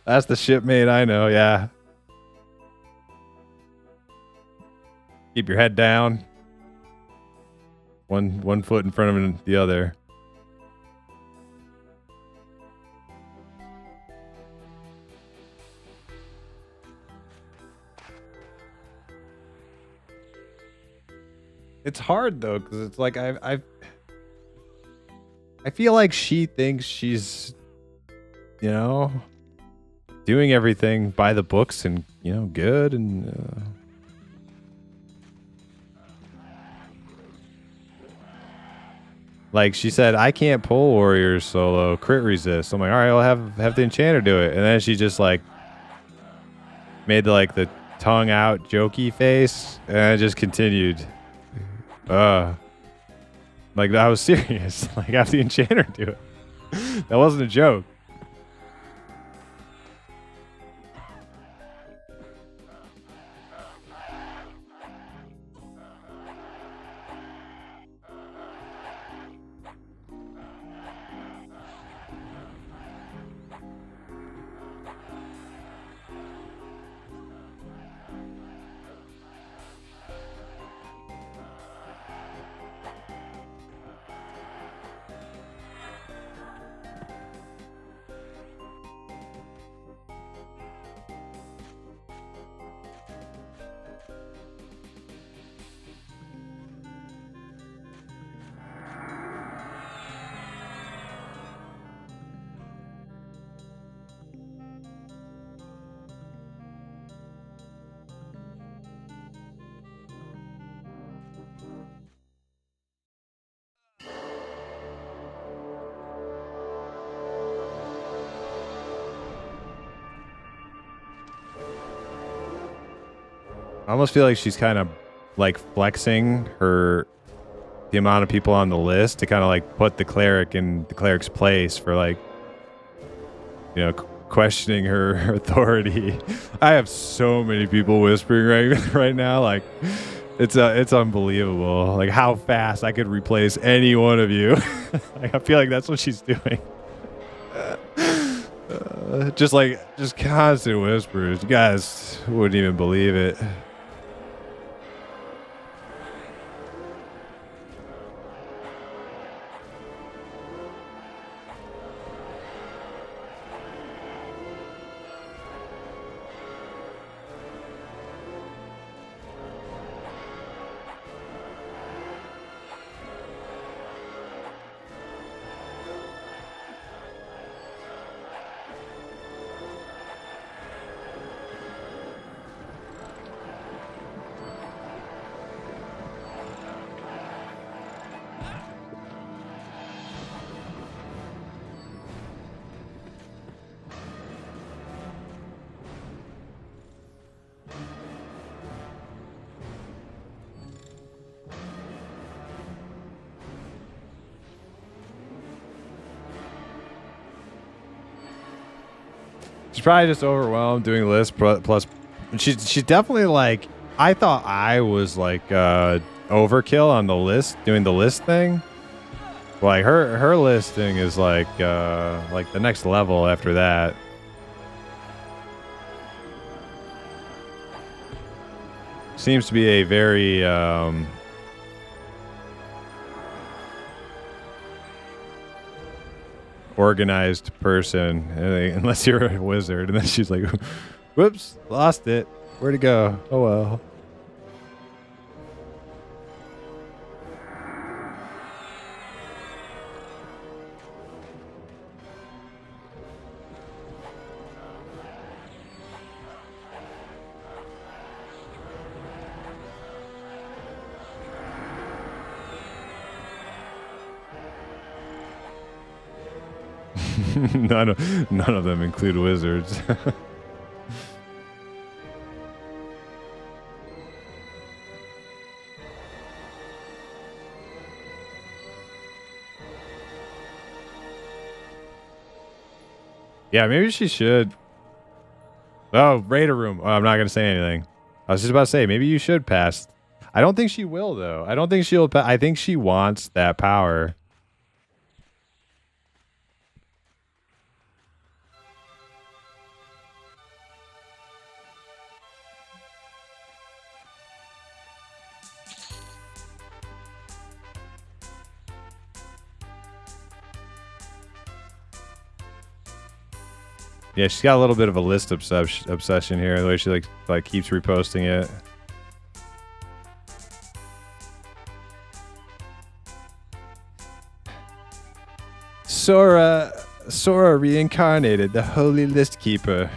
That's the shipmate I know, yeah. Keep your head down. One foot in front of the other. It's hard though, because it's like I feel like she thinks she's, you know, doing everything by the books and, you know, good and. Like she said, I can't pull warriors solo, crit resist. I'm like, all right, I'll have the enchanter do it. And then she just like made the tongue out jokey face and it just continued. Like I was serious. Like have the enchanter do it. That wasn't a joke. I almost feel like she's kind of like flexing the amount of people on the list to kind of like put the cleric in the cleric's place for like, you know, questioning her authority. I have so many people whispering right now. Like it's unbelievable. Like how fast I could replace any one of you. Like, I feel like that's what she's doing. Just constant whispers. You guys wouldn't even believe it. She's probably just overwhelmed doing the list. Plus, she's definitely like. I thought I was like overkill on the list, doing the list thing. Like her listing is like the next level after that. Seems to be a very organized person, unless you're a wizard. And then she's like, whoops, lost it. Where'd it go? Oh well. None of them include wizards. Yeah, maybe she should. Oh, Raider room. Oh, I'm not gonna say anything. I was just about to say maybe you should pass. I don't think she will though. I don't think she'll. I think she wants that power. Yeah, she's got a little bit of a list obsession here. The way she like keeps reposting it. Sora reincarnated, the holy list keeper.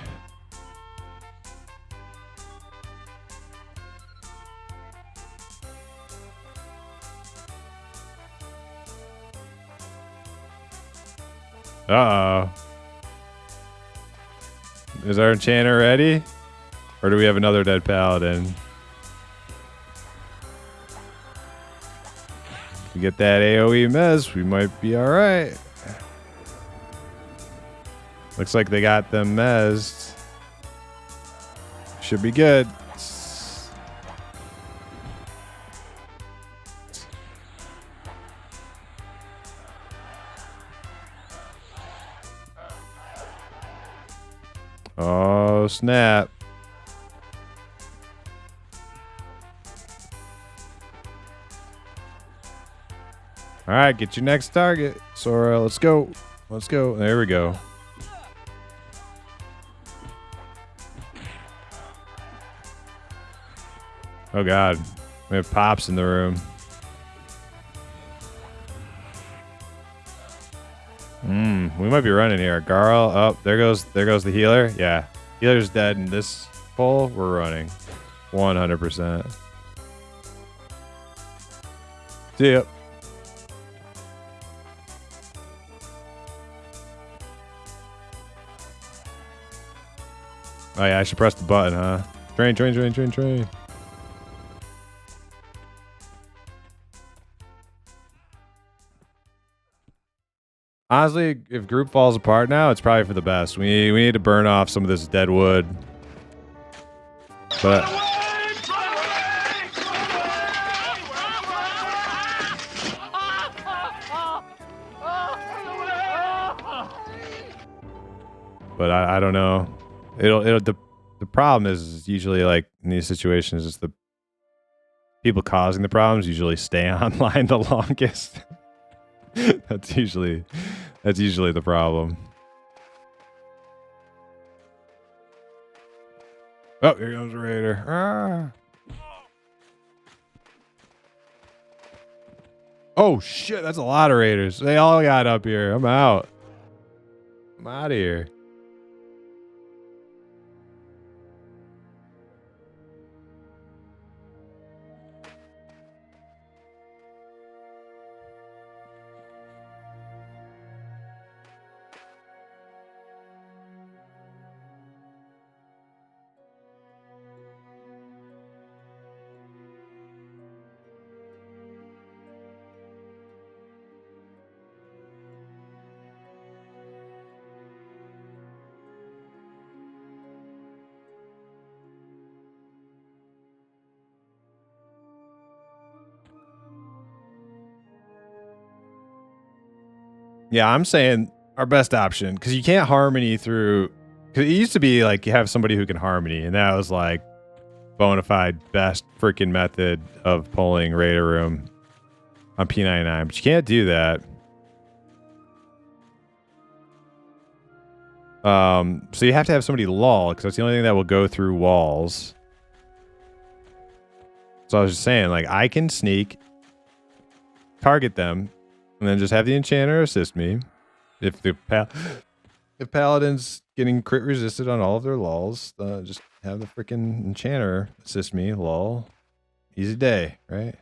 Uh-oh. Is our enchanter ready? Or do we have another dead paladin? If we get that AoE mez, we might be alright. Looks like they got them mezzed. Should be good. Oh, snap. All right, get your next target, Sora. Let's go. Let's go. There we go. Oh, God. We have Pops in the room. We might be running here. Garl. Oh, there goes the healer. Yeah. Healer's dead in this hole. We're running. 100%. See ya. Oh, yeah, I should press the button, huh? Train. Honestly, if group falls apart now, it's probably for the best. We need to burn off some of this dead wood. But I don't know. The problem is usually like in these situations is the people causing the problems usually stay online the longest. That's usually the problem. Oh, here comes the raider. Ah. Oh shit, that's a lot of raiders. They all got up here. I'm out. I'm out of here. Yeah, I'm saying our best option, because you can't harmony through. Because it used to be like you have somebody who can harmony, and that was like bona fide best freaking method of pulling Raider Room on P99. But you can't do that. So you have to have somebody lull, because that's the only thing that will go through walls. So I was just saying, like, I can sneak, target them, and then just have the enchanter assist me. If Paladin's getting crit resisted on all of their lulls, just have the freaking enchanter assist me. Lull. Easy day, right?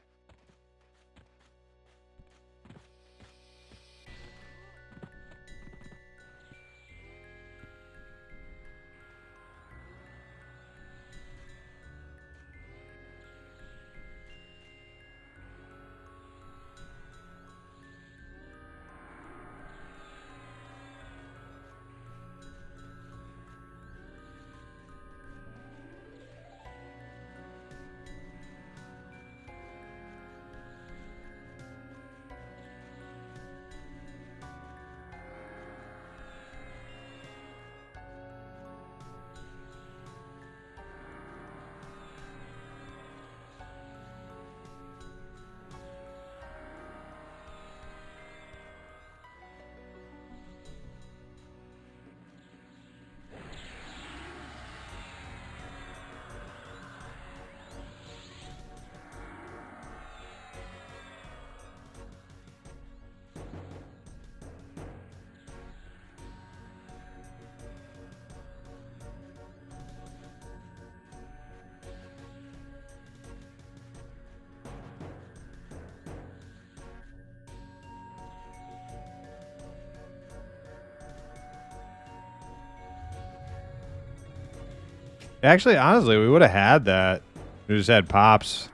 Actually, honestly, we would have had that. We just had Pops.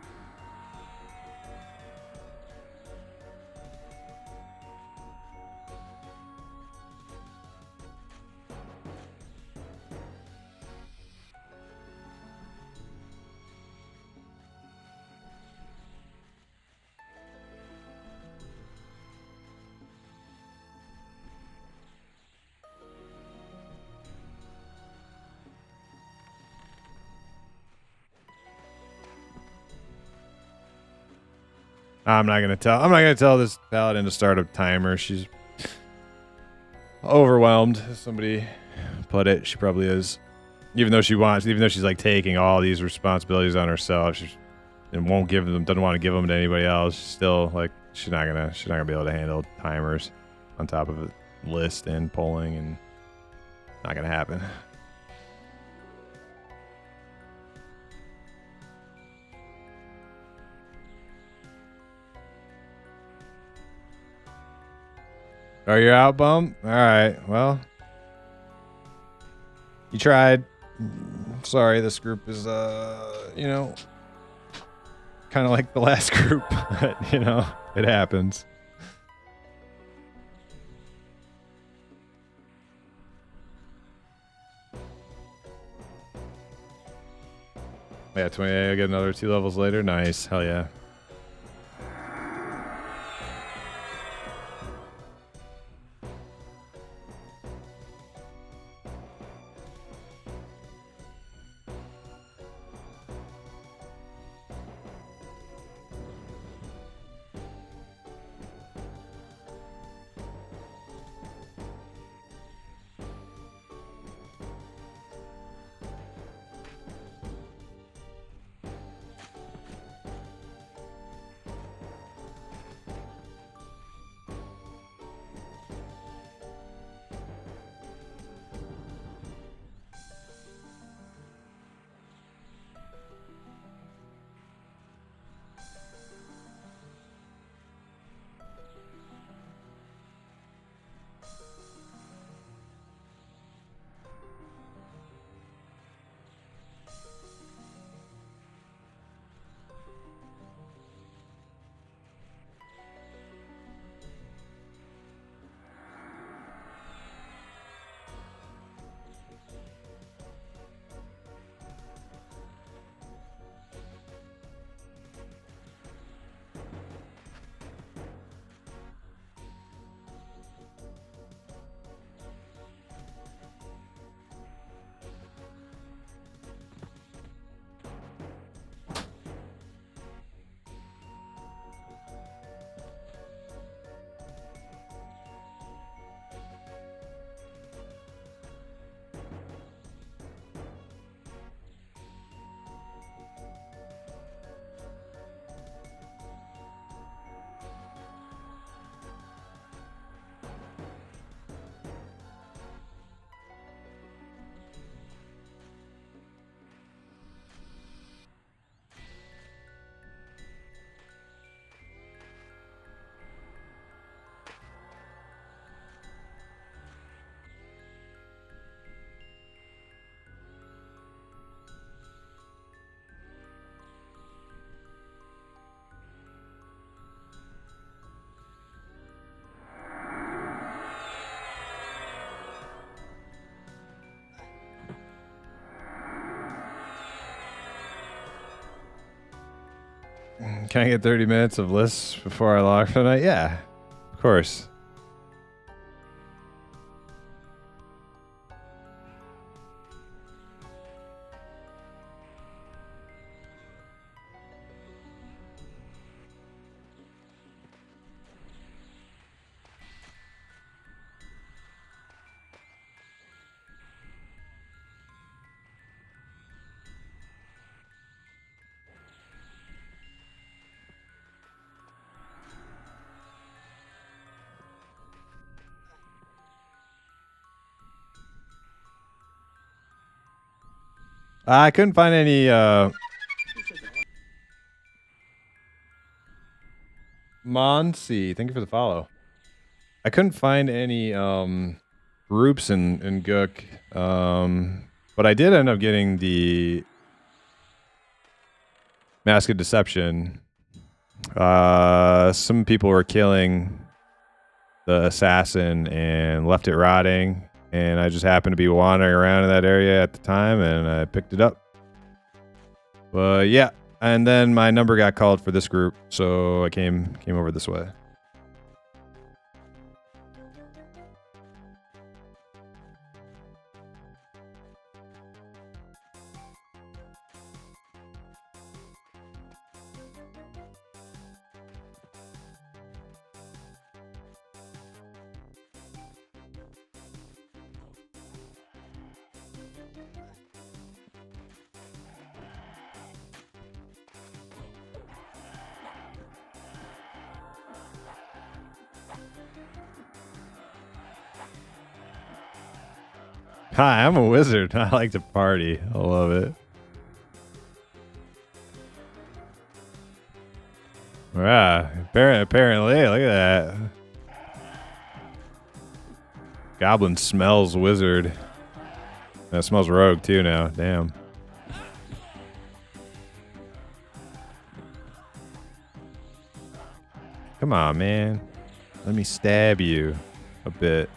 I'm not gonna tell this paladin to start a timer. She's overwhelmed. As somebody put it. She probably is. Even though she's like taking all these responsibilities on herself, and doesn't want to give them to anybody else. She's still like, she's not gonna be able to handle timers on top of a list and polling, and not gonna happen. Oh, you're out, bum? All right. Well, you tried. Sorry, this group is, you know, kind of like the last group. But, you know, it happens. Yeah, 28. I get another 2 levels later. Nice. Hell yeah. Can I get 30 minutes of lists before I log for the night? Yeah, of course. I couldn't find any Monsi, thank you for the follow. I couldn't find any groups in Gook. But I did end up getting the Mask of Deception. Some people were killing the assassin and left it rotting, and I just happened to be wandering around in that area at the time, and I picked it up. But yeah, and then my number got called for this group, so I came over this way. Hi, I'm a wizard. I like to party. I love it. Yeah, apparently, look at that. Goblin smells wizard. That smells rogue too now. Damn. Come on, man. Let me stab you a bit.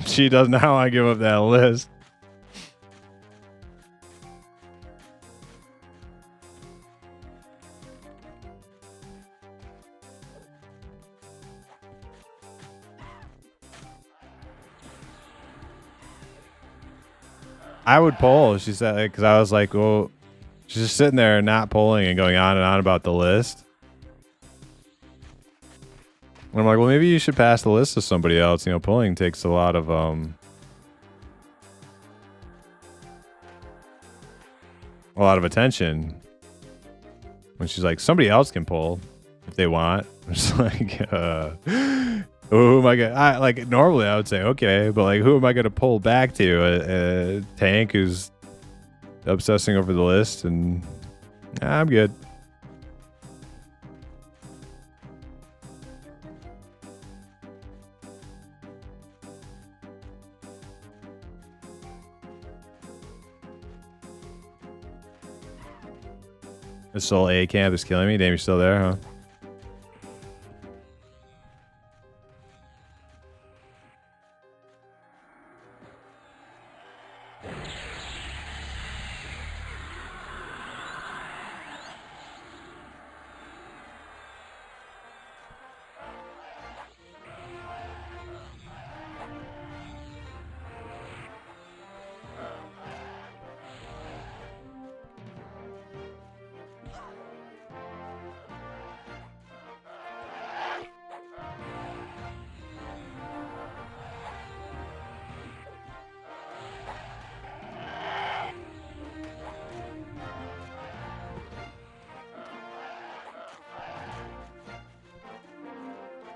She does not want to give up that list. I would poll. She said, because I was like, well, she's just sitting there not polling and going on and on about the list. And I'm like, well, maybe you should pass the list to somebody else. You know, polling takes a lot of attention. When she's like, somebody else can poll if they want. I'm just like, who am I gonna? Like normally I would say okay, but like, who am I gonna pull back to? A tank who's obsessing over the list, and I'm good. This whole A camp is killing me. Damn, you're still there, huh?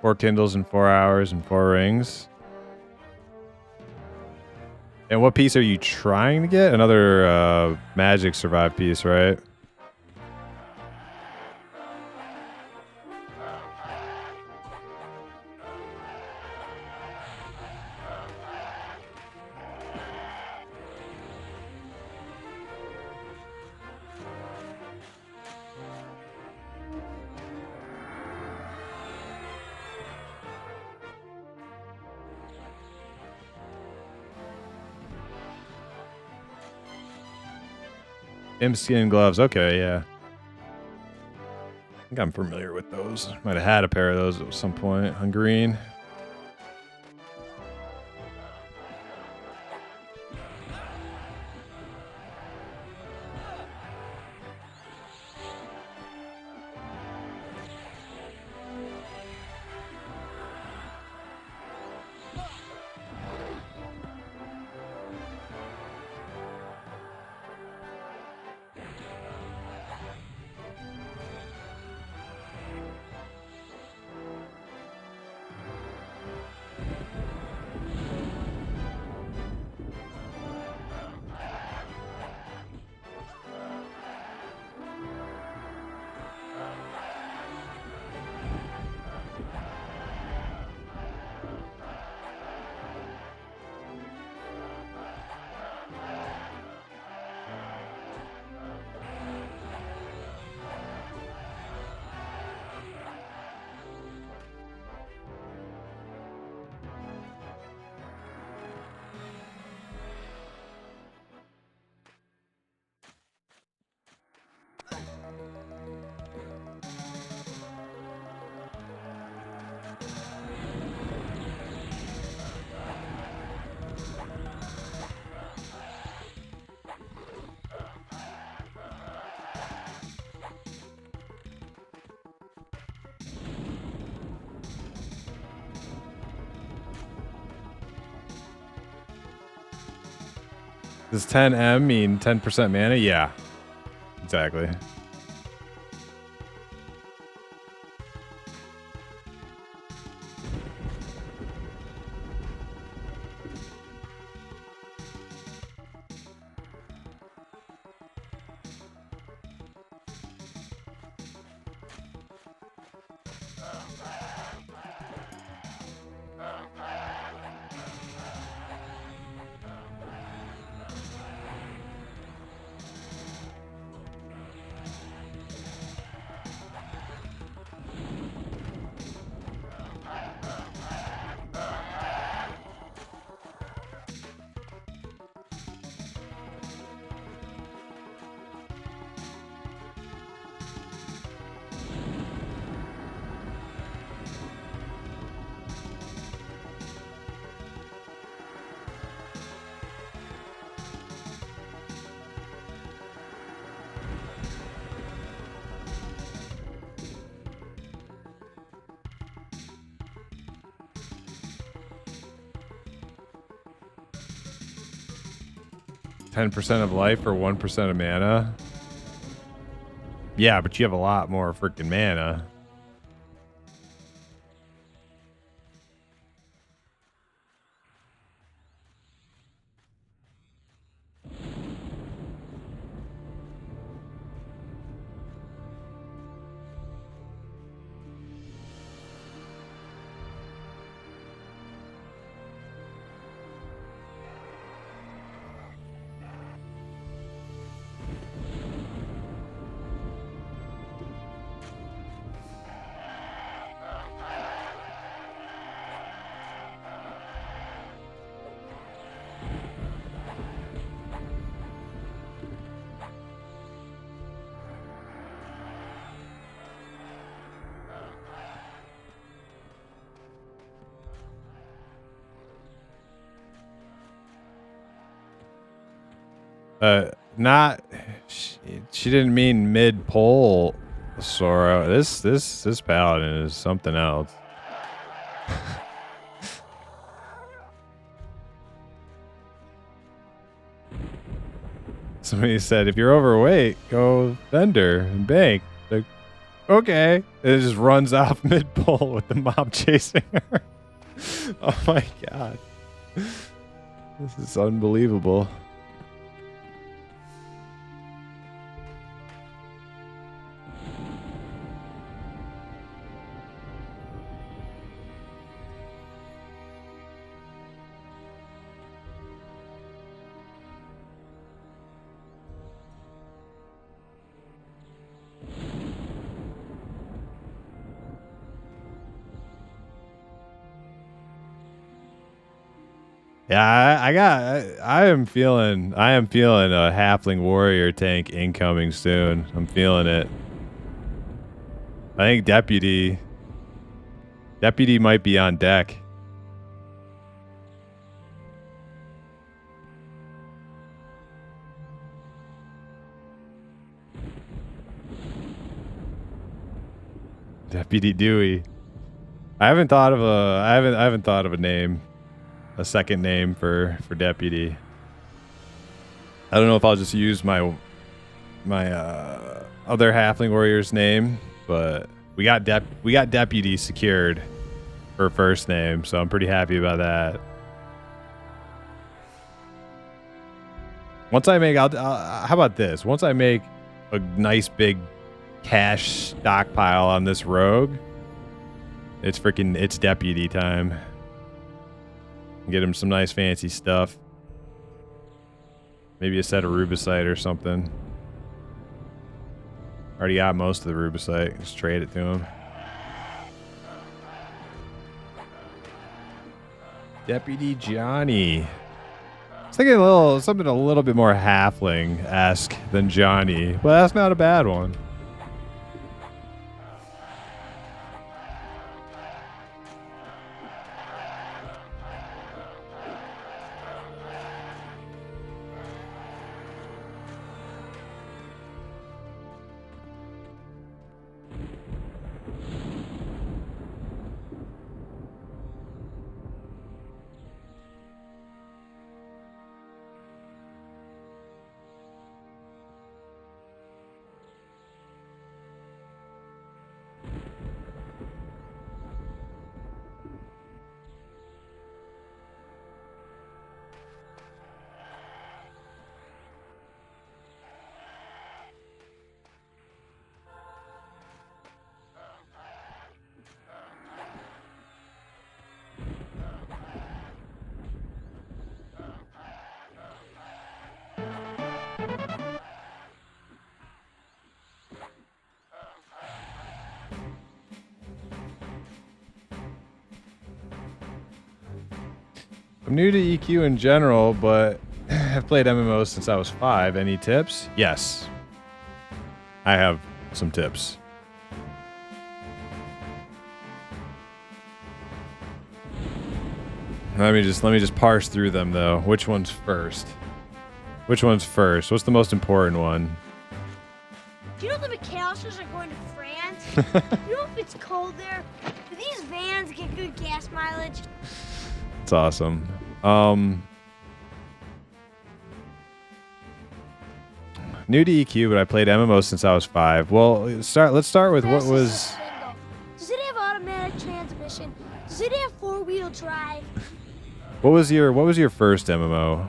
Four Kindles in 4 hours and 4 rings. And what piece are you trying to get? Another magic survive piece, right? Imp skin gloves. Okay, yeah. I think I'm familiar with those. Might have had a pair of those at some point on green. Does 10M mean 10% mana? Yeah, exactly. %of life or 1% of mana. Yeah, but you have a lot more freaking mana. Not. She didn't mean mid pole, Sora. This paladin is something else. Somebody said, if you're overweight, go vendor and bank. Like, okay. It just runs off mid pole with the mob chasing her. Oh my god. This is unbelievable. Yeah, I am feeling a halfling warrior tank incoming soon. I'm feeling it. I think deputy might be on deck. Deputy Dewey. I haven't thought of a name. A second name for deputy. I don't know if I'll just use my other halfling warrior's name, but we got deputy secured for first name, so I'm pretty happy about that. Once I make, how about this? Once I make a nice big cash stockpile on this rogue, it's deputy time. Get him some nice fancy stuff. Maybe a set of rubicite or something. Already got most of the rubicite. Just trade it to him. Deputy Johnny. I was thinking something a little bit more halfling-esque than Johnny, but that's not a bad one. I'm new to EQ in general, but I've played MMOs since I was 5. Any tips? Yes. I have some tips. Let me just parse through them though. Which one's first? Which one's first? What's the most important one? Do you know the McAllisters are going to France? You know if it's cold there? Do these vans get good gas mileage? It's awesome. New to EQ, but I played MMOs since I was 5. Well, let's start with what was. Does it have automatic transmission? Does it have 4-wheel drive? What was your first MMO?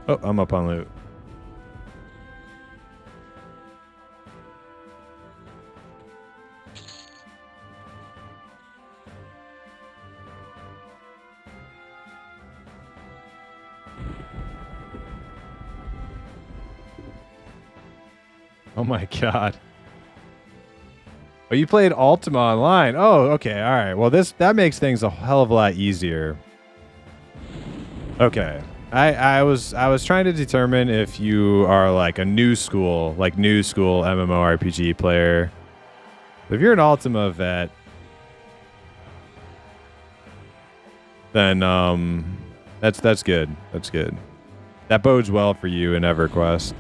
Oh, I'm up on loot. Oh my god. Oh, you played Ultima Online. Oh, okay. All right. Well, that makes things a hell of a lot easier. Okay. I was trying to determine if you are like a new school MMORPG player. If you're an Ultima vet, then that's good. That's good. That bodes well for you in EverQuest.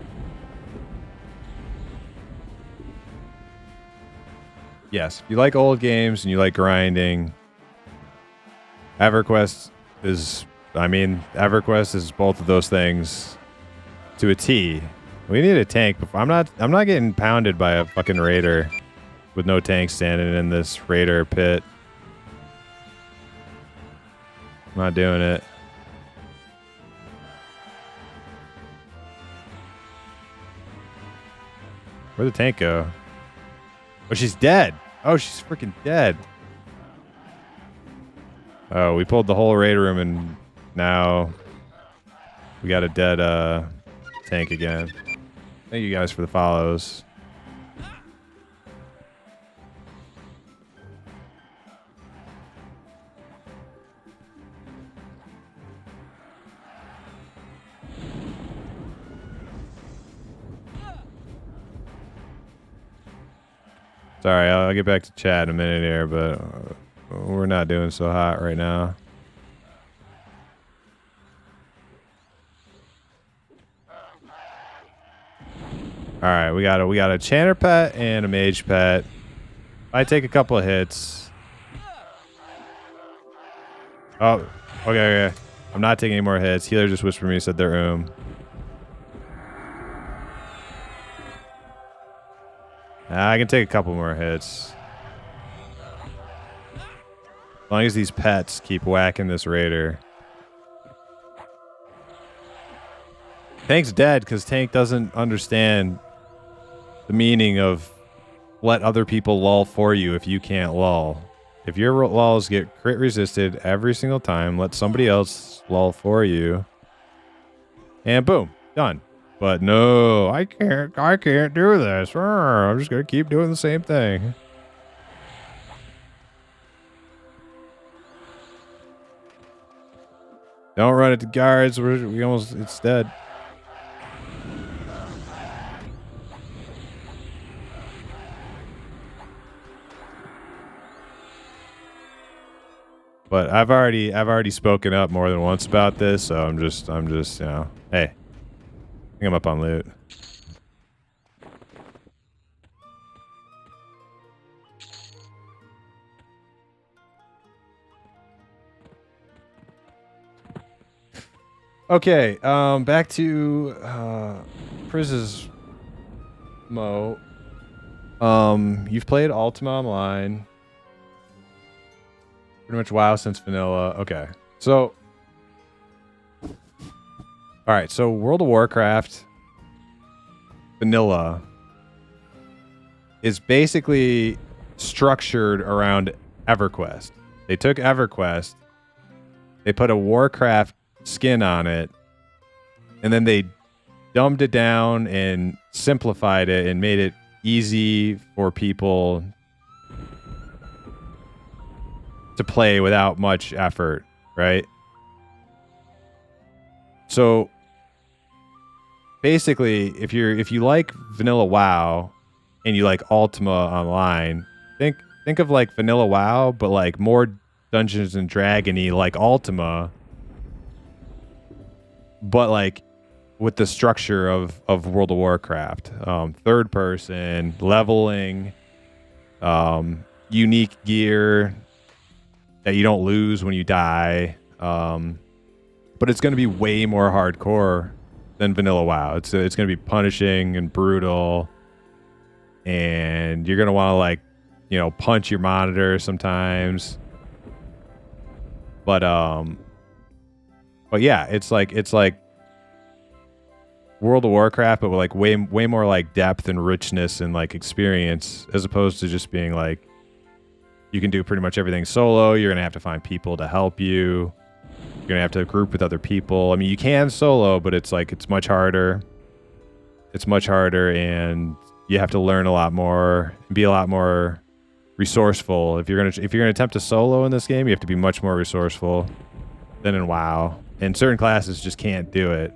Yes, if you like old games and you like grinding, EverQuest is both of those things to a T. We need a tank. I'm not getting pounded by a fucking raider with no tank standing in this raider pit. I'm not doing it. Where'd the tank go? Oh, she's dead. Oh, she's freaking dead. Oh, we pulled the whole raid room and now we got a dead tank again. Thank you guys for the follows. Sorry, I'll get back to chat in a minute here, but we're not doing so hot right now. All right, we got a chanter pet and a mage pet. I take a couple of hits. Oh, okay. I'm not taking any more hits. Healer just whispered me, said their I can take a couple more hits. As long as these pets keep whacking this raider. Tank's dead because Tank doesn't understand the meaning of let other people lull for you if you can't lull. If your lulls get crit resisted every single time, let somebody else lull for you. And boom, done. But no, I can't do this. I'm just going to keep doing the same thing. Don't run at the guards. It's dead. But I've already spoken up more than once about this, so I'm just, you know, hey. I think I'm up on loot. Okay, back to PrimusMMO. You've played Ultima Online. Pretty much WoW since vanilla. Okay. So all right, so World of Warcraft vanilla is basically structured around EverQuest. They took EverQuest They put a Warcraft skin on it, and then they dumbed it down and simplified it and made it easy for people to play without much effort, right? So basically, if you like vanilla WoW and you like Ultima Online, think of like vanilla WoW, but like more Dungeons and Dragony like Ultima, but like with the structure of World of Warcraft, third person, leveling, unique gear that you don't lose when you die, but it's going to be way more hardcore than vanilla WoW. It's going to be punishing and brutal, and you're going to want to like, you know, punch your monitor sometimes. But yeah, it's like World of Warcraft, but with like way more like depth and richness and like experience, as opposed to just being like, you can do pretty much everything solo. You're gonna have to find people to help you. You're gonna have to group with other people. I mean, you can solo, but it's like it's much harder. It's much harder, and you have to learn a lot more and be a lot more resourceful. If you're gonna attempt to solo in this game, you have to be much more resourceful than in WoW. And certain classes just can't do it,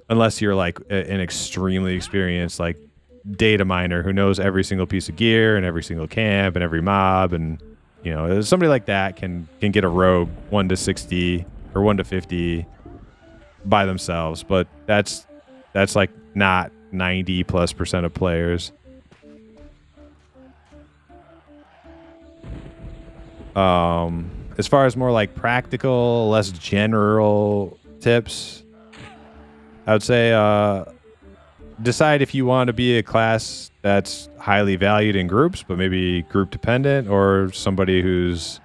unless you're like an extremely experienced like data miner who knows every single piece of gear and every single camp and every mob, and you know, somebody like that can get a rogue 1 to 60 or 1 to 50 by themselves. But that's like not 90+% of players. As far as more like practical, less general tips, I would say decide if you want to be a class that's highly valued in groups, but maybe group dependent, or somebody who's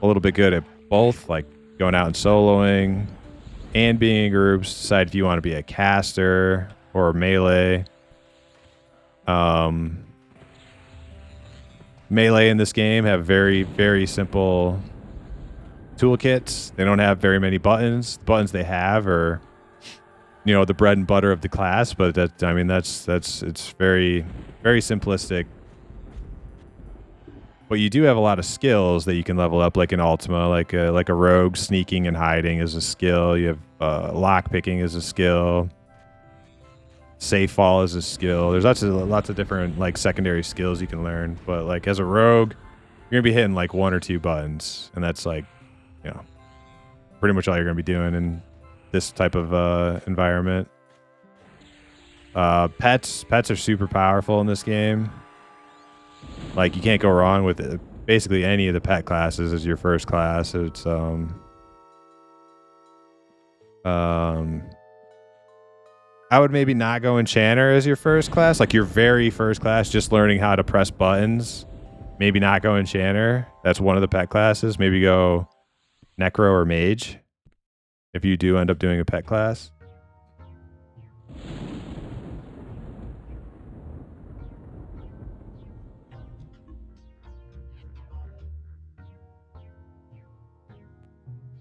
a little bit good at both, like going out and soloing and being in groups. Decide if you want to be a caster or a melee. Melee in this game have very, very simple toolkits. They don't have very many buttons. The buttons they have are, you know, the bread and butter of the class, but that, I mean, it's very, very simplistic. But you do have a lot of skills that you can level up, like in Ultima, like a rogue. Sneaking and hiding is a skill. You have lock picking is a skill. Safe fall is a skill. There's lots of different like secondary skills you can learn. But like as a rogue, you're gonna be hitting like 1 or 2 buttons, and that's like, you know, pretty much all you're gonna be doing in this type of environment. Pets are super powerful in this game. Like, you can't go wrong with it. Basically any of the pet classes as your first class. It's I would maybe not go Enchanter as your first class, like your very first class, just learning how to press buttons. Maybe not go Enchanter. That's one of the pet classes. Maybe go Necro or Mage if you do end up doing a pet class.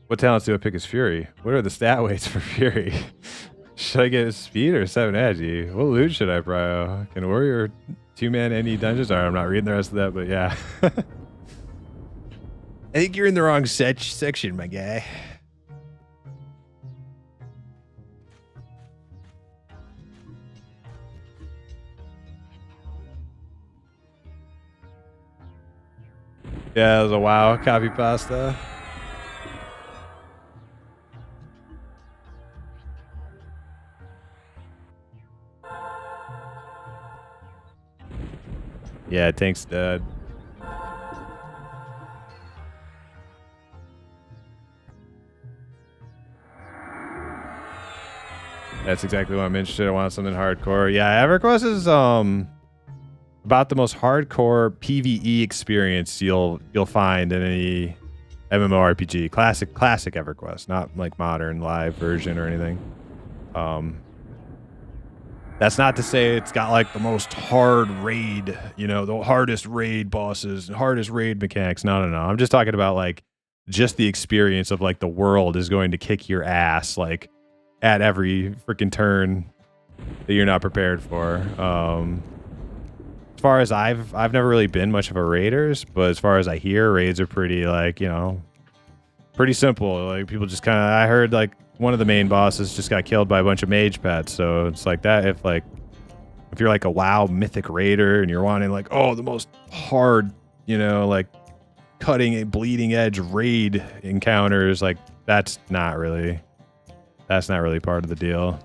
What talents do I pick as Fury? What are the stat weights for Fury? Should I get speed or 7 agi? What loot should I prio? Can warrior 2-man any dungeons? Alright, I'm not reading the rest of that, but yeah. I think you're in the wrong section, my guy. Yeah, it was a WoW copy pasta. Yeah, tank's dead. That's exactly what I'm interested in. I want something hardcore. Yeah, EverQuest is about the most hardcore PvE experience you'll find in any MMORPG. Classic EverQuest, not like modern live version or anything. That's not to say it's got like the most hard raid, you know, the hardest raid bosses, hardest raid mechanics. No. I'm just talking about like just the experience of like the world is going to kick your ass like at every freaking turn that you're not prepared for. As far as I've never really been much of a raiders, but as far as I hear, raids are pretty like, you know, pretty simple. Like people just kind of, I heard like one of the main bosses just got killed by a bunch of mage pets. So it's like that. If you're like a WoW mythic raider and you're wanting like, oh, the most hard, you know, like cutting bleeding edge raid encounters, like that's not really part of the deal.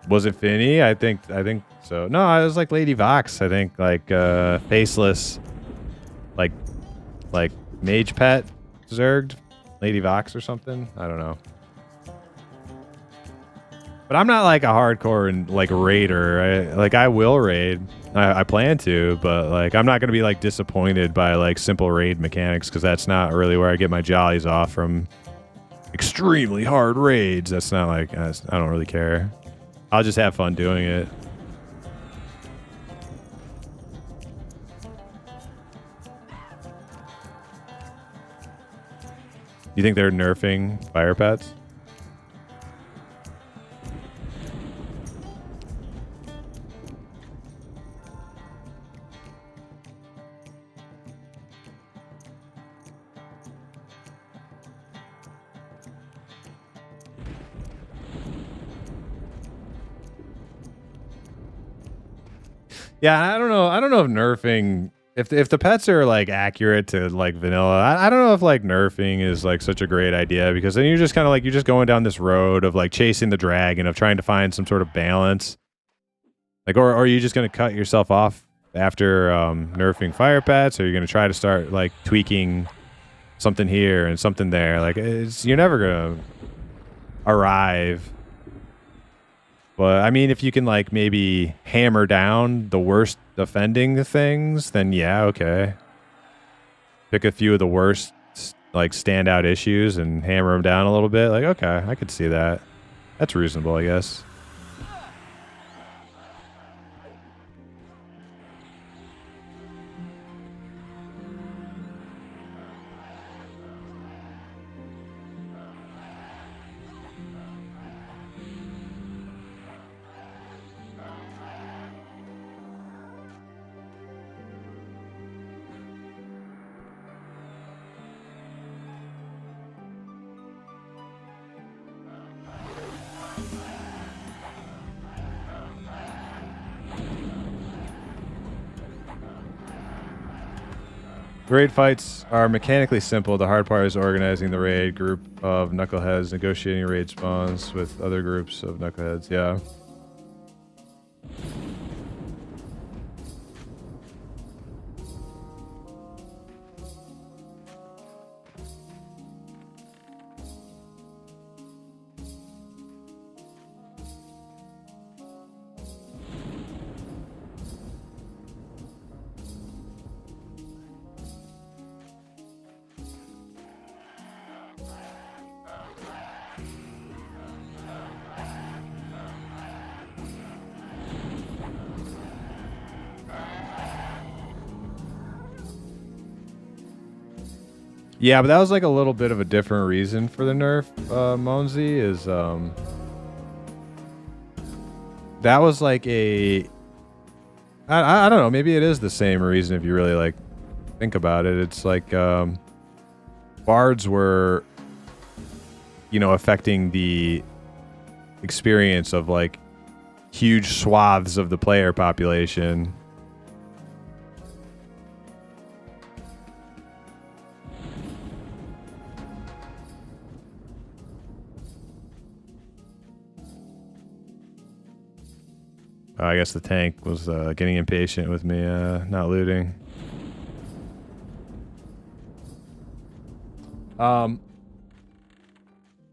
Was it Finny? I think so. No, I was like Lady Vox. I think like faceless, like mage pet Zerged, Lady Vox or something. I don't know. But I'm not like a hardcore and like raider. I will raid. I plan to, but like I'm not gonna be like disappointed by like simple raid mechanics because that's not really where I get my jollies off from. Extremely hard raids. That's not like I don't really care. I'll just have fun doing it. You think they're nerfing fire pets? Yeah, I don't know. I don't know if nerfing, if the pets are like accurate to like vanilla, I don't know if like nerfing is like such a great idea because then you're just kind of like, you're just going down this road of like chasing the dragon, of trying to find some sort of balance. Like, or are you just going to cut yourself off after nerfing fire pets? Or are you going to try to start like tweaking something here and something there? Like, you're never going to arrive. But I mean, if you can like maybe hammer down the worst offending things, then yeah, okay. Pick a few of the worst like standout issues and hammer them down a little bit. Like, okay, I could see that. That's reasonable, I guess. Raid fights are mechanically simple. The hard part is organizing the raid group of knuckleheads, negotiating raid spawns with other groups of knuckleheads. Yeah. Yeah, but that was like a little bit of a different reason for the nerf, Monzi, is that was like a I don't know, maybe it is the same reason if you really like think about it. It's like bards were, you know, affecting the experience of like huge swaths of the player population. I guess the tank was getting impatient with me not looting.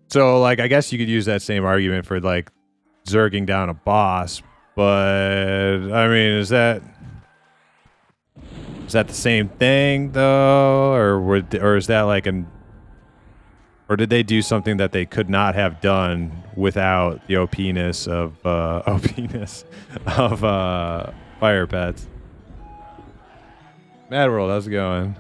So like I guess you could use that same argument for like zerging down a boss, but I mean, is that the same thing though, or is that like or Or did they do something that they could not have done without the OP-ness of fire pets? Mad World, how's it going?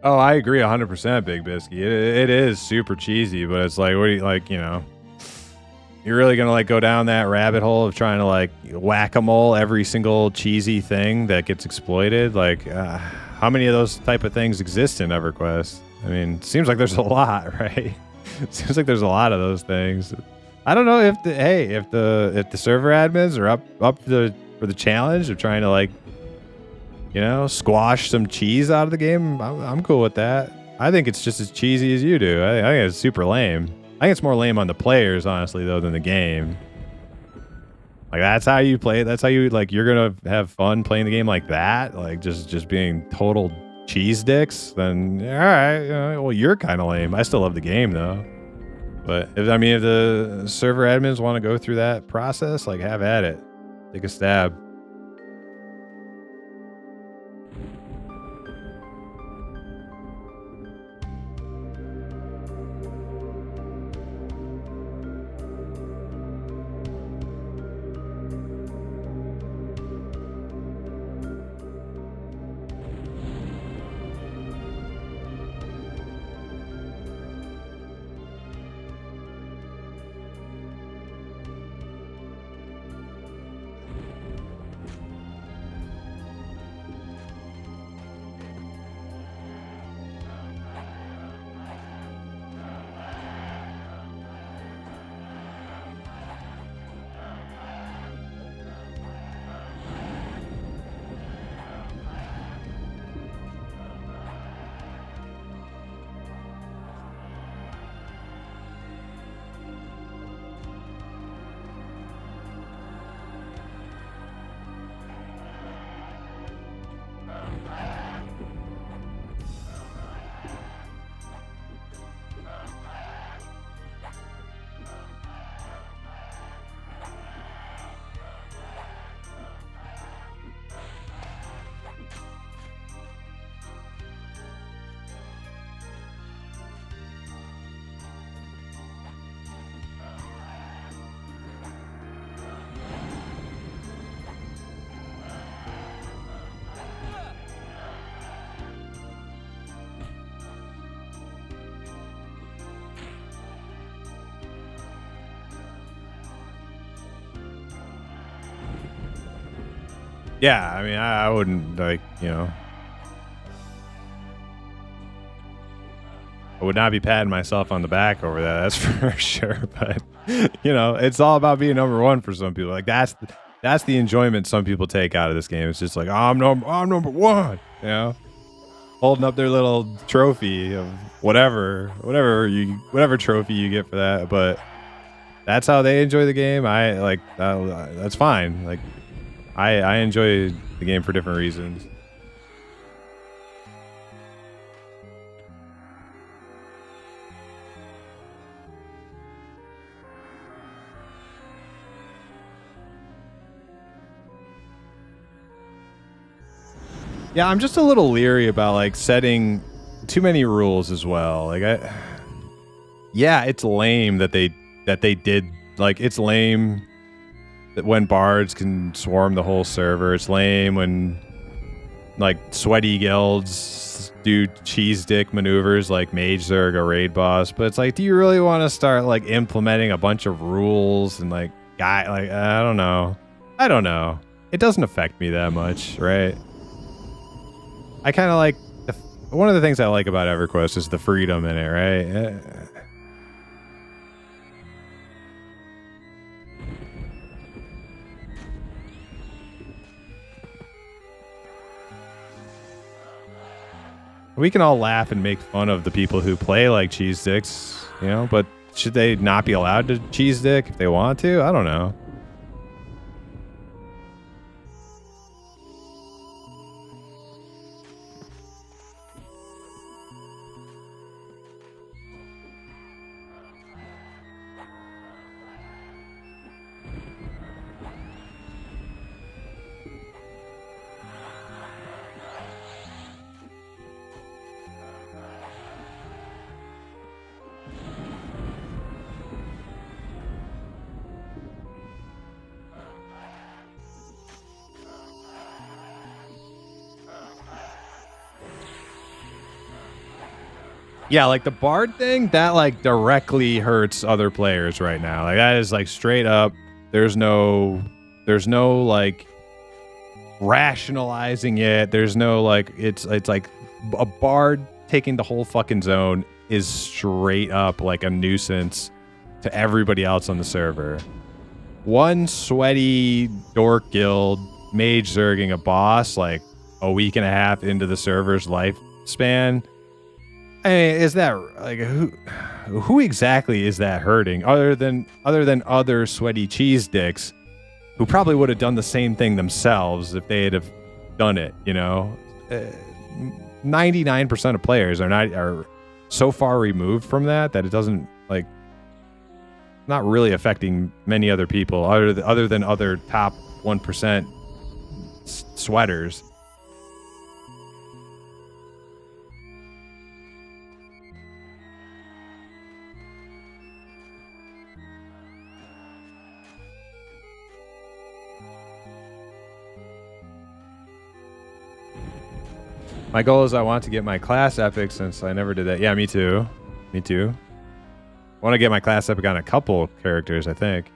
Oh, I agree 100%, Big Biscuit. It is super cheesy, but it's like, what do you like? You know, you're really gonna like go down that rabbit hole of trying to like whack-a-mole every single cheesy thing that gets exploited. Like, how many of those type of things exist in EverQuest? I mean, seems like there's a lot, right? Seems like there's a lot of those things. I don't know if the server admins are up for the challenge of trying to like, you know, squash some cheese out of the game. I'm cool with that. I think it's just as cheesy as you do. I think it's super lame. I think it's more lame on the players, honestly, though, than the game. Like, that's how you play. That's how you, like, you're going to have fun playing the game like that? Like, just being total cheese dicks? Then, all right, well, you're kind of lame. I still love the game, though. But, if the server admins want to go through that process, like, have at it. Take a stab. Yeah, I mean, I wouldn't, like, you know, I would not be patting myself on the back over that, that's for sure. But, you know, it's all about being number one for some people. Like, that's the enjoyment some people take out of this game. It's just like, I'm number one, you know, holding up their little trophy of whatever trophy you get for that. But that's how they enjoy the game. I like that's fine. Like, I enjoy the game for different reasons. Yeah, I'm just a little leery about like setting too many rules as well. Like, yeah, it's lame that they did, like, it's lame when bards can swarm the whole server. It's lame when like sweaty guilds do cheese dick maneuvers like Mage Zerg or Raid Boss. But it's like, do you really want to start like implementing a bunch of rules and like I don't know. I don't know. It doesn't affect me that much, right? I kind of like one of the things I like about EverQuest is the freedom in it, right? We can all laugh and make fun of the people who play like cheese dicks, you know, but should they not be allowed to cheese dick if they want to? I don't know. Yeah, like the bard thing, that like directly hurts other players right now. Like that is like straight up. There's no like rationalizing it. There's no like it's like a bard taking the whole fucking zone is straight up like a nuisance to everybody else on the server. One sweaty dork guild mage zerging a boss like a week and a half into the server's lifespan. I mean, is that like who exactly is that hurting other than other sweaty cheese dicks who probably would have done the same thing themselves if they had have done it, you know? 99% of players are so far removed from that it doesn't like not really affecting many other people other than other top 1% sweaters. My goal is I want to get my class epic since I never did that. Yeah, me too. Me too. I want to get my class epic on a couple characters, I think.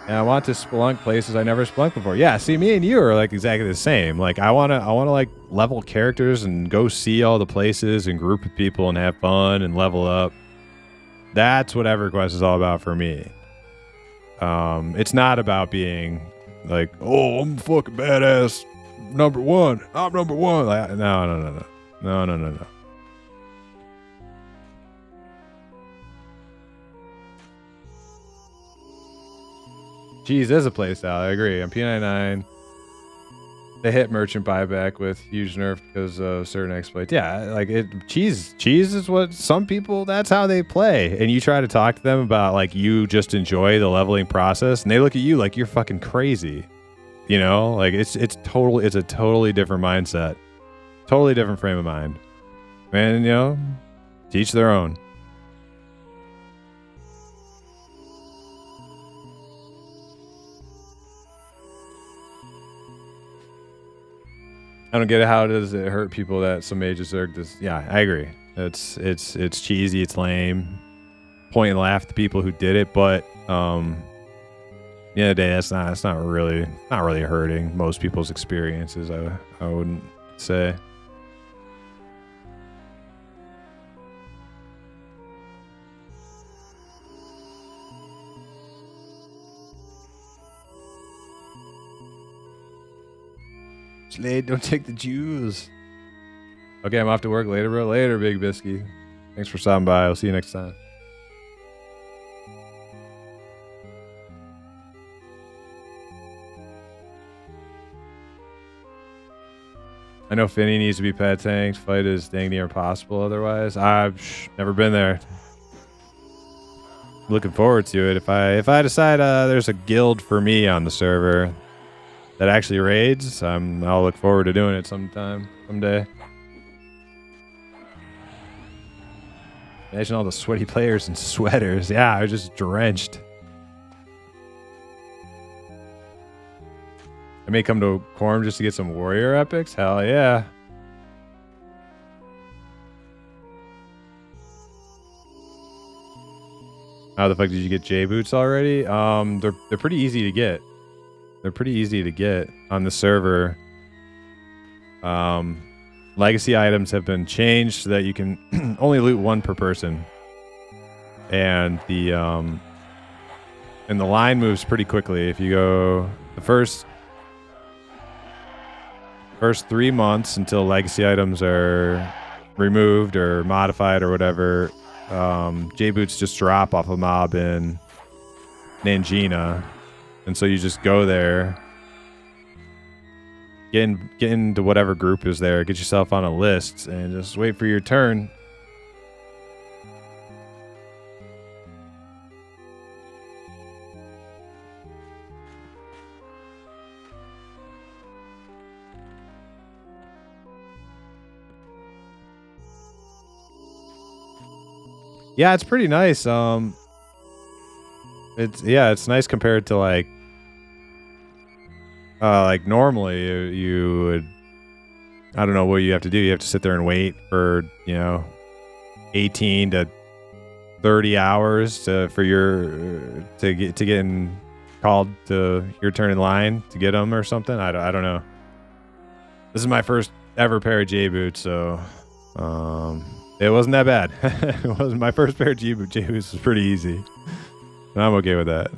And I want to spelunk places I never spelunked before. Yeah, see, me and you are like exactly the same. Like I wanna like level characters and go see all the places and group with people and have fun and level up. That's what EverQuest is all about for me. It's not about being like, oh, I'm fucking badass. Number one. I'm number one. Like, no. Cheese is a playstyle. I agree. On P99, they hit merchant buyback with huge nerf because of certain exploits. Yeah, like cheese is what some people, that's how they play. And you try to talk to them about like you just enjoy the leveling process, and they look at you like you're fucking crazy. You know, like it's a totally different mindset, totally different frame of mind. And you know, teach their own. I don't get it. How does it hurt people that some mages are this? Yeah, I agree. It's cheesy. It's lame. Point and laugh at the people who did it, but the end of the day, that's not really hurting most people's experiences. I wouldn't say. Slade, don't take the Jews. Okay, I'm off to work later, bro. Later, Big Bisky. Thanks for stopping by. I'll see you next time. I know Finny needs to be pet tanked. Fight is dang near impossible otherwise. I've never been there. Looking forward to it. If I decide there's a guild for me on the server that actually raids, I'll look forward to doing it someday. Imagine all the sweaty players in sweaters. Yeah, I was just drenched. I may come to Quarm just to get some warrior epics. Hell yeah. How the fuck did you get J boots already? They're pretty easy to get. They're pretty easy to get on the server. Legacy items have been changed so that you can only loot one per person. And the line moves pretty quickly. If you go the first 3 months until legacy items are removed or modified or whatever, J boots just drop off a mob in Nangina, and so you just go there, get into whatever group is there, get yourself on a list, and just wait for your turn. Yeah, it's pretty nice. It's nice compared to like normally you would, I don't know what you have to do. You have to sit there and wait for 18 to 30 hours to get called to your turn in line to get them or something. I don't know. This is my first ever pair of J boots, so it wasn't that bad. It wasn't my first pair of J boots. Was pretty easy. And I'm okay with that.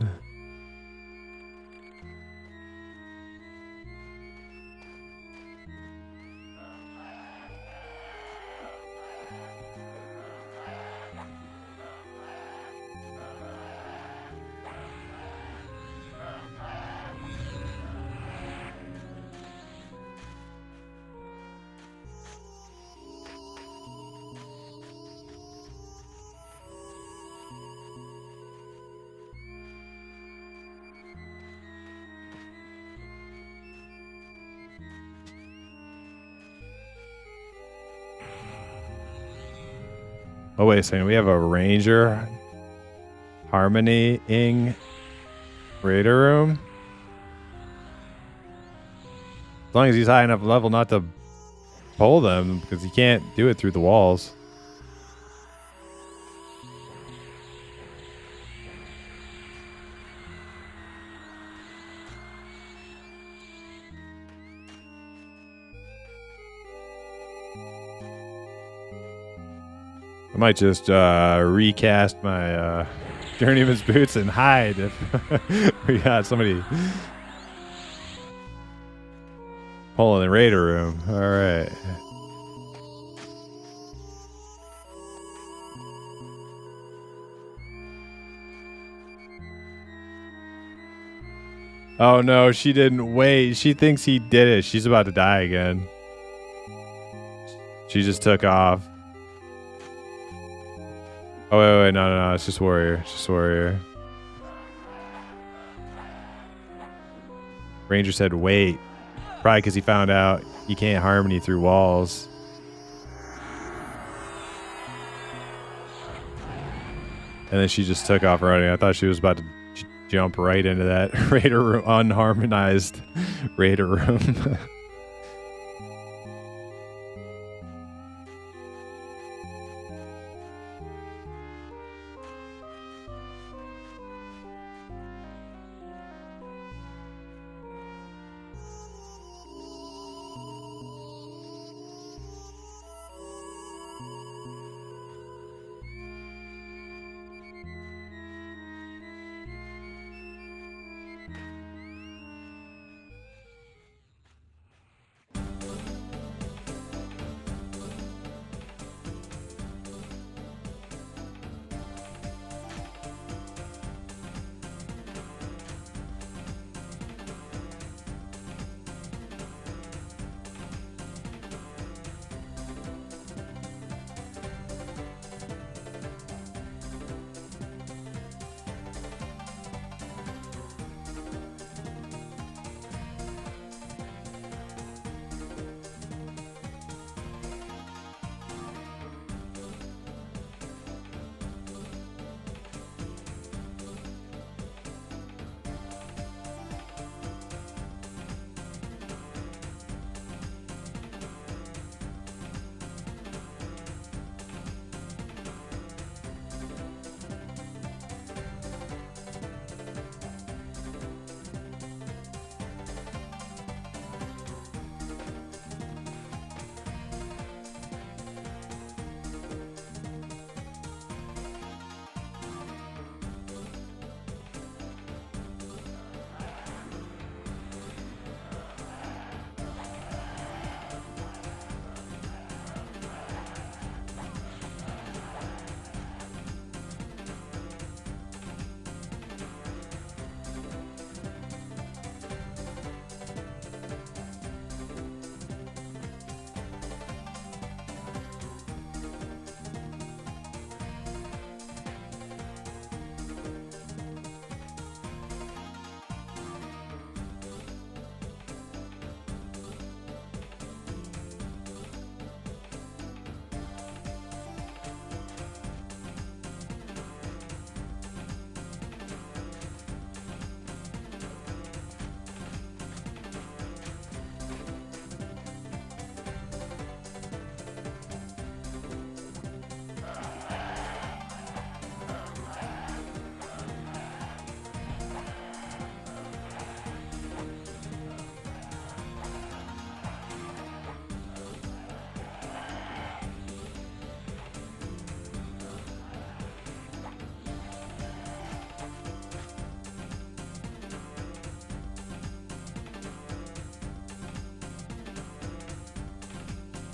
Oh, wait a second. We have a ranger harmony-ing raider room. As long as he's high enough level not to pull them, because he can't do it through the walls. I might just recast my journeyman's boots and hide if we got somebody pulling the raider room. All right. Oh no, she didn't wait. She thinks he did it. She's about to die again. She just took off. Oh, wait, no, it's just warrior. It's just warrior. Ranger said wait. Probably because he found out you can't harmony through walls. And then she just took off running. I thought she was about to jump right into that raider room, unharmonized raider room.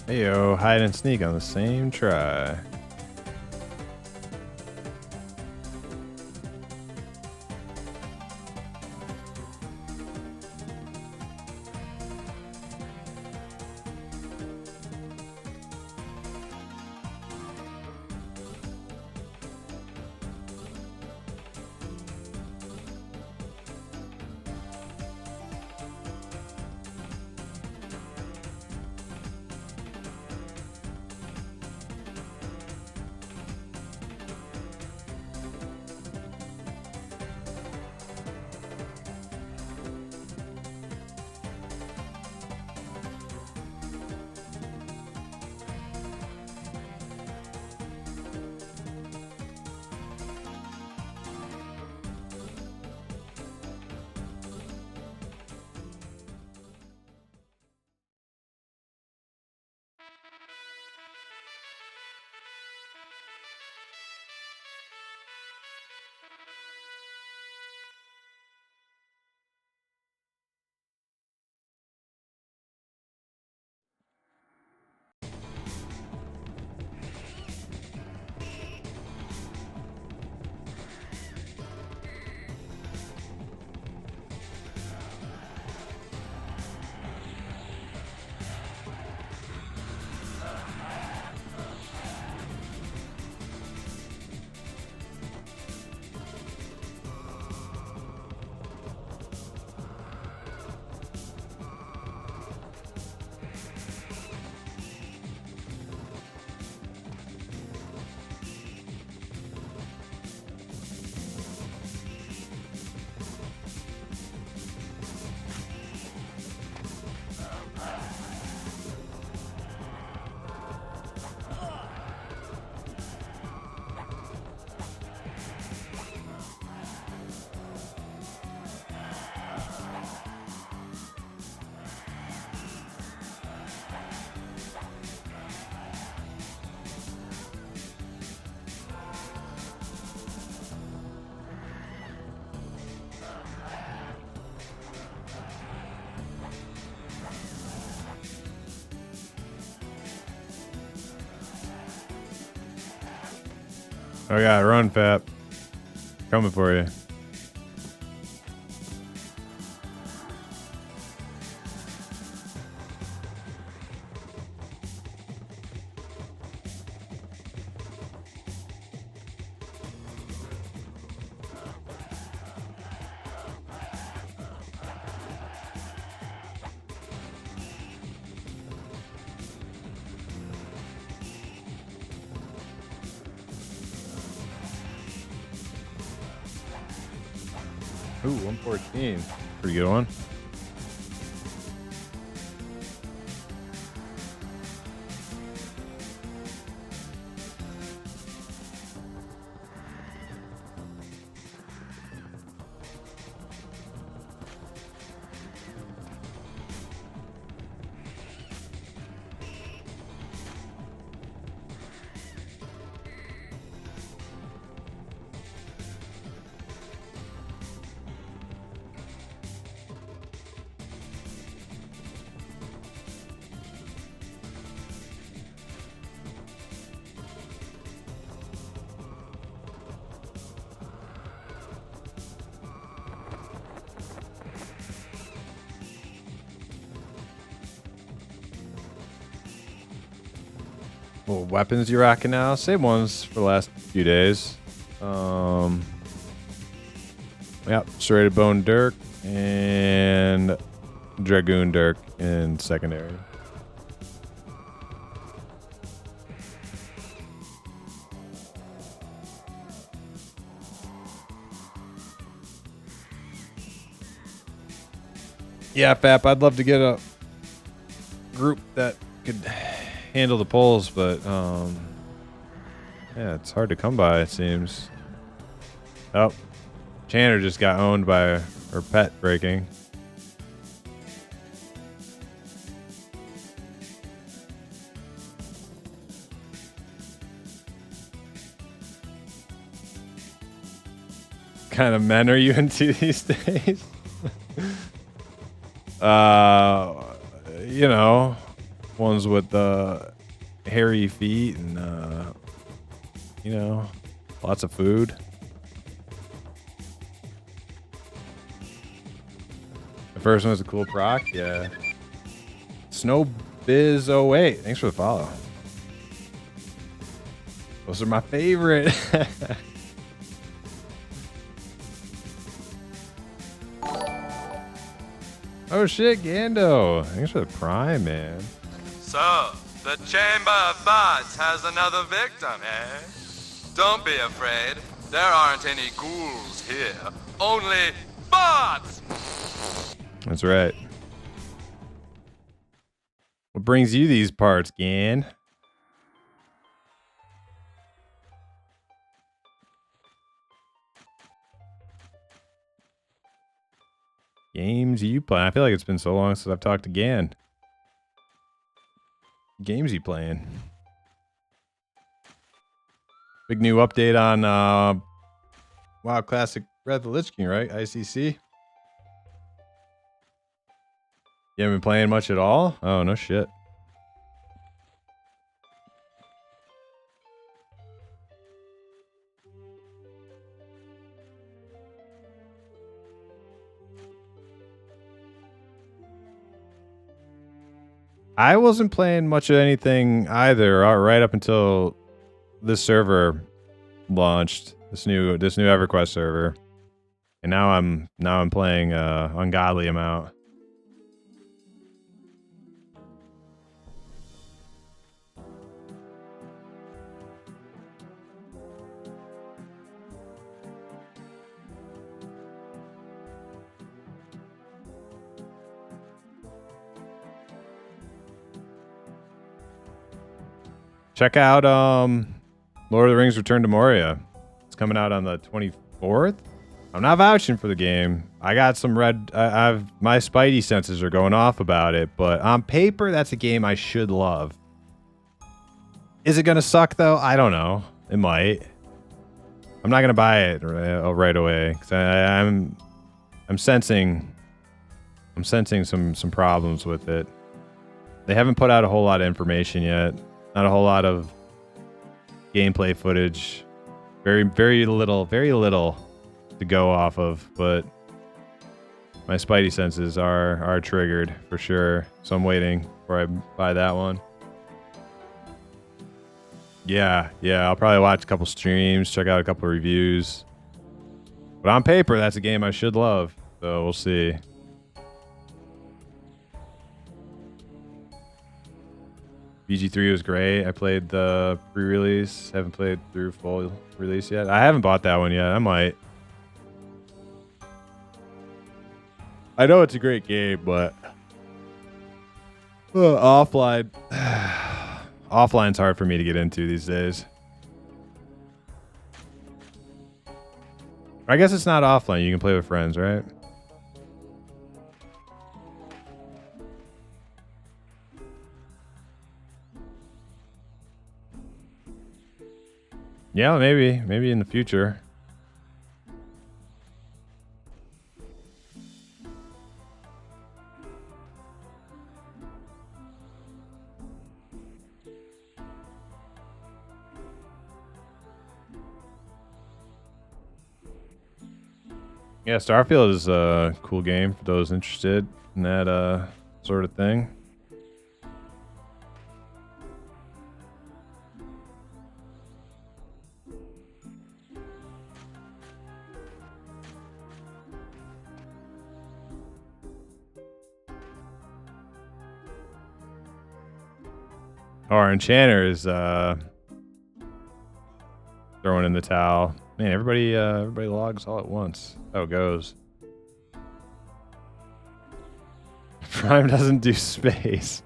Heyo, hide and sneak on the same try. Oh yeah, run, Fap. Coming for you. Ooh, 114. Pretty good one. What weapons you rocking now? Same ones for the last few days. Yep, serrated bone dirk and dragoon dirk in secondary. Yeah, Fap, I'd love to get a group that could handle the polls, but yeah, it's hard to come by, it seems. Oh, Channer just got owned by her pet breaking. What kind of men are you into these days? You know, ones with hairy feet and you know, lots of food. The first one was a cool proc, yeah. SnowBiz08, thanks for the follow. Those are my favorite. Oh shit, Gando. Thanks for the prime, man. So, the Chamber of Bots has another victim, eh? Don't be afraid. There aren't any ghouls here. Only bots! That's right. What brings you these parts, Gan? Games you play? I feel like it's been so long since I've talked to Gan. Games you playing? Big new update on WoW Classic Wrath of the Lich King, right? ICC. You haven't been playing much at all? Oh, no shit. I wasn't playing much of anything either, right up until this server launched. This new EverQuest server, and now I'm playing ungodly amount. Check out Lord of the Rings Return to Moria. It's coming out on the 24th. I'm not vouching for the game. I got some I've my spidey senses are going off about it, but on paper that's a game I should love. Is it gonna suck though? I don't know. It might. I'm not gonna buy it right away because I'm sensing some problems with it. They haven't put out a whole lot of information yet. Not a whole lot of gameplay footage. Very little to go off of, but my spidey senses are triggered for sure. So I'm waiting before I buy that one. Yeah, I'll probably watch a couple streams, check out a couple reviews. But on paper, that's a game I should love. So we'll see. BG3 was great. I played the pre-release. Haven't played through full release yet. I haven't bought that one yet. I might. I know it's a great game, but offline, offline's hard for me to get into these days. I guess it's not offline. You can play with friends, right? Yeah, maybe in the future. Yeah, Starfield is a cool game for those interested in that sort of thing. Our enchanter is throwing in the towel. Man, everybody logs all at once. That's how it goes. Prime doesn't do space.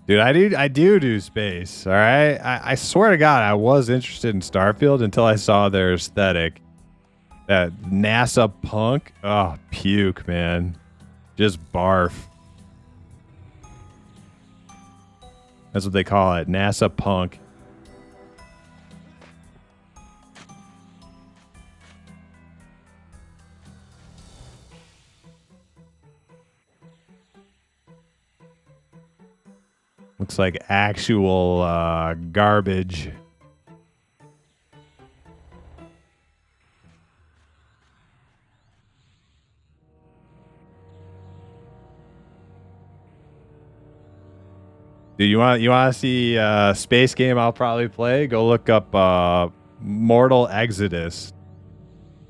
Dude, I do space, all right? I swear to God, I was interested in Starfield until I saw their aesthetic. That NASA punk. Oh, puke, man. Just barf. That's what they call it. NASA punk. Looks like actual garbage. Dude, you want to see a space game I'll probably play? Go look up Mortal Exodus.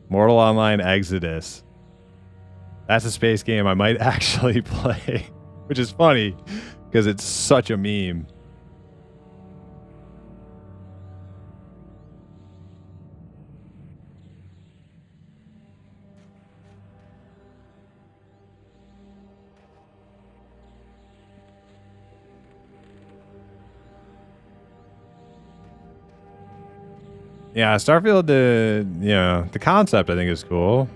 Mortal Online Exodus. That's a space game I might actually play, which is funny because it's such a meme. Yeah, Starfield, the concept I think is cool.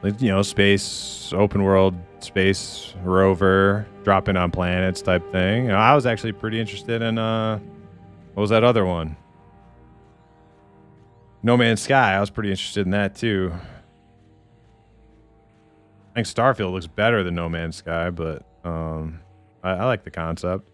Like, space, open world, space rover, dropping on planets type thing. I was actually pretty interested in, what was that other one? No Man's Sky. I was pretty interested in that too. I think Starfield looks better than No Man's Sky, but I like the concept.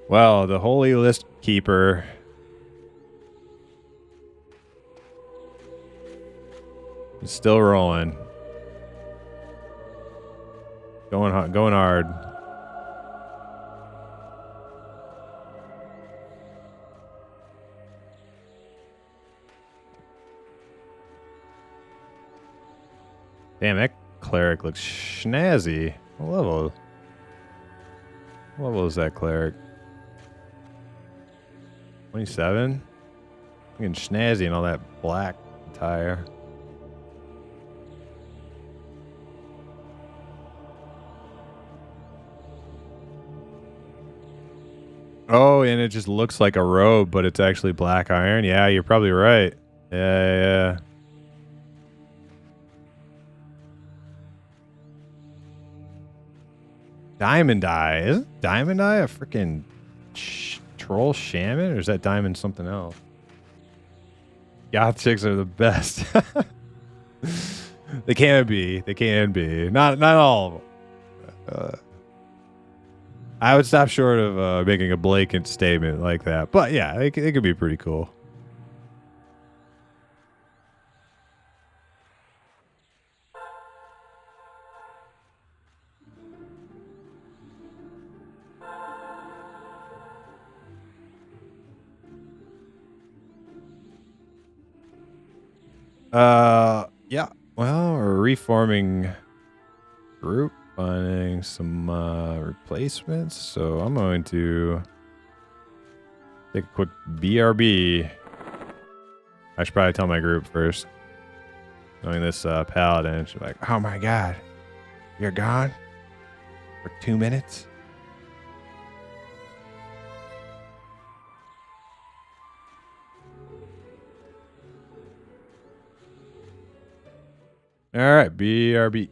Well, the Holy List Keeper is still rolling. Going hard. Damn, that cleric looks snazzy. What level is that cleric? 27? Looking snazzy in all that black attire. Oh, and it just looks like a robe, but it's actually black iron. Yeah, you're probably right. Yeah. Diamond Eye. Isn't Diamond Eye a freaking troll shaman? Or is that Diamond something else? Goth chicks are the best. They can be. Not all of them. I would stop short of making a blatant statement like that. But yeah, it could be pretty cool. Yeah. Well, we're reforming group, finding some replacements. So I'm going to take a quick BRB. I should probably tell my group first. Knowing this paladin, she's like, "Oh my god, you're gone for 2 minutes." All right, BRB.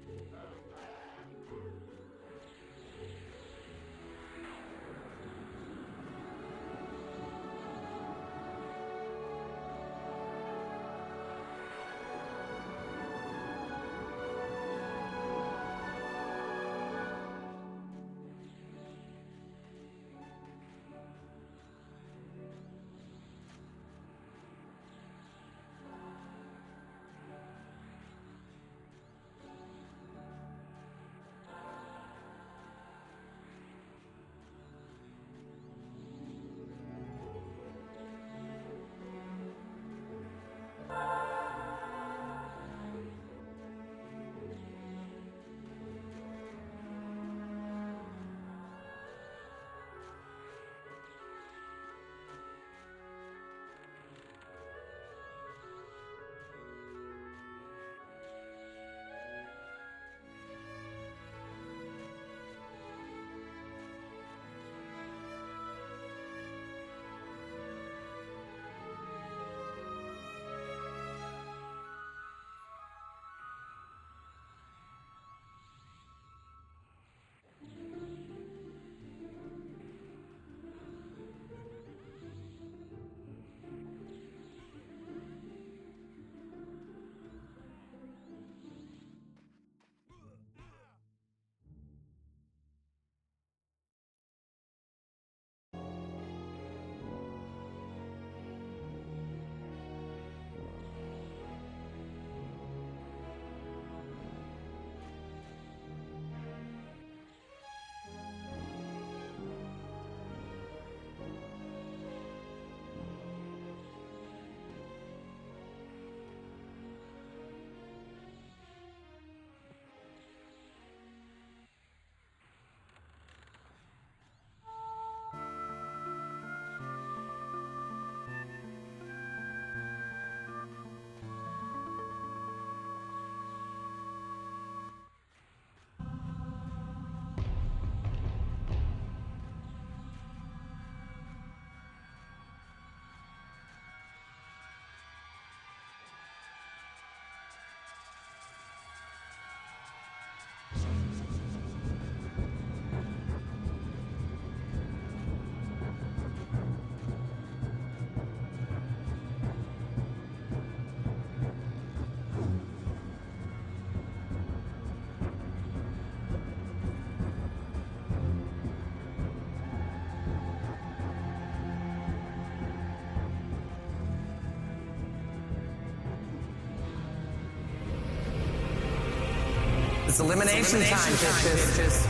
It's elimination time, bitches.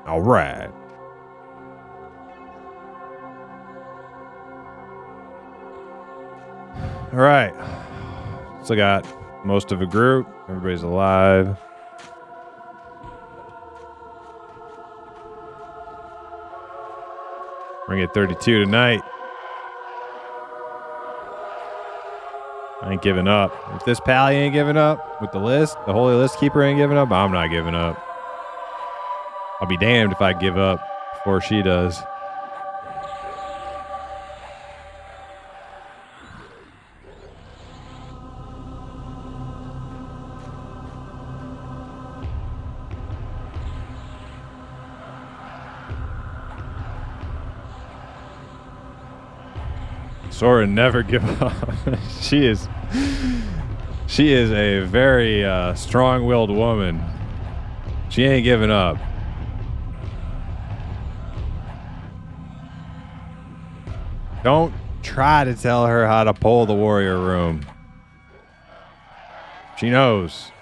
All right. All right. Still got most of a group. Everybody's alive. We're gonna get 32 tonight. I ain't giving up. If this pally ain't giving up with the list, the holy list keeper ain't giving up, I'm not giving up. I'll be damned if I give up before she does. Sora never give up. She is a very strong-willed woman. She ain't giving up. Don't try to tell her how to pull the warrior room. She knows.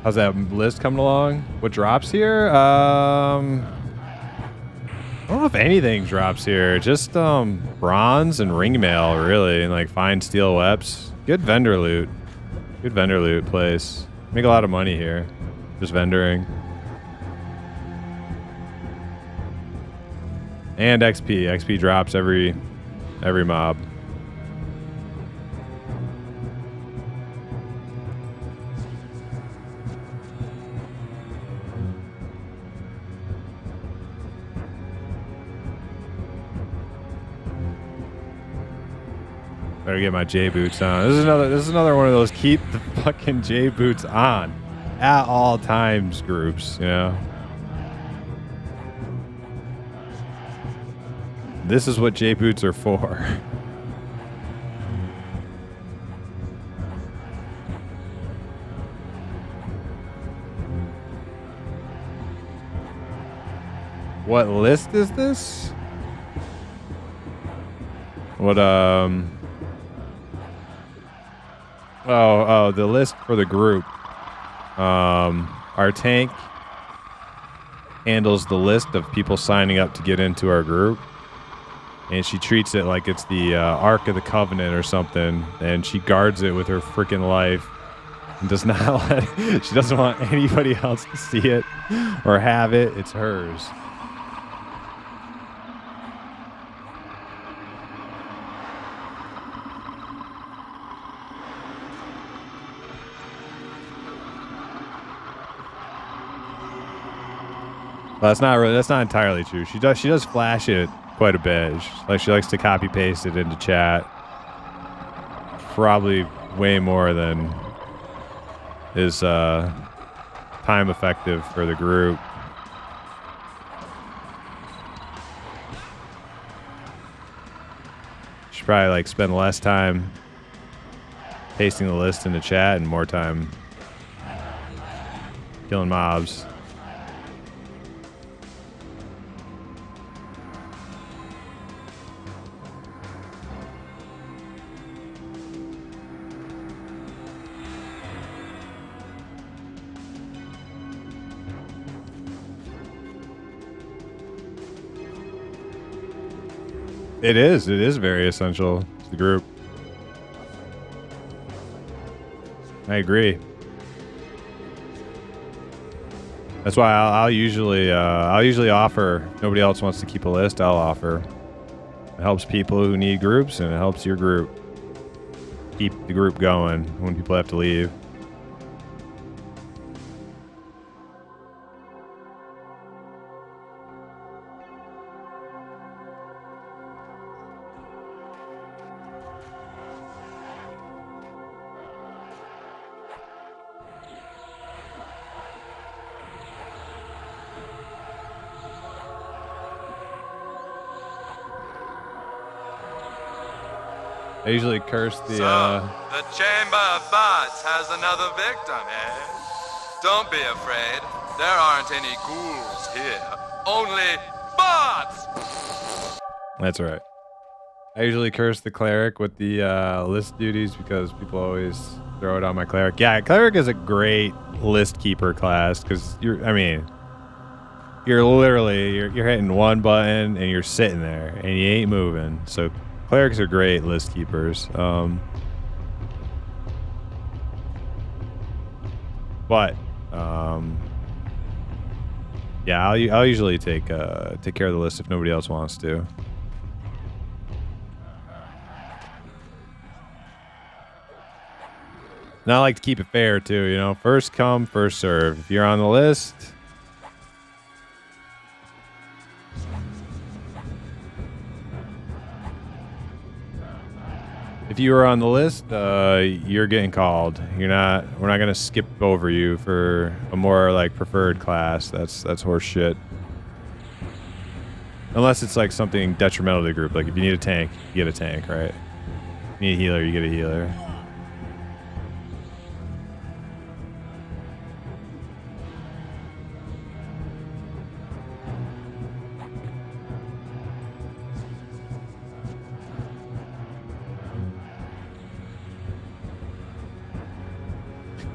How's that list coming along? What drops here? I don't know if anything drops here. Just bronze and ring mail, really, and like fine steel weps. Good vendor loot. Good vendor loot place. Make a lot of money here. Just vendoring. And XP. XP drops every mob. Better get my J boots on. This is another one of those keep the fucking J boots on at all times groups, you know. This is what J boots are for. What list is this? What Oh, the list for the group. Our tank handles the list of people signing up to get into our group. And she treats it like it's the Ark of the Covenant or something. And she guards it with her freaking life. And does not let she doesn't want anybody else to see it or have it. It's hers. Well, that's not entirely true. She does flash it quite a bit. She likes to copy paste it into chat. Probably way more than is time effective for the group. Should probably like spend less time pasting the list into chat and more time killing mobs. It is very essential to the group. I agree. That's why I'll usually offer. If nobody else wants to keep a list, I'll offer. It helps people who need groups, and it helps your group keep the group going when people have to leave. I usually curse the. The Chamber of Bots has another victim, eh? Don't be afraid. There aren't any ghouls here. Only bots! That's right. I usually curse the cleric with the list duties because people always throw it on my cleric. Yeah, cleric is a great list keeper class because you're literally hitting one button and you're sitting there and you ain't moving. So clerics are great list keepers. Yeah, I'll usually take care of the list if nobody else wants to. And I like to keep it fair too, you know. First come, first serve. If you're on the list, if you were on the list, you're getting called. We're not gonna skip over you for a more like preferred class. That's horse shit. Unless it's like something detrimental to the group. Like if you need a tank, you get a tank, right? If you need a healer, you get a healer.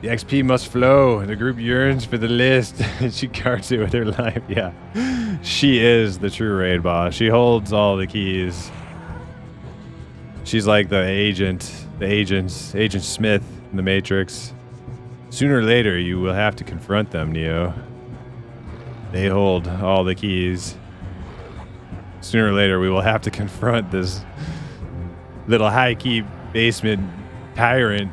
The XP must flow. The group yearns for the list. She guards it with her life. Yeah. She is the true raid boss. She holds all the keys. She's like the Agent Smith in the Matrix. Sooner or later, you will have to confront them, Neo. They hold all the keys. Sooner or later, we will have to confront this little high-key basement tyrant.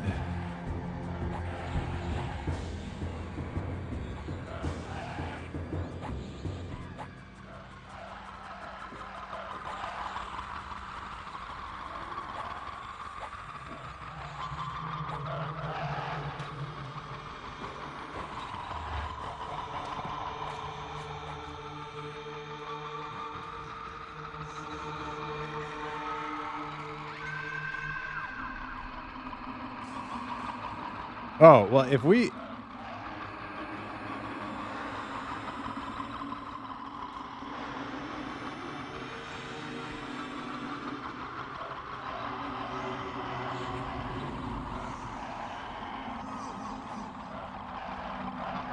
Oh, well, if we...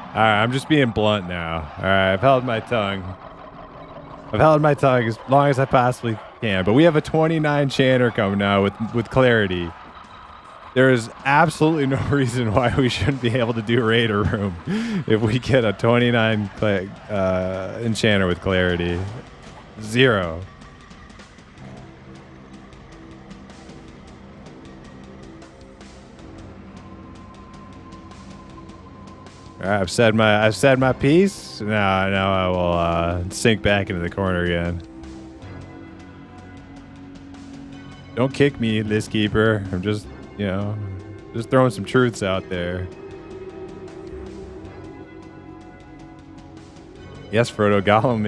All right, I'm just being blunt now. All right, I've held my tongue. I've held my tongue as long as I possibly can. But we have a 29 chanter coming now with clarity. There is absolutely no reason why we shouldn't be able to do Raider Room if we get a 29 enchanter with clarity. 0. All right, I've said my piece. Now I will sink back into the corner again. Don't kick me, List Keeper. I'm just, just throwing some truths out there. Yes, Frodo, Gollum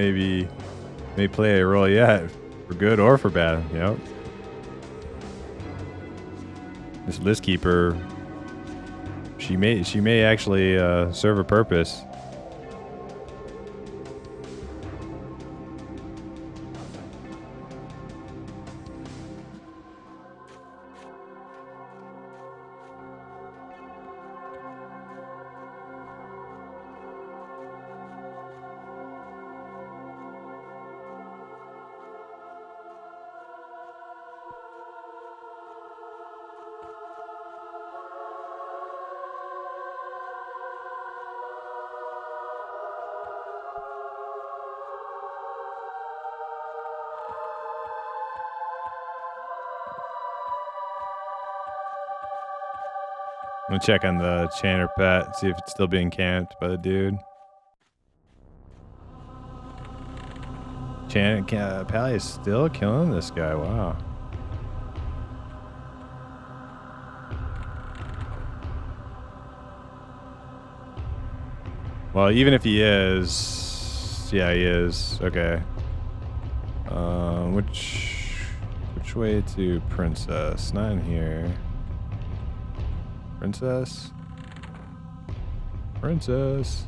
may play a role yet, for good or for bad. Yep. This List Keeper, she may actually serve a purpose. I'm gonna check on the Chanter pet, see if it's still being camped by the dude. Pally is still killing this guy. Wow. Well, even if he is, yeah, he is. Okay. Which way to Princess? Not in here. Princess? Princess.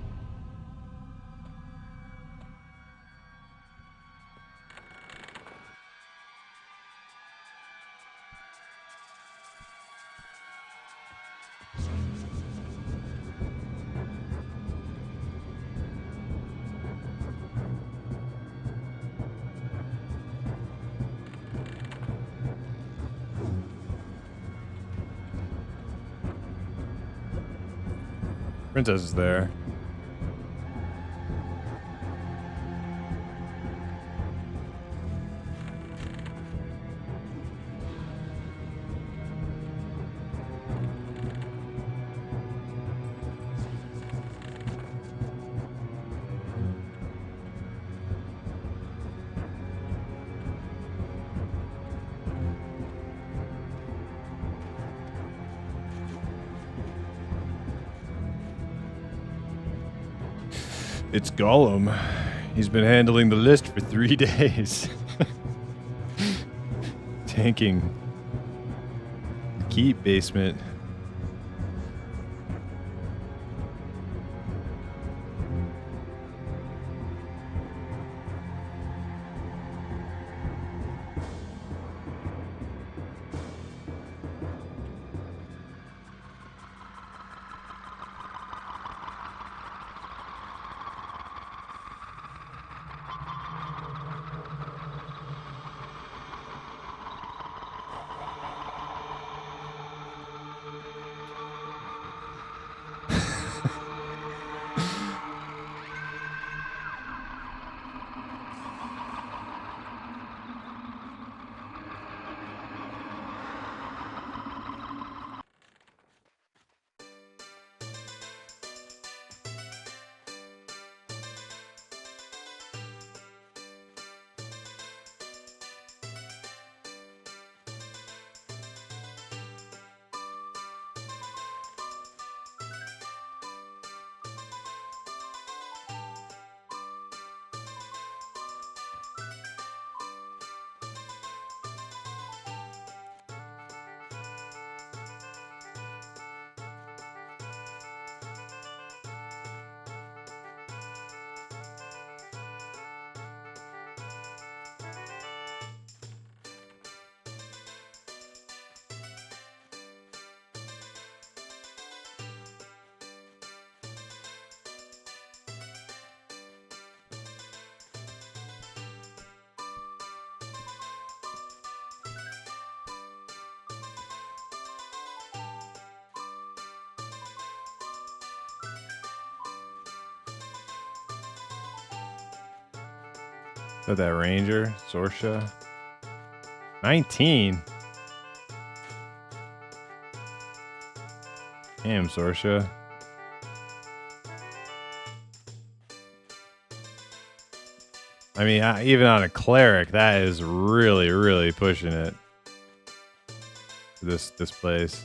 Princess is there. It's Gollum. He's been handling the list for 3 days. Tanking. The keep basement. So that ranger, Sorsha. 19. Damn, Sorsha. I mean, even on a cleric, that is really, really pushing it. This place.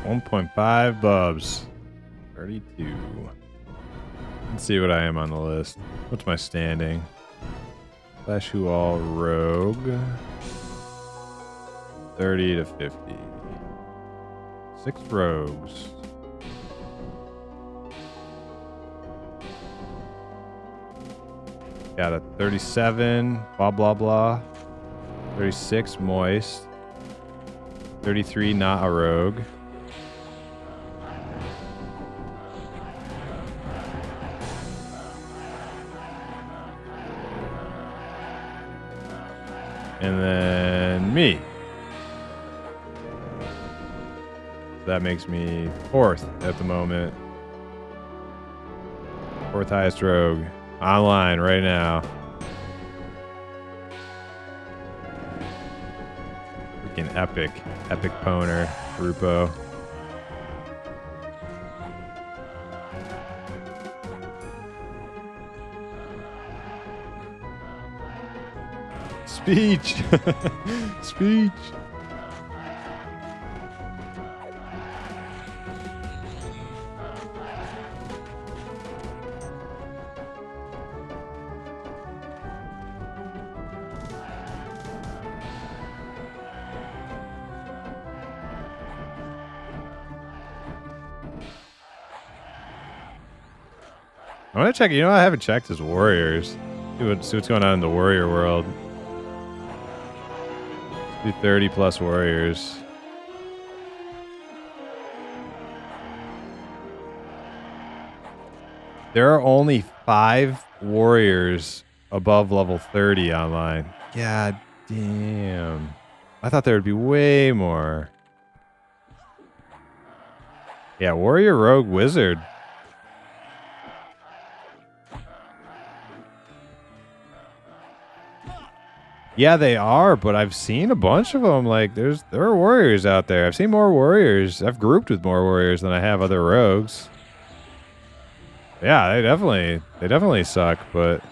$1.5 bubs. 32. Let's see what I am on the list. What's my standing? Flash who all rogue. 30 to 50. 6 rogues. Got a 37, blah blah blah. 36 moist. 33 not a rogue. And then me. That makes me 4th at the moment. 4th highest rogue. Online right now. Freaking epic. Epic poner. Rupoe. Speech. Speech. I want to check. You know, I haven't checked his warriors. See what's going on in the warrior world. Do 30 plus warriors. There are only 5 warriors above level 30 online. God damn. I thought there would be way more. Yeah, warrior, rogue, wizard. Yeah, they are, but I've seen a bunch of them. Like, there are warriors out there. I've seen more warriors. I've grouped with more warriors than I have other rogues. Yeah, they definitely suck, but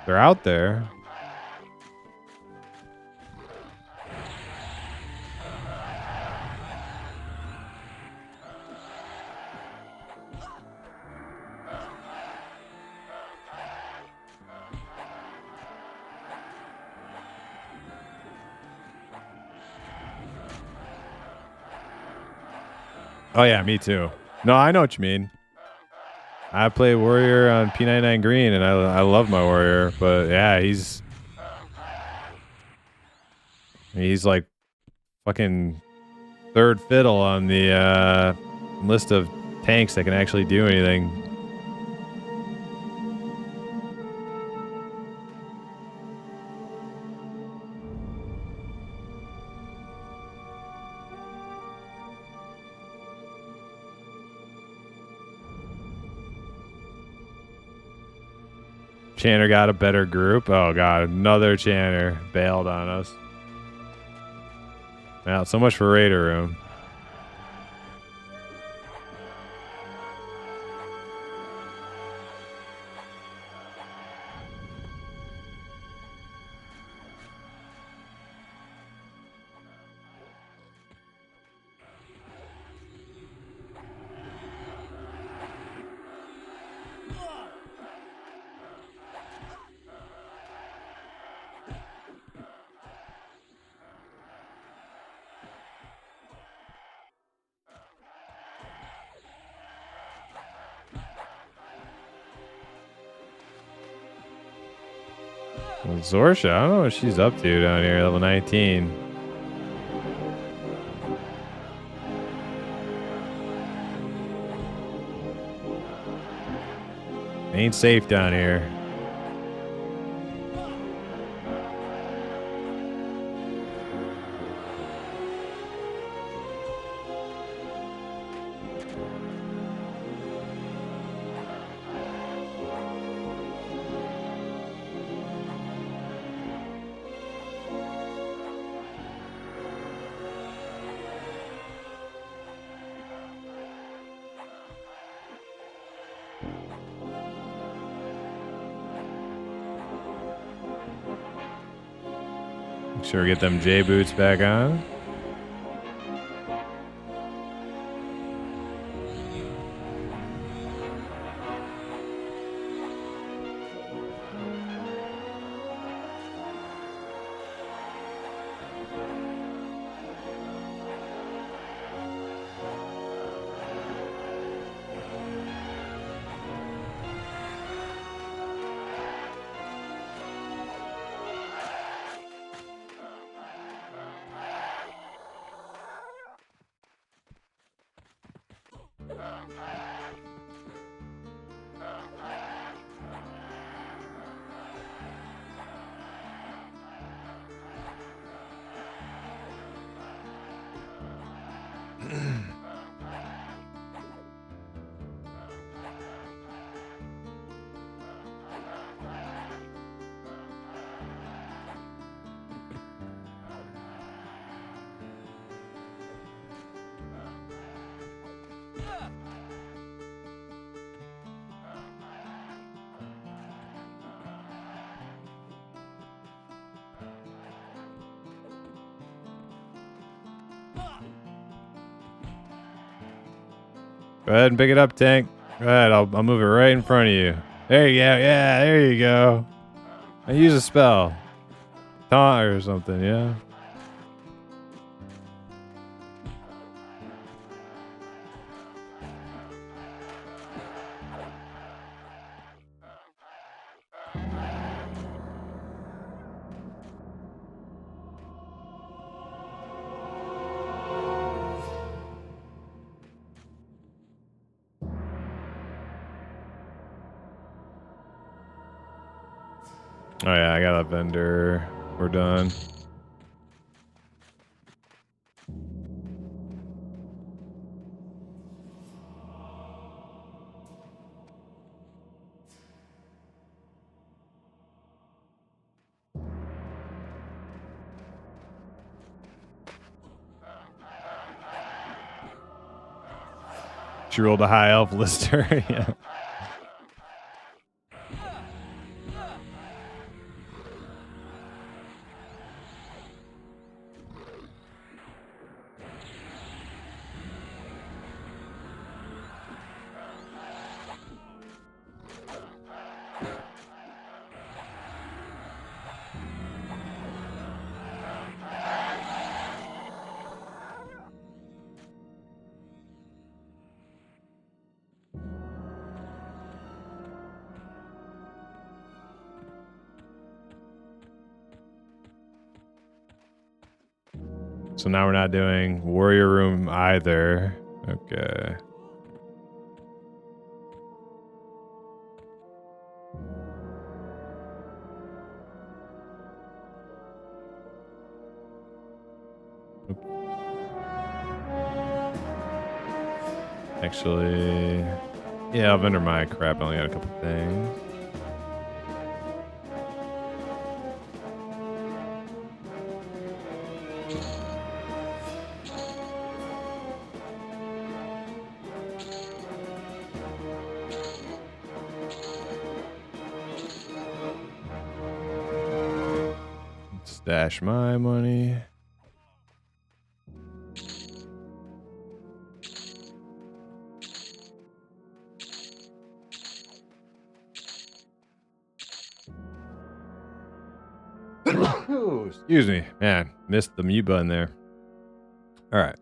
they're out there. Oh yeah, me too. No, I know what you mean. I play warrior on P99 green, and I love my warrior, but yeah, he's like fucking third fiddle on the list of tanks that can actually do anything. Channer got a better group. Oh god, another Channer bailed on us. Now, so much for Raider Room. Well, Zorsha, I don't know what she's up to down here, level 19. Ain't safe down here. Make sure we get them J boots back on. Go ahead and pick it up, tank. Go ahead, I'll move it right in front of you. There you go. Yeah, there you go. I use a spell. Taunt or something, yeah. Oh yeah, I got a vendor. We're done. She rolled a high elf lister. Yeah. So now we're not doing warrior room either. Okay. Actually, yeah, I'll vendor my crap. I only got a couple things. Stash my money. Excuse me, man. Missed the mute button there. All right.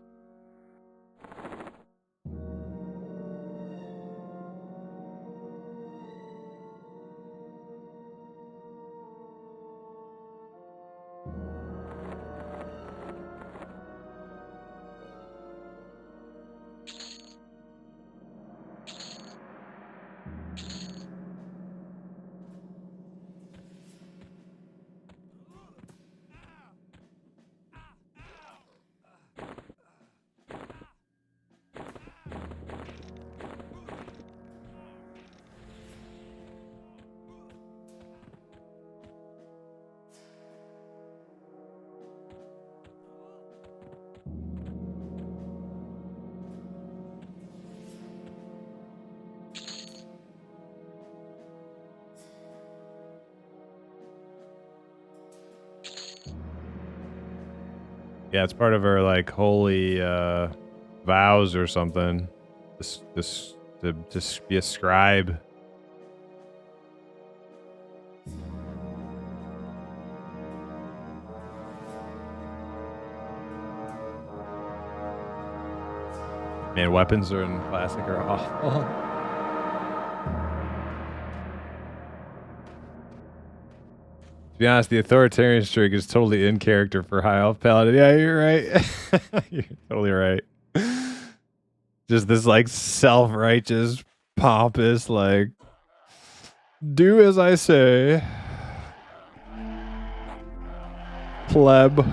Yeah, it's part of her like holy vows or something. This to just be a scribe. Man, weapons are in classic are awful. To be honest, the authoritarian streak is totally in character for High Elf Paladin. Yeah, you're right. You're totally right. Just this like self-righteous, pompous, like do as I say. Pleb.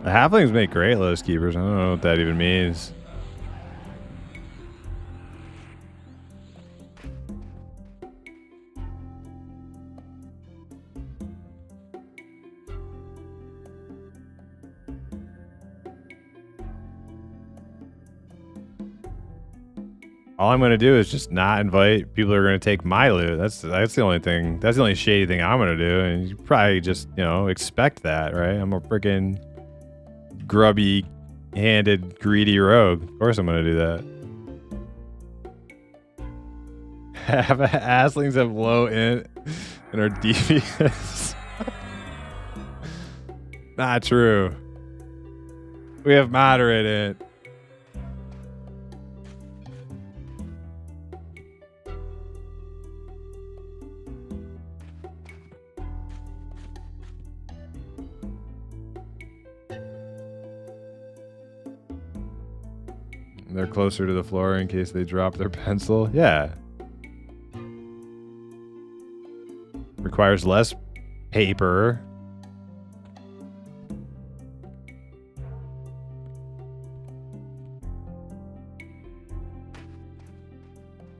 The halflings make great list keepers. I don't know what that even means. All I'm gonna do is just not invite people who are gonna take my loot. That's the only thing. That's the only shady thing I'm gonna do, and you probably just expect that, right? I'm a freaking grubby-handed, greedy rogue. Of course, I'm gonna do that. Asslings have low int and are devious. Not true. We have moderate int. They're closer to the floor in case they drop their pencil. Yeah. Requires less paper.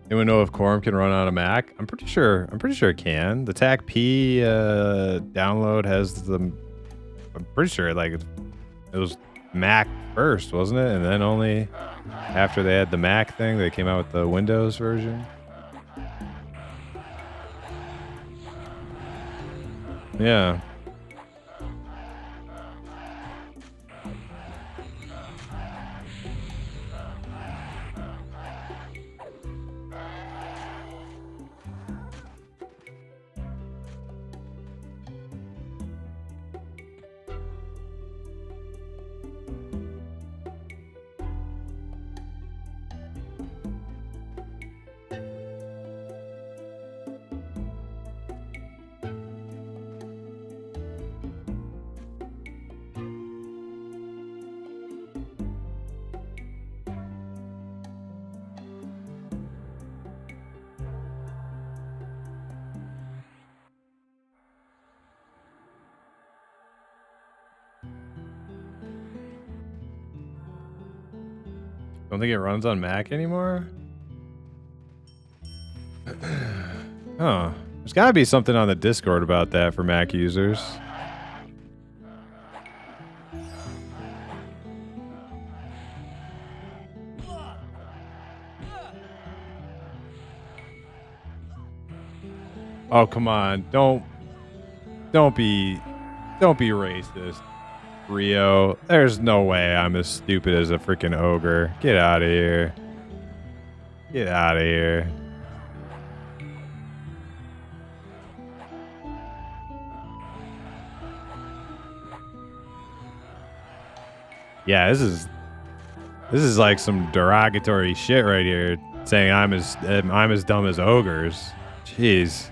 Anyone know if Quarm can run on a Mac? I'm pretty sure it can. The TAC-P download has the. I'm pretty sure like it was Mac first, wasn't it? And then only after they had the Mac thing, they came out with the Windows version. Yeah. Don't think it runs on Mac anymore? Huh. There's gotta be something on the Discord about that for Mac users. Oh, come on. Don't be racist. Rio, there's no way I'm as stupid as a freaking ogre. Get out of here. Get out of here. Yeah, this is like some derogatory shit right here, saying I'm as dumb as ogres. Jeez.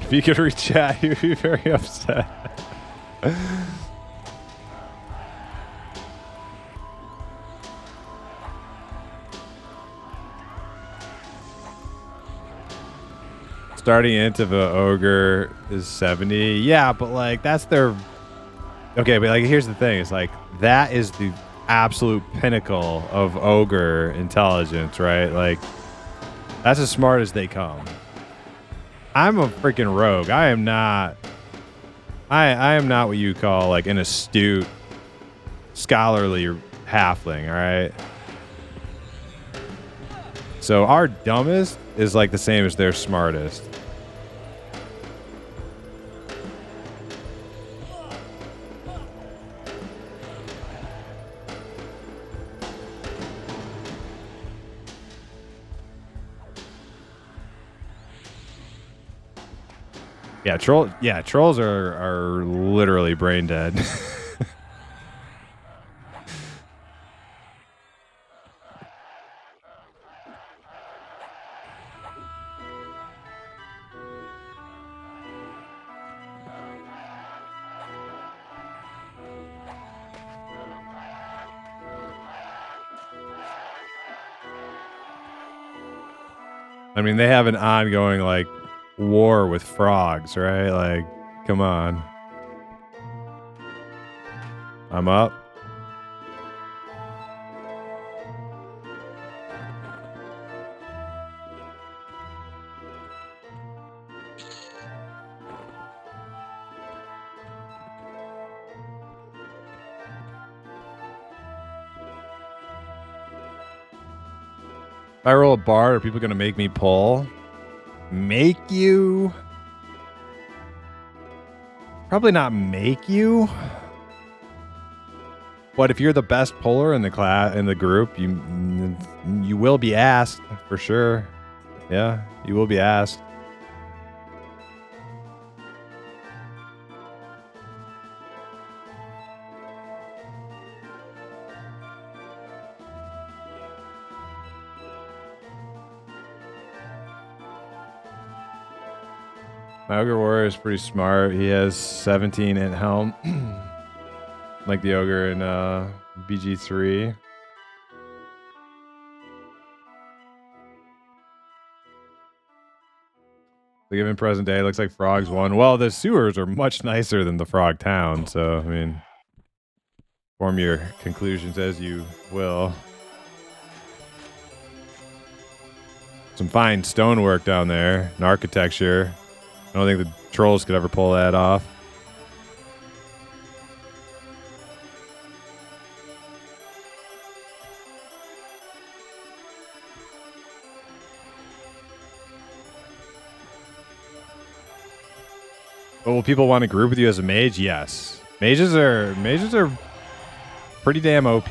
If you could read chat, you'd be very upset. Starting int of an ogre is 70. Yeah, but like that's their. Okay, but like here's the thing: it's like that is the absolute pinnacle of ogre intelligence, right? Like that's as smart as they come. I'm a freaking rogue. I am not. I am not what you call like an astute, scholarly halfling. All right. So our dumbest is like the same as their smartest. Yeah, trolls are literally brain dead. I mean, they have an ongoing like war with frogs, right? Like, come on. I'm up. If I roll a bard, are people going to make me pull? Make you? Probably not make you. But if you're the best puller in the class in the group, you will be asked for sure. Yeah, you will be asked. My ogre warrior is pretty smart. He has 17 in helm, like the ogre in BG3. The given present day looks like frogs won. Well, the sewers are much nicer than the frog town, so I mean, form your conclusions as you will. Some fine stonework down there, and architecture. I don't think the trolls could ever pull that off. But will people want to group with you as a mage? Yes. Mages are pretty damn OP.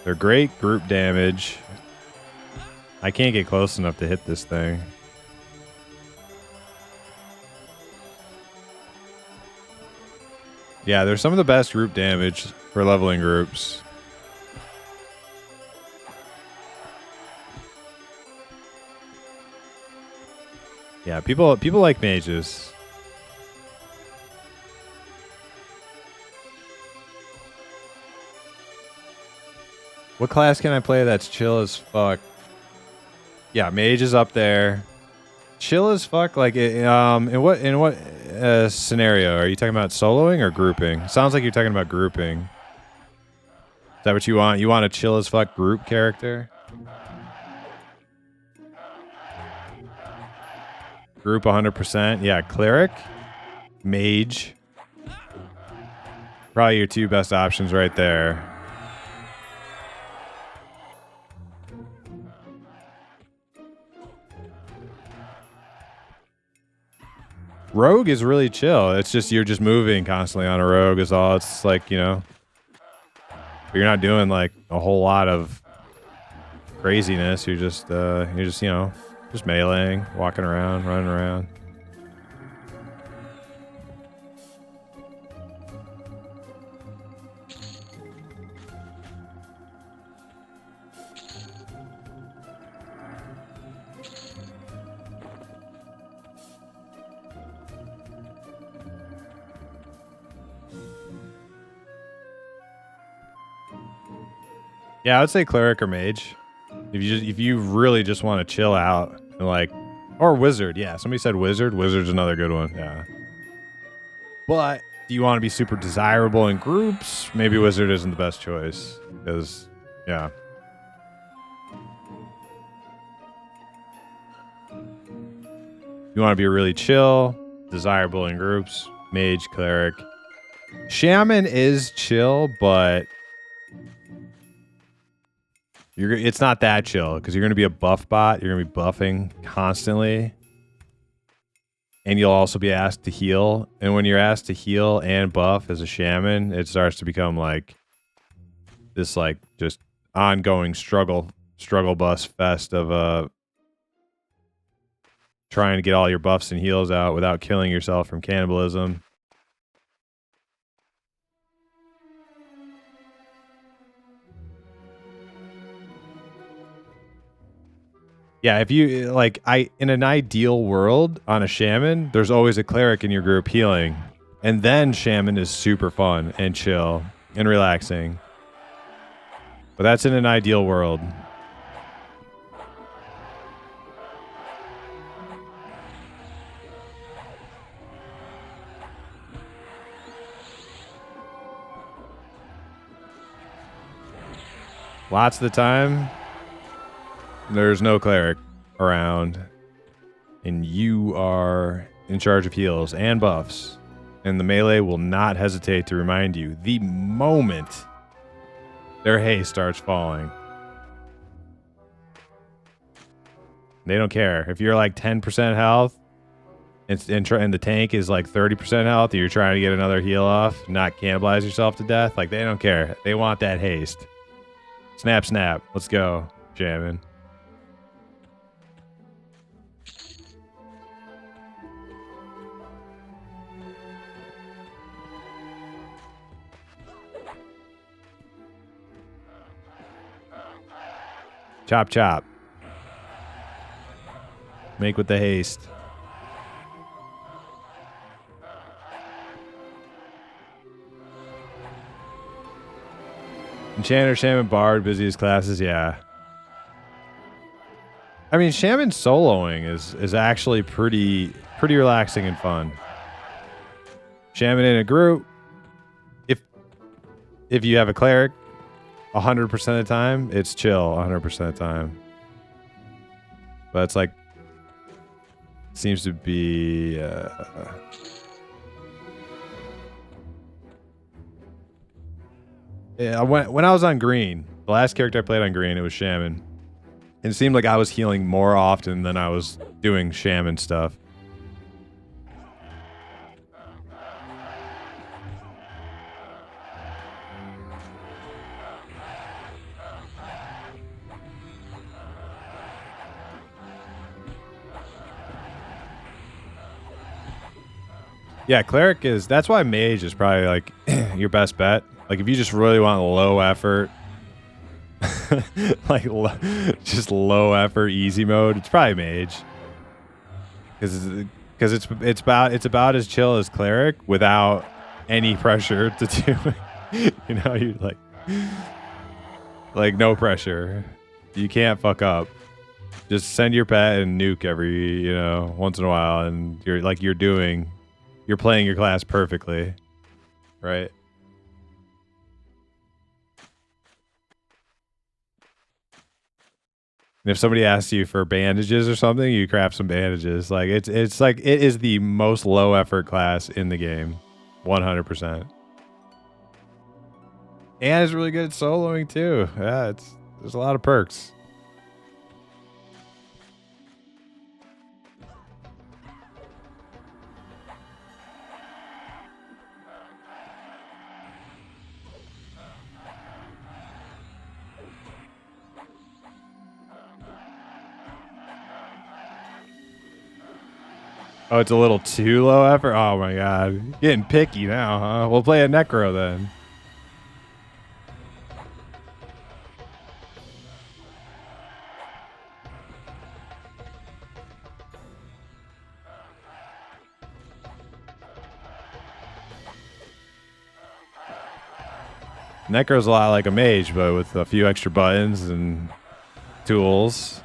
They're great group damage. I can't get close enough to hit this thing. Yeah, they're some of the best group damage for leveling groups. Yeah, people like mages. What class can I play that's chill as fuck? Yeah, mage is up there. Chill as fuck. Like, in what scenario are you talking about? Soloing or grouping? Sounds like you're talking about grouping. Is that what you want? You want a chill as fuck group character? Group 100%. Yeah, cleric, mage. Probably your two best options right there. Rogue is really chill. It's just you're just moving constantly on a rogue is all. It's like, you know, you're not doing like a whole lot of craziness. You're just you know, just meleeing, walking around, running around. Yeah, I would say cleric or mage. If you really just want to chill out and like, or wizard. Yeah, somebody said wizard. Wizard's another good one. Yeah. But do you want to be super desirable in groups? Maybe wizard isn't the best choice because, yeah. You want to be really chill, desirable in groups. Mage, cleric. Shaman is chill, but it's not that chill because you're going to be a buff bot. You're going to be buffing constantly. And you'll also be asked to heal. And when you're asked to heal and buff as a shaman, it starts to become like this like just ongoing struggle bus fest of trying to get all your buffs and heals out without killing yourself from cannibalism. Yeah, if you like, in an ideal world on a shaman, there's always a cleric in your group healing, and then shaman is super fun and chill and relaxing. But that's in an ideal world. Lots of the time, there's no cleric around, and you are in charge of heals and buffs, and the melee will not hesitate to remind you the moment their haste starts falling. They don't care. If you're like 10% health and the tank is like 30% health, and you're trying to get another heal off, not cannibalize yourself to death, like they don't care. They want that haste. Snap, snap. Let's go, jamming. Chop, chop. Make with the haste. Enchanter, Shaman, Bard, busiest classes, yeah. I mean, Shaman soloing is actually pretty relaxing and fun. Shaman in a group, if you have a cleric, 100% of the time, it's chill 100% of the time. But it's like, seems to be... yeah, when I was on green, the last character I played on green, it was Shaman. And it seemed like I was healing more often than I was doing Shaman stuff. Yeah, cleric is... That's why mage is probably like your best bet. Like if you just really want low effort, like just low effort easy mode, it's probably mage. Because it's about as chill as cleric without any pressure to do it. You know, you like no pressure. You can't fuck up. Just send your pet and nuke every, you know, once in a while, and you're playing your class perfectly, right? And if somebody asks you for bandages or something, you craft some bandages. Like it's like it is the most low effort class in the game, 100%. And it's really good at soloing too. Yeah, there's a lot of perks. Oh, it's a little too low effort? Oh my god. Getting picky now, huh? We'll play a Necro then. Necro's a lot like a mage, but with a few extra buttons and tools.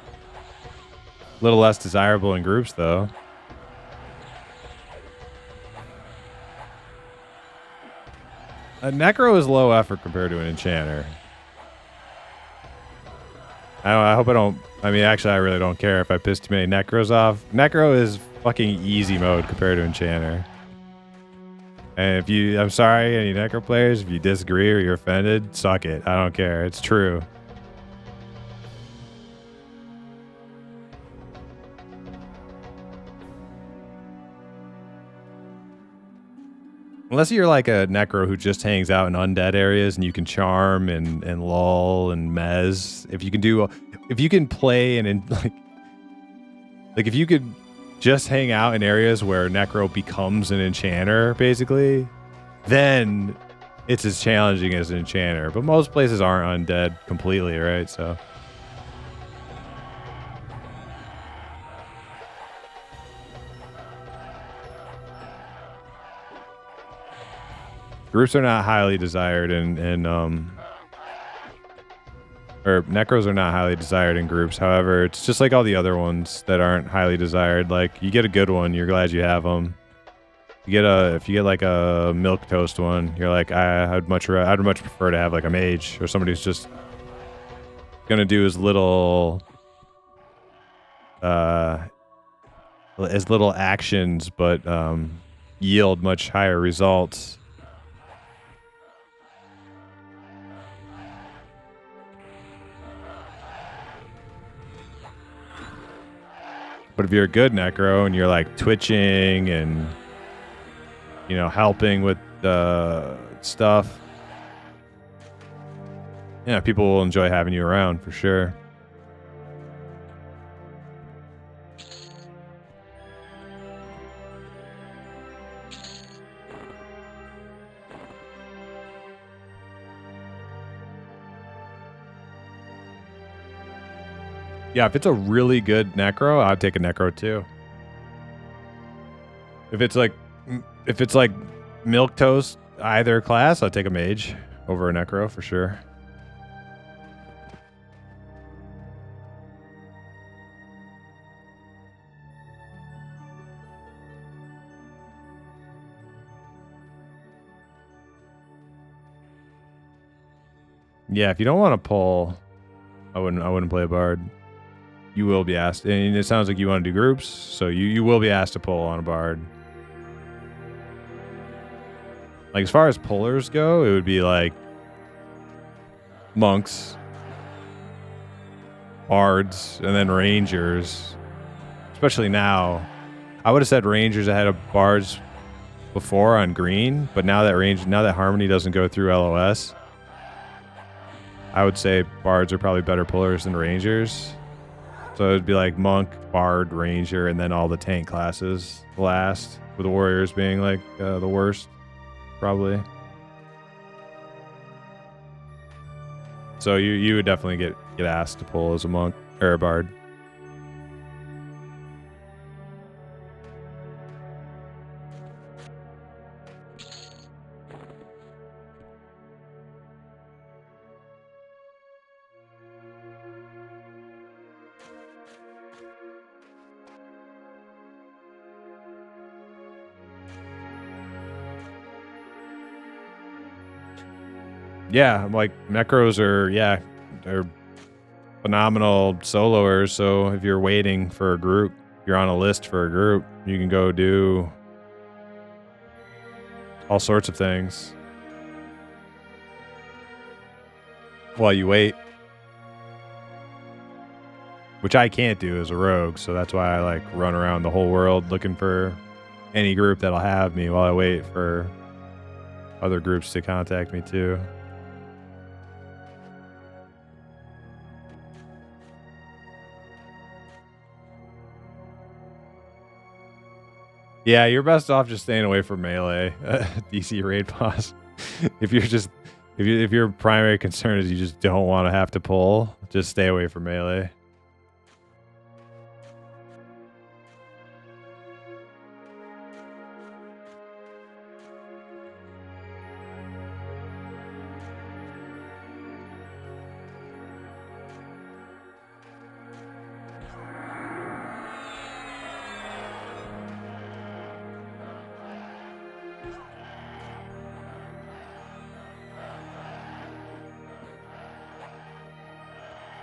A little less desirable in groups, though. A Necro is low effort compared to an Enchanter. I hope I don't... I mean, actually, I really don't care if I piss too many Necros off. Necro is fucking easy mode compared to Enchanter. And if you... I'm sorry, any Necro players, if you disagree or you're offended, suck it. I don't care. It's true. Unless you're like a Necro who just hangs out in undead areas and you can charm and lull and mez. If you can play and like if you could just hang out in areas where Necro becomes an Enchanter, basically, then it's as challenging as an Enchanter. But most places aren't undead completely, right? So. Groups are not highly desired or Necros are not highly desired in groups. However, it's just like all the other ones that aren't highly desired. Like you get a good one, you're glad you have them. If you get like a milk toast one, you're like, I'd much prefer to have like a mage or somebody who's just gonna do as little actions, but yield much higher results. But if you're a good necro and you're like twitching and, you know, helping with the stuff, yeah, people will enjoy having you around for sure. Yeah, if it's a really good necro, I'd take a necro too. If it's like milk toast either class, I'd take a mage over a necro for sure. Yeah, if you don't want to pull, I wouldn't play a bard. You will be asked, and it sounds like you want to do groups, so you will be asked to pull on a bard. Like as far as pullers go, it would be like monks, bards, and then rangers. Especially now, I would have said rangers ahead of bards before on green, but now that harmony doesn't go through LOS, I would say bards are probably better pullers than rangers. So it'd be like monk, bard, ranger, and then all the tank classes last, with the warriors being like the worst, probably. So you would definitely get asked to pull as a monk or a bard. Yeah, like necros they're phenomenal soloers. So if you're waiting for a group, you're on a list for a group, you can go do all sorts of things while you wait, which I can't do as a rogue. So that's why I like run around the whole world looking for any group that'll have me while I wait for other groups to contact me too. Yeah, you're best off just staying away from melee DC raid boss. if your primary concern is you just don't want to have to pull, just stay away from melee.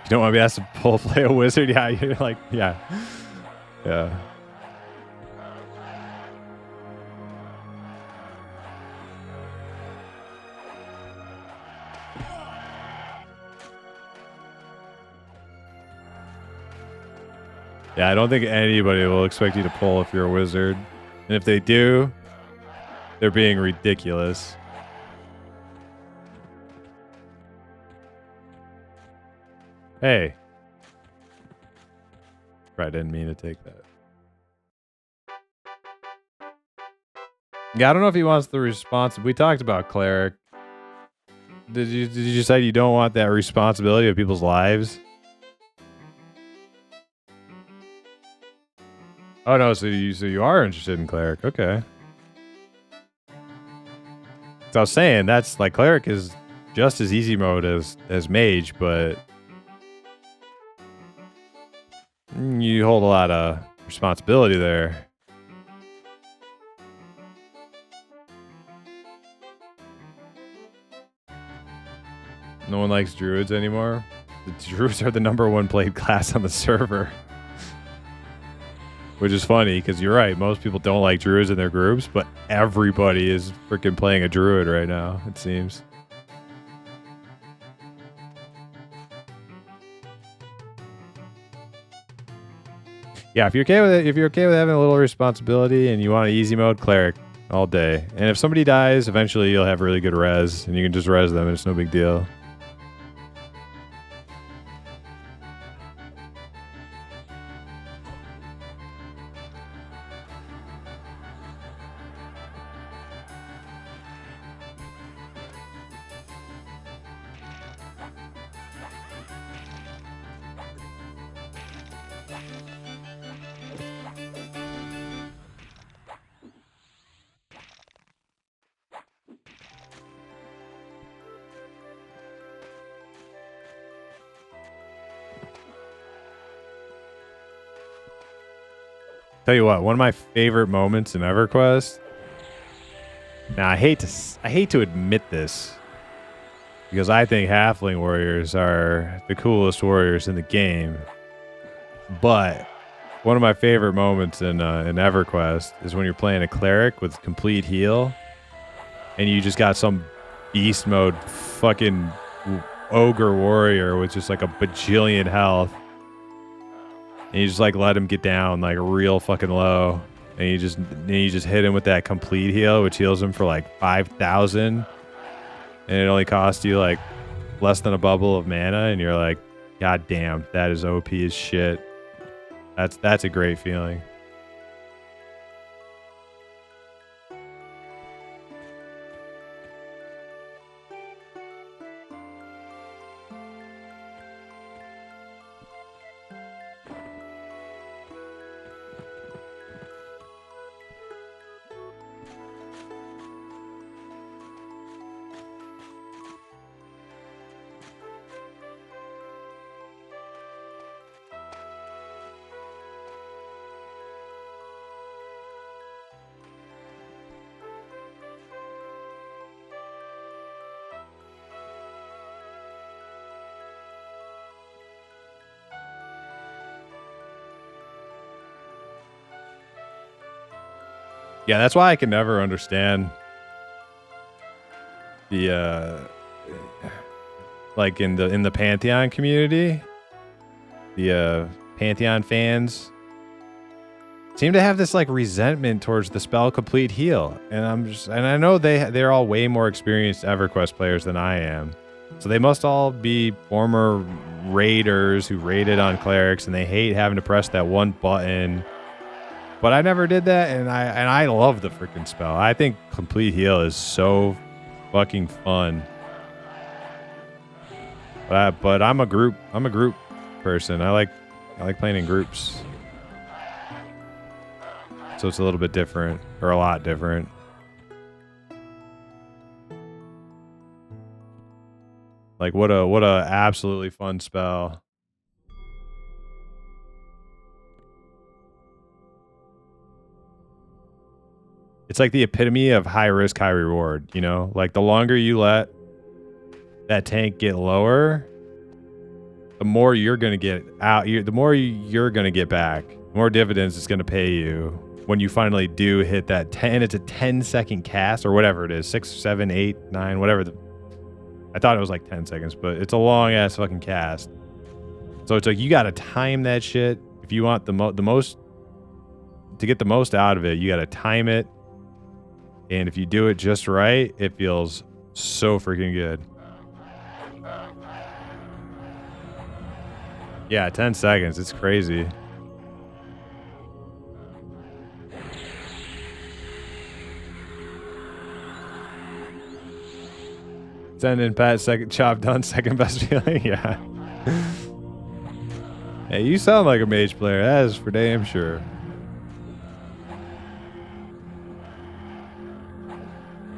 You don't want to be asked to play a wizard? Yeah, you're like, yeah. Yeah. Yeah, I don't think anybody will expect you to pull if you're a wizard. And if they do, they're being ridiculous. Hey. I didn't mean to take that. Yeah, I don't know if he wants the response. We talked about cleric. Did you say you don't want that responsibility of people's lives? Oh no, so you are interested in cleric. Okay. So I was saying that's like cleric is just as easy mode as mage, but you hold a lot of responsibility there. No one likes druids anymore. The druids are the #1 played class on the server. Which is funny, because you're right. Most people don't like druids in their groups, but everybody is freaking playing a druid right now, it seems. Yeah, if you're okay with it, if you're okay with having a little responsibility and you want an easy mode, cleric all day. And if somebody dies, eventually you'll have really good res, and you can just res them, and it's no big deal. Tell you what, one of my favorite moments in EverQuest. Now I hate to admit this, because I think Halfling warriors are the coolest warriors in the game. But one of my favorite moments in EverQuest is when you're playing a cleric with complete heal, and you just got some beast mode fucking ogre warrior with just like a bajillion health. And you just like let him get down like real fucking low, and you just hit him with that complete heal, which heals him for like 5,000, and it only costs you like less than a bubble of mana, and you're like, God damn, that is OP as shit. That's a great feeling. Yeah, that's why I can never understand the like in the Pantheon community, the Pantheon fans seem to have this like resentment towards the spell complete heal, and I know they're all way more experienced EverQuest players than I am, so they must all be former raiders who raided on clerics, and they hate having to press that one button. But I never did that, and I love the freaking spell. I think complete heal is so fucking fun. But I'm a group person. I like playing in groups. So it's a little bit different, or a lot different. Like what a absolutely fun spell. It's like the epitome of high risk, high reward, you know? Like the longer you let that tank get lower, the more you're going to get out, the more you're going to get back, the more dividends it's going to pay you when you finally do hit that 10. It's a 10-second cast or whatever it is, 6, 7, 8, 9, whatever. I thought it was like 10 seconds, but it's a long ass fucking cast. So it's like you got to time that shit. If you want the most, to get the most out of it, you got to time it. And if you do it just right, it feels so freaking good. Yeah, 10 seconds. It's crazy. Send in Pat, second chop done, second best feeling. Yeah. Hey, you sound like a mage player. That is for damn sure.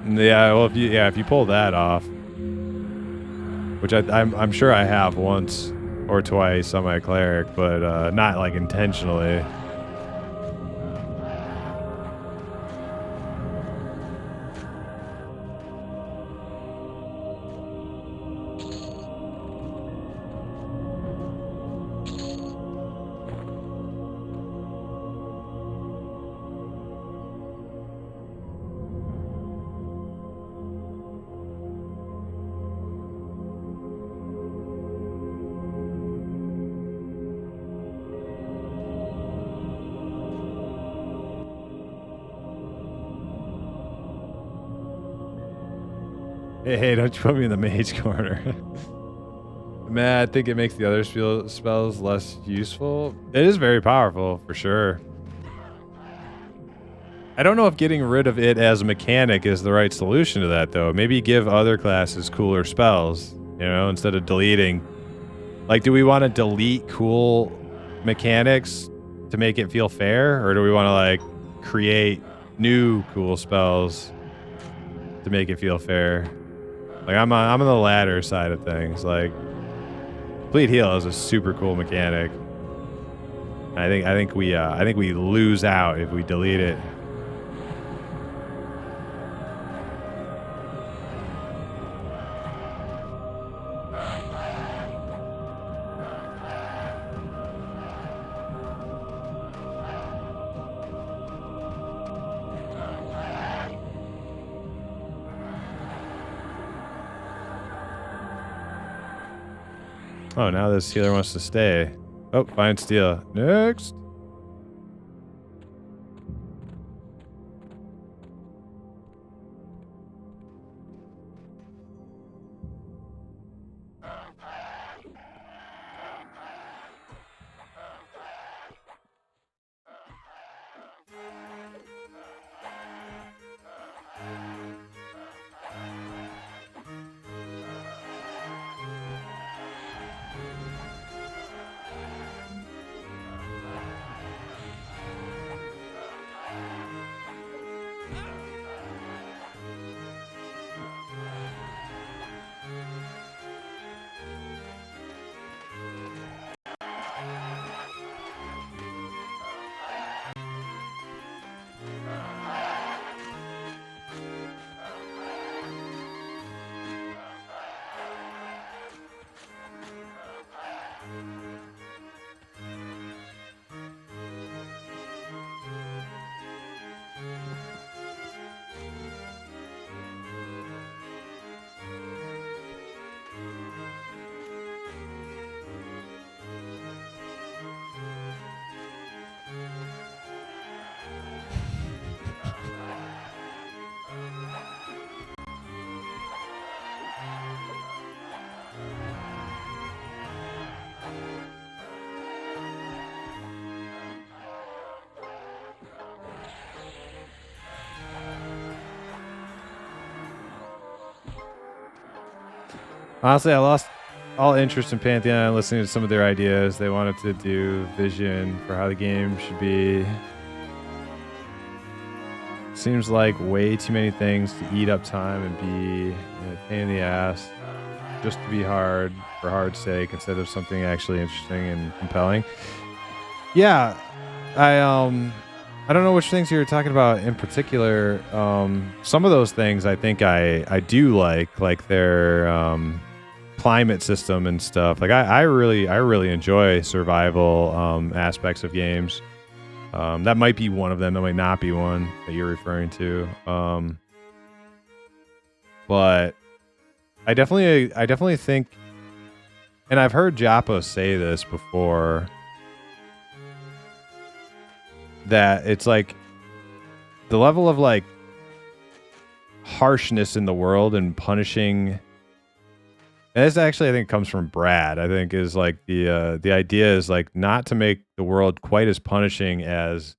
Yeah, well, if you pull that off, which I'm sure I have once or twice on my cleric, but not like intentionally. Hey, don't you put me in the mage corner. Man, I think it makes the other spells less useful. It is very powerful, for sure. I don't know if getting rid of it as a mechanic is the right solution to that, though. Maybe give other classes cooler spells, you know, instead of deleting. Like, do we want to delete cool mechanics to make it feel fair? Or do we want to, like, create new cool spells to make it feel fair? Like, I'm on the latter side of things. Like, Complete Heal is a super cool mechanic. I think we lose out if we delete it. Oh, now this healer wants to stay. Oh, find steel. Next. Honestly, I lost all interest in Pantheon listening to some of their ideas. They wanted to do vision for how the game should be. Seems like way too many things to eat up time and be a pain in the ass just to be hard for hard's sake instead of something actually interesting and compelling. Yeah, I don't know which things you were talking about in particular. Some of those things I think I do like their climate system and stuff. Like I really enjoy survival aspects of games. That might be one of them. That might not be one that you're referring to. But I definitely think, and I've heard Joppa say this before, that it's like the level of like harshness in the world and punishing. And this actually, I think, comes from Brad. I think is like the idea is like not to make the world quite as punishing as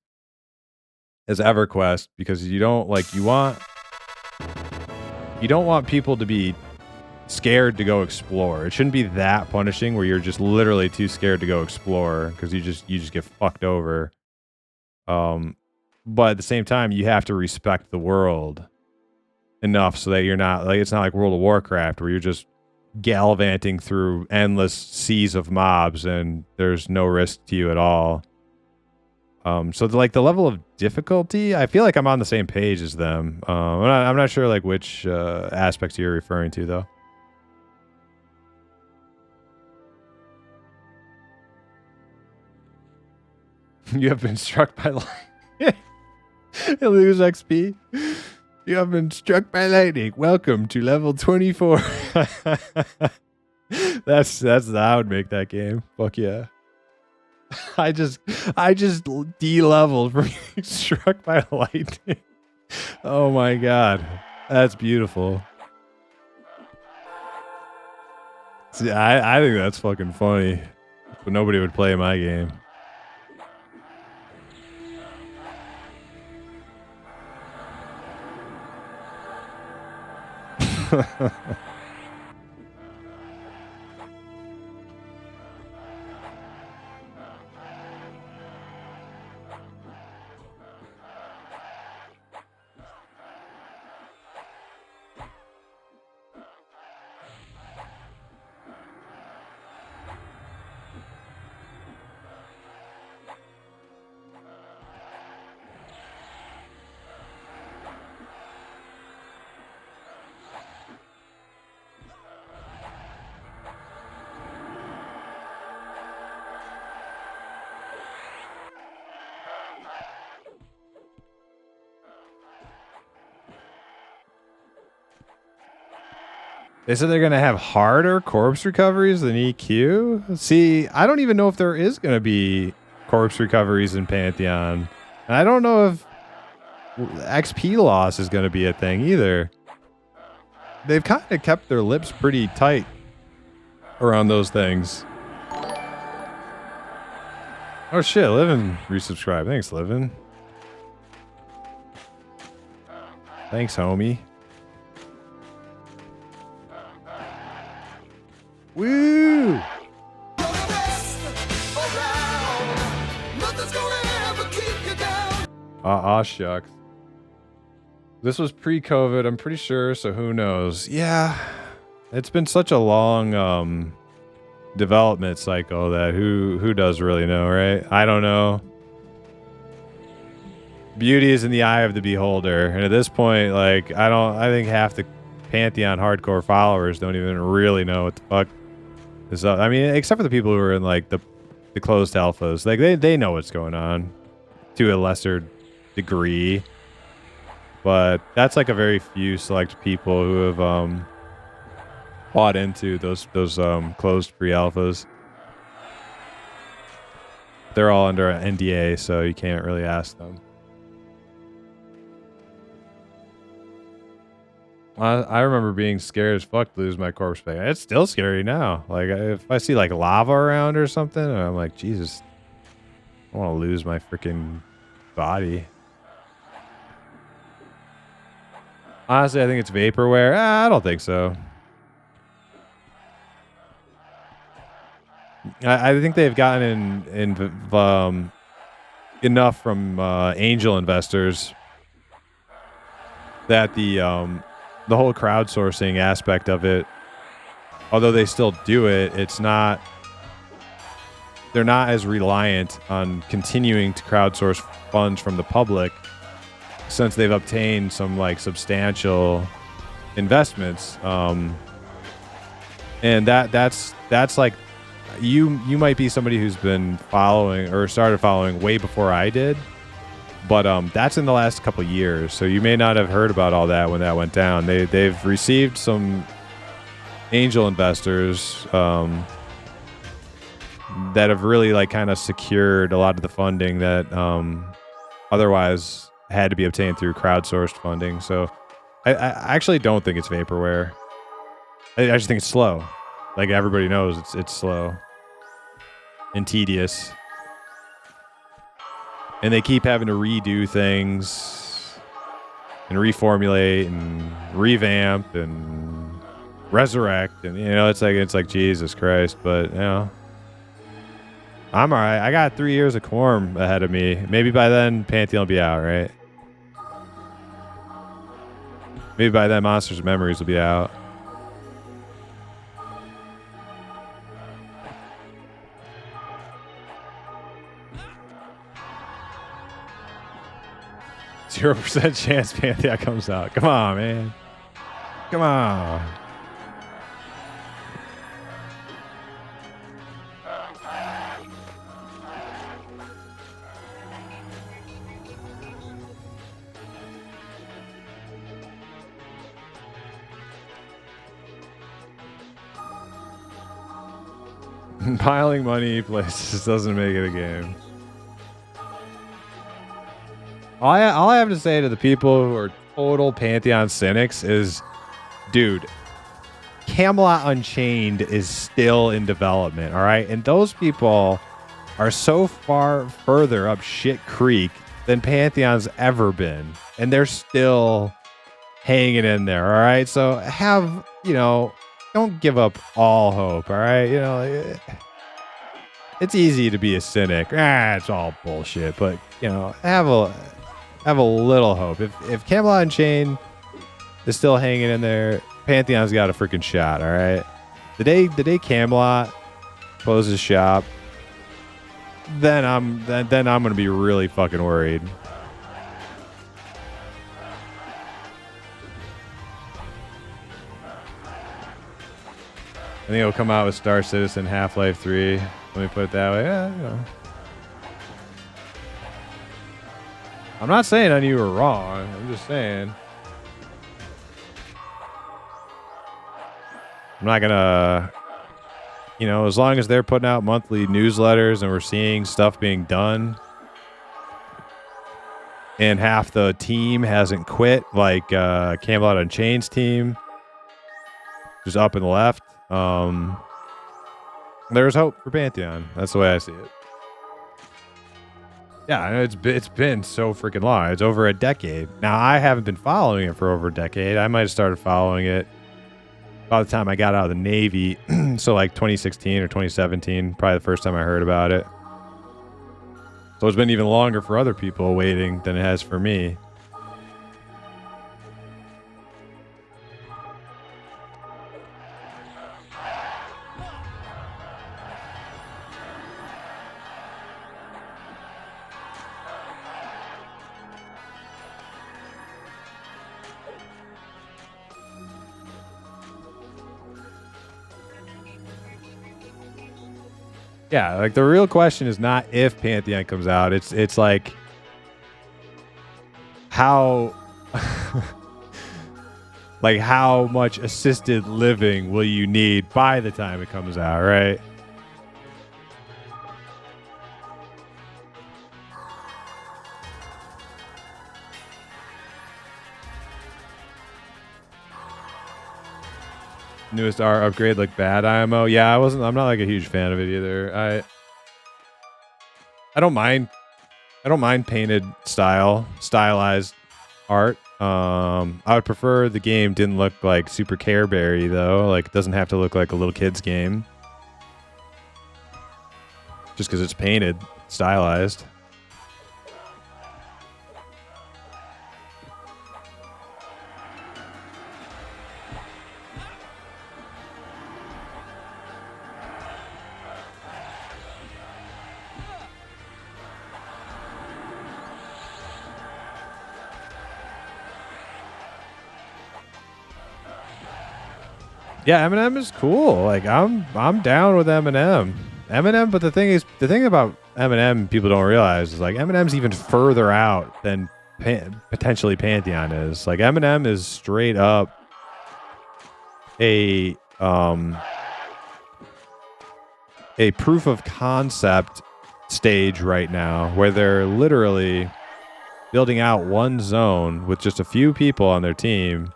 EverQuest, because you don't want people to be scared to go explore. It shouldn't be that punishing where you're just literally too scared to go explore because you just get fucked over. But at the same time, you have to respect the world enough so that you're not like, it's not like World of Warcraft where you're just gallivanting through endless seas of mobs and there's no risk to you at all. So like the level of difficulty, I feel like I'm on the same page as them. I'm not sure like which aspects you're referring to though. You have been struck by lightning. You lose XP. You have been struck by lightning. Welcome to level 24. That's how I would make that game. Fuck yeah. I just de-leveled from being struck by lightning. Oh my god. That's beautiful. See, I think that's fucking funny, but nobody would play my game. They said they're going to have harder corpse recoveries than EQ. See, I don't even know if there is going to be corpse recoveries in Pantheon. And I don't know if XP loss is going to be a thing either. They've kind of kept their lips pretty tight around those things. Oh shit, Livin resubscribe. Thanks, Livin. Thanks, homie. Woo! Shucks. This was pre-COVID, I'm pretty sure, so who knows? Yeah, it's been such a long development cycle that who does really know, right? I don't know. Beauty is in the eye of the beholder, and at this point, like, I think half the Pantheon hardcore followers don't even really know what the fuck is up. I mean, except for the people who are in like the closed alphas, like they know what's going on to a lesser degree, but that's like a very few select people who have bought into those closed pre-alphas. They're all under an NDA, so you can't really ask them. I remember being scared as fuck to lose my corpse pack. It's still scary now. Like, if I see like lava around or something, I'm like, Jesus, I want to lose my freaking body. Honestly, I think it's vaporware. I don't think so. I think they've gotten in enough from angel investors that the whole crowdsourcing aspect of it, although they still do it, they're not as reliant on continuing to crowdsource funds from the public since they've obtained some like substantial investments. And that's like, you might be somebody who's been following or started following way before I did. But that's in the last couple of years, so you may not have heard about all that when that went down. They've received some angel investors that have really like kind of secured a lot of the funding that otherwise had to be obtained through crowdsourced funding. So I actually don't think it's vaporware. I just think it's slow. Like everybody knows, it's slow and tedious. And they keep having to redo things and reformulate and revamp and resurrect, and it's like Jesus Christ. But I'm all right. I got 3 years of Quarm ahead of me. Maybe by then Pantheon will be out, right? Maybe by then Monsters of Memories will be out. %0 chance Pantheon comes out. Come on, man. Come on. Piling money places doesn't make it a game. All I have to say to the people who are total Pantheon cynics is, dude, Camelot Unchained is still in development, all right? And those people are so far further up shit creek than Pantheon's ever been. And they're still hanging in there, all right? So don't give up all hope, all right? It's easy to be a cynic. It's all bullshit. But, have a little hope. If Camelot Unchained is still hanging in there, Pantheon's got a freaking shot, all right? The day Camelot closes shop, then I'm gonna be really fucking worried. I think it'll come out with Star Citizen, Half-Life 3. Let me put it that way. Yeah, I'm not saying none of you are wrong. I'm just saying. I'm not gonna, as long as they're putting out monthly newsletters and we're seeing stuff being done and half the team hasn't quit, like Camelot Unchained's team, just up and left, there's hope for Pantheon. That's the way I see it. Yeah, I know it's been so freaking long. It's over a decade. Now, I haven't been following it for over a decade. I might have started following it by the time I got out of the Navy, so like 2016 or 2017, probably the first time I heard about it. So it's been even longer for other people waiting than it has for me. Yeah, like the real question is not if Pantheon comes out. It's like how like how much assisted living will you need by the time it comes out, right? Newest R upgrade like bad IMO. Yeah, I'm not like a huge fan of it either. I don't mind painted stylized art. I would prefer the game didn't look like Super Care Berry though. Like it doesn't have to look like a little kid's game. Just because it's painted, stylized. Yeah, Eminem is cool. Like I'm down with Eminem. But the thing about Eminem people don't realize is like Eminem's even further out than potentially Pantheon is. Like Eminem is straight up a proof of concept stage right now where they're literally building out one zone with just a few people on their team.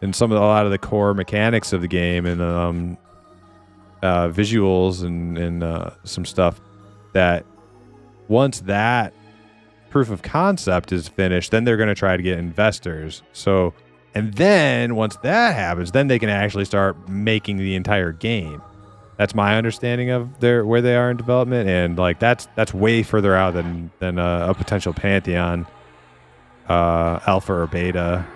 And a lot of the core mechanics of the game and visuals and some stuff that once that proof of concept is finished, then they're going to try to get investors. So, and then once that happens, then they can actually start making the entire game. That's my understanding of where they are in development, and like that's way further out than a potential Pantheon alpha or beta.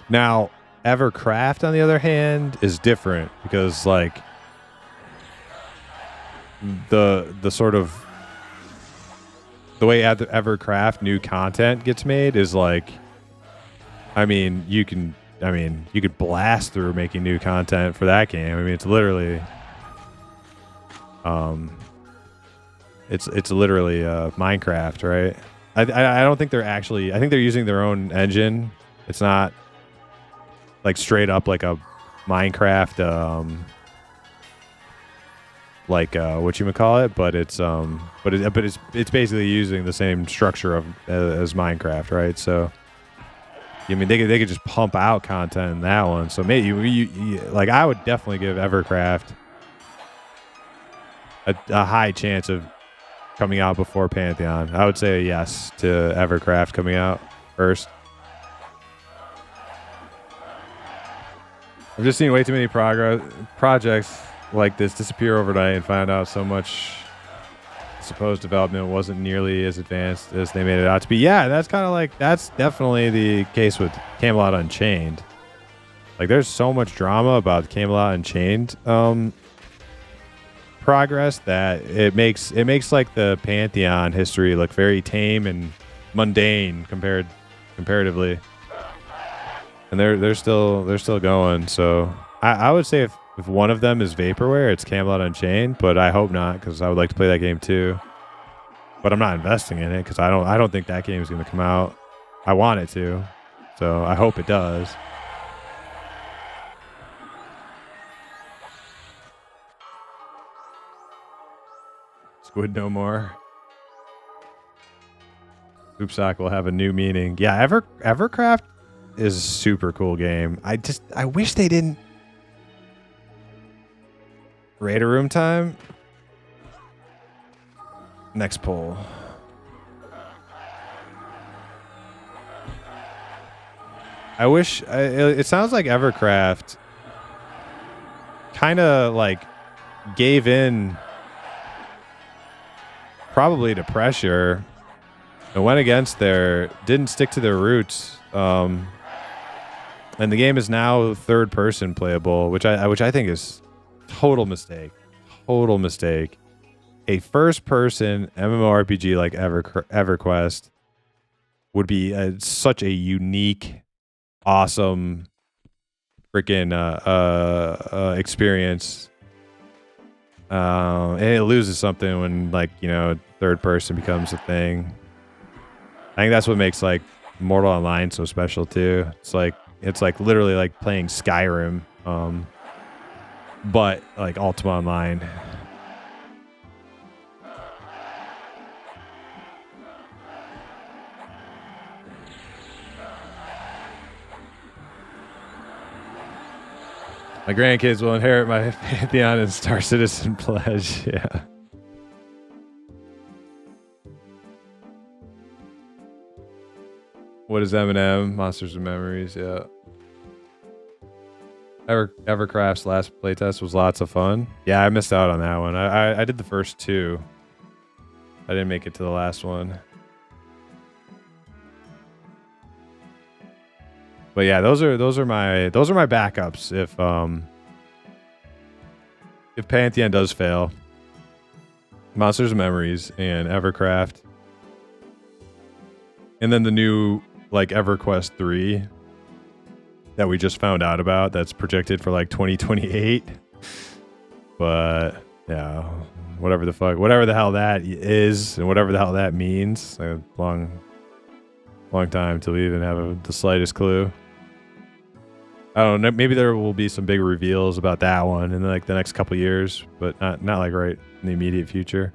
Now, EverQuest, on the other hand, is different because, like, the sort of the way EverQuest new content gets made is like, you could blast through making new content for that game. I mean, it's literally, it's literally Minecraft, right? I don't think they're actually. I think they're using their own engine. It's not like straight up like a Minecraft, whatchamacallit, but it's basically using the same structure as Minecraft, right? So I mean, they could just pump out content in that one. So maybe like I would definitely give EverCraft a high chance of coming out before Pantheon. I would say a yes to EverCraft coming out first. I've just seen way too many projects like this disappear overnight and find out so much supposed development wasn't nearly as advanced as they made it out to be. Yeah, that's definitely the case with Camelot Unchained. Like, there's so much drama about Camelot Unchained progress that it makes like the Pantheon history look very tame and mundane comparatively. And they're still going. So I would say if one of them is vaporware, it's Camelot Unchained, but I hope not, because I would like to play that game too. But I'm not investing in it because I don't think that game is going to come out. I want it to, so I hope it does. Squid no more. Oopsock will have a new meaning. Yeah, EverCraft is a super cool game. I wish they didn't. Raider room time. Next poll. I wish it sounds like EverCraft kind of like gave in probably to pressure and went against didn't stick to their roots. And the game is now third person playable, which I think is total mistake. Total mistake. A first person MMORPG like EverQuest would be such a unique, awesome freaking experience. And it loses something when, like, you know, third person becomes a thing. I think that's what makes like Mortal Online so special too. It's like literally like playing Skyrim, but like Ultima Online. My grandkids will inherit my Pantheon and Star Citizen pledge. Yeah. What is M&M? Monsters and Memories. Yeah. EverCraft's last playtest was lots of fun. Yeah, I missed out on that one. I did the first two. I didn't make it to the last one. But yeah, those are my backups if Pantheon does fail. Monsters and Memories and EverCraft. And then the new like EverQuest 3 that we just found out about that's projected for like 2028. But yeah, whatever the hell that is and whatever the hell that means. A long time till we even have the slightest clue. I don't know. Maybe there will be some big reveals about that one in like the next couple years, but not like right in the immediate future.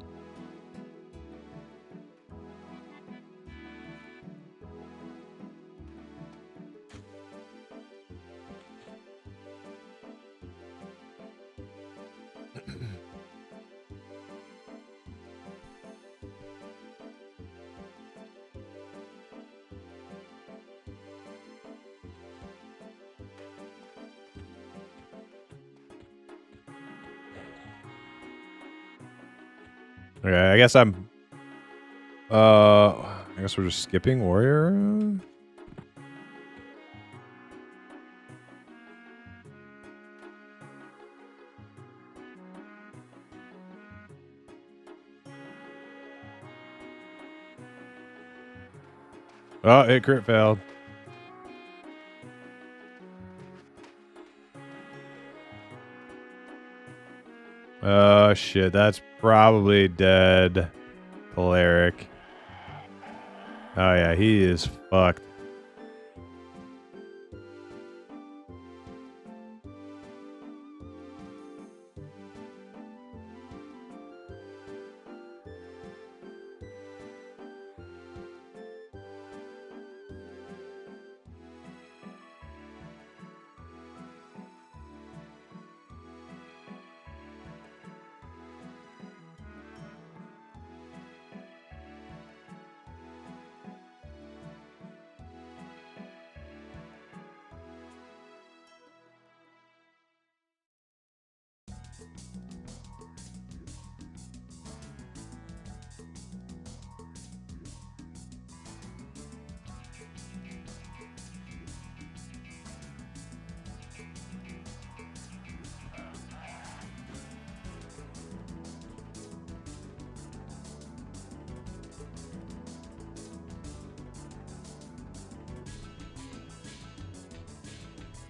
Okay, I guess we're just skipping Warrior. Oh, it crit failed. Oh shit, that's probably dead. Cleric. Oh yeah, he is fucked.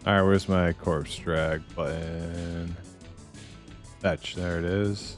Alright, where's my corpse drag button? Fetch, there it is.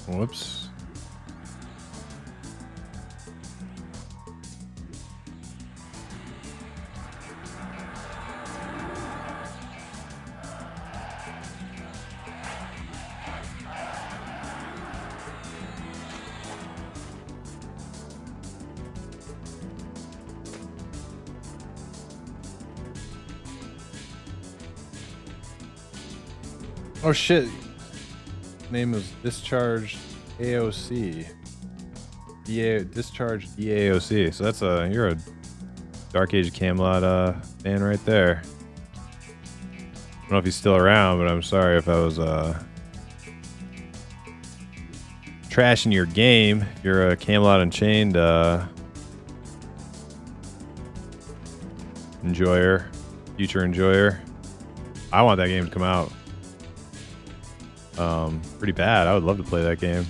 Whoops. Oh shit. Name is Discharged AOC. Discharged DAOC. So that's you're a Dark Age of Camelot fan right there. I don't know if he's still around, but I'm sorry if I was trashing your game. If you're a Camelot Unchained enjoyer, future enjoyer. I want that game to come out. Pretty bad. I would love to play that game.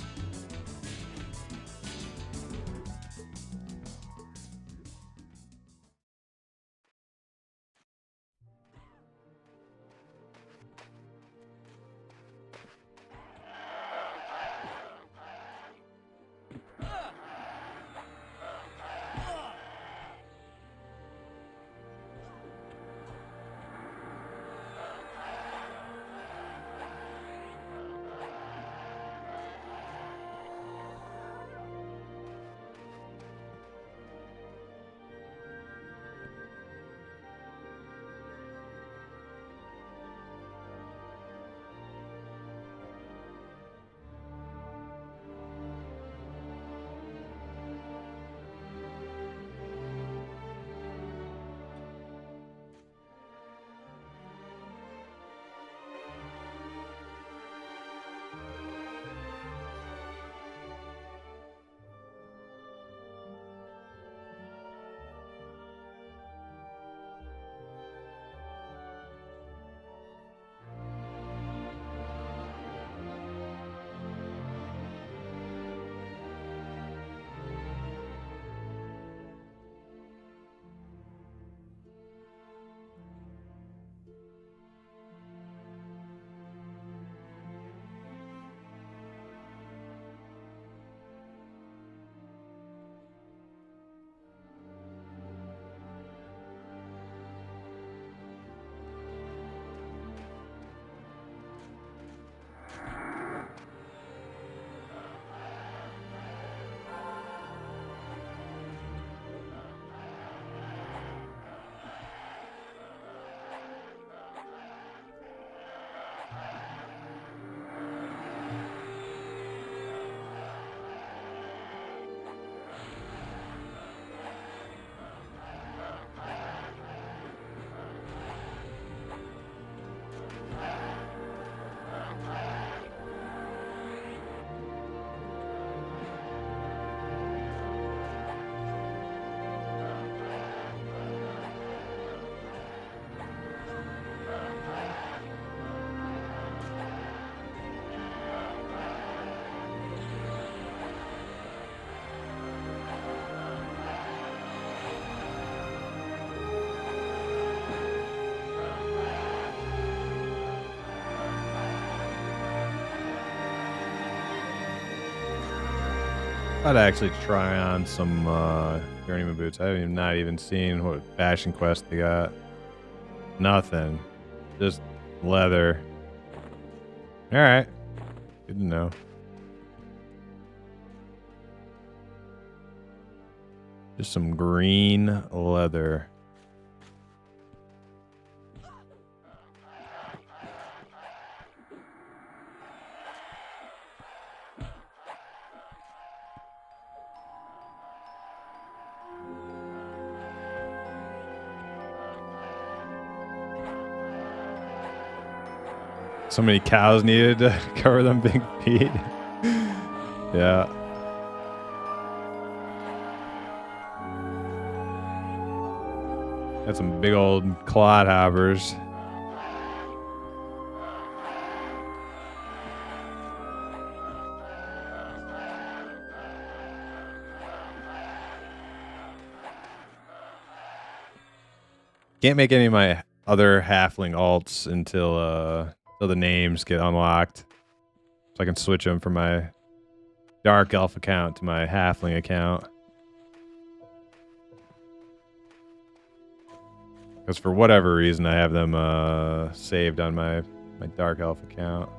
I'd actually try on some journeyman boots. I haven't not even seen what fashion quest they got. Nothing. Just leather. Alright. Good to know. Just some green leather. So many cows needed to cover them big feet. Yeah. Got some big old clodhoppers. Can't make any of my other halfling alts until the names get unlocked. So I can switch them from my dark elf account to my halfling account. Because for whatever reason, I have them saved on my dark elf account.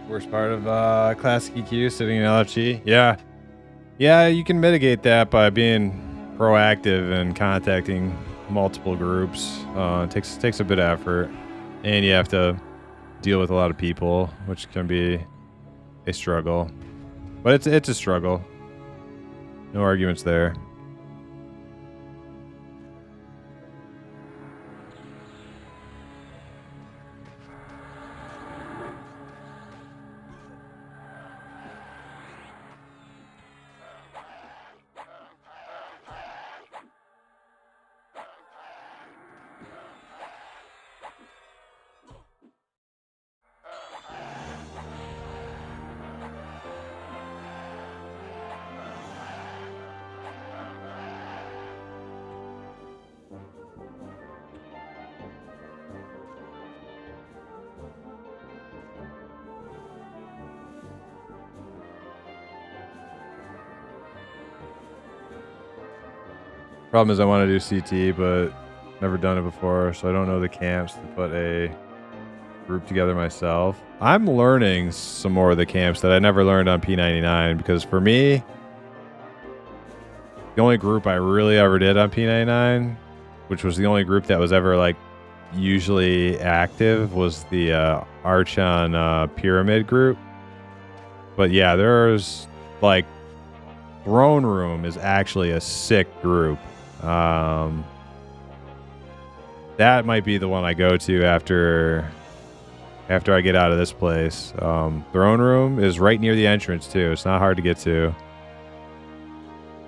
Worst part of classic EQ, sitting in LFG. Yeah, you can mitigate that by being proactive and contacting multiple groups. It takes a bit of effort, and you have to deal with a lot of people, which can be a struggle. But it's a struggle. No arguments there. Problem is I want to do CT, but never done it before, so I don't know the camps to put a group together myself. I'm learning some more of the camps that I never learned on P99, because for me, the only group I really ever did on P99, which was the only group that was ever like usually active, was the Archon Pyramid group. But yeah, there's like Throne Room is actually a sick group. That might be the one I go to after I get out of this place. Throne Room is right near the entrance too. It's not hard to get to.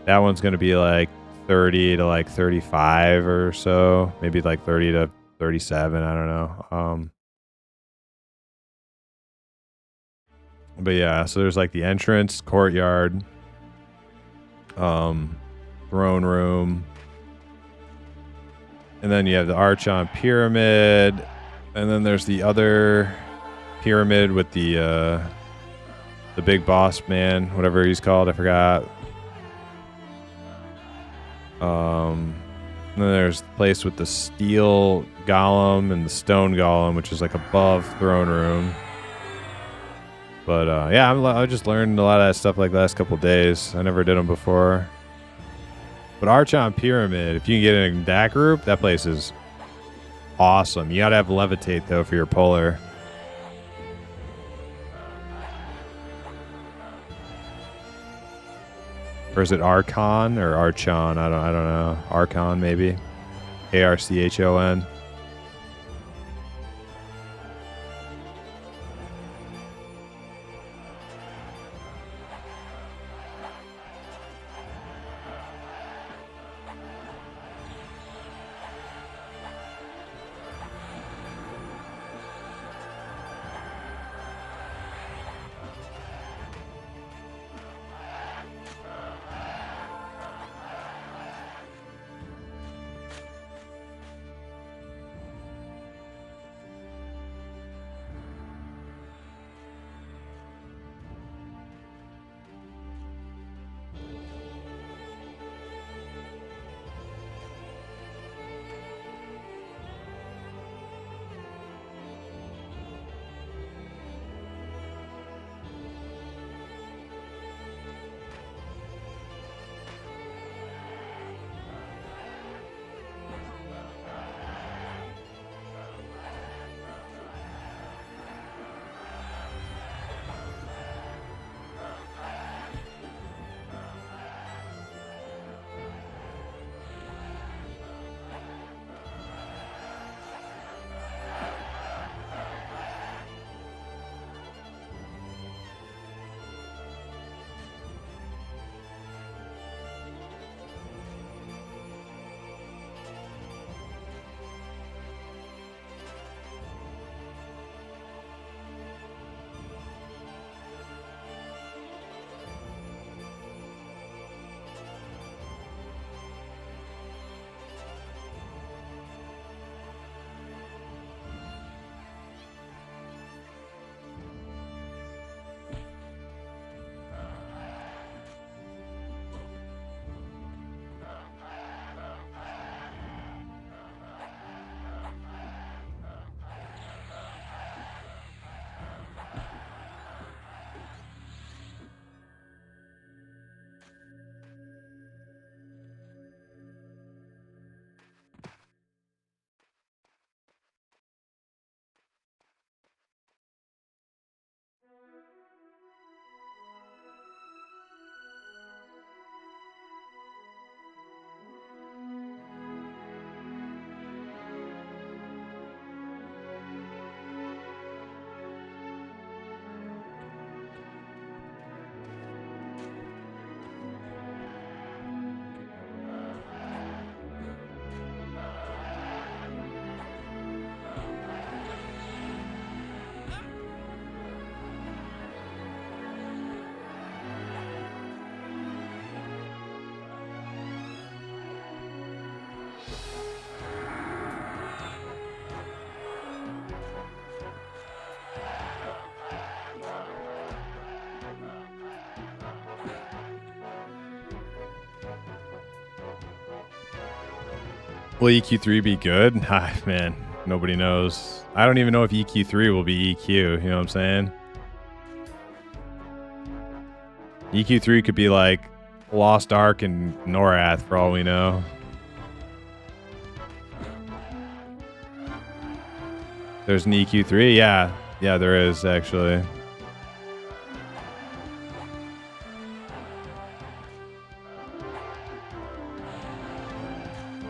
That one's going to be like 30 to like 35 or so. Maybe like 30 to 37. I don't know. But yeah, so there's like the entrance, courtyard, throne room. And then you have the Archon Pyramid. And then there's the other pyramid with the big boss man, whatever he's called, I forgot. And then there's the place with the steel golem and the stone golem, which is like above throne room. But yeah, I just learned a lot of that stuff like the last couple of days. I never did them before. But Archon Pyramid, if you can get in that group, that place is awesome. You gotta have levitate though for your polar. Or is it Archon or Archon? I don't know. Archon maybe. Archon. Will EQ3 be good? Ah, man, nobody knows. I don't even know if EQ3 will be EQ. You know what I'm saying? EQ3 could be like Lost Ark and Norath for all we know. There's an EQ3? Yeah. Yeah, there is, actually.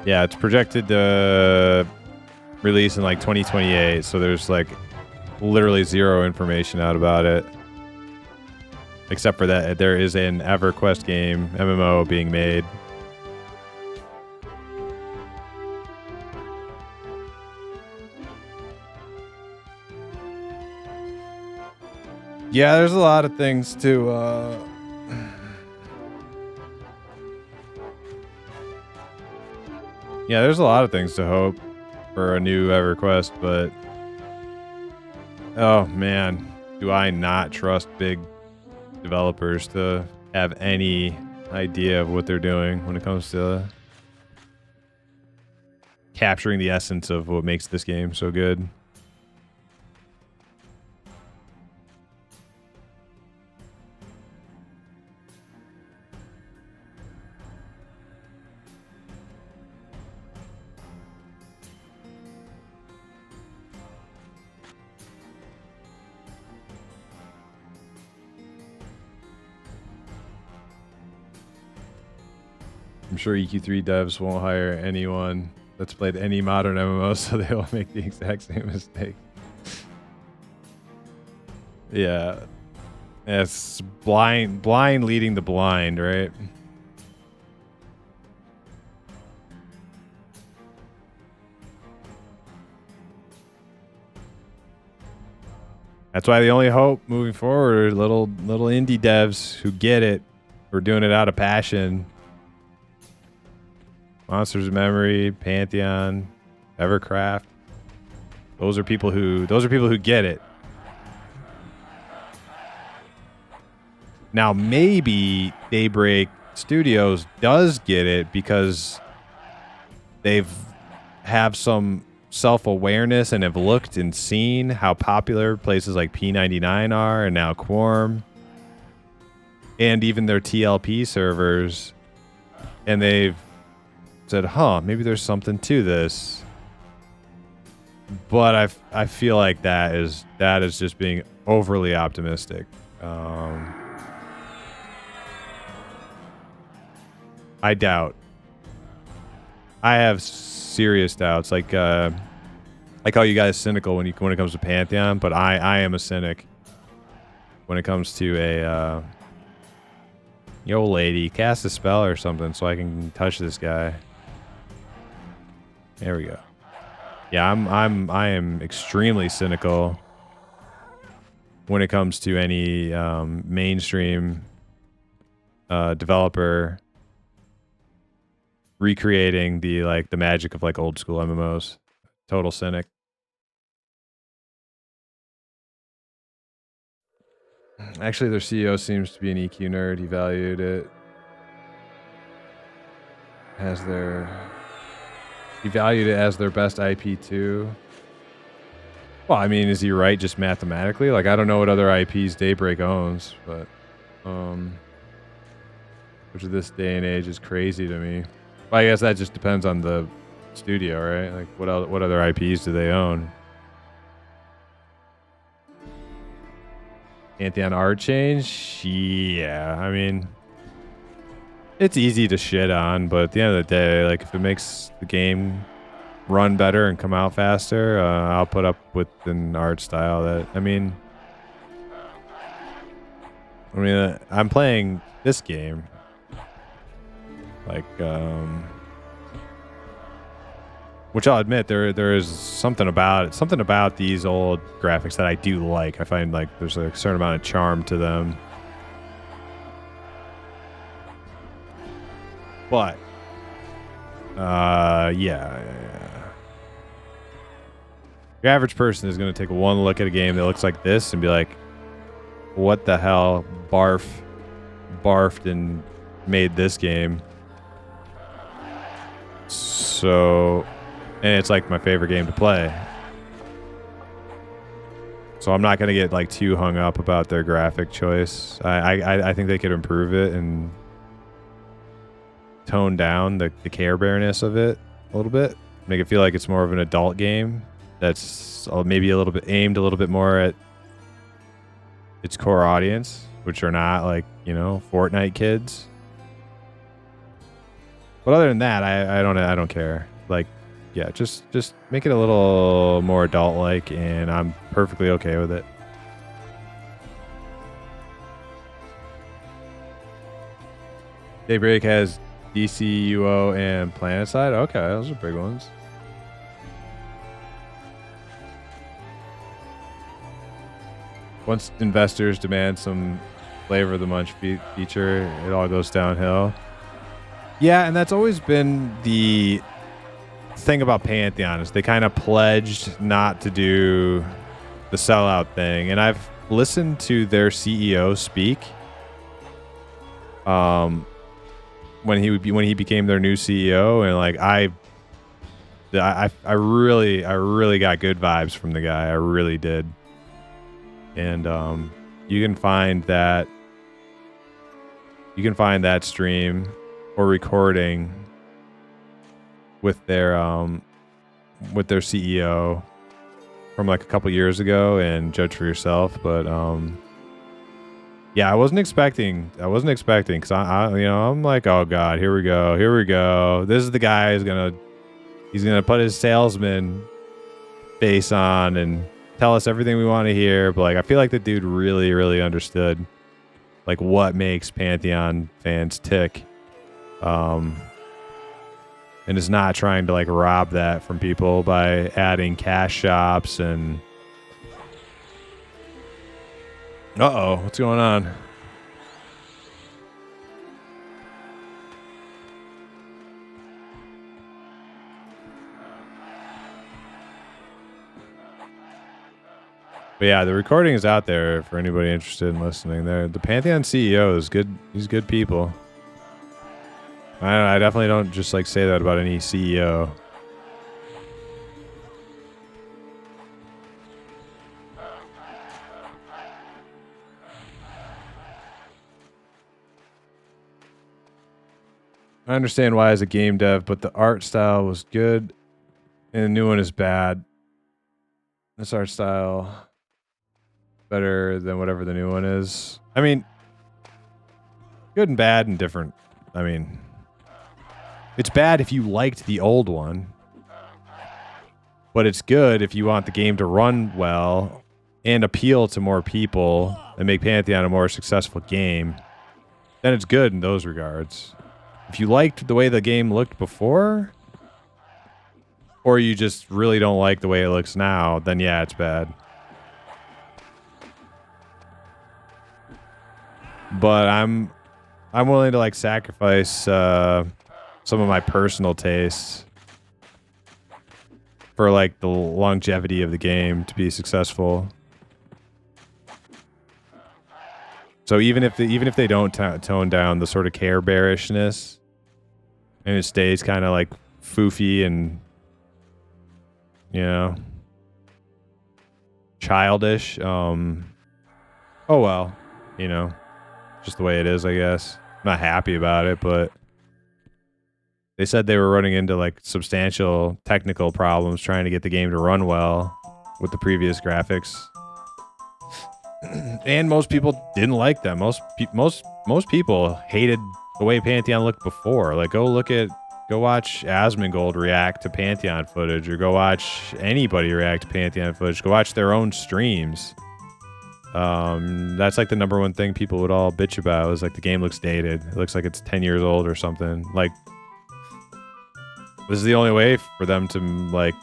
Yeah, it's projected to release in like 2028, so there's like literally zero information out about it. Except for that there is an EverQuest game, MMO, being made. Yeah, there's a lot of things to yeah, there's a lot of things to hope for a new EverQuest, but oh man, do I not trust big developers to have any idea of what they're doing when it comes to capturing the essence of what makes this game so good. I'm sure EQ3 devs won't hire anyone that's played any modern MMO, so they will make the exact same mistake. Yeah. It's blind leading the blind, right? That's why the only hope moving forward are little indie devs who get it, who are doing it out of passion. Monsters of Memory, Pantheon, Evercraft. Those are people who get it. Now maybe Daybreak Studios does get it because they've have some self-awareness and have looked and seen how popular places like P99 are, and now Quarm, and even their TLP servers, and they've said, huh, maybe there's something to this. But I feel like that is just being overly optimistic. I doubt. I have serious doubts. Like how you guys cynical when it comes to Pantheon, but I am a cynic when it comes to a yo lady, cast a spell or something so I can touch this guy. There we go. Yeah, I am extremely cynical when it comes to any mainstream developer recreating the magic of like old school MMOs. Total cynic. Actually, their CEO seems to be an EQ nerd. He valued it as he valued it as their best IP too. Well, I mean, is he right just mathematically? Like, I don't know what other IPs Daybreak owns, but which of this day and age is crazy to me. Well, I guess that just depends on the studio, right? Like, what other IPs do they own? Pantheon art change? Yeah, I mean, it's easy to shit on, but at the end of the day, like, if it makes the game run better and come out faster, I'll put up with an art style that, I mean, I'm playing this game. Like, which I'll admit there is something about these old graphics that I do like. I find like there's a certain amount of charm to them. But yeah. Your average person is going to take one look at a game that looks like this and be like, what the hell barfed and made this game So, and it's like my favorite game to play. So I'm not going to get like too hung up about their graphic choice. I think they could improve it and tone down the Care Bearness of it a little bit. Make it feel like it's more of an adult game that's maybe a little bit aimed a little bit more at its core audience, which are not like, you know, Fortnite kids. But other than that, I don't care. Like, yeah, just make it a little more adult-like, and I'm perfectly okay with it. Daybreak has DC, UO, and Planetside. Okay, those are big ones. Once investors demand some flavor of the month feature, it all goes downhill. Yeah, and that's always been the thing about Pantheon, is they kind of pledged not to do the sellout thing. And I've listened to their CEO speak when he became their new CEO, and like I really got good vibes from the guy. I really did. And you can find that stream or recording with their CEO from like a couple years ago, and judge for yourself. But yeah, I wasn't expecting because I you know, I'm like, oh god, here we go. This is the guy he's gonna put his salesman face on and tell us everything we want to hear. But like, I feel like the dude really understood like what makes Pantheon fans tick, and is not trying to like rob that from people by adding cash shops and what's going on? But yeah, the recording is out there for anybody interested in listening. There, the Pantheon CEO is good. He's good people. I definitely don't just like say that about any CEO. I understand why as a game dev, but the art style was good and the new one is bad. This art style better than whatever the new one is. I mean, good and bad and different. I mean, it's bad if you liked the old one, but it's good if you want the game to run well and appeal to more people and make Pantheon a more successful game. Then it's good in those regards. If you liked the way the game looked before, or you just really don't like the way it looks now, then yeah, it's bad. But I'm willing to like sacrifice some of my personal tastes for like the longevity of the game to be successful. So even if they don't tone down the sort of Care Bearishness, and it stays kind of like foofy and, you know, childish, oh well, you know, just the way it is, I guess. I'm not happy about it, but they said they were running into like substantial technical problems trying to get the game to run well with the previous graphics. And most people didn't like them. Most people hated the way Pantheon looked before. Like, go watch Asmongold react to Pantheon footage, or go watch anybody react to Pantheon footage. Go watch their own streams. That's like the number one thing people would all bitch about, is like the game looks dated. It looks like it's 10 years old or something. Like, this is the only way for them to like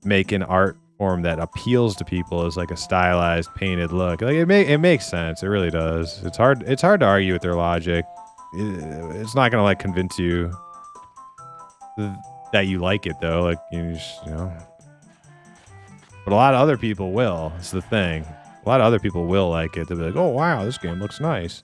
make an art form that appeals to people, as like a stylized painted look. Like, it makes sense. It really does. It's hard to argue with their logic. It's not gonna like convince you that you like it though. Like, you know. But a lot of other people will. It's the thing. A lot of other people will like it. They'll be like, oh wow, this game looks nice.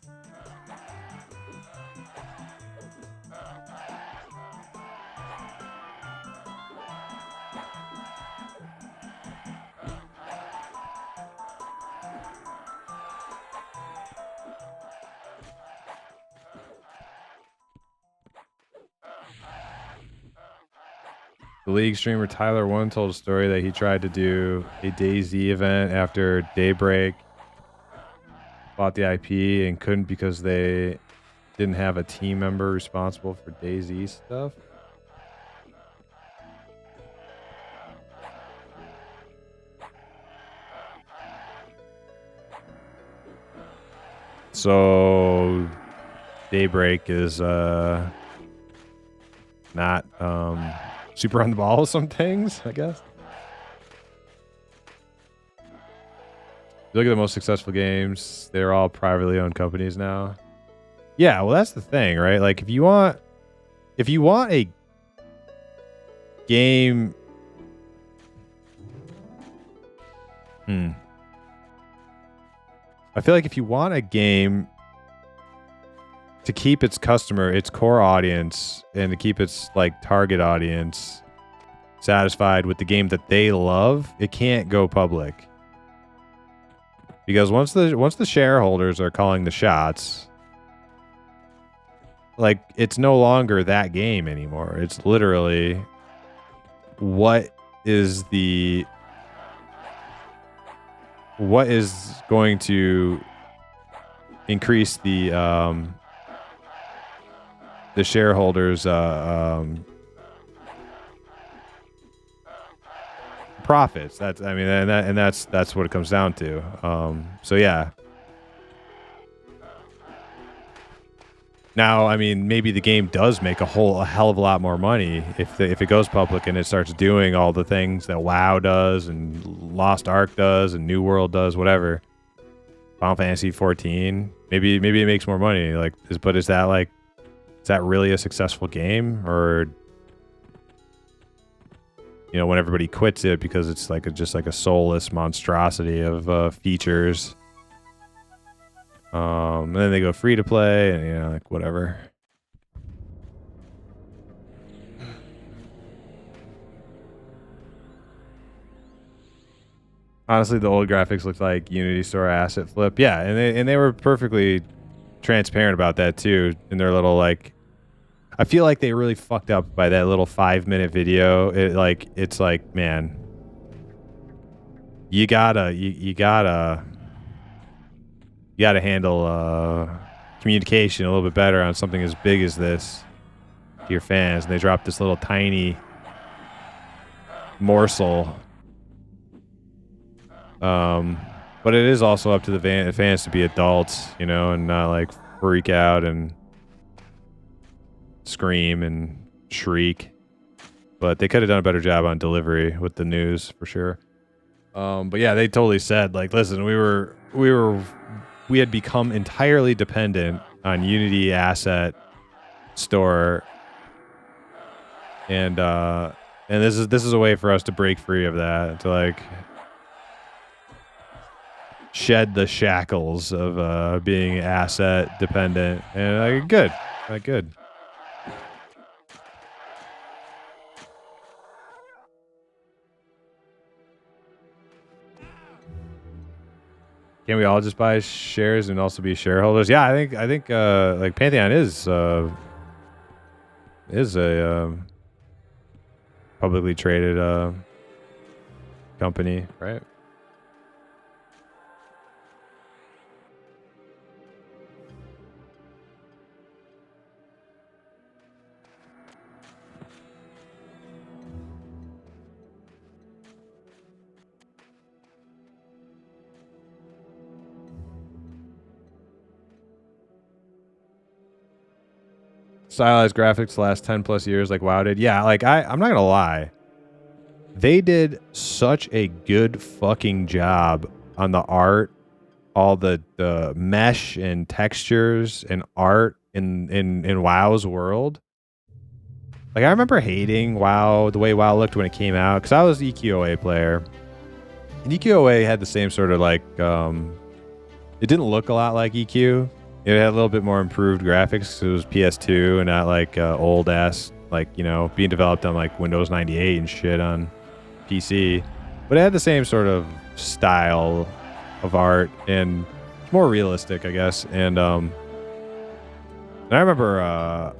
The League streamer Tyler One told a story that he tried to do a DayZ event after Daybreak bought the IP and couldn't because they didn't have a team member responsible for DayZ stuff. So Daybreak is not super on the ball with some things, I guess. Look at the most successful games. They're all privately owned companies now. Yeah, well that's the thing, right? Like if you want a game I feel like if you want a game to keep its customer, its core audience, and to keep its like target audience satisfied with the game that they love, it can't go public. Because once the shareholders are calling the shots, like it's no longer that game anymore. It's literally what is going to increase the shareholders profits. That's what it comes down to. So yeah. Now, I mean, maybe the game does make a hell of a lot more money if it goes public and it starts doing all the things that WoW does and Lost Ark does and New World does, whatever. Final Fantasy 14, maybe it makes more money. Like, but is that really a successful game, or when everybody quits it because it's just like a soulless monstrosity of features? And then they go free to play and like whatever. Honestly, the old graphics looked like Unity Store asset flip. Yeah, and they were perfectly transparent about that too in their little like. I feel like they really fucked up by that little 5-minute video. It's like, man, you gotta handle communication a little bit better on something as big as this to your fans. And they dropped this little tiny morsel. But it is also up to the fans to be adults, and not like freak out and scream and shriek. But they could have done a better job on delivery with the news for sure. But yeah, they totally said like, listen, we had become entirely dependent on Unity Asset Store, and this is a way for us to break free of that, to like shed the shackles of being asset dependent, and good. Can we all just buy shares and also be shareholders? Yeah, I think like Pantheon is a publicly traded company, right? Stylized graphics the last 10 plus years like WoW did. Yeah, like I'm not gonna lie. They did such a good fucking job on the art, all the mesh and textures and art in WoW's world. Like I remember hating WoW, the way WoW looked when it came out, because I was an EQOA player. And EQOA had the same sort of like it didn't look a lot like EQ. It had a little bit more improved graphics. It was PS2 and not like old ass, like, being developed on like Windows 98 and shit on PC. But it had the same sort of style of art and it's more realistic, I guess. And I remember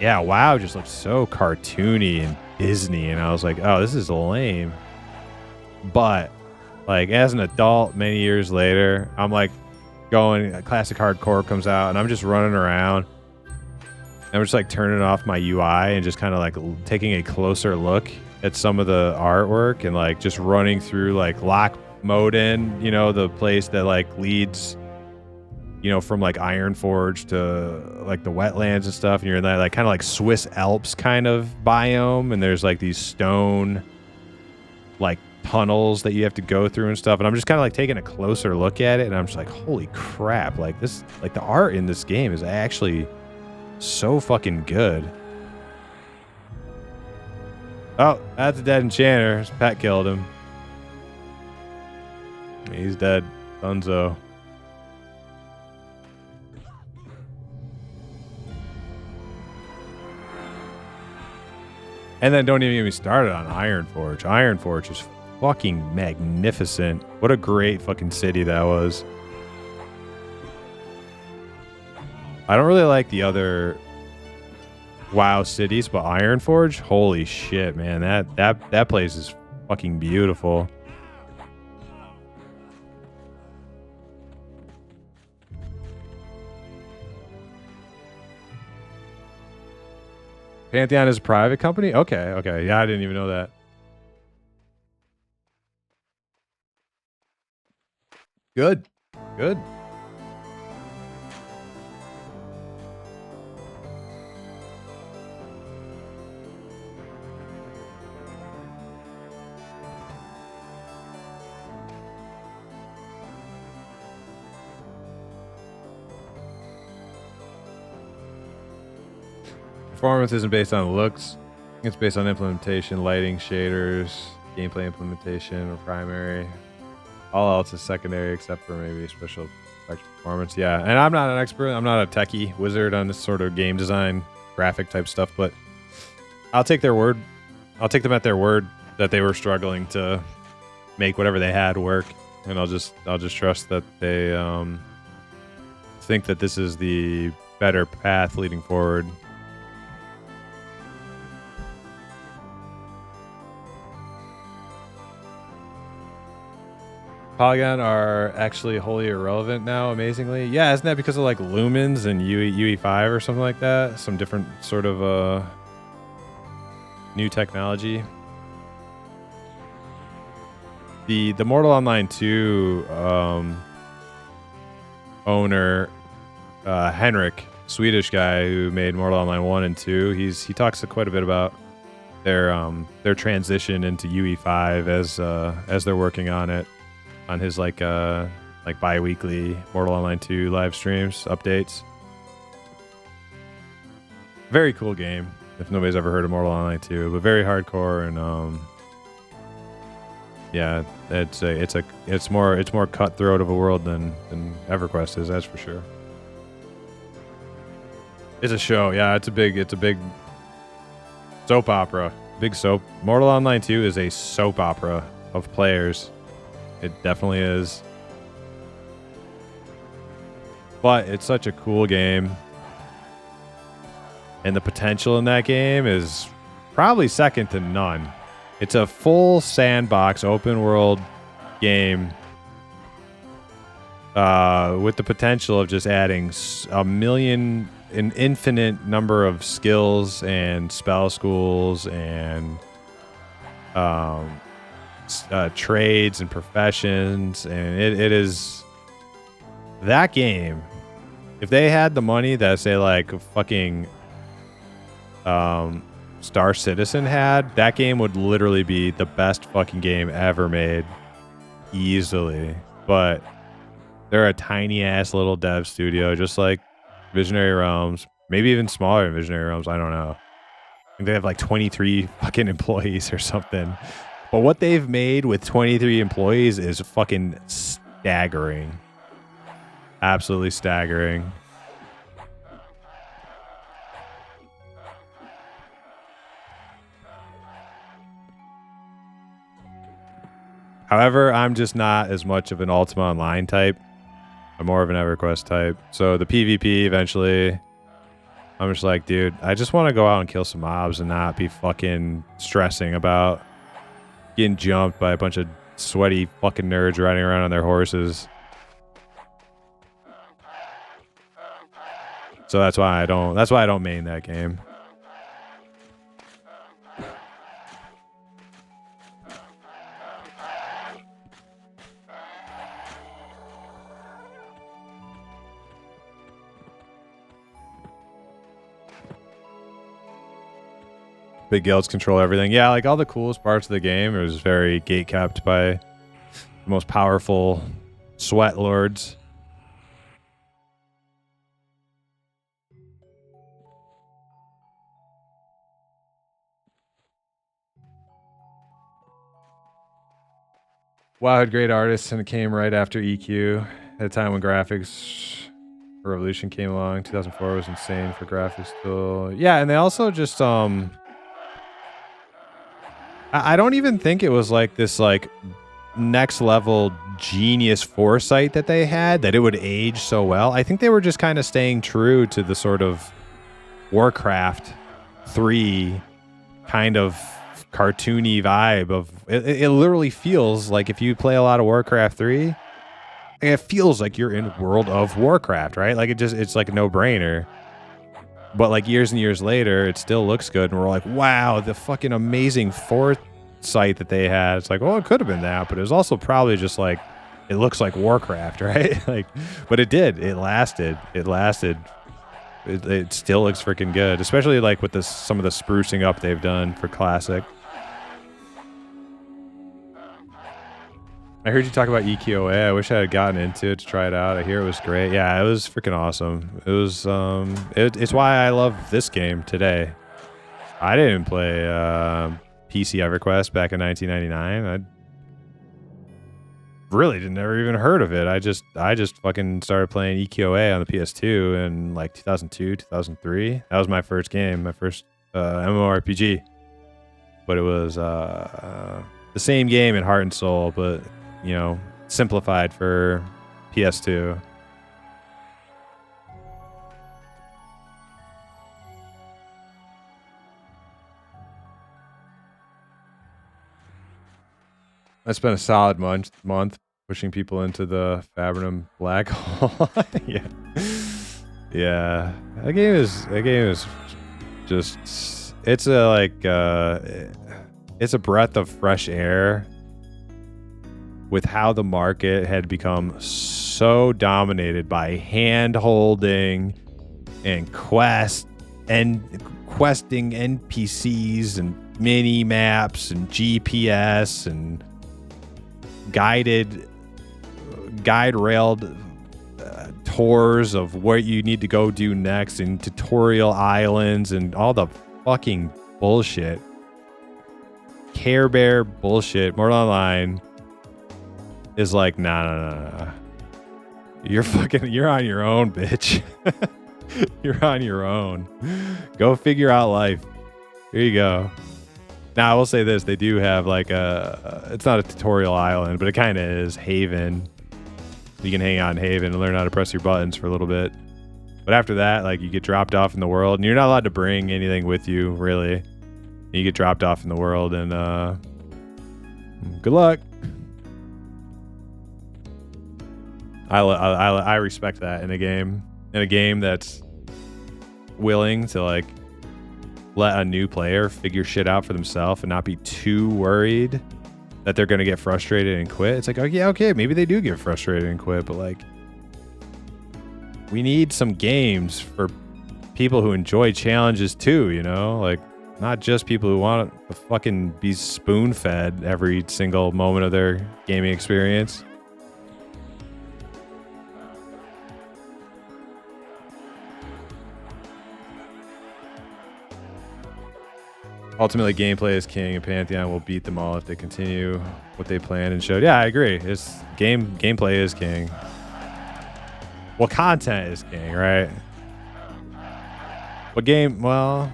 Yeah, WoW just looks so cartoony and Disney, and I was like, oh, this is lame. But like as an adult, many years later, I'm like going, classic hardcore comes out, and I'm just running around. I'm just like turning off my UI and just kind of like taking a closer look at some of the artwork and like just running through like lock mode in, you know, the place that like leads, you know, from like Ironforge to like the wetlands and stuff. And you're in that like kind of like Swiss Alps kind of biome. And there's like these stone like tunnels that you have to go through and stuff. And I'm just kind of like taking a closer look at it. And I'm just like, holy crap. Like this, like the art in this game is actually so fucking good. Oh, that's a dead enchanter. His pet killed him. He's dead. Dunzo. And then don't even get me started on Ironforge. Ironforge is fucking magnificent. What a great fucking city that was. I don't really like the other WoW cities, but Ironforge, holy shit, man. That place is fucking beautiful. Pantheon is a private company? Okay. Yeah, I didn't even know that. Good. Performance isn't based on looks. It's based on implementation, lighting, shaders, gameplay implementation, or primary. All else is secondary except for maybe special effects performance. Yeah, and I'm not an expert. I'm not a techie wizard on this sort of game design, graphic type stuff, but I'll take their word. I'll take them at their word that they were struggling to make whatever they had work, and I'll just trust that they think that this is the better path leading forward. Polygon are actually wholly irrelevant now, amazingly. Yeah, isn't that because of like lumens and UE5 or something like that? Some different sort of new technology. The Mortal Online 2 owner, Henrik, Swedish guy who made Mortal Online 1 and 2, he talks quite a bit about their transition into UE5 as they're working on it. On his like bi-weekly Mortal Online 2 live streams updates. Very cool game. If nobody's ever heard of Mortal Online 2, but very hardcore and yeah, it's more cutthroat of a world than EverQuest is, that's for sure. It's a show, yeah. It's a big soap opera. Big soap. Mortal Online 2 is a soap opera of players. It definitely is. But it's such a cool game. And the potential in that game is probably second to none. It's a full sandbox open world game with the potential of just adding an infinite number of skills and spell schools and trades and professions, and it is that game. If they had the money that say like fucking Star Citizen had, that game would literally be the best fucking game ever made, easily. But they're a tiny ass little dev studio, just like Visionary Realms, maybe even smaller than Visionary Realms. I don't know. I think they have like 23 fucking employees or something. But what they've made with 23 employees is fucking staggering. Absolutely staggering. However, I'm just not as much of an Ultima Online type. I'm more of an EverQuest type. So the PvP eventually, I'm just like, dude, I just want to go out and kill some mobs and not be fucking stressing about getting jumped by a bunch of sweaty fucking nerds riding around on their horses. So that's why I don't main that game. Big guilds control everything. Yeah, like all the coolest parts of the game, it was very gate kept by the most powerful sweat lords. WoW had great artists, and it came right after EQ at a time when graphics revolution came along. 2004 was insane for graphics still. Yeah, and they also just I don't even think it was like this like next level genius foresight that they had that it would age so well. I think they were just kind of staying true to the sort of Warcraft 3 kind of cartoony vibe of it literally feels like if you play a lot of Warcraft 3, it feels like you're in World of Warcraft, right? Like it's like a no-brainer. But like years and years later, it still looks good, and we're like, wow, the fucking amazing foresight that they had. It's like, well, it could have been that, but it was also probably just like, it looks like Warcraft, right? Like, but it did. It lasted. It lasted. It still looks freaking good, especially like with some of the sprucing up they've done for Classic. I heard you talk about EQOA. I wish I had gotten into it to try it out. I hear it was great. Yeah, it was freaking awesome. It was it's why I love this game today. I didn't play PC EverQuest back in 1999. I really never even heard of it. I just fucking started playing EQOA on the PS2 in like 2002, 2003. That was my first game, my first MMORPG. But it was the same game in heart and soul, but you know, simplified for PS2. I spent a solid month pushing people into the Fabrinum black hole. Yeah. Yeah. That game is just, it's a breath of fresh air with how the market had become so dominated by hand holding and questing NPCs and mini maps and GPS and guide railed tours of what you need to go do next and tutorial islands and all the fucking bullshit. Care Bear bullshit. More Online is like, nah. You're on your own, bitch. You're on your own. Go figure out life. Here you go. Now, I will say this. They do have like it's not a tutorial island, but it kind of is. Haven. You can hang out in Haven and learn how to press your buttons for a little bit. But after that, like, you get dropped off in the world, and you're not allowed to bring anything with you, really. You get dropped off in the world, and good luck. I respect that in a game that's willing to like let a new player figure shit out for themselves and not be too worried that they're gonna get frustrated and quit. It's like, oh yeah, okay, maybe they do get frustrated and quit, but like, we need some games for people who enjoy challenges too, you know, like not just people who want to fucking be spoon-fed every single moment of their gaming experience. Ultimately, gameplay is king, and Pantheon will beat them all if they continue what they planned and showed. Yeah, I agree. Gameplay is king. Well, content is king, right? But well,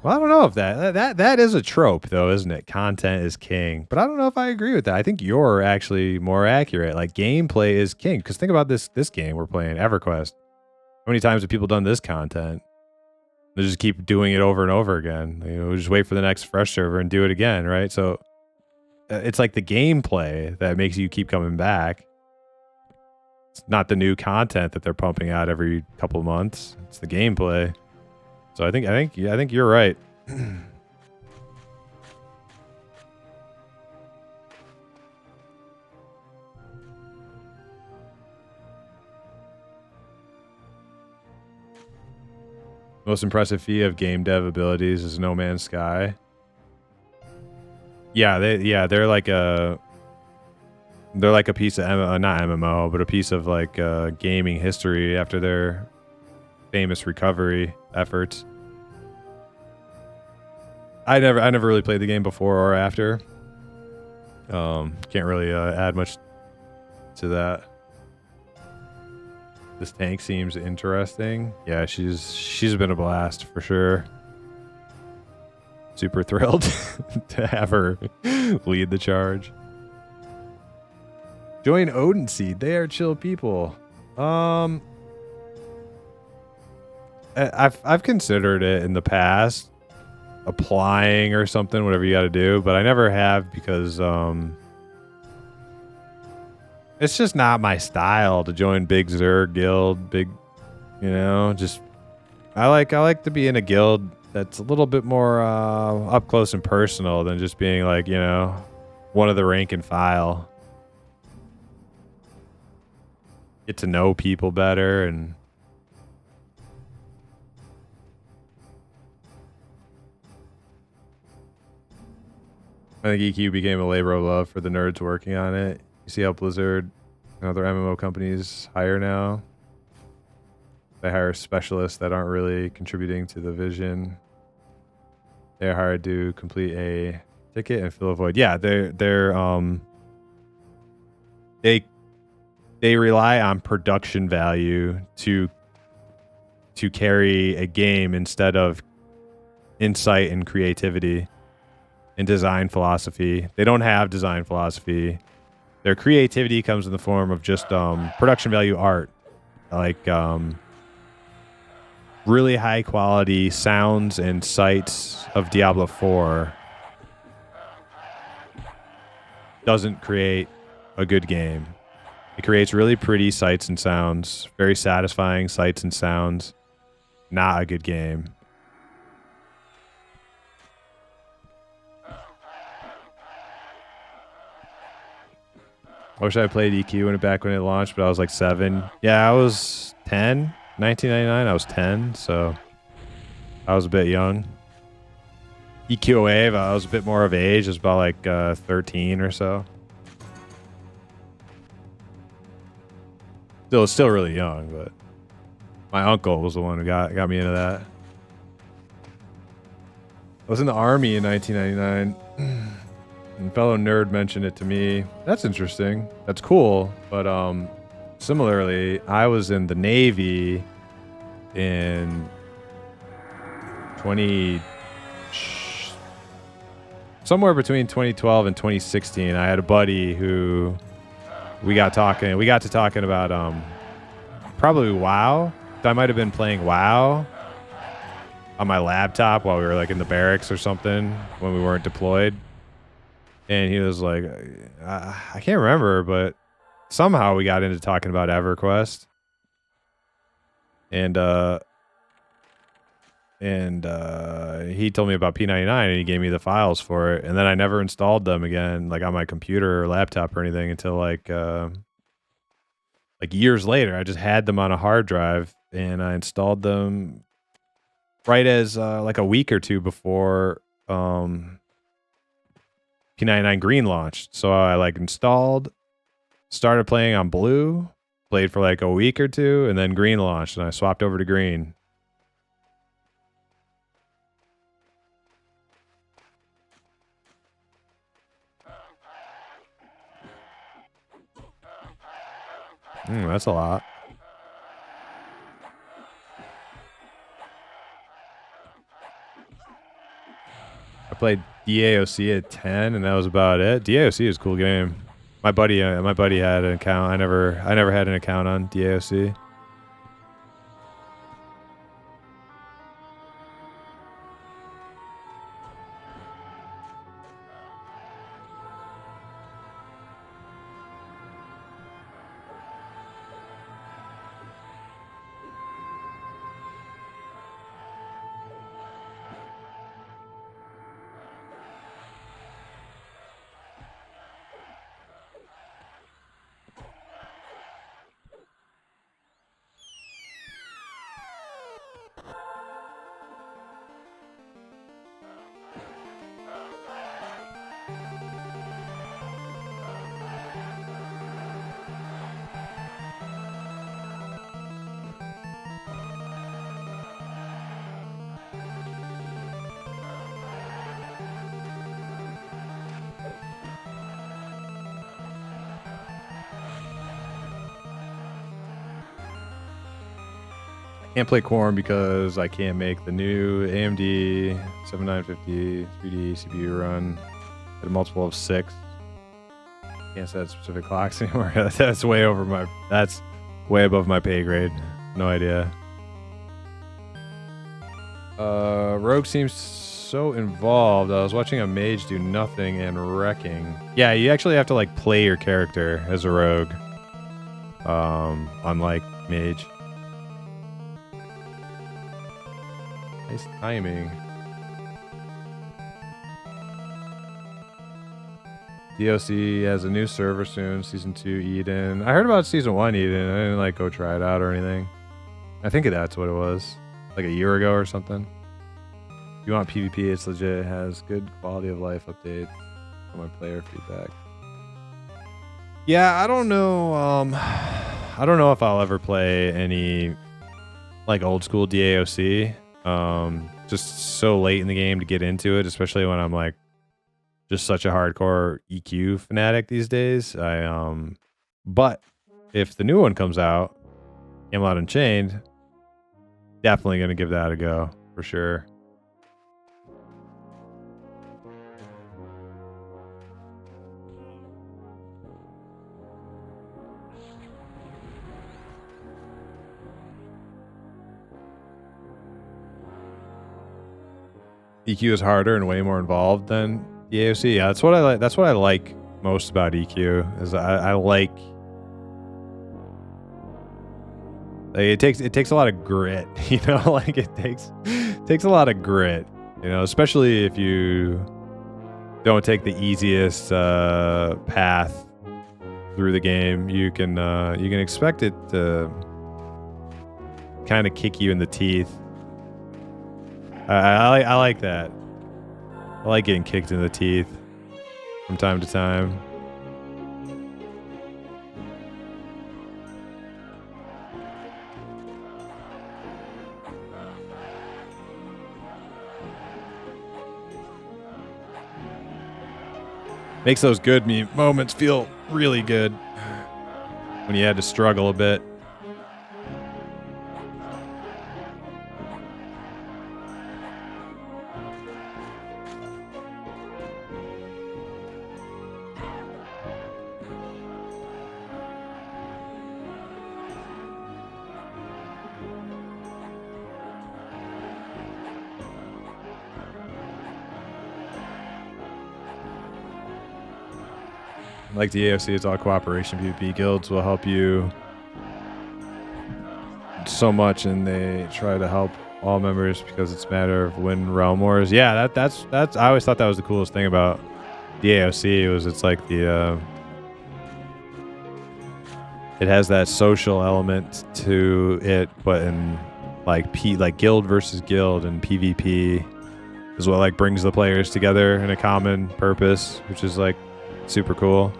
I don't know if that is a trope, though, isn't it? Content is king. But I don't know if I agree with that. I think you're actually more accurate. Like, gameplay is king. Because think about this game we're playing, EverQuest. How many times have people done this content? They just keep doing it over and over again. You know, just wait for the next fresh server and do it again, right? So it's like the gameplay that makes you keep coming back. It's not the new content that they're pumping out every couple of months. It's the gameplay. So I think you're right. Most impressive feat of game dev abilities is No Man's Sky. Yeah, they're like a piece of not MMO, but a piece of like gaming history after their famous recovery efforts. I never really played the game before or after. Can't really add much to that. This tank seems interesting. Yeah, she's been a blast for sure. Super thrilled to have her lead the charge. Join Odin Seed. They are chill people. I've considered it in the past, applying or something, whatever you got to do, but I never have because it's just not my style to join big Zerg guild, big, you know, just I like to be in a guild that's a little bit more up close and personal than just being like, you know, one of the rank and file. Get to know people better and I think EQ became a labor of love for the nerds working on it. You see how Blizzard and other MMO companies hire now? They hire specialists that aren't really contributing to the vision. They're hired to complete a ticket and fill a void. Yeah, they rely on production value to carry a game instead of insight and creativity and design philosophy. They don't have design philosophy. Their creativity comes in the form of just production value art, like really high quality sounds and sights of Diablo 4 doesn't create a good game. It creates really pretty sights and sounds, very satisfying sights and sounds. Not a good game. I wish I played EQ back when it launched, but I was like 7. Yeah, I was 10. 1999, I was 10, so I was a bit young. EQ Wave, I was a bit more of age. I was about like 13 or so. Still really young, but my uncle was the one who got me into that. I was in the army in 1999. And fellow nerd mentioned it to me. That's interesting. That's cool. But similarly, I was in the Navy in somewhere between 2012 and 2016. I had a buddy who we got to talking about probably WoW. I might have been playing WoW on my laptop while we were like in the barracks or something when we weren't deployed. And he was like, I can't remember, but somehow we got into talking about EverQuest. And he told me about P99 and he gave me the files for it. And then I never installed them again, like on my computer or laptop or anything until like years later. I just had them on a hard drive and I installed them right as like a week or two before P99 Green launched. So I like installed, started playing on Blue, played for like a week or two, and then Green launched and I swapped over to Green. That's a lot. I played DAOC at 10, and that was about it. DAOC is a cool game. My buddy had an account. I never had an account on DAOC. Can't play Quarm because I can't make the new AMD 7950 3D CPU run at a multiple of 6. Can't set specific clocks anymore. That's way above my pay grade. No idea. Rogue seems so involved. I was watching a mage do nothing and wrecking. Yeah, you actually have to like play your character as a rogue. Unlike mage. Nice timing. DOC has a new server soon. Season 2 Eden. I heard about Season 1 Eden. I didn't like go try it out or anything. I think that's what it was. Like a year ago or something. If you want PvP, it's legit. It has good quality of life updates. On my player feedback. Yeah, I don't know. I don't know if I'll ever play any like old school DAOC. Just so late in the game to get into it, especially when I'm like just such a hardcore EQ fanatic these days. But if the new one comes out, Camelot Unchained, definitely gonna give that a go for sure. EQ is harder and way more involved than the AOC. Yeah, that's what I like. That's what I like most about EQ. Is I like it takes a lot of grit. You know, like it takes a lot of grit. You know, especially if you don't take the easiest path through the game. You can expect it to kind of kick you in the teeth. I like that. I like getting kicked in the teeth from time to time. Makes those good moments feel really good when you had to struggle a bit. Like the AOC, it's all cooperation. PvP guilds will help you so much, and they try to help all members because it's a matter of win realm wars. Yeah, that's. I always thought that was the coolest thing about the AOC. It's like the it has that social element to it, but in like guild versus guild and PvP is what like brings the players together in a common purpose, which is like super cool.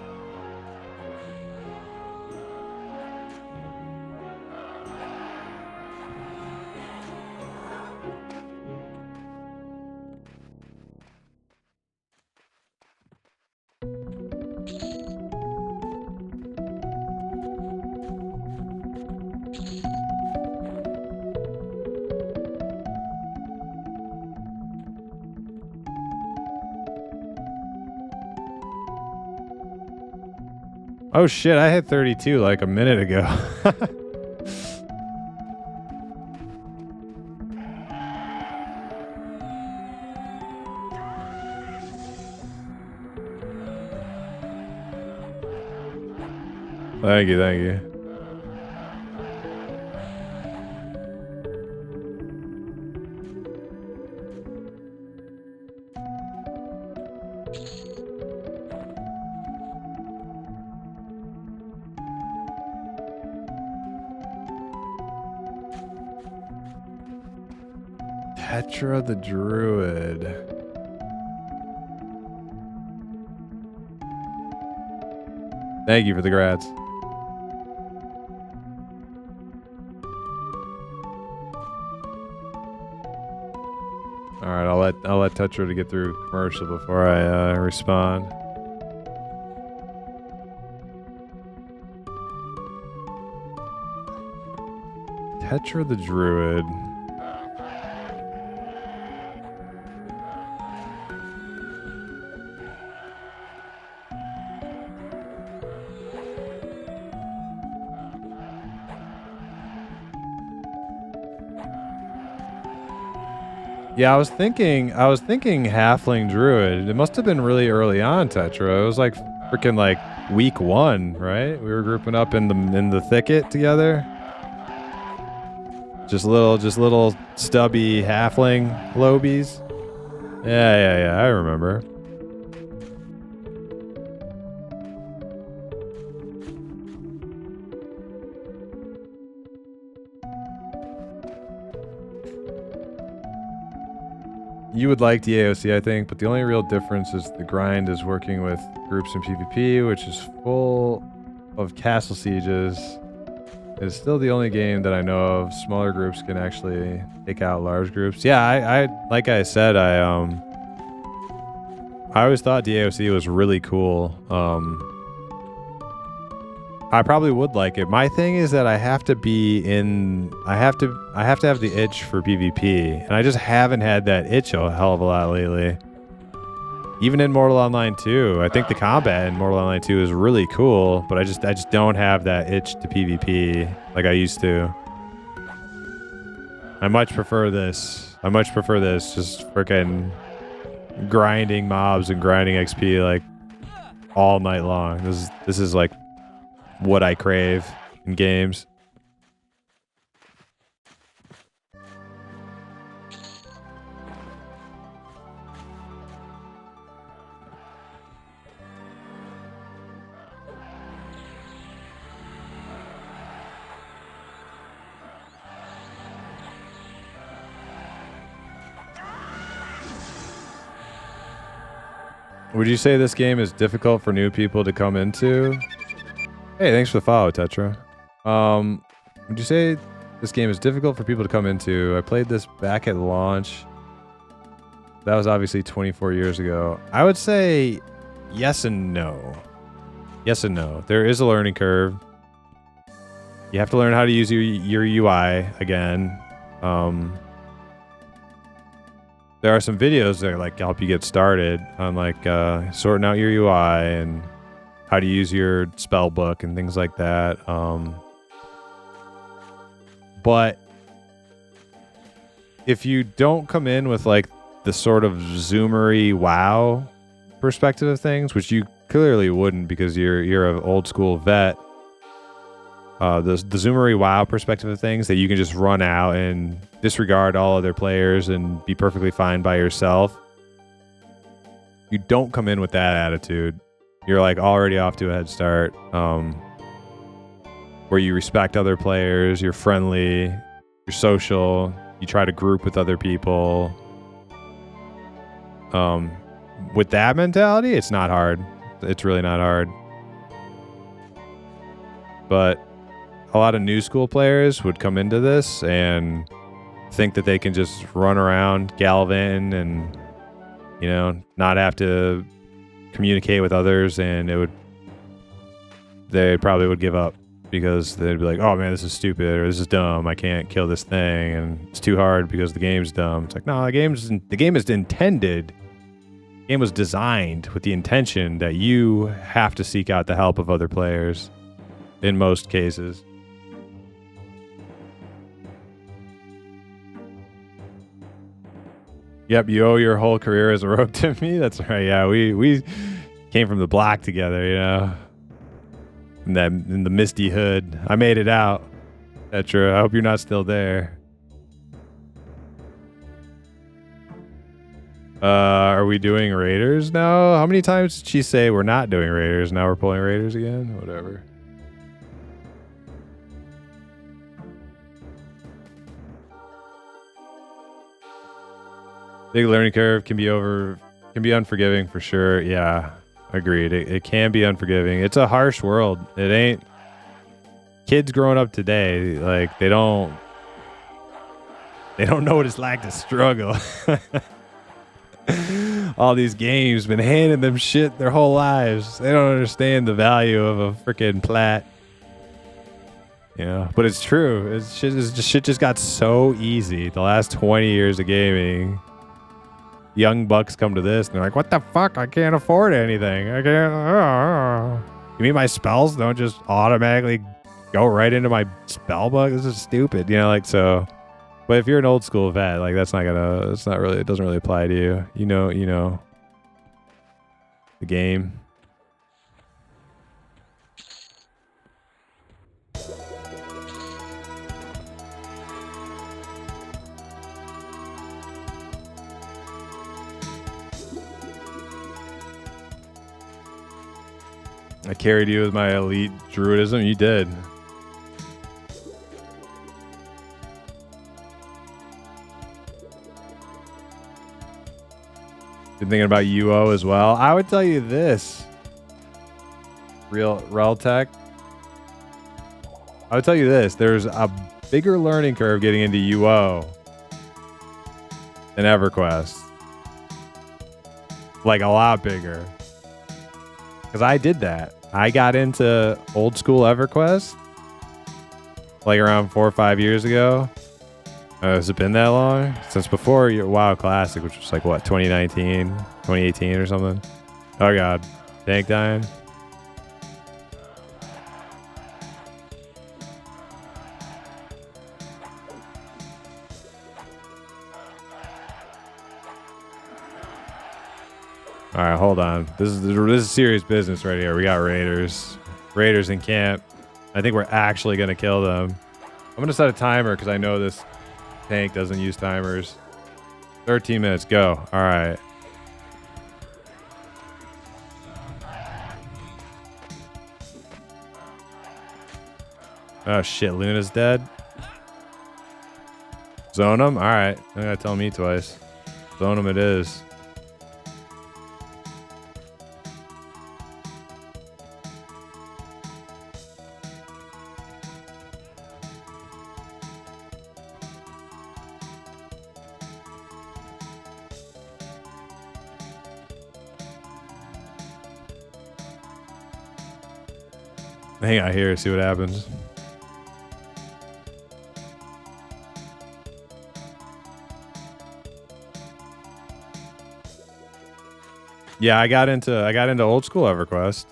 Oh shit, I hit 32 like a minute ago. Thank you. Petra the Druid. Thank you for the grats. All right, I'll let Tetra to get through commercial before I respond. Tetra the Druid. Yeah, I was thinking Halfling Druid. It must have been really early on, Tetra. It was like freaking like week 1, right? We were grouping up in the thicket together. Just little stubby halfling lobies. Yeah, I remember. You would like DAOC, I think, but the only real difference is the grind is working with groups in PvP, which is full of castle sieges. It's still the only game that I know of. Smaller groups can actually take out large groups. Yeah, I like I said, I always thought DAOC was really cool. I probably would like it. My thing is that I have to be in. I have to have the itch for PvP, and I just haven't had that itch a hell of a lot lately. Even in Mortal Online 2, I think the combat in Mortal Online 2 is really cool, but I just don't have that itch to PvP like I used to. I much prefer this. Just freaking grinding mobs and grinding XP like all night long. This is like what I crave in games. Would you say this game is difficult for new people to come into? Hey, thanks for the follow, Tetra. Would you say this game is difficult for people to come into? I played this back at launch. That was obviously 24 years ago. I would say yes and no. Yes and no. There is a learning curve. You have to learn how to use your UI again. There are some videos that like help you get started on like sorting out your UI and how to use your spell book and things like that. But if you don't come in with like the sort of zoomery WoW perspective of things, which you clearly wouldn't because you're an old school vet, the zoomery WoW perspective of things that you can just run out and disregard all other players and be perfectly fine by yourself. You don't come in with that attitude. You're like already off to a head start, where you respect other players, you're friendly, you're social, you try to group with other people. With that mentality, it's not hard. It's really not hard. But a lot of new school players would come into this and think that they can just run around gallivanting and, you know, not have to communicate with others, and they probably would give up because they'd be like, oh man, this is stupid, or this is dumb, I can't kill this thing, and it's too hard because the game's dumb. It's like, no, the game is intended. The game was designed with the intention that you have to seek out the help of other players in most cases. Yep, you owe your whole career as a rogue to me. That's right. Yeah, we came from the block together, you know. In the misty hood. I made it out. Tetra, I hope you're not still there. Are we doing raiders now? How many times did she say we're not doing raiders? Now we're pulling raiders again? Whatever. Big learning curve can be unforgiving for sure. Yeah, agreed. It can be unforgiving. It's a harsh world. It ain't kids growing up today. Like they don't know what it's like to struggle. All these games been handing them shit their whole lives. They don't understand the value of a freaking plat. Yeah, but it's true. Shit just got so easy. The last 20 years of gaming, young bucks come to this and they're like, "What the fuck? I can't afford anything. I can't." You mean my spells don't just automatically go right into my spell book? This is stupid. You know, like so. But if you're an old school vet, like that's not gonna. It's not really. It doesn't really apply to you. You know. The game. I carried you with my elite druidism. You did. Been thinking about UO as well. I would tell you this. Reltech. I would tell you this. There's a bigger learning curve getting into UO than EverQuest. Like a lot bigger. Because I did that. I got into old school EverQuest like around 4 or 5 years ago. Has it been that long? Since before your WoW Classic, which was like what, 2019, 2018 or something? Oh god. Tank dying. All right, hold on. This is serious business right here. We got raiders in camp. I think we're actually gonna kill them. I'm gonna set a timer because I know this tank doesn't use timers. 13 minutes, go. All right. Oh shit, Luna's dead. Zone him? All right. You gotta tell me twice. Zone him it is. Hang out here, see what happens. Yeah, I got into old school EverQuest.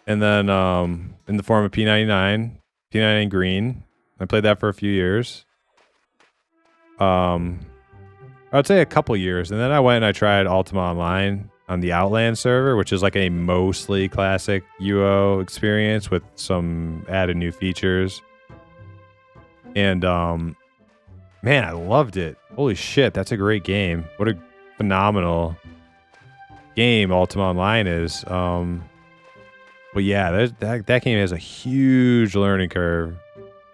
And then in the form of P99 green. I played that for a few years. I would say a couple years, and then I went and I tried Ultima Online on the Outland server, which is like a mostly classic UO experience with some added new features. And man, I loved it. Holy shit, that's a great game. What a phenomenal game Ultima Online is. But yeah, that game has a huge learning curve.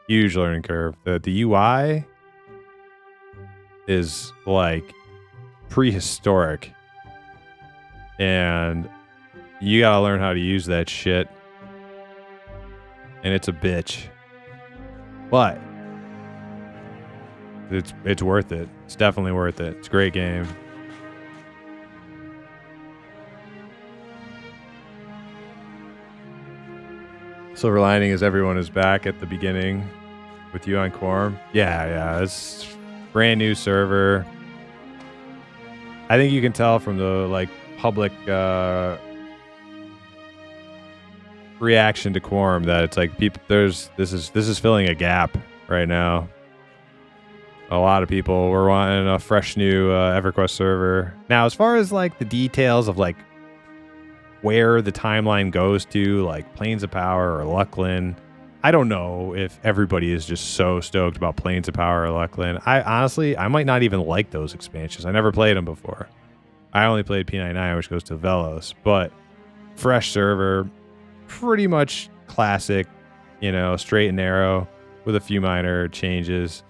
Huge learning curve. The UI is like prehistoric. And you gotta learn how to use that shit. And it's a bitch. But it's worth it. It's definitely worth it. It's a great game. Silver lining is everyone is back at the beginning with you on Quarm. Yeah, it's brand new server. I think you can tell from the like public reaction to Quarm that it's like people this is filling a gap right now. A lot of people were wanting a fresh new EverQuest server. Now, as far as like the details of like where the timeline goes to, like Plains of Power or Luckland, I don't know if everybody is just so stoked about Plains of Power or Luckland. I might not even like those expansions. I never played them before. I only played P99, which goes to Velos, but fresh server, pretty much classic, straight and narrow with a few minor changes.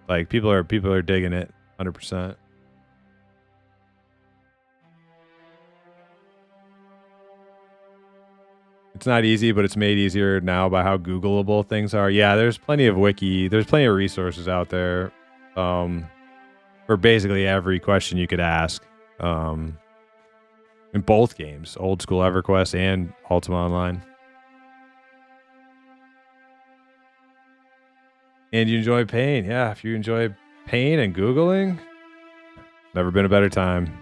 Like people are digging it 100%. It's not easy, but it's made easier now by how Googleable things are. Yeah, there's plenty of there's plenty of resources out there for basically every question you could ask. In both games, old school EverQuest and Ultima Online. And you enjoy pain. Yeah, if you enjoy pain and Googling, never been a better time.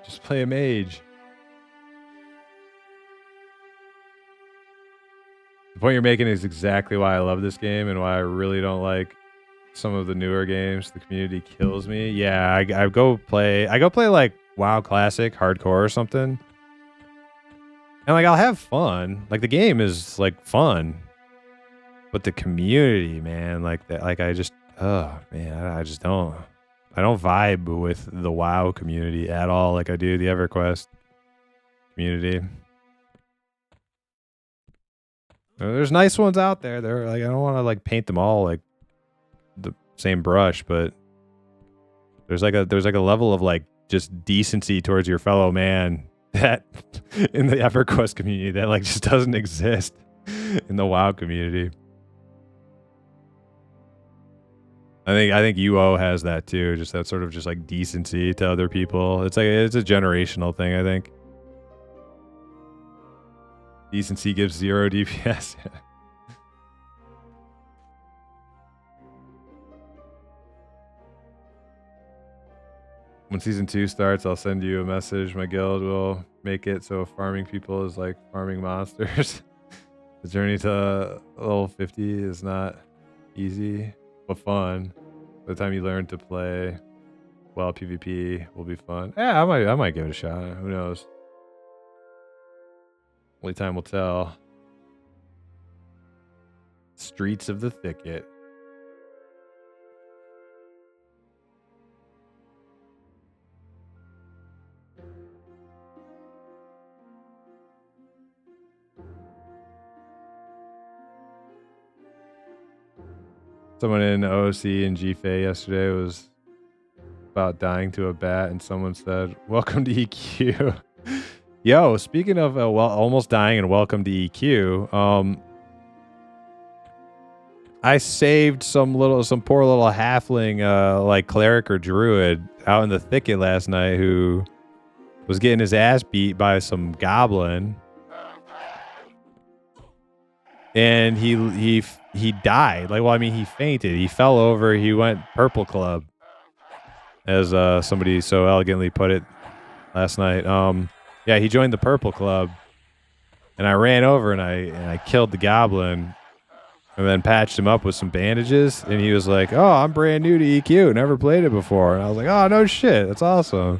Just play a mage. The point you're making is exactly why I love this game and why I really don't like some of the newer games. The community kills me. Yeah, I go play like WoW Classic, Hardcore or something. And like I'll have fun. Like the game is like fun. But the community, man, like that, like I just, oh man, I just don't. I don't vibe with the WoW community at all like I do the EverQuest community. There's nice ones out there. They're like, I don't want to like paint them all like the same brush, but there's like a level of like just decency towards your fellow man that in the EverQuest community that like just doesn't exist in the WoW community. I think UO has that too, just that sort of just like decency to other people. It's like it's a generational thing, I think. Decency gives 0 DPS. When season 2 starts, I'll send you a message. My guild will make it so farming people is like farming monsters. The journey to level 50 is not easy, but fun. By the time you learn to play well, PvP will be fun. Yeah, I might give it a shot. Who knows? Only time will tell. Streets of the Thicket. Someone in OC and GFA yesterday was about dying to a bat, and someone said, "Welcome to EQ." Yo, speaking of almost dying and welcome to EQ, I saved some poor little halfling, like cleric or druid, out in the thicket last night who was getting his ass beat by some goblin, and he died. Like, well, I mean, he fainted. He fell over. He went purple club, as somebody so elegantly put it last night. Yeah, he joined the purple club, and I ran over and I killed the goblin, and then patched him up with some bandages. And he was like, "Oh, I'm brand new to EQ, never played it before." And I was like, "Oh, no shit, that's awesome."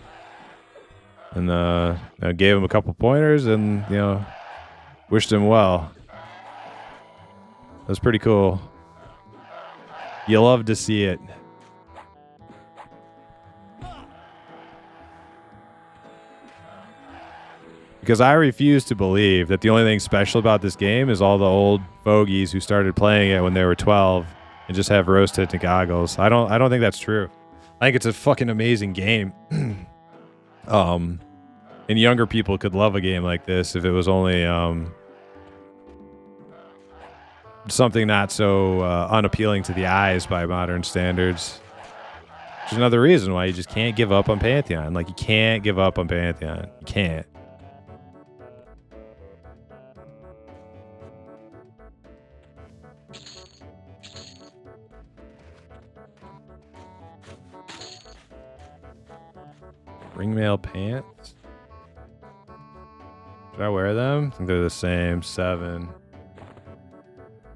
And I gave him a couple pointers, and wished him well. It was pretty cool. You love to see it. Because I refuse to believe that the only thing special about this game is all the old fogies who started playing it when they were 12 and just have rose-tinted goggles. I don't think that's true. I think it's a fucking amazing game. And younger people could love a game like this if it was only something not so unappealing to the eyes by modern standards. Which is another reason why you just can't give up on Pantheon. Like, you can't give up on Pantheon. You can't. Ringmail pants? Should I wear them? I think they're the same. 7.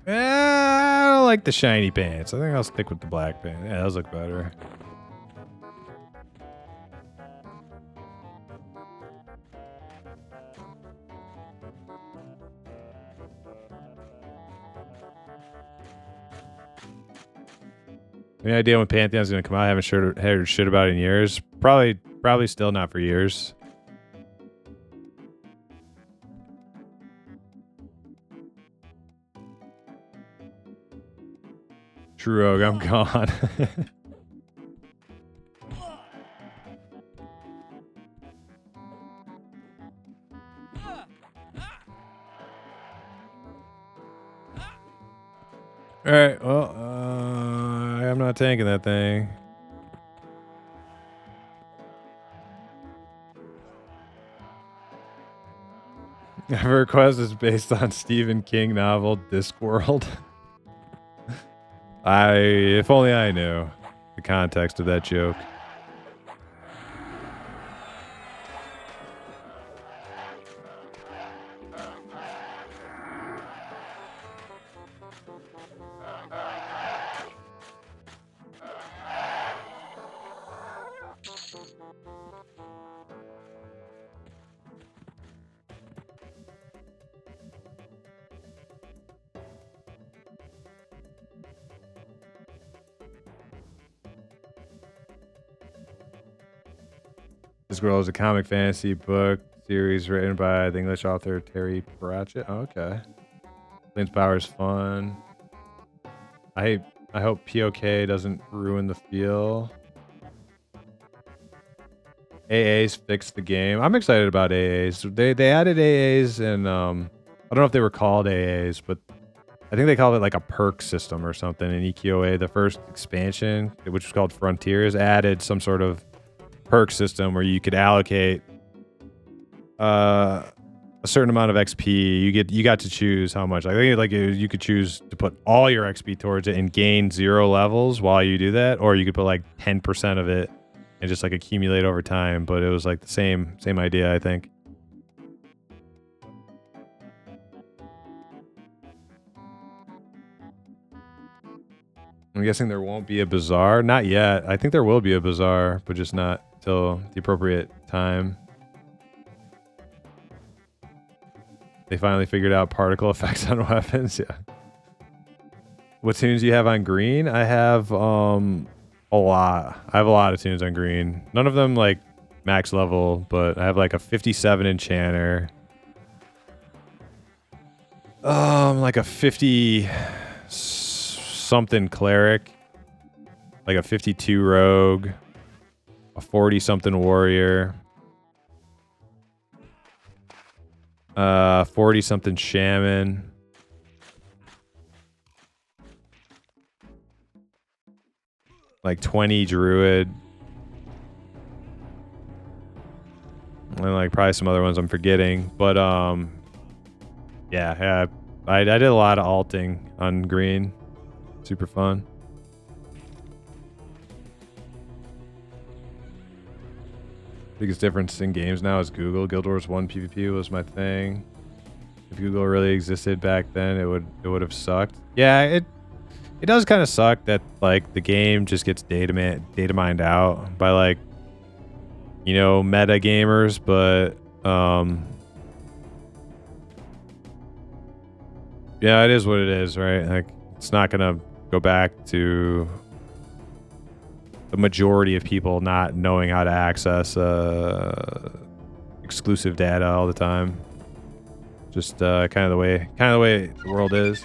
I don't like the shiny pants. I think I'll stick with the black pants. Yeah, those look better. Any idea when Pantheon's gonna come out? I haven't heard shit about it in years. Probably still not for years. True Rogue, I'm gone. Alright, well, I'm not tanking that thing. EverQuest is based on Stephen King novel Discworld. If only I knew the context of that joke. Discworld is a comic fantasy book series written by the English author Terry Pratchett. Oh, okay. Planes Power is fun. I hope POK doesn't ruin the feel. AAs fixed the game. I'm excited about AAs. They added AAs and I don't know if they were called AAs, but I think they called it like a perk system or something in EQOA. The first expansion, which was called Frontiers, added some sort of perk system where you could allocate a certain amount of XP. You got to choose how much. I think you could choose to put all your XP towards it and gain 0 levels while you do that, or you could put like 10% of it and just like accumulate over time. But it was like the same idea, I think. I'm guessing there won't be a bazaar. Not yet. I think there will be a bazaar, but just not till the appropriate time. They finally figured out particle effects on weapons. Yeah. What tunes do you have on green? I have a lot. I have a lot of tunes on green. None of them like max level, but I have like a 57 enchanter. Like a 50 something cleric, like a 52 rogue, a 40 something warrior, 40 something shaman, like 20 druid, and like probably some other ones I'm forgetting, but yeah, I did a lot of alting on green. Super fun. Biggest difference in games now is Google. Guild Wars 1 PvP was my thing. If Google really existed back then, it would have sucked. Yeah, it does kind of suck that like the game just gets data mined out by like, you know, meta gamers, but yeah, it is what it is, right? Like it's not gonna go back to the majority of people not knowing how to access exclusive data all the time. Just kind of the way the world is.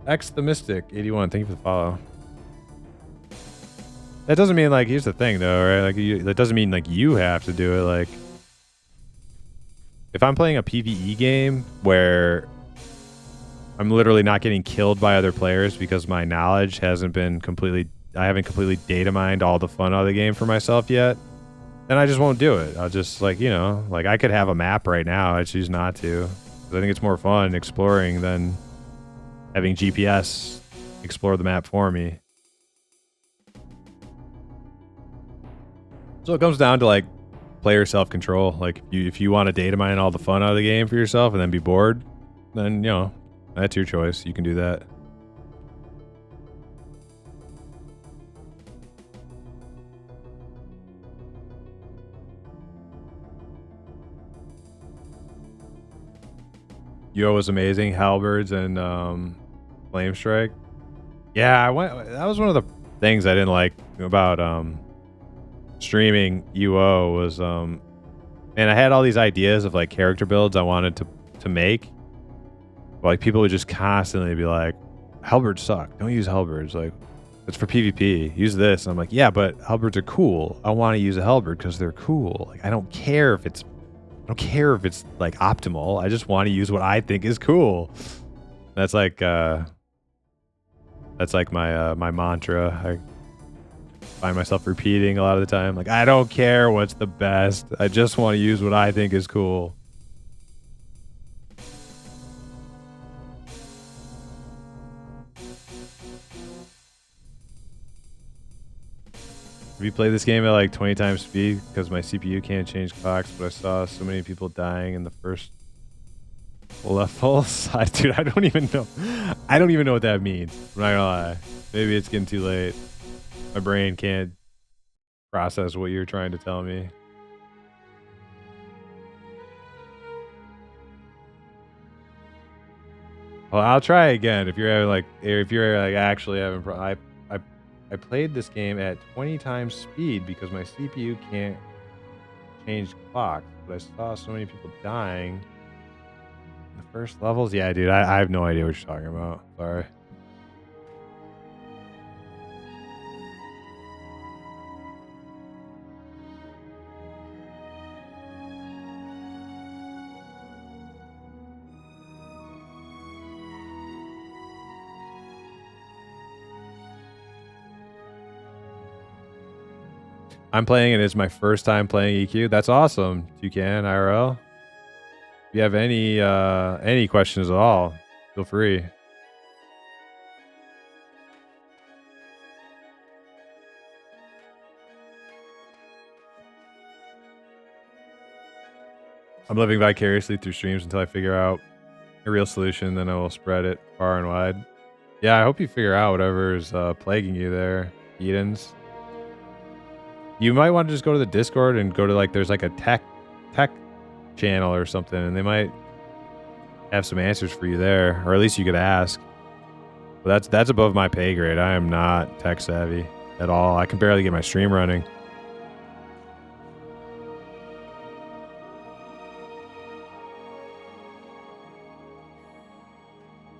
X the Mystic 81, thank you for the follow. That doesn't mean like, here's the thing though, right? Like that doesn't mean like you have to do it. Like if I'm playing a PvE game where I'm literally not getting killed by other players because my knowledge I haven't completely data mined all the fun out of the game for myself yet, then I just won't do it. I'll just like, you know, like I could have a map right now. I choose not to. I think it's more fun exploring than having GPS explore the map for me. So it comes down to like player self-control. Like if you want to data mine all the fun out of the game for yourself and then be bored, then, you know, that's your choice. You can do that. Yo was amazing. Halberds and Flame Strike. Yeah, that was one of the things I didn't like about streaming UO was and I had all these ideas of like character builds I wanted to make. But, like people would just constantly be like, halberds suck. Don't use halberds. Like it's for PvP. Use this. And I'm like, yeah, but halberds are cool. I want to use a halberd because they're cool. Like I don't care if it's like optimal. I just want to use what I think is cool. That's like my my mantra. I find myself repeating a lot of the time. Like I don't care what's the best. I just want to use what I think is cool. Have you played this game at like 20 times speed? Because my CPU can't change clocks, but I saw so many people dying in the first levels. Dude, I don't even know. I don't even know what that means. I'm not gonna lie. Maybe it's getting too late. My brain can't process what you're trying to tell me. Well, I'll try again if you're having like actually having. I played this game at 20 times speed because my CPU can't change clocks, but I saw so many people dying in the first levels. Yeah, dude, I have no idea what you're talking about. Sorry. I'm playing it. It's my first time playing EQ. That's awesome. You can IRL. If you have any questions at all, feel free. I'm living vicariously through streams until I figure out a real solution. Then I will spread it far and wide. Yeah, I hope you figure out whatever is plaguing you there, Edens. You might want to just go to the Discord and go to like there's like a tech channel or something, and they might have some answers for you there, or at least you could ask. But that's above my pay grade. I am not tech savvy at all. I can barely get my stream running.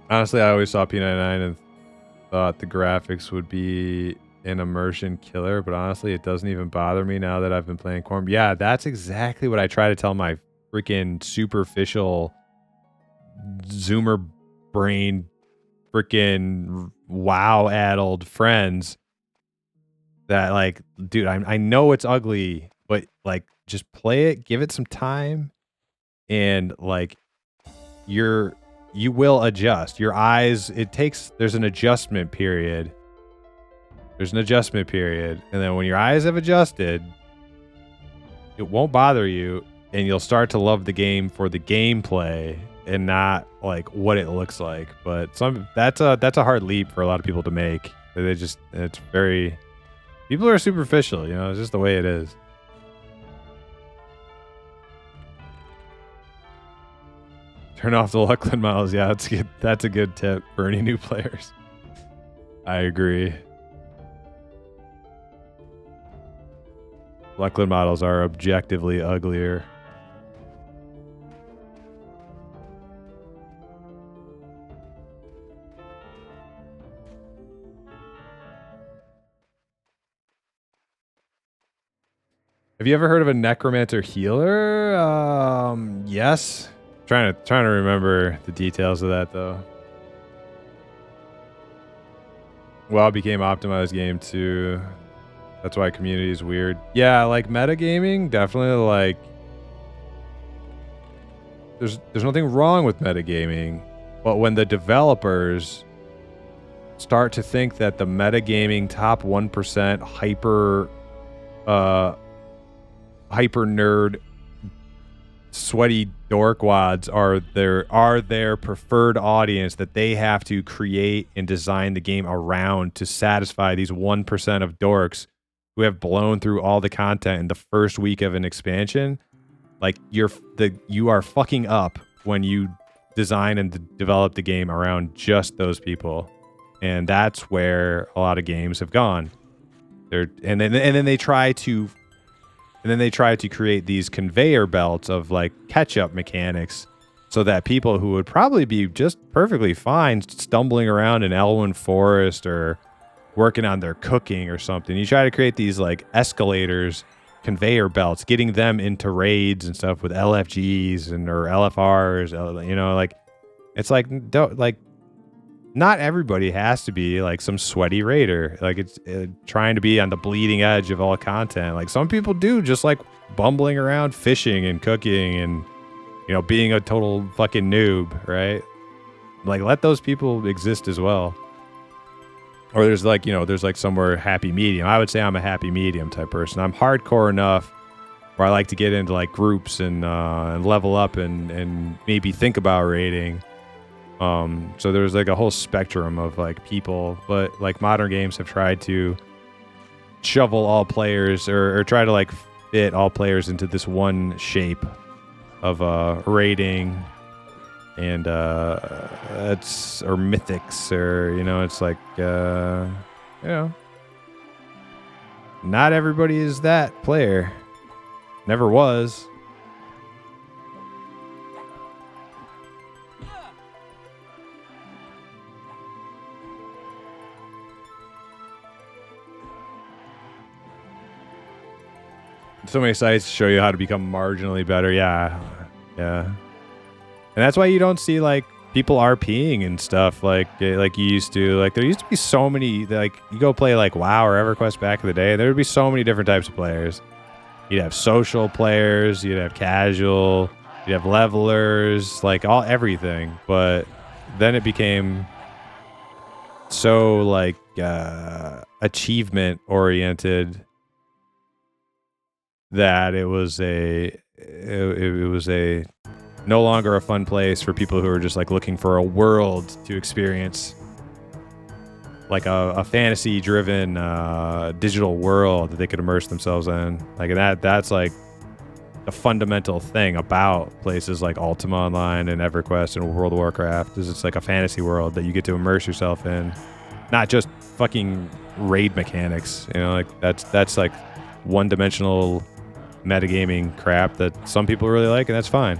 Honestly, I always saw P99 and thought the graphics would be an immersion killer, but honestly, it doesn't even bother me now that I've been playing Quarm. Yeah, that's exactly what I try to tell my freaking superficial zoomer brain freaking wow-addled friends that like, dude, I know it's ugly, but like just play it, give it some time, and like you will adjust. Your eyes, there's an adjustment period. There's an adjustment period, and then when your eyes have adjusted, it won't bother you, and you'll start to love the game for the gameplay and not like what it looks like. But that's a hard leap for a lot of people to make. It's very, people are superficial, you know, it's just the way it is. Turn off the Luckland models. Yeah, that's a good tip for any new players. I agree. Luckland models are objectively uglier. Have you ever heard of a necromancer healer? Yes. Trying to remember the details of that though. WoW became optimized game too. That's why community is weird. Yeah, like metagaming, definitely like there's nothing wrong with metagaming, but when the developers start to think that the metagaming top 1% hyper nerd sweaty dorkwads are their preferred audience that they have to create and design the game around to satisfy these 1% of dorks who have blown through all the content in the first week of an expansion, like you are fucking up when you design and develop the game around just those people, and that's where a lot of games have gone. And then they try to create these conveyor belts of like catch-up mechanics, so that people who would probably be just perfectly fine stumbling around in Elwyn Forest or working on their cooking or something, you try to create these like escalators, conveyor belts, getting them into raids and stuff with LFGs or LFRs, you know, like it's like not everybody has to be like some sweaty raider. Like it's trying to be on the bleeding edge of all content. Like some people do just like bumbling around fishing and cooking and, you know, being a total fucking noob, right? Like let those people exist as well. Or there's like, there's like somewhere happy medium. I would say I'm a happy medium type person. I'm hardcore enough where I like to get into like groups and level up and maybe think about raiding. So there's like a whole spectrum of like people, but like modern games have tried to shovel all players or try to like fit all players into this one shape of raiding and it's or mythics or it's like not everybody is that player. Never was. So many sites show you how to become marginally better. Yeah. And that's why you don't see like people RPing and stuff like you used to. Like there used to be so many, like you go play like WoW or EverQuest back in the day, there would be so many different types of players. You'd have social players, you'd have casual, you'd have levelers, like everything. But then it became so like achievement oriented that it was a no longer a fun place for people who are just like looking for a world to experience, like a fantasy driven digital world that they could immerse themselves in. Like that's like the fundamental thing about places like Ultima Online and EverQuest and World of Warcraft is it's like a fantasy world that you get to immerse yourself in, not just fucking raid mechanics. Like that's like one-dimensional metagaming crap that some people really like, and that's fine.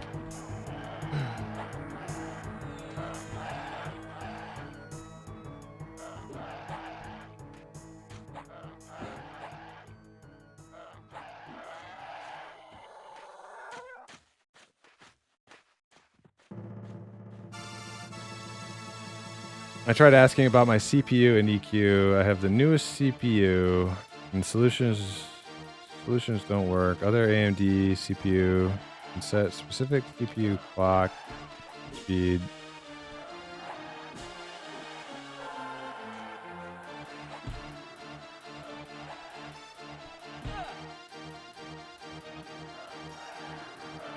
I tried asking about my CPU and EQ. I have the newest CPU, and solutions don't work. Other AMD CPU can set specific CPU clock speed.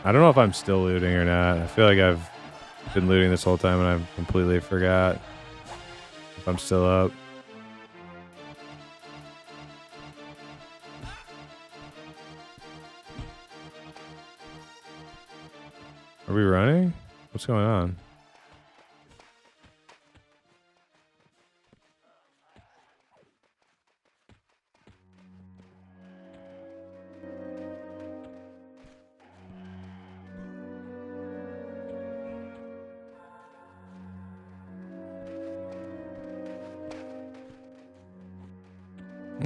I don't know if I'm still looting or not. I feel like I've been looting this whole time and I've completely forgot if I'm still up. Are we running? What's going on?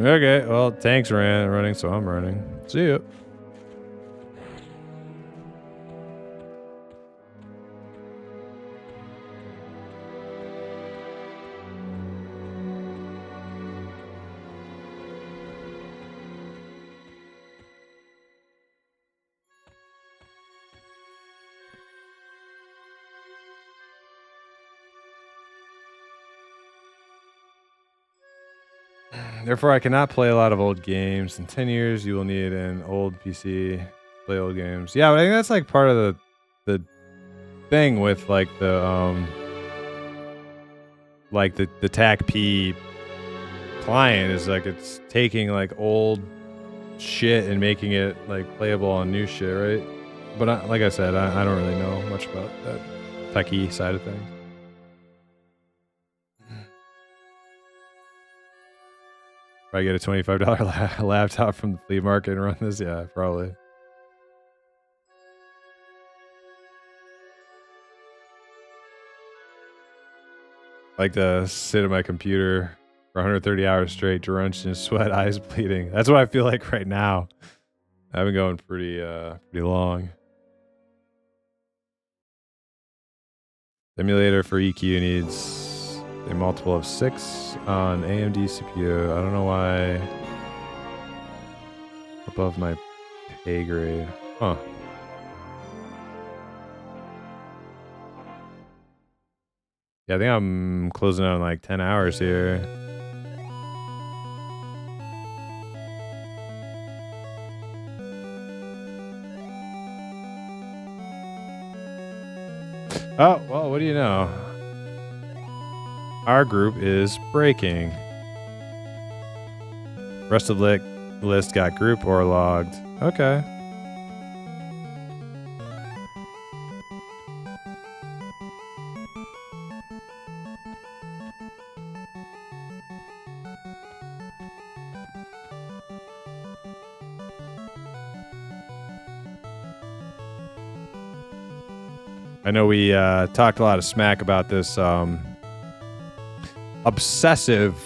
Okay, well, tank's running, so I'm running. See ya. Therefore, I cannot play a lot of old games. In 10 years, you will need an old PC to play old games. Yeah, but I think that's like part of the thing with like the TAC-P client is like it's taking like old shit and making it like playable on new shit, right? But like I said, I don't really know much about that techie side of things. Probably get a $25 laptop from the flea market and run this. Yeah, probably. Like to sit at my computer for 130 hours straight, drenched in sweat, eyes bleeding. That's what I feel like right now. I've been going pretty long. Emulator for EQ needs a multiple of 6 on AMD CPU. I don't know why. Above my pay grade. Huh. Yeah, I think I'm closing out in like 10 hours here. Oh, well, what do you know? Our group is breaking. Rest of the list got group or logged. Okay. I know we talked a lot of smack about this obsessive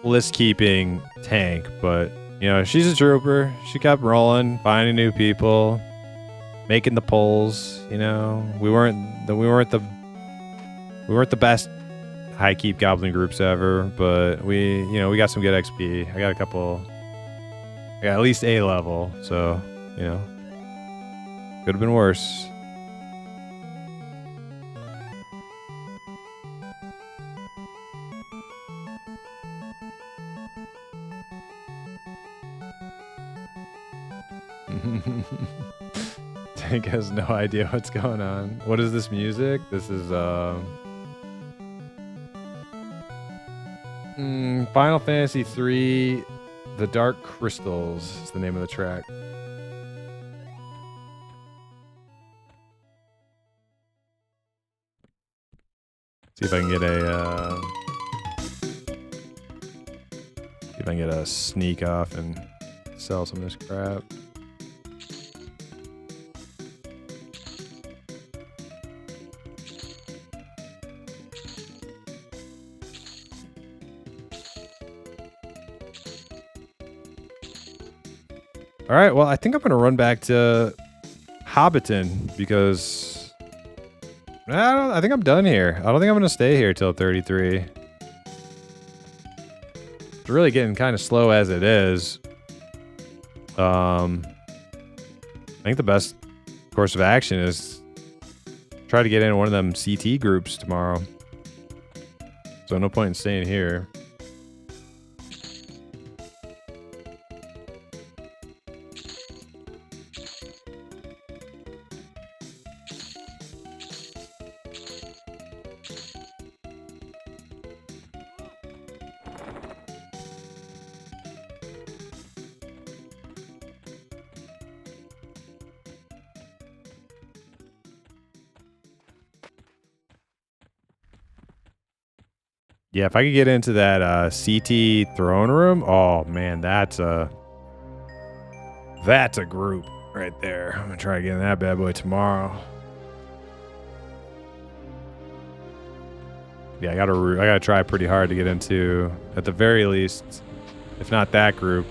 list keeping tank, but you know, she's a trooper. She kept rolling, finding new people, making the polls. You know, we weren't the best high keep goblin groups ever, but we got some good XP. I got at least A level, so you know, could have been worse. Tank has no idea what's going on. What is this music? This is Final Fantasy 3 The Dark Crystals is the name of the track. See if I can get a sneak off and sell some of this crap. All right, well, I think I'm going to run back to Hobbiton because I think I'm done here. I don't think I'm going to stay here till 33. It's really getting kind of slow as it is. I think the best course of action is try to get in one of them CT groups tomorrow. So no point in staying here. Yeah, if I could get into that CT throne room, oh man, that's a group right there. I'm gonna try to get in that bad boy tomorrow. Yeah, I gotta try pretty hard to get into, at the very least, if not that group,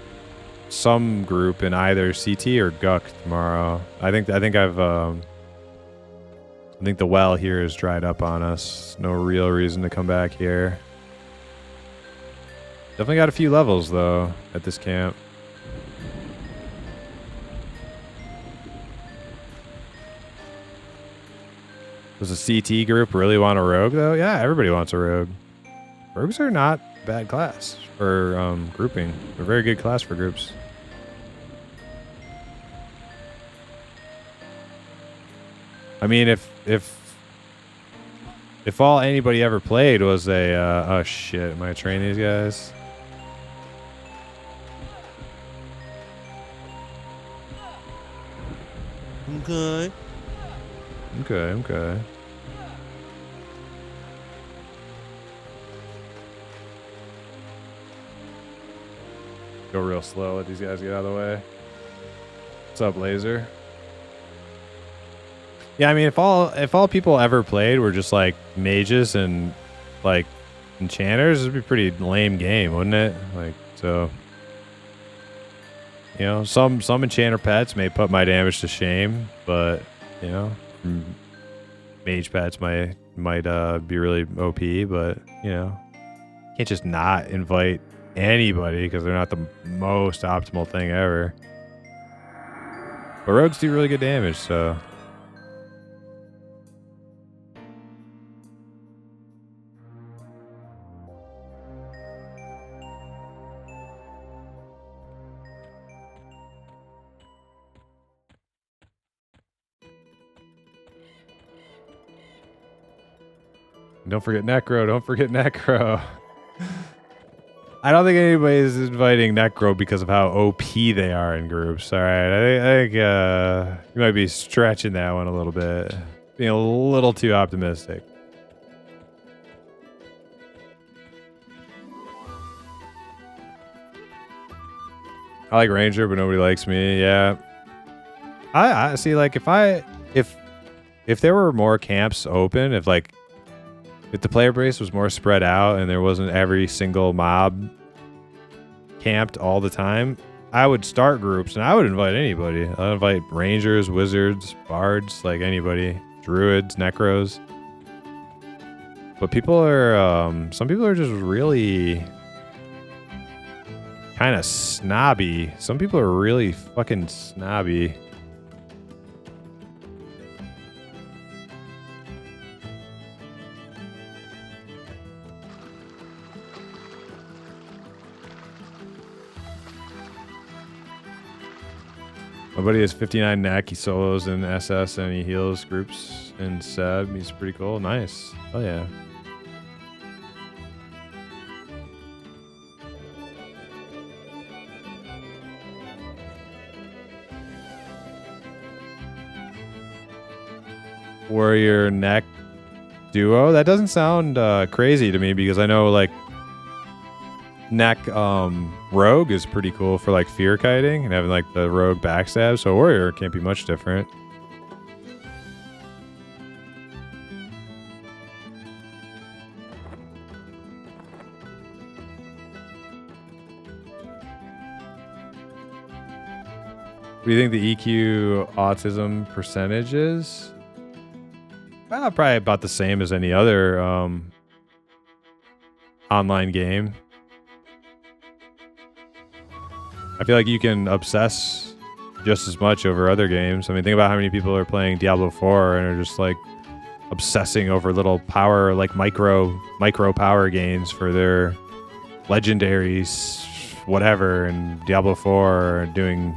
some group in either CT or Guck tomorrow. I think the well here is dried up on us. No real reason to come back here. Definitely got a few levels, though, at this camp. Does a CT group really want a rogue, though? Yeah, everybody wants a rogue. Rogues are not bad class for grouping. They're a very good class for groups. I mean, if all anybody ever played was a... oh, shit. Am I training these guys? Okay. Okay. Go real slow. Let these guys get out of the way. What's up, Laser? Yeah, I mean, if all people ever played were just like mages and like enchanters, it'd be a pretty lame game, wouldn't it? Like, so, you know, some enchanter pets may put my damage to shame, but you know, mage pets might be really OP, but you know, can't just not invite anybody because they're not the most optimal thing ever. But rogues do really good damage, so. Don't forget Necro. Don't forget Necro. I don't think anybody's inviting Necro because of how OP they are in groups. All right, I think you might be stretching that one a little bit, being a little too optimistic. I like Ranger, but nobody likes me. Yeah, I see. Like if there were more camps open, if the player base was more spread out and there wasn't every single mob camped all the time, I would start groups and I would invite anybody. I'd invite rangers, wizards, bards, like anybody, druids, necros. But people are, some people are just really kind of snobby. Some people are really fucking snobby. My buddy has 59 neck. He solos in SS and he heals groups in Seb. He's pretty cool. Nice. Oh yeah. Warrior neck duo. That doesn't sound crazy to me because I know like neck rogue is pretty cool for like fear kiting and having like the rogue backstab, so warrior can't be much different. What do you think the EQ autism percentage is? Well, probably about the same as any other online game. I feel like you can obsess just as much over other games. I mean, think about how many people are playing Diablo 4 and are just like obsessing over little power, like micro power gains for their legendaries, whatever, and Diablo 4 doing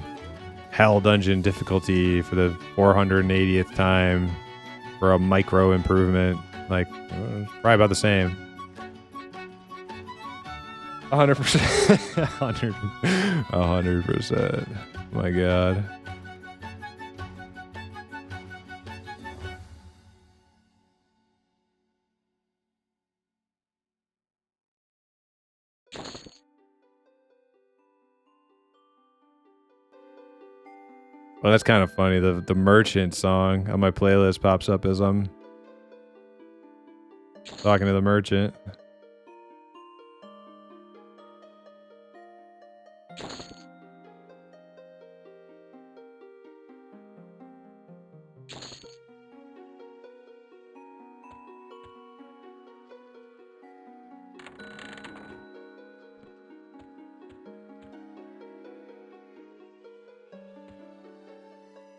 hell dungeon difficulty for the 480th time for a micro improvement. Like, probably about the same. 100%. 100%. My God. Well, that's kind of funny. The merchant song on my playlist pops up as I'm talking to the merchant.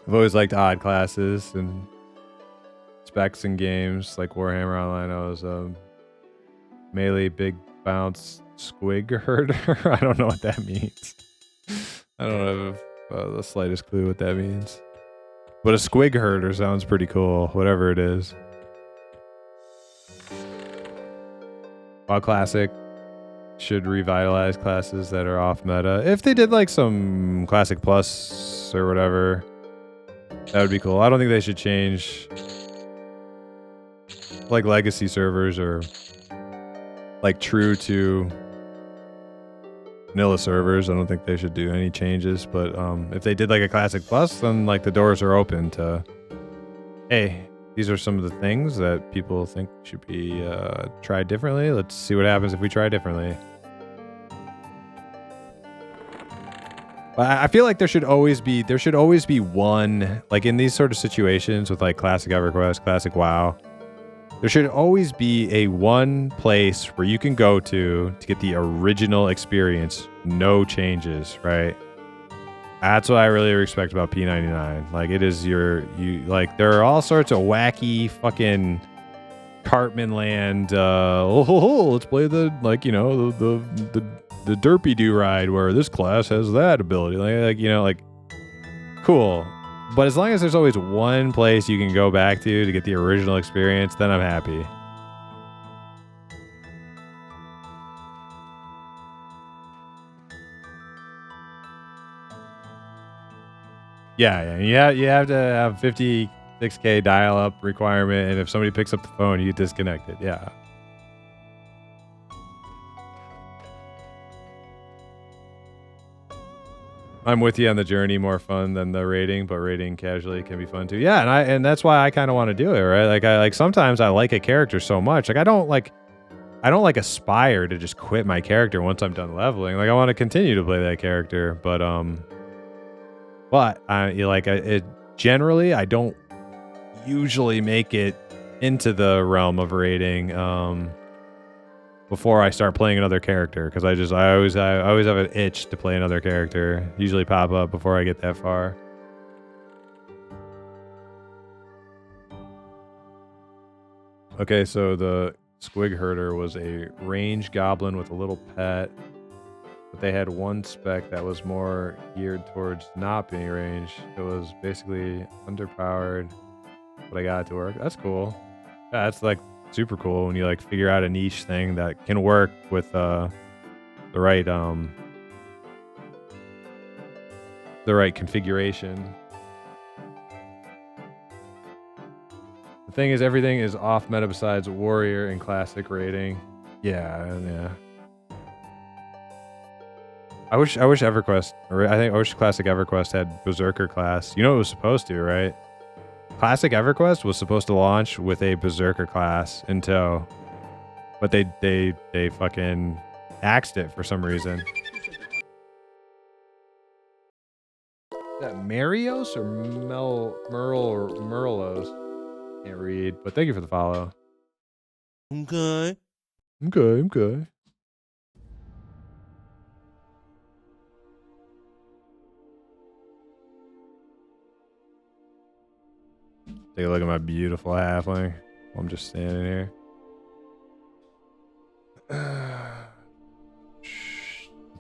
I've always liked odd classes and specs in games like Warhammer Online. I was melee big bounce squig herder. I don't know what that means. I don't have the slightest clue what that means. But a squig herder sounds pretty cool, whatever it is. While Classic should revitalize classes that are off meta. If they did like some Classic Plus or whatever, that would be cool. I don't think they should change like legacy servers or like true to vanilla servers. I don't think they should do any changes, but if they did like a Classic Plus, then like the doors are open to, hey, these are some of the things that people think should be tried differently. Let's see what happens if we try differently. But I feel like there should always be one, like in these sort of situations with like Classic EverQuest, Classic WoW, there should always be a one place where you can go to get the original experience, no changes, right? That's what I really respect about P99. Like it is like there are all sorts of wacky fucking Cartman land. Let's play the like the derpy do ride where this class has that ability. Like cool. But as long as there's always one place you can go back to get the original experience, then I'm happy. Yeah. You have to have 56K dial-up requirement, and if somebody picks up the phone, you get disconnected. Yeah. I'm with you on the journey, more fun than the raiding, but raiding casually can be fun too. Yeah, and that's why I kind of want to do it, right? Like sometimes I like a character so much. Like I don't like aspire to just quit my character once I'm done leveling. Like I want to continue to play that character, but generally I don't usually make it into the realm of raiding before I start playing another character, because I always have an itch to play another character. Usually pop up before I get that far. Okay, so the Squig Herder was a range goblin with a little pet, but they had one spec that was more geared towards not being range. It was basically underpowered, but I got it to work. That's cool. Yeah, that's like super cool when you like figure out a niche thing that can work with the right configuration. The thing is, everything is off meta besides warrior and classic rating. Yeah. I wish EverQuest, or I wish classic EverQuest had Berserker class. You know it was supposed to, right? Classic EverQuest was supposed to launch with a Berserker class in tow, but they fucking axed it for some reason. Is that Marios or Merle or Merlos? Can't read, but thank you for the follow. Okay. Take a look at my beautiful halfling. I'm just standing here. The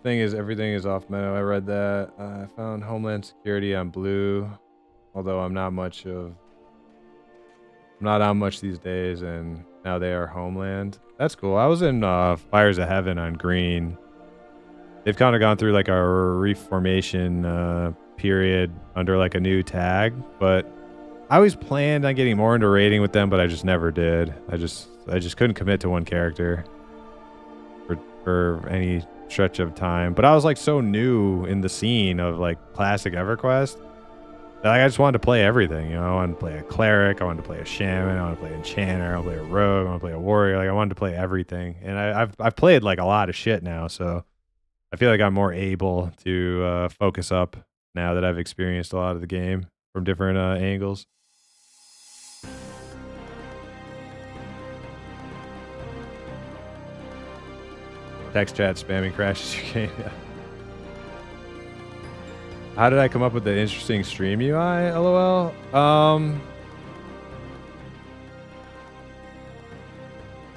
thing is, everything is off meta. I read that. I found Homeland Security on blue, although I'm not on much these days, and now they are Homeland. That's cool. I was in Fires of Heaven on green. They've kind of gone through like a reformation period under like a new tag, but I always planned on getting more into raiding with them, but I just never did. I just couldn't commit to one character for any stretch of time. But I was like so new in the scene of like classic EverQuest that I just wanted to play everything. You know, I wanted to play a cleric, I wanted to play a shaman, I wanted to play an enchanter, I wanted to play a rogue, I wanted to play a warrior. Like I wanted to play everything, and I've played like a lot of shit now, so I feel like I'm more able to focus up now that I've experienced a lot of the game from different angles. Text chat spamming crashes your game. Yeah. How did I come up with the interesting stream UI? LOL.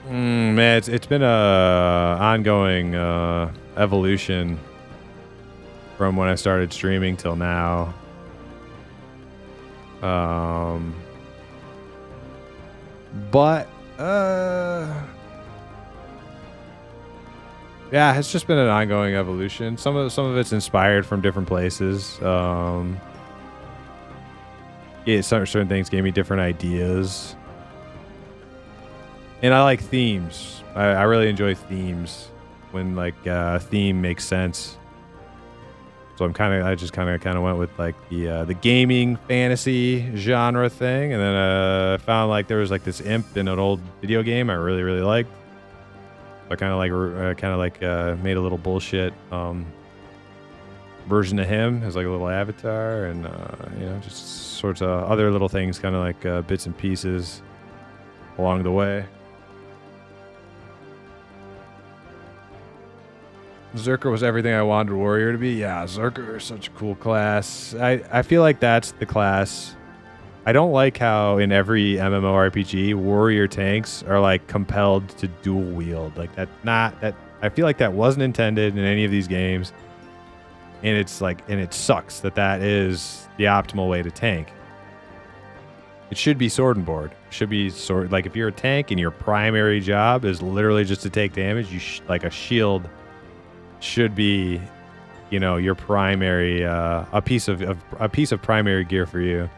Man, it's been a ongoing evolution from when I started streaming till now. Yeah, it's just been an ongoing evolution. Some of it's inspired from different places. Yeah, certain things gave me different ideas. And I like themes. I really enjoy themes when like theme makes sense. So I just kind of went with like the gaming fantasy genre thing, and then I found like there was like this imp in an old video game I really liked. I kind of like made a little bullshit version of him as like a little avatar, and just sorts of other little things, kind of like bits and pieces along the way. Zerker was everything I wanted warrior to be. Yeah, Zerker is such a cool class. I feel like that's the class. I don't like how in every MMORPG warrior tanks are like compelled to dual wield. Like that I feel like that wasn't intended in any of these games. And it sucks that is the optimal way to tank. It should be sword and board. It should be sword. Like if you're a tank and your primary job is literally just to take damage, like a shield should be you know, your primary a piece of primary gear for you.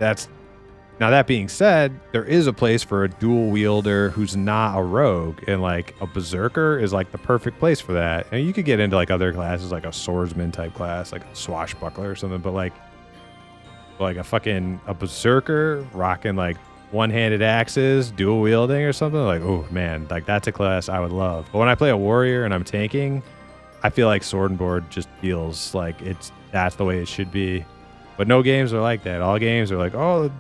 Now that being said, there is a place for a dual wielder who's not a rogue, and like a berserker is like the perfect place for that. And you could get into like other classes, like a swordsman type class, like a swashbuckler or something, but like a berserker rocking like one-handed axes, dual wielding or something, like, oh man, like that's a class I would love. But when I play a warrior and I'm tanking, I feel like sword and board just feels like that's the way it should be. But no games are like that. All games are like, oh,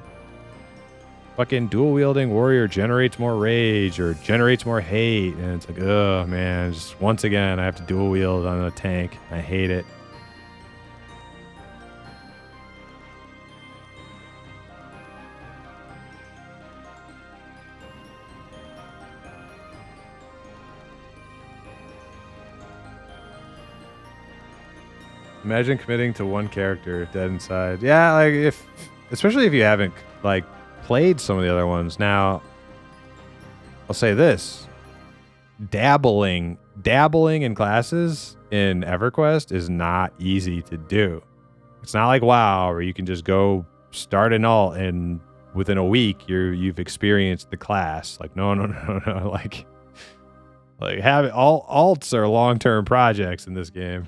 fucking dual wielding warrior generates more rage or generates more hate, and it's like, oh man, just once again I have to dual wield on a tank. I hate it. Imagine committing to one character, dead inside. Yeah, like especially if you haven't like played some of the other ones. Now, I'll say this: dabbling in classes in EverQuest is not easy to do. It's not like WoW where you can just go start an alt and within a week you've experienced the class. Like no. Like have all alts are long-term projects in this game.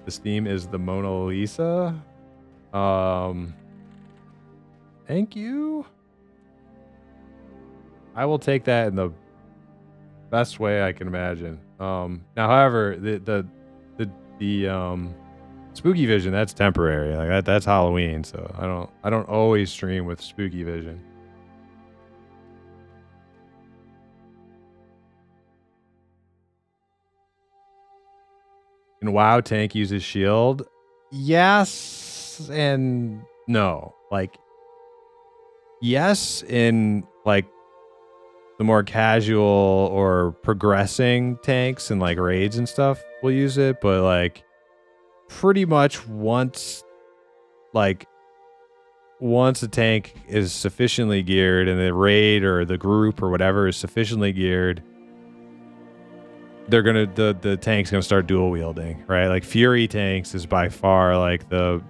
This theme is the Mona Lisa. Thank you. I will take that in the best way I can imagine. Now, however, the spooky vision, that's temporary. Like that's Halloween, so I don't always stream with spooky vision. And WoW tank uses shield. Yes and no. Like yes in like the more casual or progressing tanks and like raids and stuff will use it, but like pretty much once a tank is sufficiently geared and the raid or the group or whatever is sufficiently geared, they're gonna the tank's gonna start dual wielding, right? Like Fury tanks is by far like the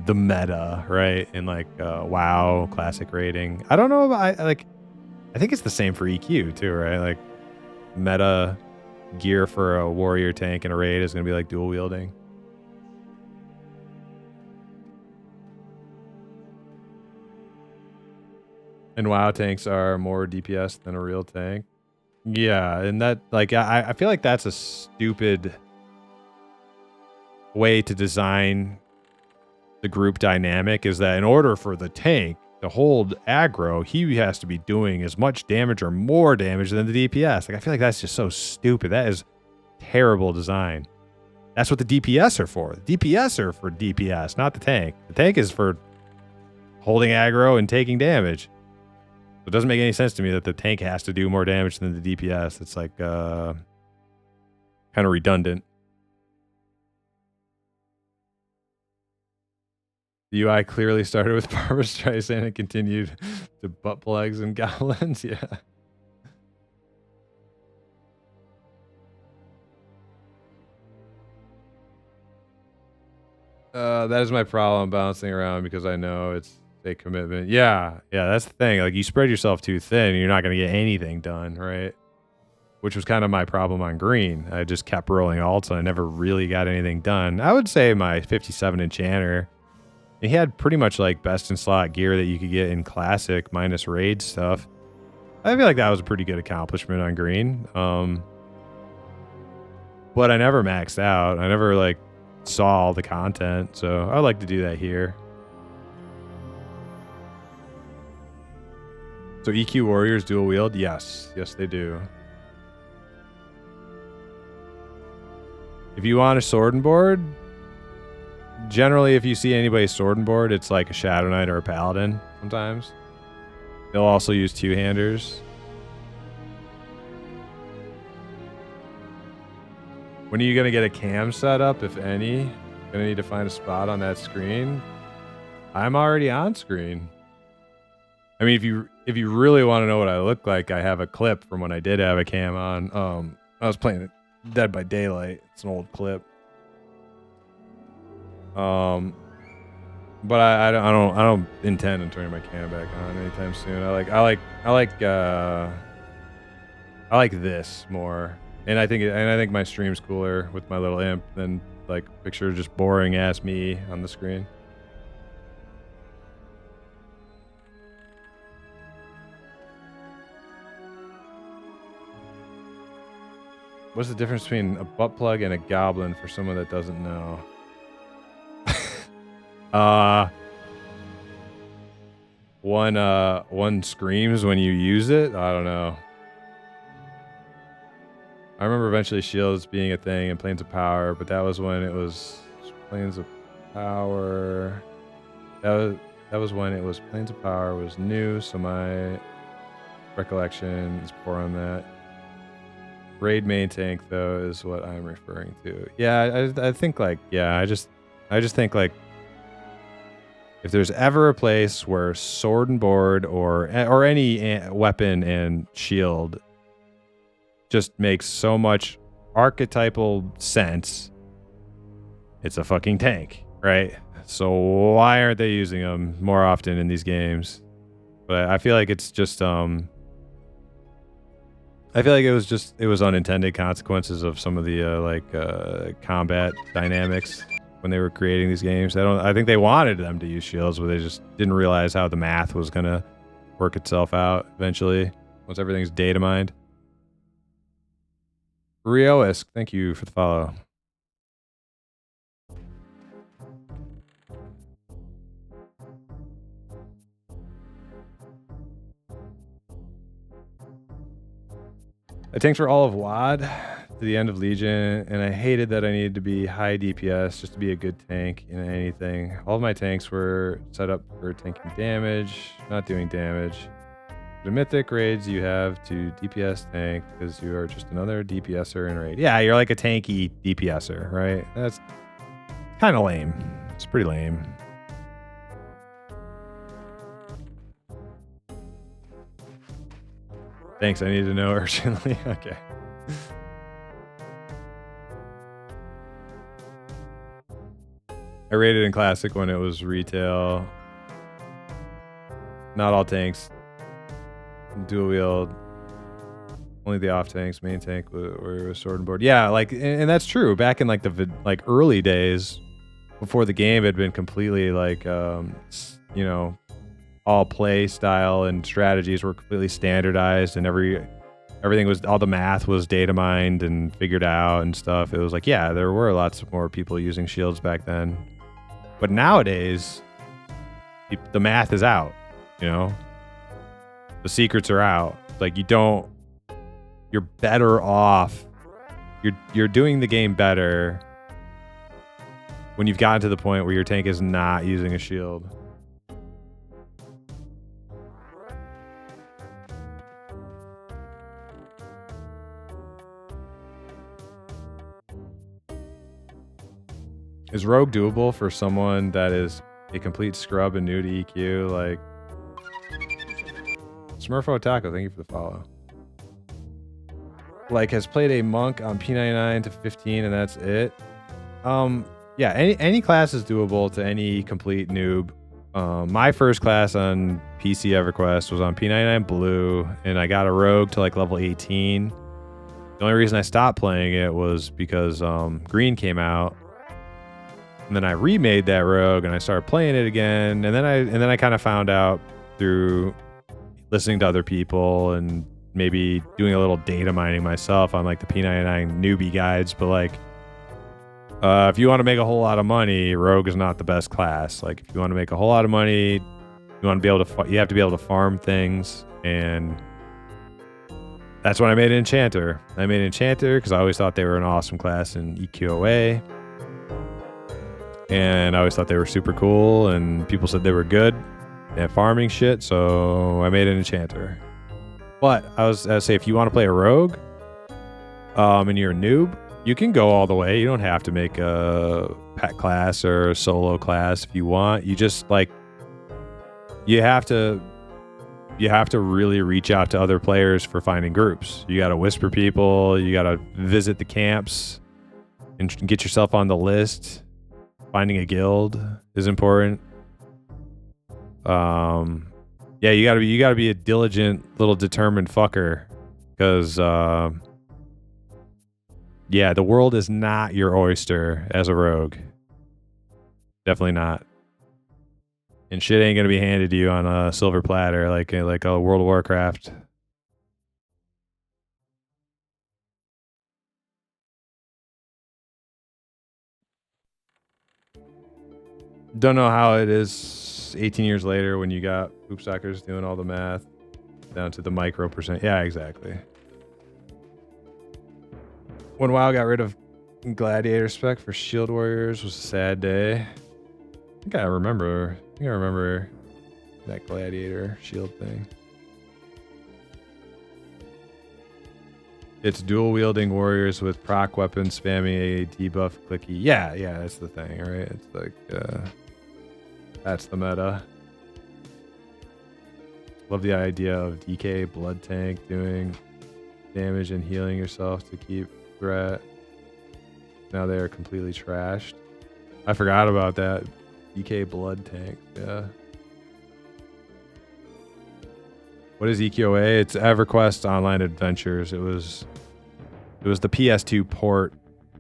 meta, right? In like WoW classic raiding. I don't know about I think it's the same for EQ too, right? Like meta gear for a warrior tank in a raid is gonna be like dual wielding. And WoW tanks are more DPS than a real tank. Yeah, and that like I feel like that's a stupid way to design the group dynamic, is that in order for the tank to hold aggro, he has to be doing as much damage or more damage than the DPS. Like I feel like that's just so stupid. That is terrible design. That's what the DPS are for. The DPS are for DPS, not the tank. The tank is for holding aggro and taking damage. It doesn't make any sense to me that the tank has to do more damage than the DPS. It's like kind of redundant. The UI clearly started with Barbra Streisand and continued to butt plugs and goblins. Yeah. That is my problem bouncing around because I know it's a commitment. Yeah, that's the thing. Like you spread yourself too thin, and you're not going to get anything done, right? Which was kind of my problem on green. I just kept rolling alts, and I never really got anything done. I would say my 57 enchanter, he had pretty much like best in slot gear that you could get in classic minus raid stuff. I feel like that was a pretty good accomplishment on green. But I never maxed out. I never like saw all the content, so I'd like to do that here. So EQ warriors dual wield? Yes, they do. If you want a sword and board, generally if you see anybody sword and board, it's like a Shadow Knight or a Paladin sometimes. They'll also use two-handers. When are you gonna get a cam set up, if any? Gonna need to find a spot on that screen. I'm already on screen. I mean, if you really want to know what I look like, I have a clip from when I did have a cam on. I was playing Dead by Daylight. It's an old clip. But I don't intend on turning my cannon back on anytime soon. I like this more, and I think my stream's cooler with my little imp than like picture just boring ass me on the screen. What's the difference between a butt plug and a goblin for someone that doesn't know? One screams when you use it. I don't know. I remember eventually shields being a thing in Planes of Power, but that was when it was Planes of Power. That was when it was Planes of Power was new, so my recollection is poor on that. Raid main tank though is what I'm referring to. Yeah, I think like I just think like if there's ever a place where sword and board or any weapon and shield just makes so much archetypal sense, it's a fucking tank, right? So why aren't they using them more often in these games? But I feel like it's just I feel like it was unintended consequences of some of the combat dynamics when they were creating these games. I think they wanted them to use shields, but they just didn't realize how the math was gonna work itself out eventually once everything's data mined. Rioisk, thank you for the follow. I tanked for all of WoD to the end of Legion, and I hated that I needed to be high DPS just to be a good tank in anything. All of my tanks were set up for tanking damage, not doing damage. The mythic raids you have to DPS tank because you are just another DPSer in raid. Yeah, you're like a tanky DPSer, right? That's kind of lame. It's pretty lame. Thanks, I need to know urgently. Okay. I rated in Classic when it was retail. Not all tanks. Dual wield. Only the off tanks, main tank were sword and board. Yeah, like, and that's true. Back in like the early days, before the game had been completely like, you know, all play style and strategies were completely standardized, and everything was, all the math was data mined and figured out and stuff. It was like, yeah, there were lots more people using shields back then, but nowadays the math is out. You know, the secrets are out. Like, you're better off. You're doing the game better when you've gotten to the point where your tank is not using a shield. Is Rogue doable for someone that is a complete scrub and new to EQ? Like, Smurfo Taco, thank you for the follow. Like, has played a monk on P99 to 15 and that's it. Yeah, any class is doable to any complete noob. My first class on PC EverQuest was on P99 Blue, and I got a rogue to like level 18. The only reason I stopped playing it was because Green came out. And then I remade that rogue and I started playing it again. And then I kind of found out through listening to other people and maybe doing a little data mining myself on like the P99 newbie guides. But like, if you want to make a whole lot of money, rogue is not the best class. Like, if you want to make a whole lot of money, you want to be able to, you have to be able to farm things. And that's when I made Enchanter. I made Enchanter because I always thought they were an awesome class in EQOA. And I always thought they were super cool, and people said they were good at farming shit, so I made an Enchanter. But I say, if you want to play a rogue, and you're a noob, you can go all the way. You don't have to make a pet class or a solo class if you want. You just, like, you have to you have to really reach out to other players for finding groups. You got to whisper people. You got to visit the camps and get yourself on the list. Finding a guild is important. Yeah, you gotta be a diligent little determined fucker, because yeah, the world is not your oyster as a rogue. Definitely not. And shit ain't gonna be handed to you on a silver platter like a World of Warcraft. Don't know how it is 18 years later when you got hoop suckers doing all the math down to the micro percent. Yeah, exactly. When WoW got rid of gladiator spec for shield warriors was a sad day. I think I remember that gladiator shield thing. It's dual wielding warriors with proc weapons spamming a debuff clicky. Yeah, that's the thing, right? It's like that's the meta. Love the idea of DK blood tank doing damage and healing yourself to keep threat. Now they are completely trashed. I forgot about that. DK blood tank, yeah. What is EQOA? It's EverQuest Online Adventures. It was the PS2 port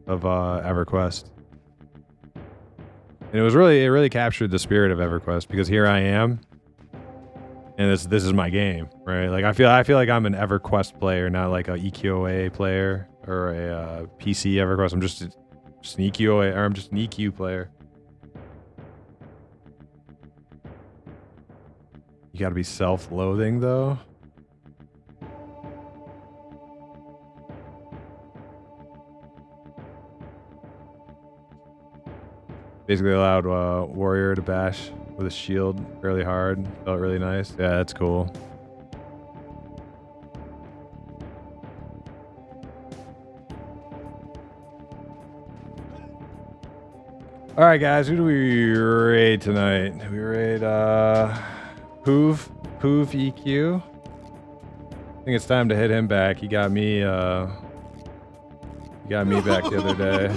of EverQuest. And it really captured the spirit of EverQuest, because here I am, and this is my game, right? Like I feel like I'm an EverQuest player, not like a EQOA player or a PC EverQuest. I'm just an EQOA, or I'm just an EQ player. You gotta be self-loathing though. Basically allowed warrior to bash with a shield fairly hard. Felt really nice. Yeah, that's cool. All right, guys, who do we raid tonight? We raid Poov EQ. I think it's time to hit him back. He got me back the other day.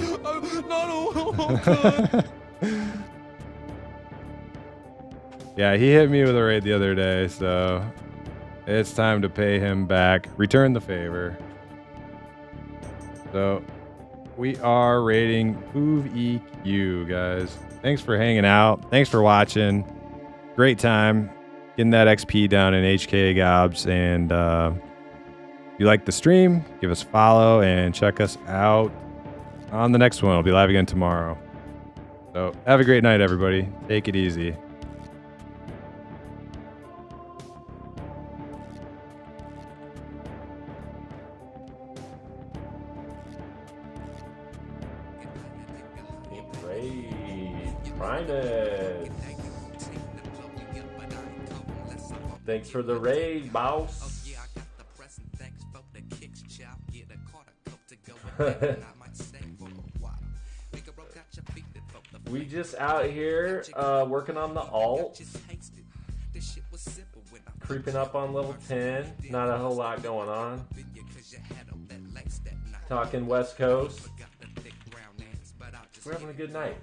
Yeah, he hit me with a raid the other day, so it's time to pay him back. Return the favor. So we are raiding Poov EQ, guys. Thanks for hanging out. Thanks for watching. Great time getting that XP down in HK gobs. And if you like the stream, give us a follow and check us out on the next one. I'll be live again tomorrow. So have a great night, everybody. Take it easy. Primus. Thanks for the raid, boss. We just out here working on the alt. Creeping up on level 10. Not a whole lot going on. Talking West Coast. We're having a good night.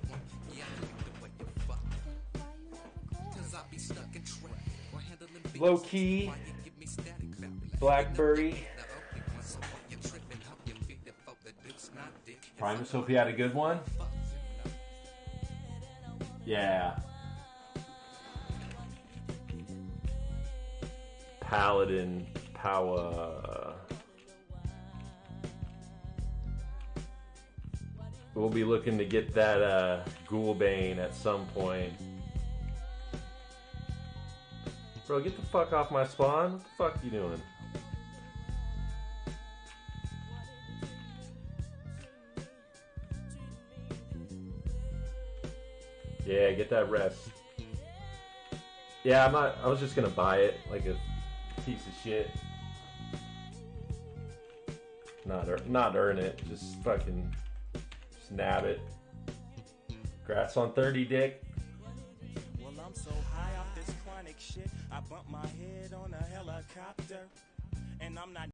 Low key, Blackberry. Primus, hope you had a good one. Yeah. Paladin power. We'll be looking to get that Ghoulbane at some point. Bro, get the fuck off my spawn. What the fuck you doing? Yeah, get that rest. Yeah, I was just gonna buy it like a piece of shit. Not earn it. Just fucking nab it. Congrats on 30, Dick. Well, I'm so high off this chronic. ironic shit. I bumped my head on a helicopter, and I'm not